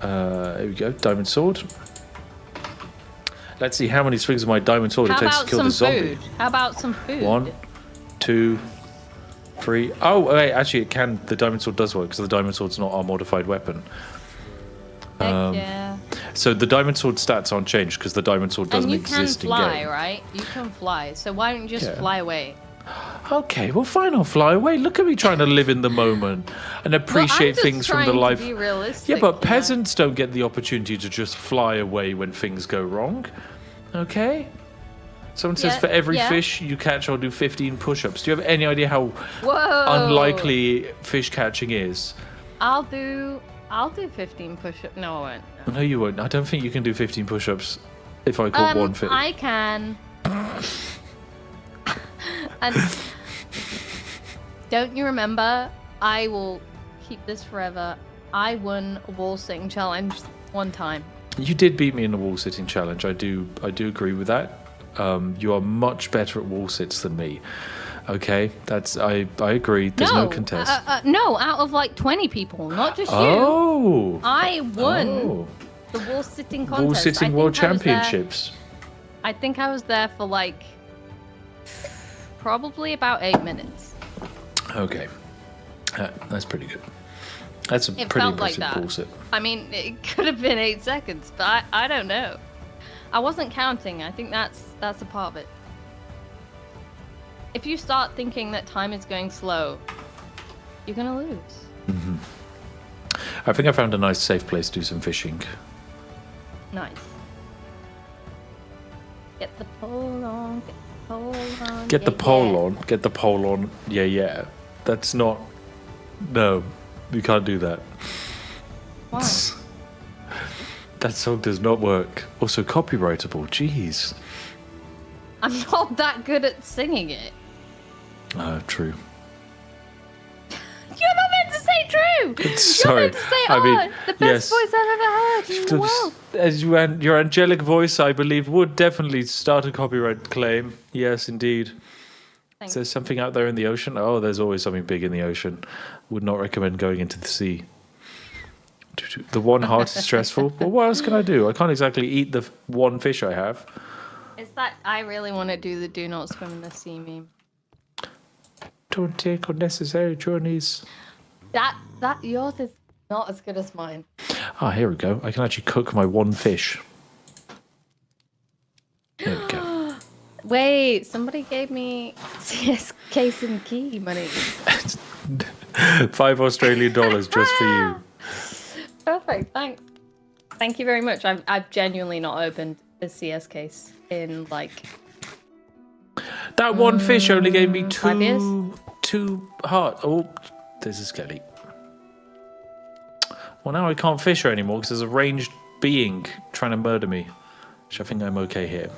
Here we go, diamond sword. Let's see how many swings of my diamond sword How it takes to about kill some this zombie. food? How about some food? 1, 2, 3. Oh, wait, actually, it can. The diamond sword does work because the diamond sword's not our modified weapon. Heck yeah. So the diamond sword stats aren't changed because the diamond sword doesn't And you can exist in fly, game. right? You can fly. So why don't you just Yeah. fly away? Okay, well, fine, I'll fly away. Look at me trying to live in the moment and appreciate things from the life. To be realistic, Yeah, but you know? peasants don't get the opportunity to just fly away when things go wrong. Okay? Someone says Yeah, for every yeah. fish you catch, I'll do 15 push-ups. Do you have any idea how Whoa. unlikely fish catching is? I'll do 15 push-ups. No, I won't. No, you won't. I don't think you can do 15 push-ups if I caught one fish. I can. And don't you remember? I will keep this forever. I won a wall sitting challenge one time. You did beat me in the wall sitting challenge. I do agree with that. You are much better at wall sits than me. Okay, I agree. There's no contest. No, out of like 20 people, not just you. Oh, I won oh. the wall sitting contest. Wall sitting I world think I was there- championships. I think I was there for like probably about 8 minutes. Okay, that's pretty good. That's a It pretty felt like impressive that. wall sit. I mean, it could have been 8 seconds, but I don't know. I wasn't counting. I think that's a part of it. If you start thinking that time is going slow, you're gonna lose. I think I found a nice safe place to do some fishing. Nice. Get the pole on. Get the pole on. Get the yeah, pole yeah. on. Get the pole on. Yeah, yeah. That's not. No, you can't do that. Why? That song does not work. Also copyrightable. Jeez. I'm not that good at singing it. True. You're not meant to say true. Sorry. You're meant to say, I mean, the best yes. voice I've ever heard in the world. As your angelic voice, I believe, would definitely start a copyright claim. Yes, indeed. Thank Is there something out there in the ocean? Oh, there's always something big in the ocean. Would not recommend going into the sea. The one heart is stressful. Well, what else can I do? I can't exactly eat the one fish I have. Is that I really want to do the do not swim in the sea meme. Don't take unnecessary journeys. That yours is not as good as mine. Ah, here we go. I can actually cook my one fish. There we go. Wait, somebody gave me CS case and key money. $5 Australian just for you. Perfect, thanks. Thank you very much. I've genuinely not opened a CS case in like That one fish only gave me 5 years? two heart. Oh, there's a skelly. Well, now I can't fish her anymore because there's a ranged being trying to murder me. Which I think I'm okay here.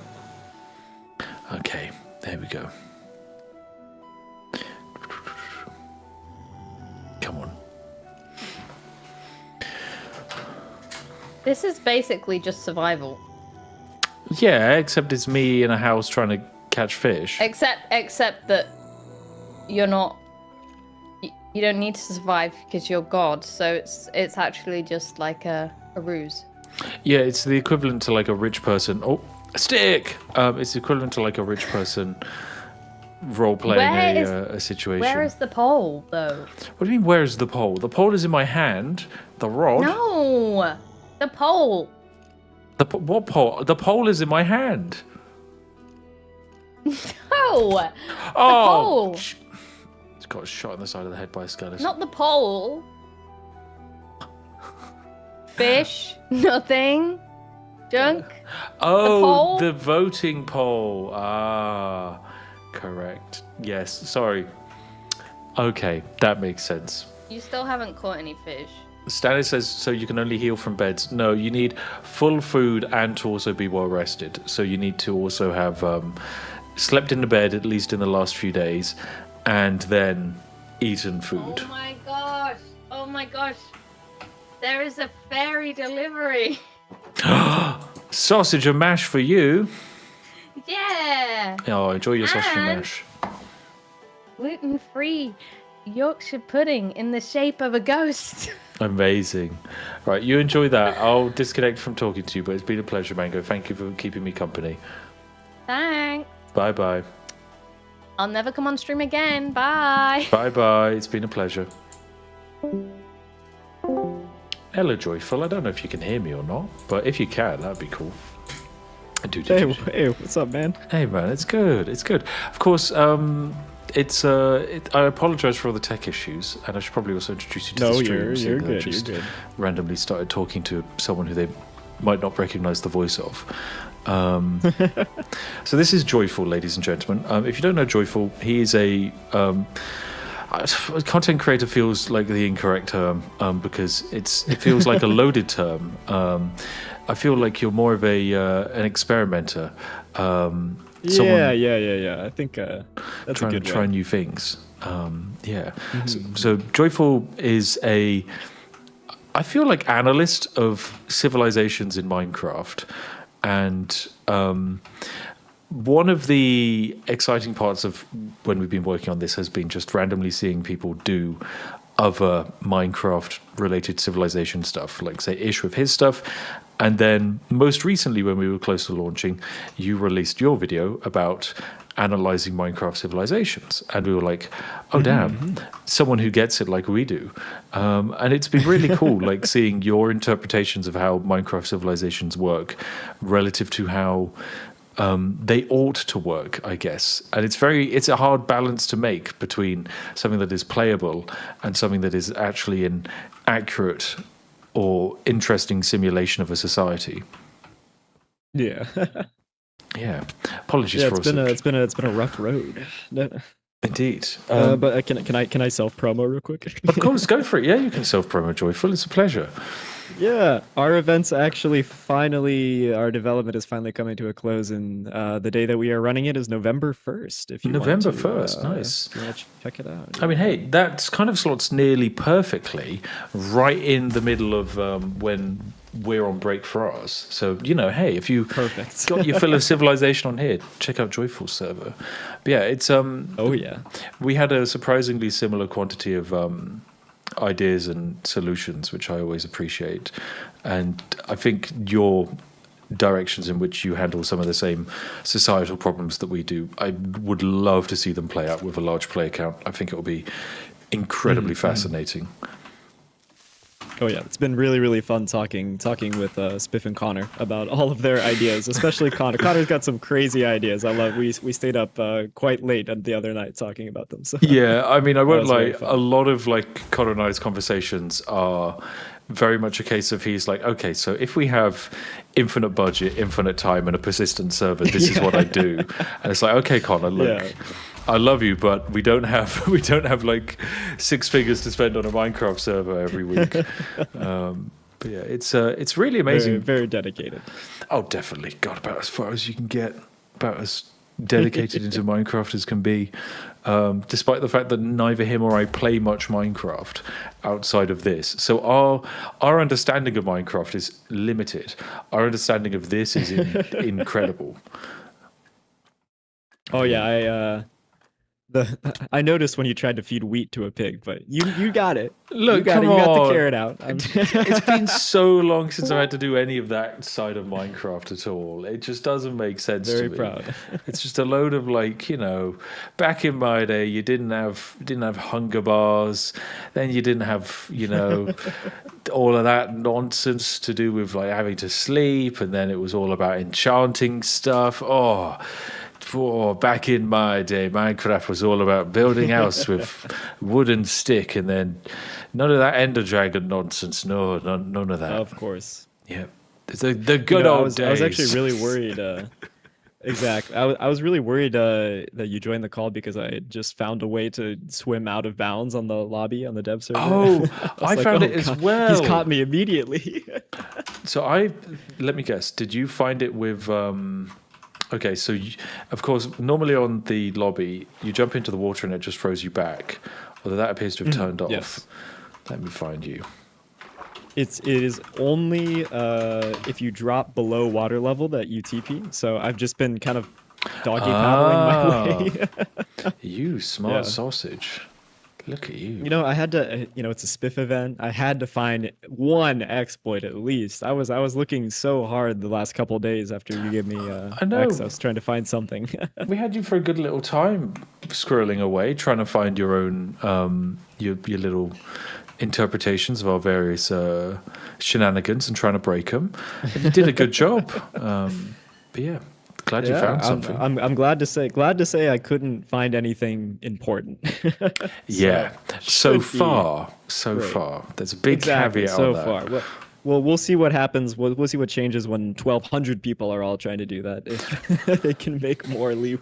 Okay, there we go. Come on. this is basically just survival. Yeah, except it's me in a house trying to catch fish. Except that you're not. You don't need to survive because you're God. So it's actually just like a ruse. Yeah, it's the equivalent to like a rich person. Oh, a stick! It's the equivalent to like a rich person role-playing a situation. Where is the pole, though? What do you mean, where is the pole? The pole is in my hand. The rod? No! The pole! What pole? The pole is in my hand. No! Oh! pole. It's got shot in the side of the head by a skeleton. Not the pole. Fish, nothing. Junk. Oh, pole? the voting poll. Ah, correct. Yes, sorry. Okay, that makes sense. You still haven't caught any fish. Stanley says, so you can only heal from beds. No, you need full food and to also be well rested. So you need to also have slept in the bed at least in the last few days and then eaten food. Oh my gosh. Oh my gosh. There is a fairy delivery. Sausage and mash for you. Yeah. Oh, enjoy your sausage and And- mash. Gluten-free Yorkshire pudding in the shape of a ghost. Amazing. Right, you enjoy that. I'll disconnect from talking to you, but it's been a pleasure, Mango. Thank you for keeping me company. Thanks. Bye-bye. I'll never come on stream again. Bye. Bye-bye. It's been a pleasure. Hello, Joyful. I don't know if you can hear me or not, but if you can, that'd be cool. Hey, what's up, man? Hey, man, it's good. It's good. Of course, I apologize for all the tech issues, and I should probably also introduce you to the stream. You're good. Just You're good. randomly started talking to someone who they might not recognize the voice of. So this is Joyful, ladies and gentlemen. If you don't know Joyful, he is a content creator. Feels like the incorrect term because it feels like a loaded term. I feel like you're more of an experimenter. Yeah. I think that's trying a to good try way. new things. So Joyful is I feel like analyst of civilizations in Minecraft, and one of the exciting parts of when we've been working on this has been just randomly seeing people do other Minecraft related civilization stuff, like say Ish with his stuff. And then most recently, when we were close to launching, you released your video about analyzing Minecraft civilizations. And we were like, oh, damn, someone who gets it like we do. And it's been really cool, like seeing your interpretations of how Minecraft civilizations work relative to how they ought to work, I guess. And it's a hard balance to make between something that is playable and something that is actually an accurate or interesting simulation of a society. Yeah. Yeah. Apologies Yeah, for it's been a rough road. Indeed. But can I self promo real quick? Of course, go for it. Yeah, you can self-promo, Joyful. It's a pleasure. Yeah, our event's actually our development is finally coming to a close, and the day that we are running it is November 1st. If you November want to, 1st, nice. If you want to check it out. I mean, hey, that kind of slots nearly perfectly right in the middle of when we're on break for ours. So, hey, if you Perfect. got your fill of civilization on here, check out Joyful server. But yeah, it's Oh yeah. we had a surprisingly similar quantity of ideas and solutions, which I always appreciate. And I think your directions in which you handle some of the same societal problems that we do, I would love to see them play out with a large player count. I think it will be incredibly fascinating. Oh yeah, it's been really, really fun talking with Spiff and Connor about all of their ideas, especially Connor. Connor's got some crazy ideas. We stayed up quite late the other night talking about them. So Yeah, I mean, I won't was very lie. fun. A lot of Connor and I's conversations are very much a case of he's like, okay, so if we have infinite budget, infinite time, and a persistent server, this is what I do. And it's like, okay, Connor, look. Yeah. I love you, but we don't have like 6 figures to spend on a Minecraft server every week. But yeah, it's really amazing. Very, very dedicated. Oh, definitely. God, about as far as you can get, about as dedicated into Minecraft as can be. Despite the fact that neither him or I play much Minecraft outside of this. So our understanding of Minecraft is limited. Our understanding of this is incredible. Oh yeah, I noticed when you tried to feed wheat to a pig, but you got it. Look, you got come it. You got the on. carrot out. It's been so long since I had to do any of that side of Minecraft at all. It just doesn't make sense Very to me. proud. It's just a load of back in my day, you didn't have hunger bars, then you didn't have all of that nonsense to do with having to sleep, and then it was all about enchanting stuff. Back in my day, Minecraft was all about building house with wood and stick, and then none of that Ender Dragon nonsense. No, none of that. Of course. Yeah, the good old days. I was actually really worried. Exactly. I was really worried that you joined the call because I had just found a way to swim out of bounds on the lobby on the dev server. Oh, I found it as God, well. He's caught me immediately. So let me guess. Did you find it with? Okay, so of course, normally on the lobby, you jump into the water and it just throws you back. Although that appears to have turned off. Yes. Let me find you. It is only if you drop below water level that you TP. So I've just been kind of doggy paddling my way. You smart Yeah. sausage. Look at you. I had to, it's a Spiff event. I had to find one exploit at least. I was looking so hard the last couple of days after you gave me I know. access, trying to find something. We had you for a good little time squirreling away, trying to find your own, your little interpretations of our various shenanigans and trying to break them. And you did a good job. But yeah, glad you found something. I'm glad to say I couldn't find anything important. Yeah, so should be far, great. there's a big caveat so on that. far. Well, we'll see what happens. We'll see what changes when 1,200 people are all trying to do that. If they can make more leeway.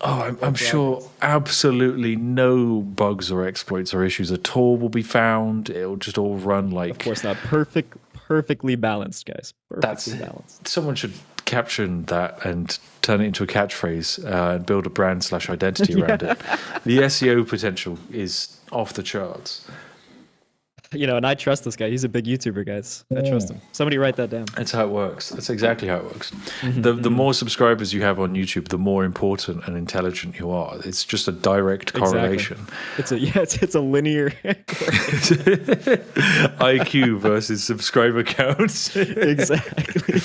Oh, I'm sure absolutely no bugs or exploits or issues at all will be found. It'll just all run like. Of course not. Perfectly balanced, guys. Perfectly balanced. Someone should caption that and turn it into a catchphrase and build a brand/identity around it. The SEO potential is off the charts. You know, and I trust this guy. He's a big YouTuber, guys. I trust him. Somebody write that down. That's how it works. That's exactly how it works. The more subscribers you have on YouTube, the more important and intelligent you are. It's just a direct correlation. Exactly. It's a linear IQ versus subscriber counts. Exactly.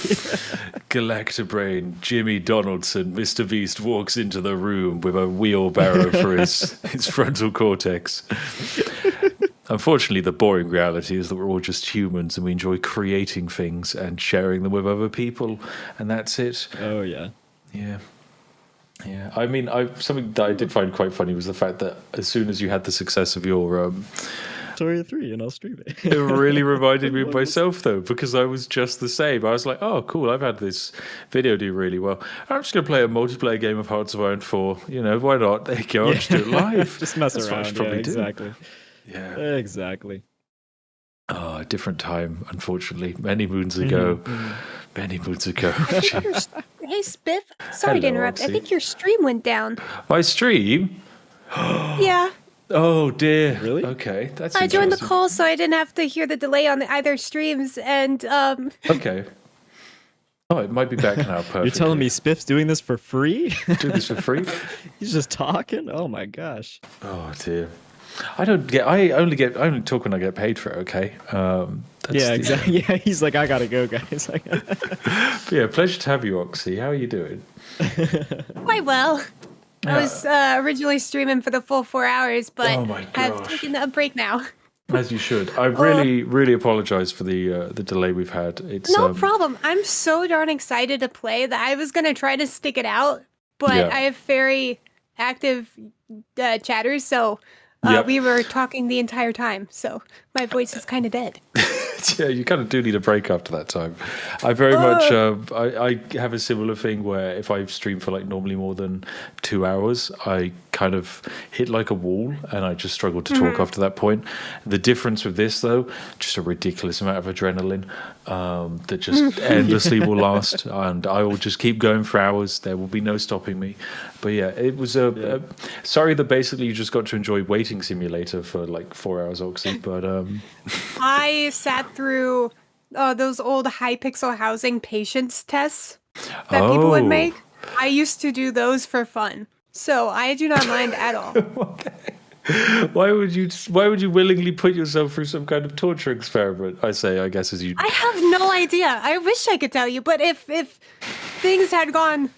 Galactabrain, Jimmy Donaldson, Mr. Beast walks into the room with a wheelbarrow for his frontal cortex. Unfortunately, the boring reality is that we're all just humans and we enjoy creating things and sharing them with other people, and that's it. Oh, yeah. Yeah. Yeah. I mean, something that I did find quite funny was the fact that as soon as you had the success of your Story 3, and I'll stream it. it really reminded me of myself, though, because I was just the same. I was like, oh, cool, I've had this video do really well. I'm just going to play a multiplayer game of Hearts of Iron 4. You know, why not? There you go, I'll just do it live. Just mess That's what I should around. probably do. Exactly. Yeah. Exactly. Oh, a different time, unfortunately. Many moons ago. Many moons ago. Jeez. Hey, Spiff. Sorry to Hello, interrupt. I Oxy. think your stream went down. My stream? Yeah. Oh, dear. Really? Okay, that's I joined the interesting. call, so I didn't have to hear the delay on either streams. And Okay. Oh, it might be back now. Perfect. You're telling me Spiff's doing this for free? do this for free? He's just talking? Oh my gosh. Oh dear. I only talk when I get paid for it. Okay. Yeah, exactly. Yeah, he's like, I gotta go, guys. Yeah, pleasure to have you, Oxy. How are you doing? quite well. I was originally streaming for the full 4 hours, but Oh my have gosh. taken a break now. As you should. I really apologize for the delay we've had. It's No problem. I'm so darn excited to play that I was gonna try to stick it out, but Yeah. I have very active chatters, so Yep. we were talking the entire time. So my voice is kind of dead. Yeah, you kind of do need a break after that time. I very much, I have a similar thing where if I stream for like normally more than 2 hours, I kind of hit like a wall and I just struggle to talk after that point. The difference with this though, just a ridiculous amount of adrenaline that just endlessly will last, and I will just keep going for hours. There will be no stopping me. But yeah, it was sorry that basically you just got to enjoy Waiting Simulator for like 4 hours, Oxy, but I sat through those old high-pixel housing patience tests that people would make. I used to do those for fun, so I do not mind at all. Why would you willingly put yourself through some kind of torture experiment? I guess as you. I have no idea. I wish I could tell you, but if things had gone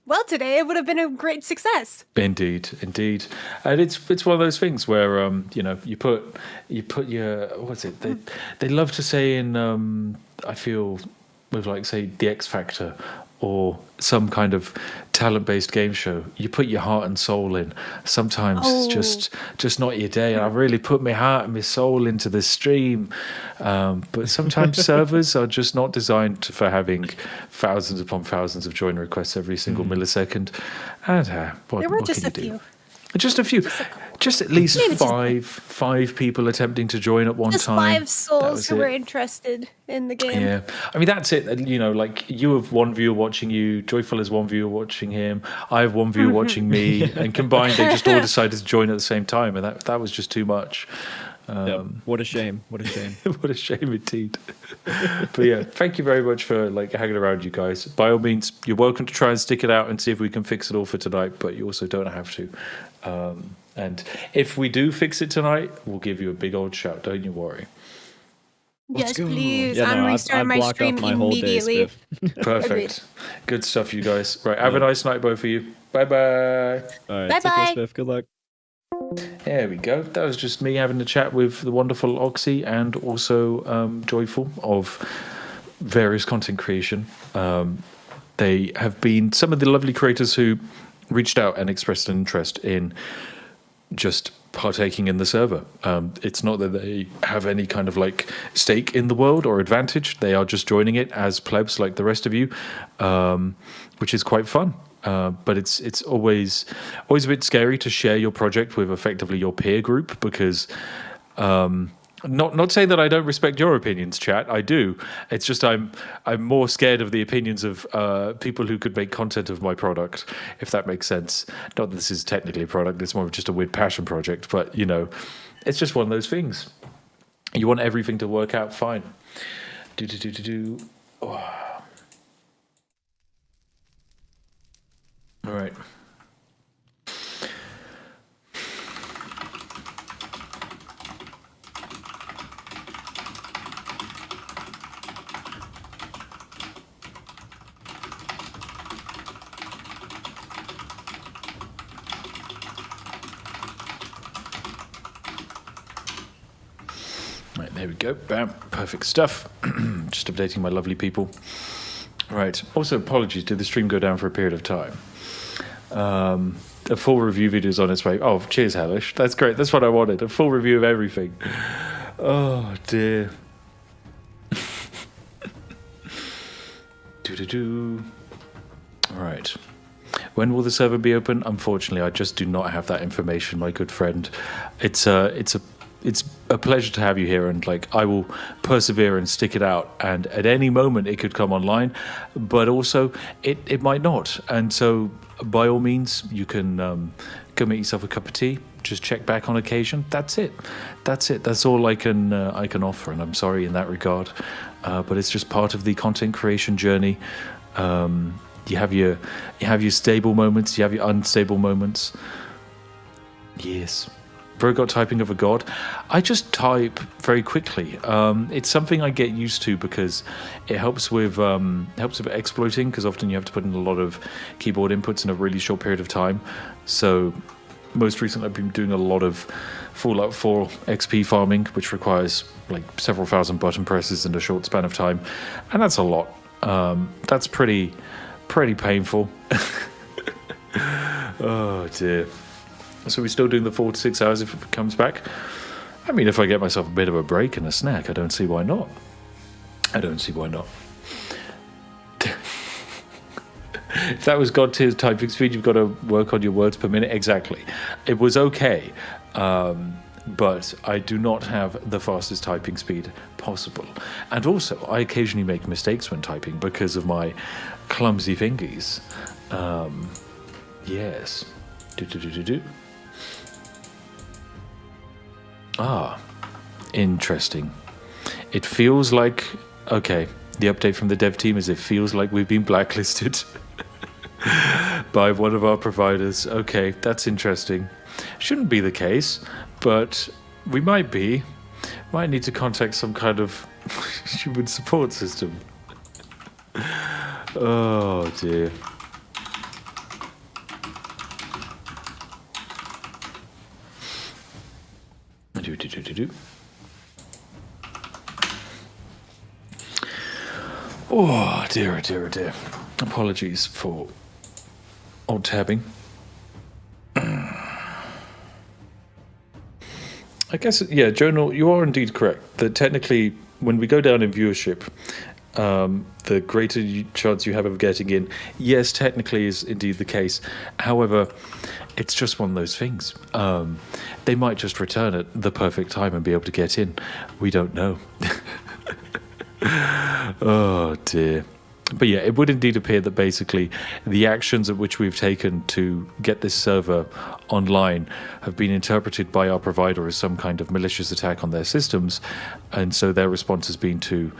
well today, it would have been a great success. Indeed, and it's one of those things where you put your what's it they love to say in I feel with like say the X Factor or some kind of talent-based game show, you put your heart and soul in. Sometimes it's just not your day. And I really put my heart and my soul into the stream, but sometimes servers are just not designed for having thousands upon thousands of join requests every single millisecond. And There were just a few. Just a few. Just at least five people attempting to join at one Just time. 5 souls who it. were interested in the game. Yeah, I mean that's it. You know, like you have one viewer watching you, Joyful has one viewer watching him, I have one viewer watching me, and combined they just all decided to join at the same time, and that was just too much. What a shame. What a shame. What a shame indeed. But yeah, thank you very much for like hanging around, you guys. By all means, you're welcome to try and stick it out and see if we can fix it all for tonight, but you also don't have to. And if we do fix it tonight, we'll give you a big old shout. Don't you worry. Yes, go. please. Yeah, I'm no, restarting I've my blocked stream off my whole day, immediately. Spiff. Perfect. Good stuff, you guys. Right, have a nice night, both of you. Bye bye. All right, Bye-bye. take care, Spiff. Good luck. There we go. That was just me having a chat with the wonderful Oxy and also Joyful of various content creation. They have been some of the lovely creators who reached out and expressed an interest in just partaking in the server. It's not that they have any kind of like stake in the world or advantage. They are just joining it as plebs like the rest of you, which is quite fun. But it's always a bit scary to share your project with effectively your peer group because not saying that I don't respect your opinions, chat. I do. It's just I'm more scared of the opinions of people who could make content of my product, if that makes sense. Not that this is technically a product. It's more of just a weird passion project. But it's just one of those things. You want everything to work out fine. Oh. All right. Right, there we go. Bam. Perfect stuff. Just updating my lovely people. Right. Also, apologies. Did the stream go down for a period of time? A full review video is on its way. Oh, cheers, Hellish. That's great. That's what I wanted. A full review of everything. Oh, dear. All right. When will the server be open? Unfortunately, I just do not have that information, my good friend. It's a pleasure to have you here, and like I will persevere and stick it out. And at any moment, it could come online, but also it might not. And so, by all means, you can go make yourself a cup of tea. Just check back on occasion. That's it. That's all I can offer. And I'm sorry in that regard, but it's just part of the content creation journey. You have your stable moments. You have your unstable moments. Yes. Robot typing of a god. I just type very quickly. It's something I get used to because it helps with exploiting. Because often you have to put in a lot of keyboard inputs in a really short period of time. So most recently, I've been doing a lot of Fallout 4 XP farming, which requires like several thousand button presses in a short span of time, and that's a lot. That's pretty painful. Oh dear. So we're still doing the 4 to 6 hours if it comes back? I mean, if I get myself a bit of a break and a snack, I don't see why not. If that was God tier typing speed, you've got to work on your words per minute. Exactly. It was okay, but I do not have the fastest typing speed possible. And also, I occasionally make mistakes when typing because of my clumsy fingies. Yes. Ah, interesting. It feels like, okay, the update from the dev team is it feels like we've been blacklisted by one of our providers. Okay, that's interesting. Shouldn't be the case, but we might be. Might need to contact some kind of human support system. Oh dear. Oh dear, dear, dear. Apologies for old tabbing. I guess, yeah, Jonah, you are indeed correct that technically when we go down in viewership, the greater chance you have of getting in, yes, technically is indeed the case. However, it's just one of those things. They might just return at the perfect time and be able to get in. We don't know. Oh dear. But yeah, it would indeed appear that basically the actions at which we've taken to get this server online have been interpreted by our provider as some kind of malicious attack on their systems, and so their response has been to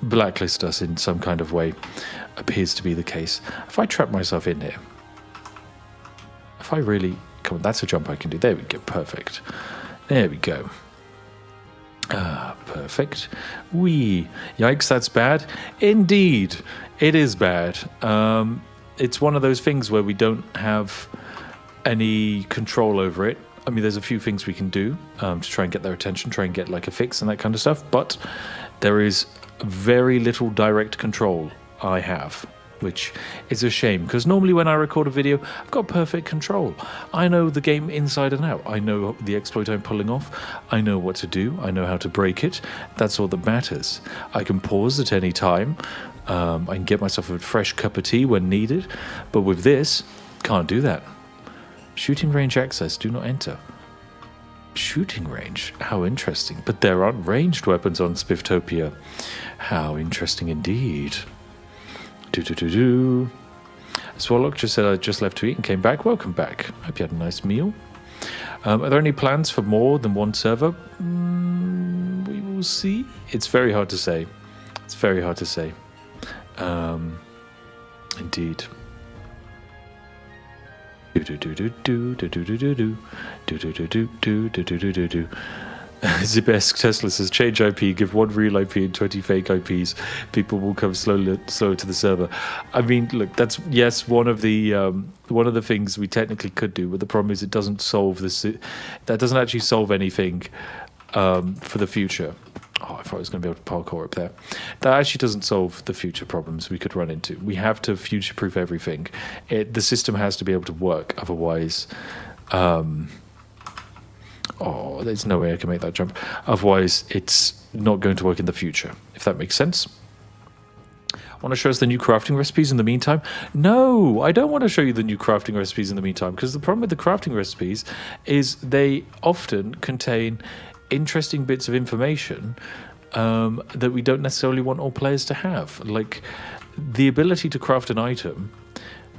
blacklist us in some kind of way. Appears to be the case. If I trap myself in here, if I really, come on, that's a jump I can do. There we go, perfect. There we go. Ah, perfect. Yikes, that's bad. Indeed, it is bad. It's one of those things where we don't have any control over it. I mean, there's a few things we can do to try and get their attention, try and get like a fix and that kind of stuff, but there is very little direct control I have, which is a shame, because normally when I record a video, I've got perfect control. I know the game inside and out. I know the exploit I'm pulling off. I know what to do. I know how to break it. That's all that matters. I can pause at any time. I can get myself a fresh cup of tea when needed, but with this, can't do that. Shooting range access, do not enter. Shooting range, how interesting. But there aren't ranged weapons on Spifftopia. How interesting indeed. Swallock just said I just left to eat and came back. Welcome back. Hope you had a nice meal. Are there any plans for more than one server? We will see. It's very hard to say. It's very hard to say. Indeed. Zibesk Tesla says change IP, give one real IP and 20 fake IPs. People will come slower to the server. I mean, look, that's one of the things we technically could do, but the problem is it doesn't solve this. That doesn't actually solve anything for the future. Oh, I thought I was going to be able to parkour up there. That actually doesn't solve the future problems we could run into. We have to future-proof everything. The system has to be able to work, otherwise. Oh, there's no way I can make that jump. Otherwise, it's not going to work in the future, if that makes sense. Want to show us the new crafting recipes in the meantime? No, I don't want to show you the new crafting recipes in the meantime, because the problem with the crafting recipes is they often contain interesting bits of information that we don't necessarily want all players to have. Like, the ability to craft an item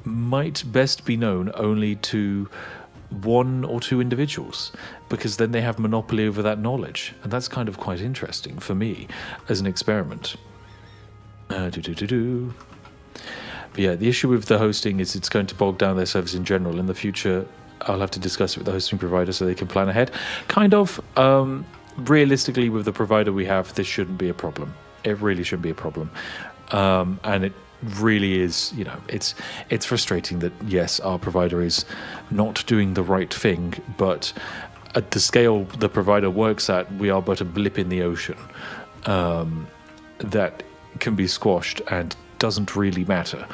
might best be known only to one or two individuals, because then they have monopoly over that knowledge, and that's kind of quite interesting for me as an experiment. But yeah, the issue with the hosting is it's going to bog down their service in general. In the future, I'll have to discuss it with the hosting provider so they can plan ahead. Kind of. Realistically, with the provider we have, this shouldn't be a problem. It really shouldn't be a problem. And it really is, it's frustrating that, yes, our provider is not doing the right thing, but at the scale the provider works at, we are but a blip in the ocean that can be squashed and doesn't really matter.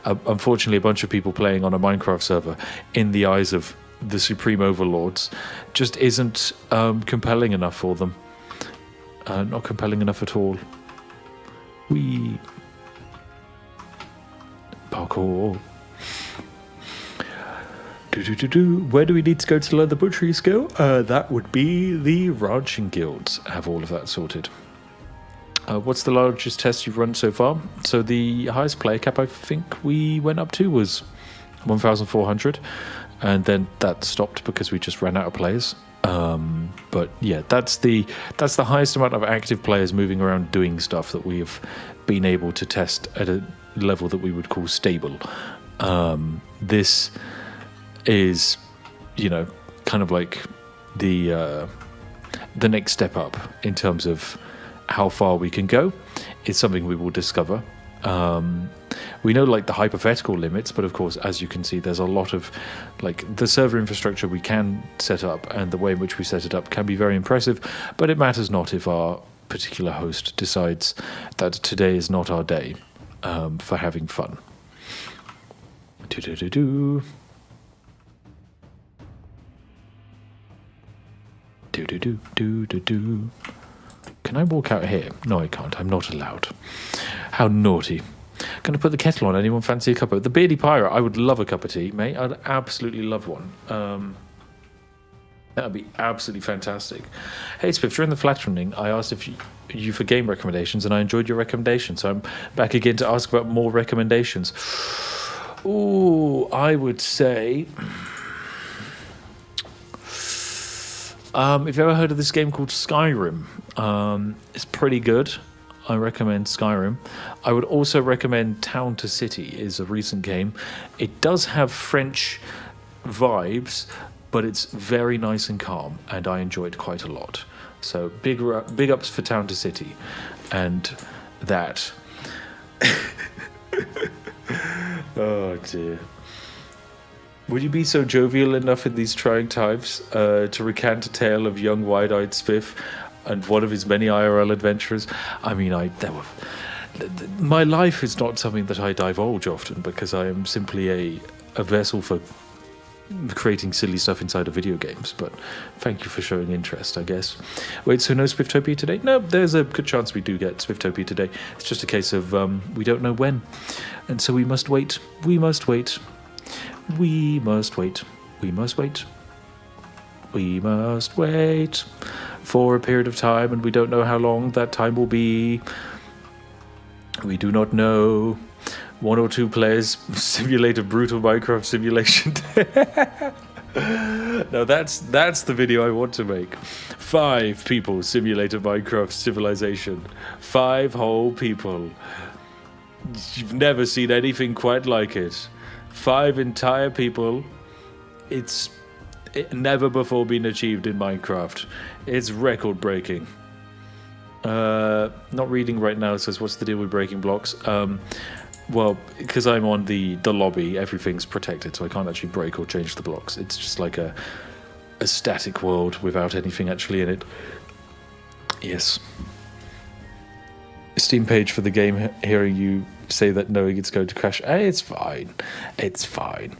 Unfortunately, a bunch of people playing on a Minecraft server, in the eyes of the supreme overlords, just isn't compelling enough for them. Not compelling enough at all. Parkour. Where do we need to go to learn the butchery skill? That would be the ranching guilds. Have all of that sorted. What's the largest test you've run so far? So the highest player cap I think we went up to was 1,400. And then that stopped because we just ran out of players. But yeah, that's the highest amount of active players moving around doing stuff that we've been able to test at a level that we would call stable. This is, kind of like the next step up in terms of how far we can go. It's something we will discover. We know the hypothetical limits, but of course, as you can see, there's a lot of the server infrastructure we can set up, and the way in which we set it up can be very impressive, but it matters not if our particular host decides that today is not our day for having fun. Can I walk out here? No, I can't. I'm not allowed. How naughty. Going to put the kettle on. Anyone fancy a cup of... The Beardy Pirate, I would love a cup of tea, mate. I'd absolutely love one. That would be absolutely fantastic. Hey, Spiff, during the flattening, I asked if you for game recommendations, and I enjoyed your recommendation, so I'm back again to ask about more recommendations. Ooh, I would say... if you've ever heard of this game called Skyrim, it's pretty good. I recommend Skyrim. I would also recommend Town to City. Is a recent game. It does have French vibes, but it's very nice and calm, and I enjoyed quite a lot. So big ups for Town to City, and that. Oh dear. Would you be so jovial enough in these trying times to recant a tale of young wide-eyed Spiff and one of his many IRL adventures? I mean, my life is not something that I divulge often because I am simply a vessel for creating silly stuff inside of video games, but thank you for showing interest, I guess. Wait, so no Spifftopia today? No, there's a good chance we do get Spifftopia today. It's just a case of we don't know when, and so we must wait. We must wait. We must wait. We must wait. We must wait for a period of time, and we don't know how long that time will be. We do not know. 1 or 2 players simulate a brutal Minecraft simulation. No, that's the video I want to make. 5 people simulate a Minecraft civilization. 5 whole people. You've never seen anything quite like it. 5 entire people. It's never before been achieved in Minecraft. It's record breaking. Not reading right now. It says, what's the deal with breaking blocks? Well, because I'm on the lobby, everything's protected, so I can't actually break or change the blocks. It's just like a static world without anything actually in it. Yes. Steam page for the game, hearing you say that knowing it's going to crash. It's fine. It's fine.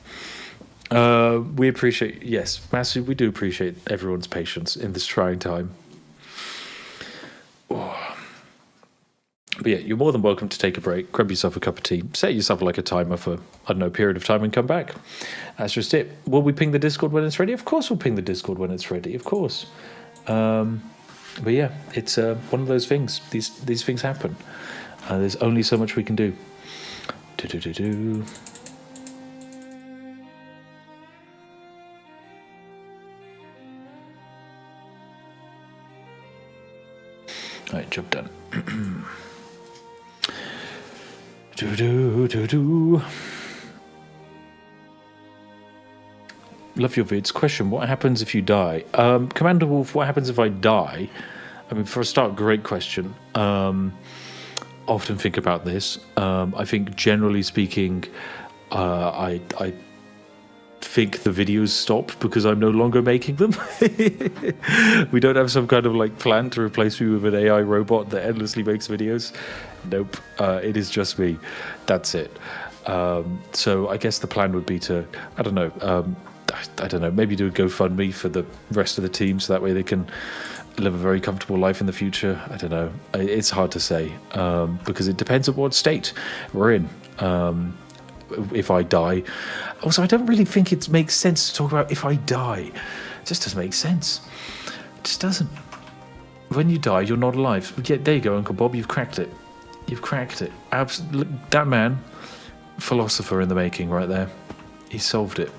We appreciate, yes, massively, we do appreciate everyone's patience in this trying time. Oh. But yeah, you're more than welcome to take a break, grab yourself a cup of tea, set yourself like a timer for, I don't know, a period of time and come back. That's just it. Will we ping the Discord when it's ready? Of course we'll ping the Discord when it's ready, of course. But yeah, it's one of those things. These things happen. There's only so much we can do. Alright, job done. Love your vids. Question, what happens if you die? Commander Wolf, what happens if I die? I mean, for a start, great question. Often think about this. I think, generally speaking, I think the videos stop because I'm no longer making them. We don't have some kind of like plan to replace me with an AI robot that endlessly makes videos. Nope, it is just me. That's it. So I guess the plan would be to, I don't know, maybe do a GoFundMe for the rest of the team so that way they can live a very comfortable life in the future. I don't know. It's hard to say because it depends on what state we're in. If I die. Also, I don't really think it makes sense to talk about if I die. It just doesn't make sense. It just doesn't. When you die, you're not alive. Yeah, there you go, Uncle Bob. You've cracked it. You've cracked it. That man, philosopher in the making right there. He solved it.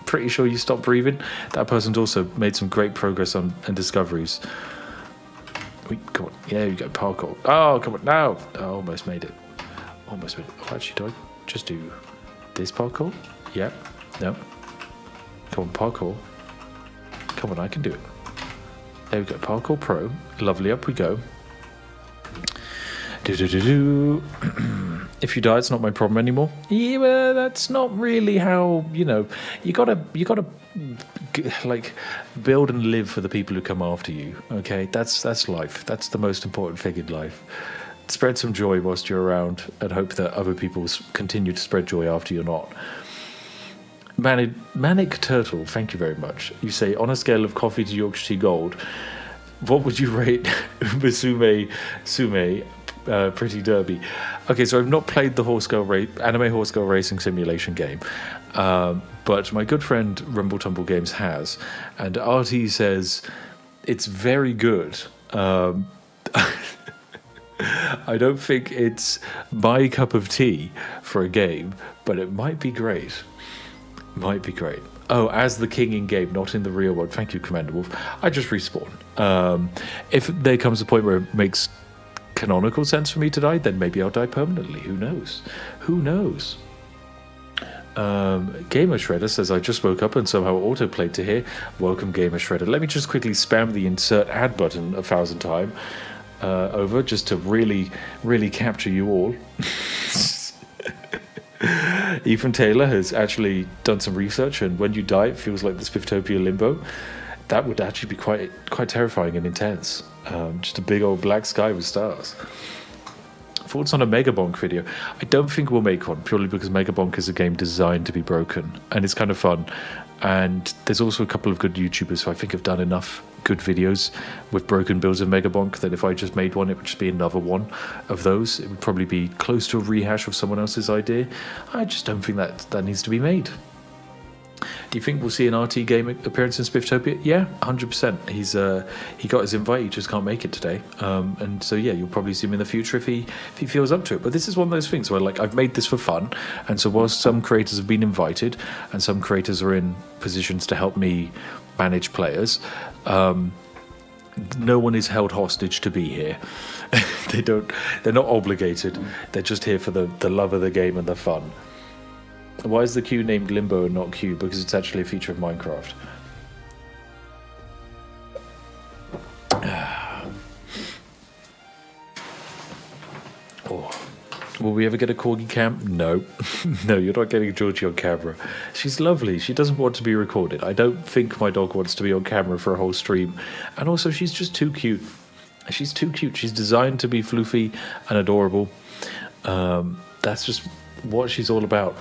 Pretty sure you stopped breathing. That person's also made some great progress on and discoveries. Come on. Yeah, you go. Parkour. Oh, come on. No. I almost made it. Almost made it. Oh, actually, do I just do this parkour? Yeah. No. Come on, parkour. Come on, I can do it. There we go. Parkour Pro. Lovely. Up we go. If you die, it's not my problem anymore. Yeah, well, that's not really how, you gotta like build and live for the people who come after you. Okay, that's life. That's the most important thing in life. Spread some joy whilst you're around and hope that other people continue to spread joy after you're not. Manic Turtle, thank you very much. You say, on a scale of coffee to Yorkshire tea gold, what would you rate Sume Pretty Derby? Okay, so I've not played the anime horse girl racing simulation game, but my good friend Rumble Tumble Games has, and RT says it's very good. I don't think it's my cup of tea for a game, but it might be great. Might be great. Oh, as the king in game, not in the real world. Thank you, Commander Wolf. I just respawn. If there comes a point where it makes canonical sense for me to die, then maybe I'll die permanently. Who knows? Who knows? Gamer Shredder says, I just woke up and somehow autoplayed to here. Welcome, Gamer Shredder. Let me just quickly spam the insert ad button 1,000 times. Over just to really capture you all. Ethan Taylor has actually done some research, and when you die, it feels like the Spifftopia limbo. That would actually be quite terrifying and intense. Just a big old black sky with stars. Thoughts on a Megabonk video? I don't think we'll make one, purely because Megabonk is a game designed to be broken, and it's kind of fun. And there's also a couple of good YouTubers who I think have done enough good videos with broken builds of Megabonk that if I just made one, it would just be another one of those. It would probably be close to a rehash of someone else's idea. I just don't think that needs to be made. Do you think we'll see an RT game appearance in Spifftopia? Yeah, 100%. He got his invite, he just can't make it today. And so yeah, you'll probably see him in the future if he feels up to it. But this is one of those things where like I've made this for fun, and so whilst some creators have been invited and some creators are in positions to help me manage players, no one is held hostage to be here. They're not obligated. They're just here for the love of the game and the fun. Why is the queue named Limbo and not Q? Because it's actually a feature of Minecraft. Oh. Will we ever get a corgi cam? No. No, you're not getting Georgie on camera. She's lovely. She doesn't want to be recorded. I don't think my dog wants to be on camera for a whole stream. And also, she's just too cute. She's too cute. She's designed to be floofy and adorable. That's just what she's all about.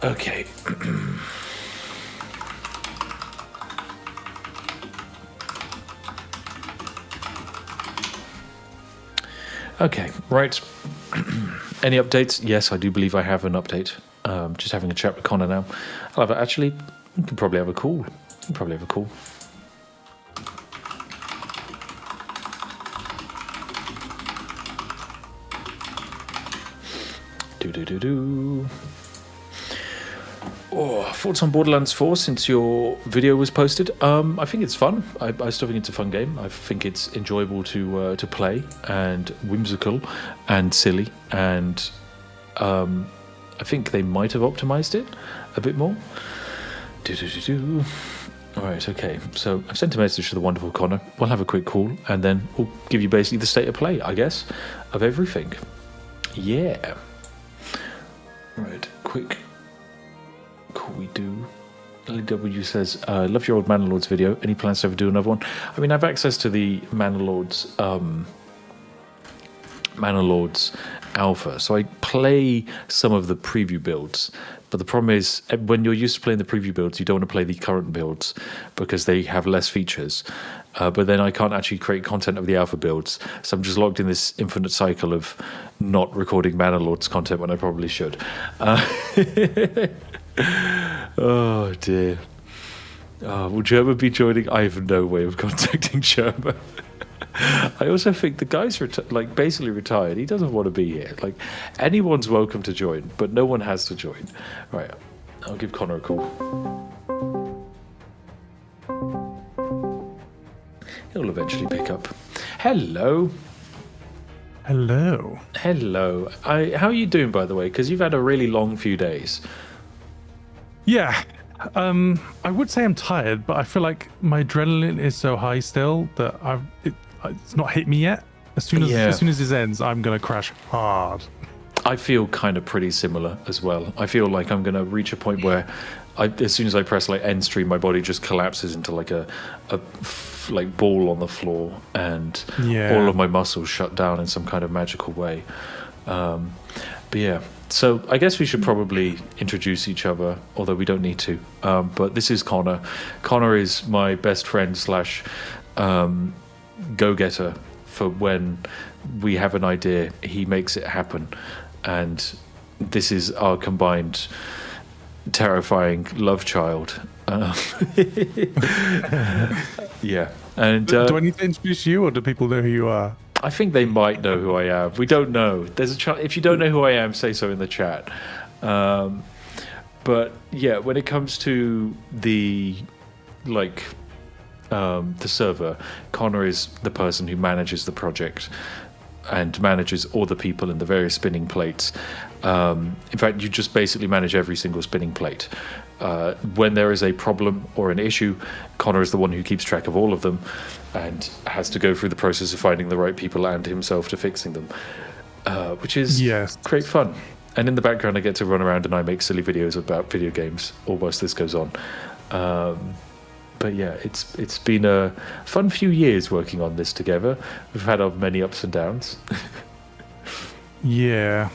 Okay. Okay, right. Any updates? Yes, I do believe I have an update. Just having a chat with Connor now. I'll have actually, we can probably have a call. We can probably have a call. Oh, thoughts on Borderlands 4 since your video was posted? I think it's fun. I still think it's a fun game. I think it's enjoyable to play and whimsical and silly, and I think they might have optimized it a bit more. Alright, okay. So I've sent a message to the wonderful Connor. We'll have a quick call and then we'll give you basically the state of play, I guess, of everything. Yeah. Right, quick call we do. LW says, love your old Manor video. Any plans to ever do another one? I mean, I have access to the Manor Lords alpha, so I play some of the preview builds. But the problem is, when you're used to playing the preview builds, you don't want to play the current builds because they have less features. But then I can't actually create content of the alpha builds, so I'm just locked in this infinite cycle of not recording Manor Lords content when I probably should. Oh dear. Will Germa be joining? I have no way of contacting Germa. I also think the guy's basically retired. He doesn't want to be here. Like, anyone's welcome to join, but no one has to join. Right, I'll give Connor a call. He'll eventually pick up. Hello. Hello. Hello. How are you doing, by the way? Because you've had a really long few days. Yeah. I would say I'm tired, but I feel like my adrenaline is so high still that it's not hit me yet. As soon as this ends, I'm gonna crash hard. I feel kind of pretty similar as well. I feel like I'm gonna reach a point where, as soon as I press like end stream, my body just collapses into like a ball on the floor, and all of my muscles shut down in some kind of magical way. But yeah. So I guess we should probably introduce each other, although we don't need to. But this is Connor. Connor is my best friend / go-getter for when we have an idea. He makes it happen. And this is our combined terrifying love child. Yeah. And do I need to introduce you, or do people know who you are? I think they might know who I am. We don't know. There's a chance. If you don't know who I am, say so in the chat. But yeah, when it comes to the server, Connor is the person who manages the project and manages all the people in the various spinning plates. In fact, you just basically manage every single spinning plate. When there is a problem or an issue, Connor is the one who keeps track of all of them and has to go through the process of finding the right people and himself to fixing them. which is Yes. great fun. And in the background, I get to run around and I make silly videos about video games all whilst this goes on. But yeah, it's been a fun few years working on this together. We've had our many ups and downs. Yeah.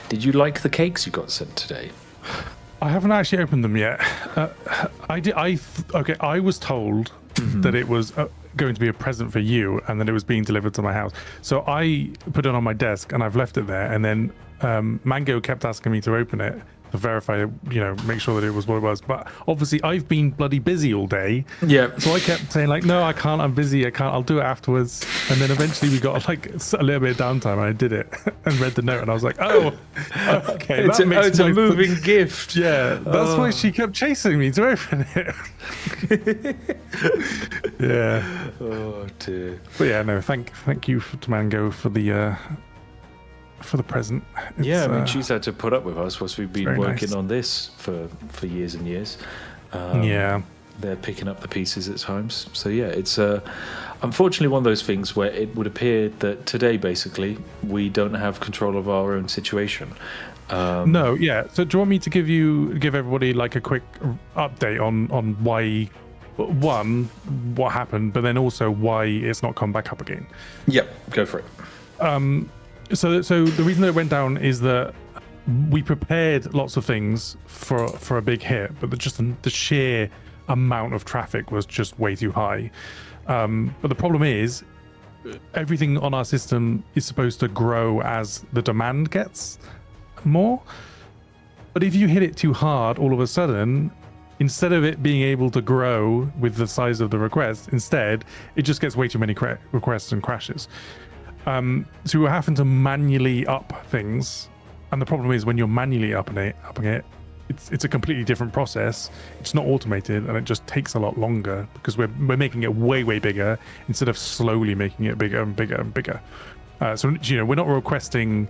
Did you like the cakes you got sent today? I haven't actually opened them yet. I was told that it was going to be a present for you, and that it was being delivered to my house. So I put it on my desk, and I've left it there. And then Mango kept asking me to open it to verify, make sure that it was what it was. But obviously, I've been bloody busy all day. Yeah. So I kept saying like, no, I can't. I'm busy. I can't. I'll do it afterwards. And then eventually we got like a little bit of downtime, and I did it and read the note, and I was like, oh, okay. It's a moving gift. Yeah, that's why she kept chasing me to open it. Yeah. Oh dear. But yeah, no. Thank you to Mango for the present. Yeah, I mean, she's had to put up with us whilst we've been very working nice. on this for years and years. Yeah. They're picking up the pieces at times. So yeah, it's unfortunately one of those things where it would appear that today, basically, we don't have control of our own situation. No, yeah. So do you want me to give everybody like a quick update on why, one, what happened, but then also why it's not come back up again? Yep, go for it. So the reason that it went down is that we prepared lots of things for a big hit, but the sheer amount of traffic was just way too high. But the problem is, everything on our system is supposed to grow as the demand gets more. But if you hit it too hard, all of a sudden, instead of it being able to grow with the size of the request, instead it just gets way too many requests and crashes. So we were having to manually up things, and the problem is when you're manually upping it, it's a completely different process. It's not automated, and it just takes a lot longer because we're making it way bigger instead of slowly making it bigger and bigger and bigger. So we're not requesting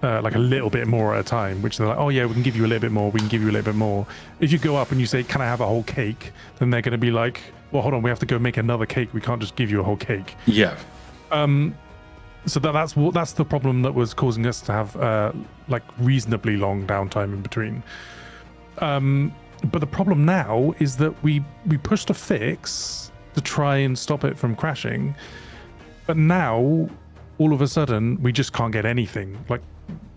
like a little bit more at a time, which they're like, oh yeah, we can give you a little bit more, we can give you a little bit more. If you go up and you say, can I have a whole cake, then they're going to be like, well, hold on, we have to go make another cake, we can't just give you a whole cake. Yeah. So that's the problem that was causing us to have like reasonably long downtime in between. But the problem now is that we pushed a fix to try and stop it from crashing, but now all of a sudden we just can't get anything. Like,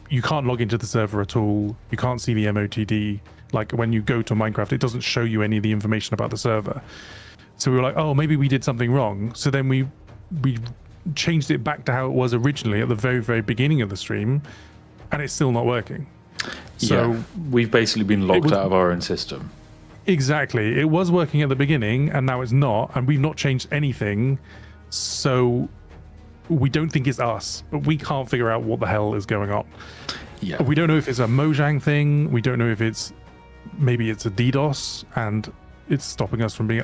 you can't log into the server at all. You can't see the MOTD. Like, when you go to Minecraft, it doesn't show you any of the information about the server. So we were like, oh, maybe we did something wrong. So then we changed it back to how it was originally at the very beginning of the stream, and it's still not working. So yeah, we've basically been locked out of our own system. Exactly. It was working at the beginning, and now it's not, and we've not changed anything. So we don't think it's us, but we can't figure out what the hell is going on. Yeah. We don't know if it's a Mojang thing. We don't know if maybe it's a DDoS and it's stopping us from being.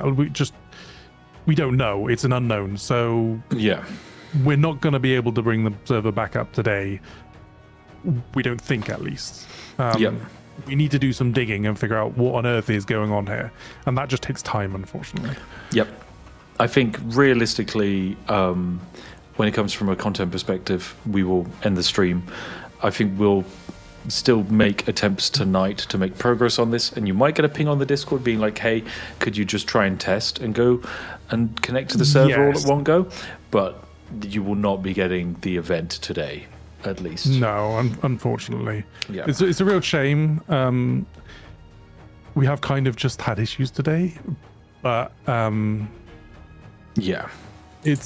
We don't know. It's an unknown. So yeah, we're not going to be able to bring the server back up today. We don't think, at least. We need to do some digging and figure out what on earth is going on here, and that just takes time, unfortunately. Yep. I think realistically, when it comes from a content perspective, we will end the stream. I think we'll still make attempts tonight to make progress on this, and you might get a ping on the Discord being like, hey, could you just try and test and go and connect to the server all at one go? But you will not be getting the event today, at least. No, unfortunately. Yeah. It's a real shame. We have kind of just had issues today, but yeah, it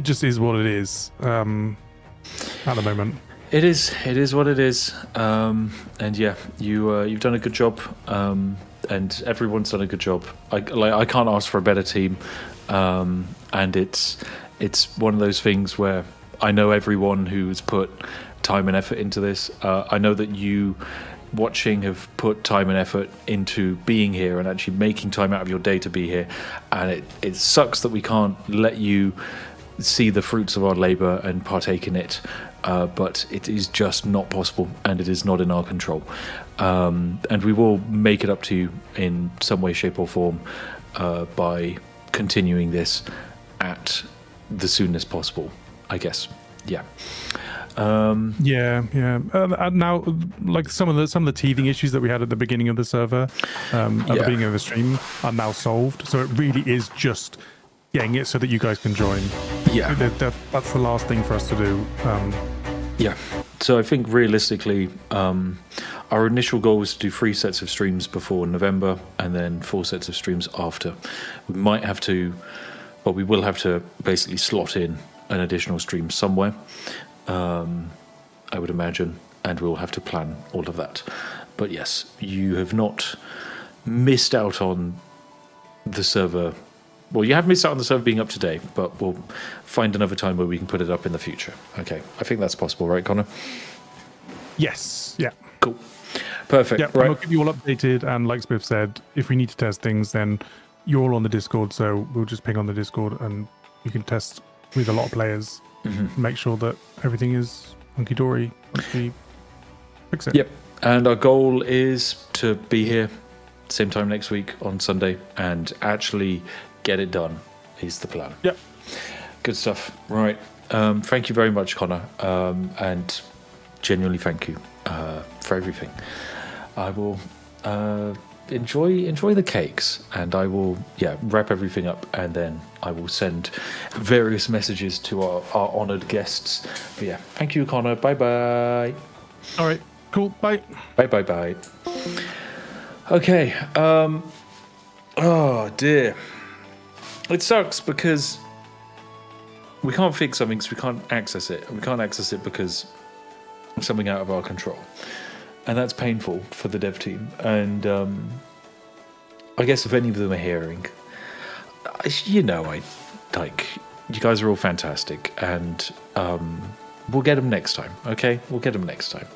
just is what it is at the moment. It is what it is. And yeah, you've done a good job, and everyone's done a good job. I can't ask for a better team, and it's one of those things where I know everyone who's put time and effort into this. I know that you watching have put time and effort into being here and actually making time out of your day to be here, and it sucks that we can't let you see the fruits of our labor and partake in it, but it is just not possible, and it is not in our control, and we will make it up to you in some way, shape or form by continuing this at the soonest possible. I guess. Yeah. Yeah. Now, like some of the teething issues that we had at the beginning of the server, at the beginning of the stream, are now solved. So it really is just getting it so that you guys can join. Yeah. That's the last thing for us to do. Yeah. So I think realistically, our initial goal was to do 3 sets of streams before November, and then 4 sets of streams after. We might have to, but we will have to basically slot in an additional stream somewhere. I would imagine, and we'll have to plan all of that. But yes, you have not missed out on the server. Well, you have missed out on the server being up to date, but we'll find another time where we can put it up in the future. Okay, I think that's possible, right, Connor? Yes. Yeah. Cool. Perfect. Yeah. Right. We'll keep you all updated, and like Spiff said, if we need to test things, then you're all on the Discord, so we'll just ping on the Discord, and you can test with a lot of players. Make sure that everything is hunky dory once we fix it. Yep. And our goal is to be here same time next week on Sunday and actually get it done is the plan. Yep. Good stuff. Right. Thank you very much, Connor. And genuinely thank you for everything. I will enjoy the cakes, and I will wrap everything up, and then I will send various messages to our honoured guests. But yeah, thank you, Connor. Bye bye. All right. Cool. Bye. Bye. Okay. Oh dear. It sucks because we can't fix something because we can't access it. We can't access it because of something out of our control. And that's painful for the dev team. And I guess if any of them are hearing, you guys are all fantastic. And we'll get them next time, okay? We'll get them next time.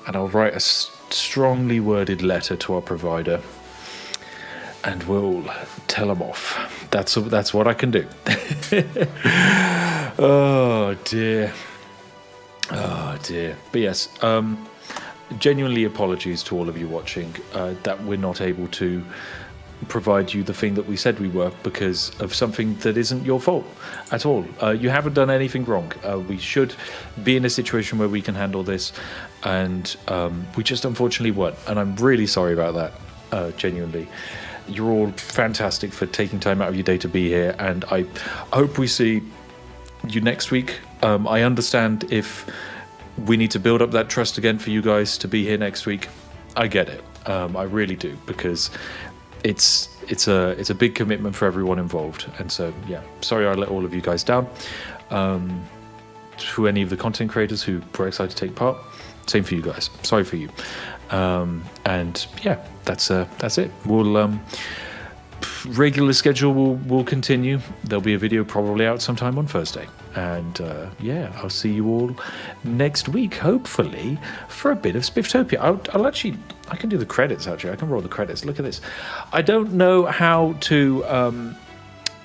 And I'll write a strongly worded letter to our provider, and we'll tell them off. That's what I can do. Oh dear. But yes, genuinely apologies to all of you watching that we're not able to provide you the thing that we said we were because of something that isn't your fault at all. You haven't done anything wrong. We should be in a situation where we can handle this, and we just unfortunately weren't, and I'm really sorry about that. Genuinely, you're all fantastic for taking time out of your day to be here, and I hope we see you next week. I understand if we need to build up that trust again for you guys to be here next week. I get it. I really do, because it's a big commitment for everyone involved. And so, yeah, sorry I let all of you guys down. To any of the content creators who were excited to take part, same for you guys. Sorry for you. And yeah, that's it. We'll regular schedule will continue. There'll be a video probably out sometime on Thursday. And yeah, I'll see you all next week, hopefully, for a bit of Spifftopia. I can do the credits, actually. I can roll the credits. Look at this. I don't know how to...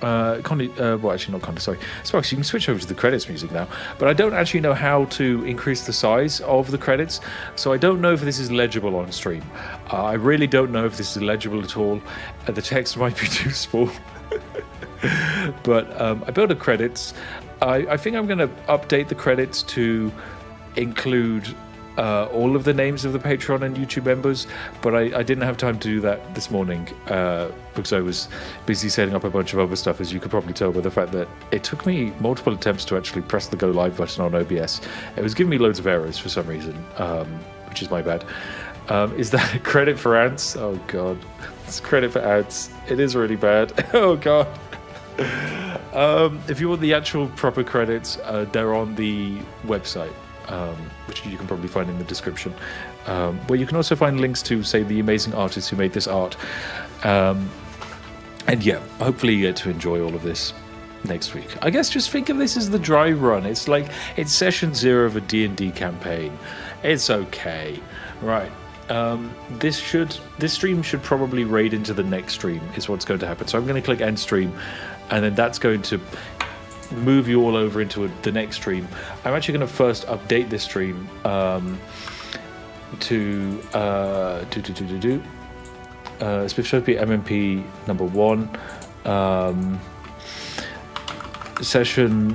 well, actually not Connie, sorry. Sparks, you can switch over to the credits music now. But I don't actually know how to increase the size of the credits. So I don't know if this is legible on stream. I really don't know if this is legible at all. The text might be too small. But I built the credits. I think I'm going to update the credits to include all of the names of the Patreon and YouTube members, but I didn't have time to do that this morning because I was busy setting up a bunch of other stuff, as you could probably tell by the fact that it took me multiple attempts to actually press the go live button on OBS. It was giving me loads of errors for some reason, which is my bad. Is that a credit for ants? Oh god, it's credit for ants. It is really bad. Oh god. If you want the actual proper credits, they're on the website, which you can probably find in the description, where you can also find links to, say, the amazing artists who made this art. And yeah, hopefully you get to enjoy all of this next week. I guess just think of this as the dry run. It's like it's session 0 of a D&D campaign. It's okay, right? This stream should probably raid into the next stream is what's going to happen. So I'm going to click end stream, and then that's going to move you all over into the next stream. I'm actually going to first update this stream to Spifftopia MMP number 1, session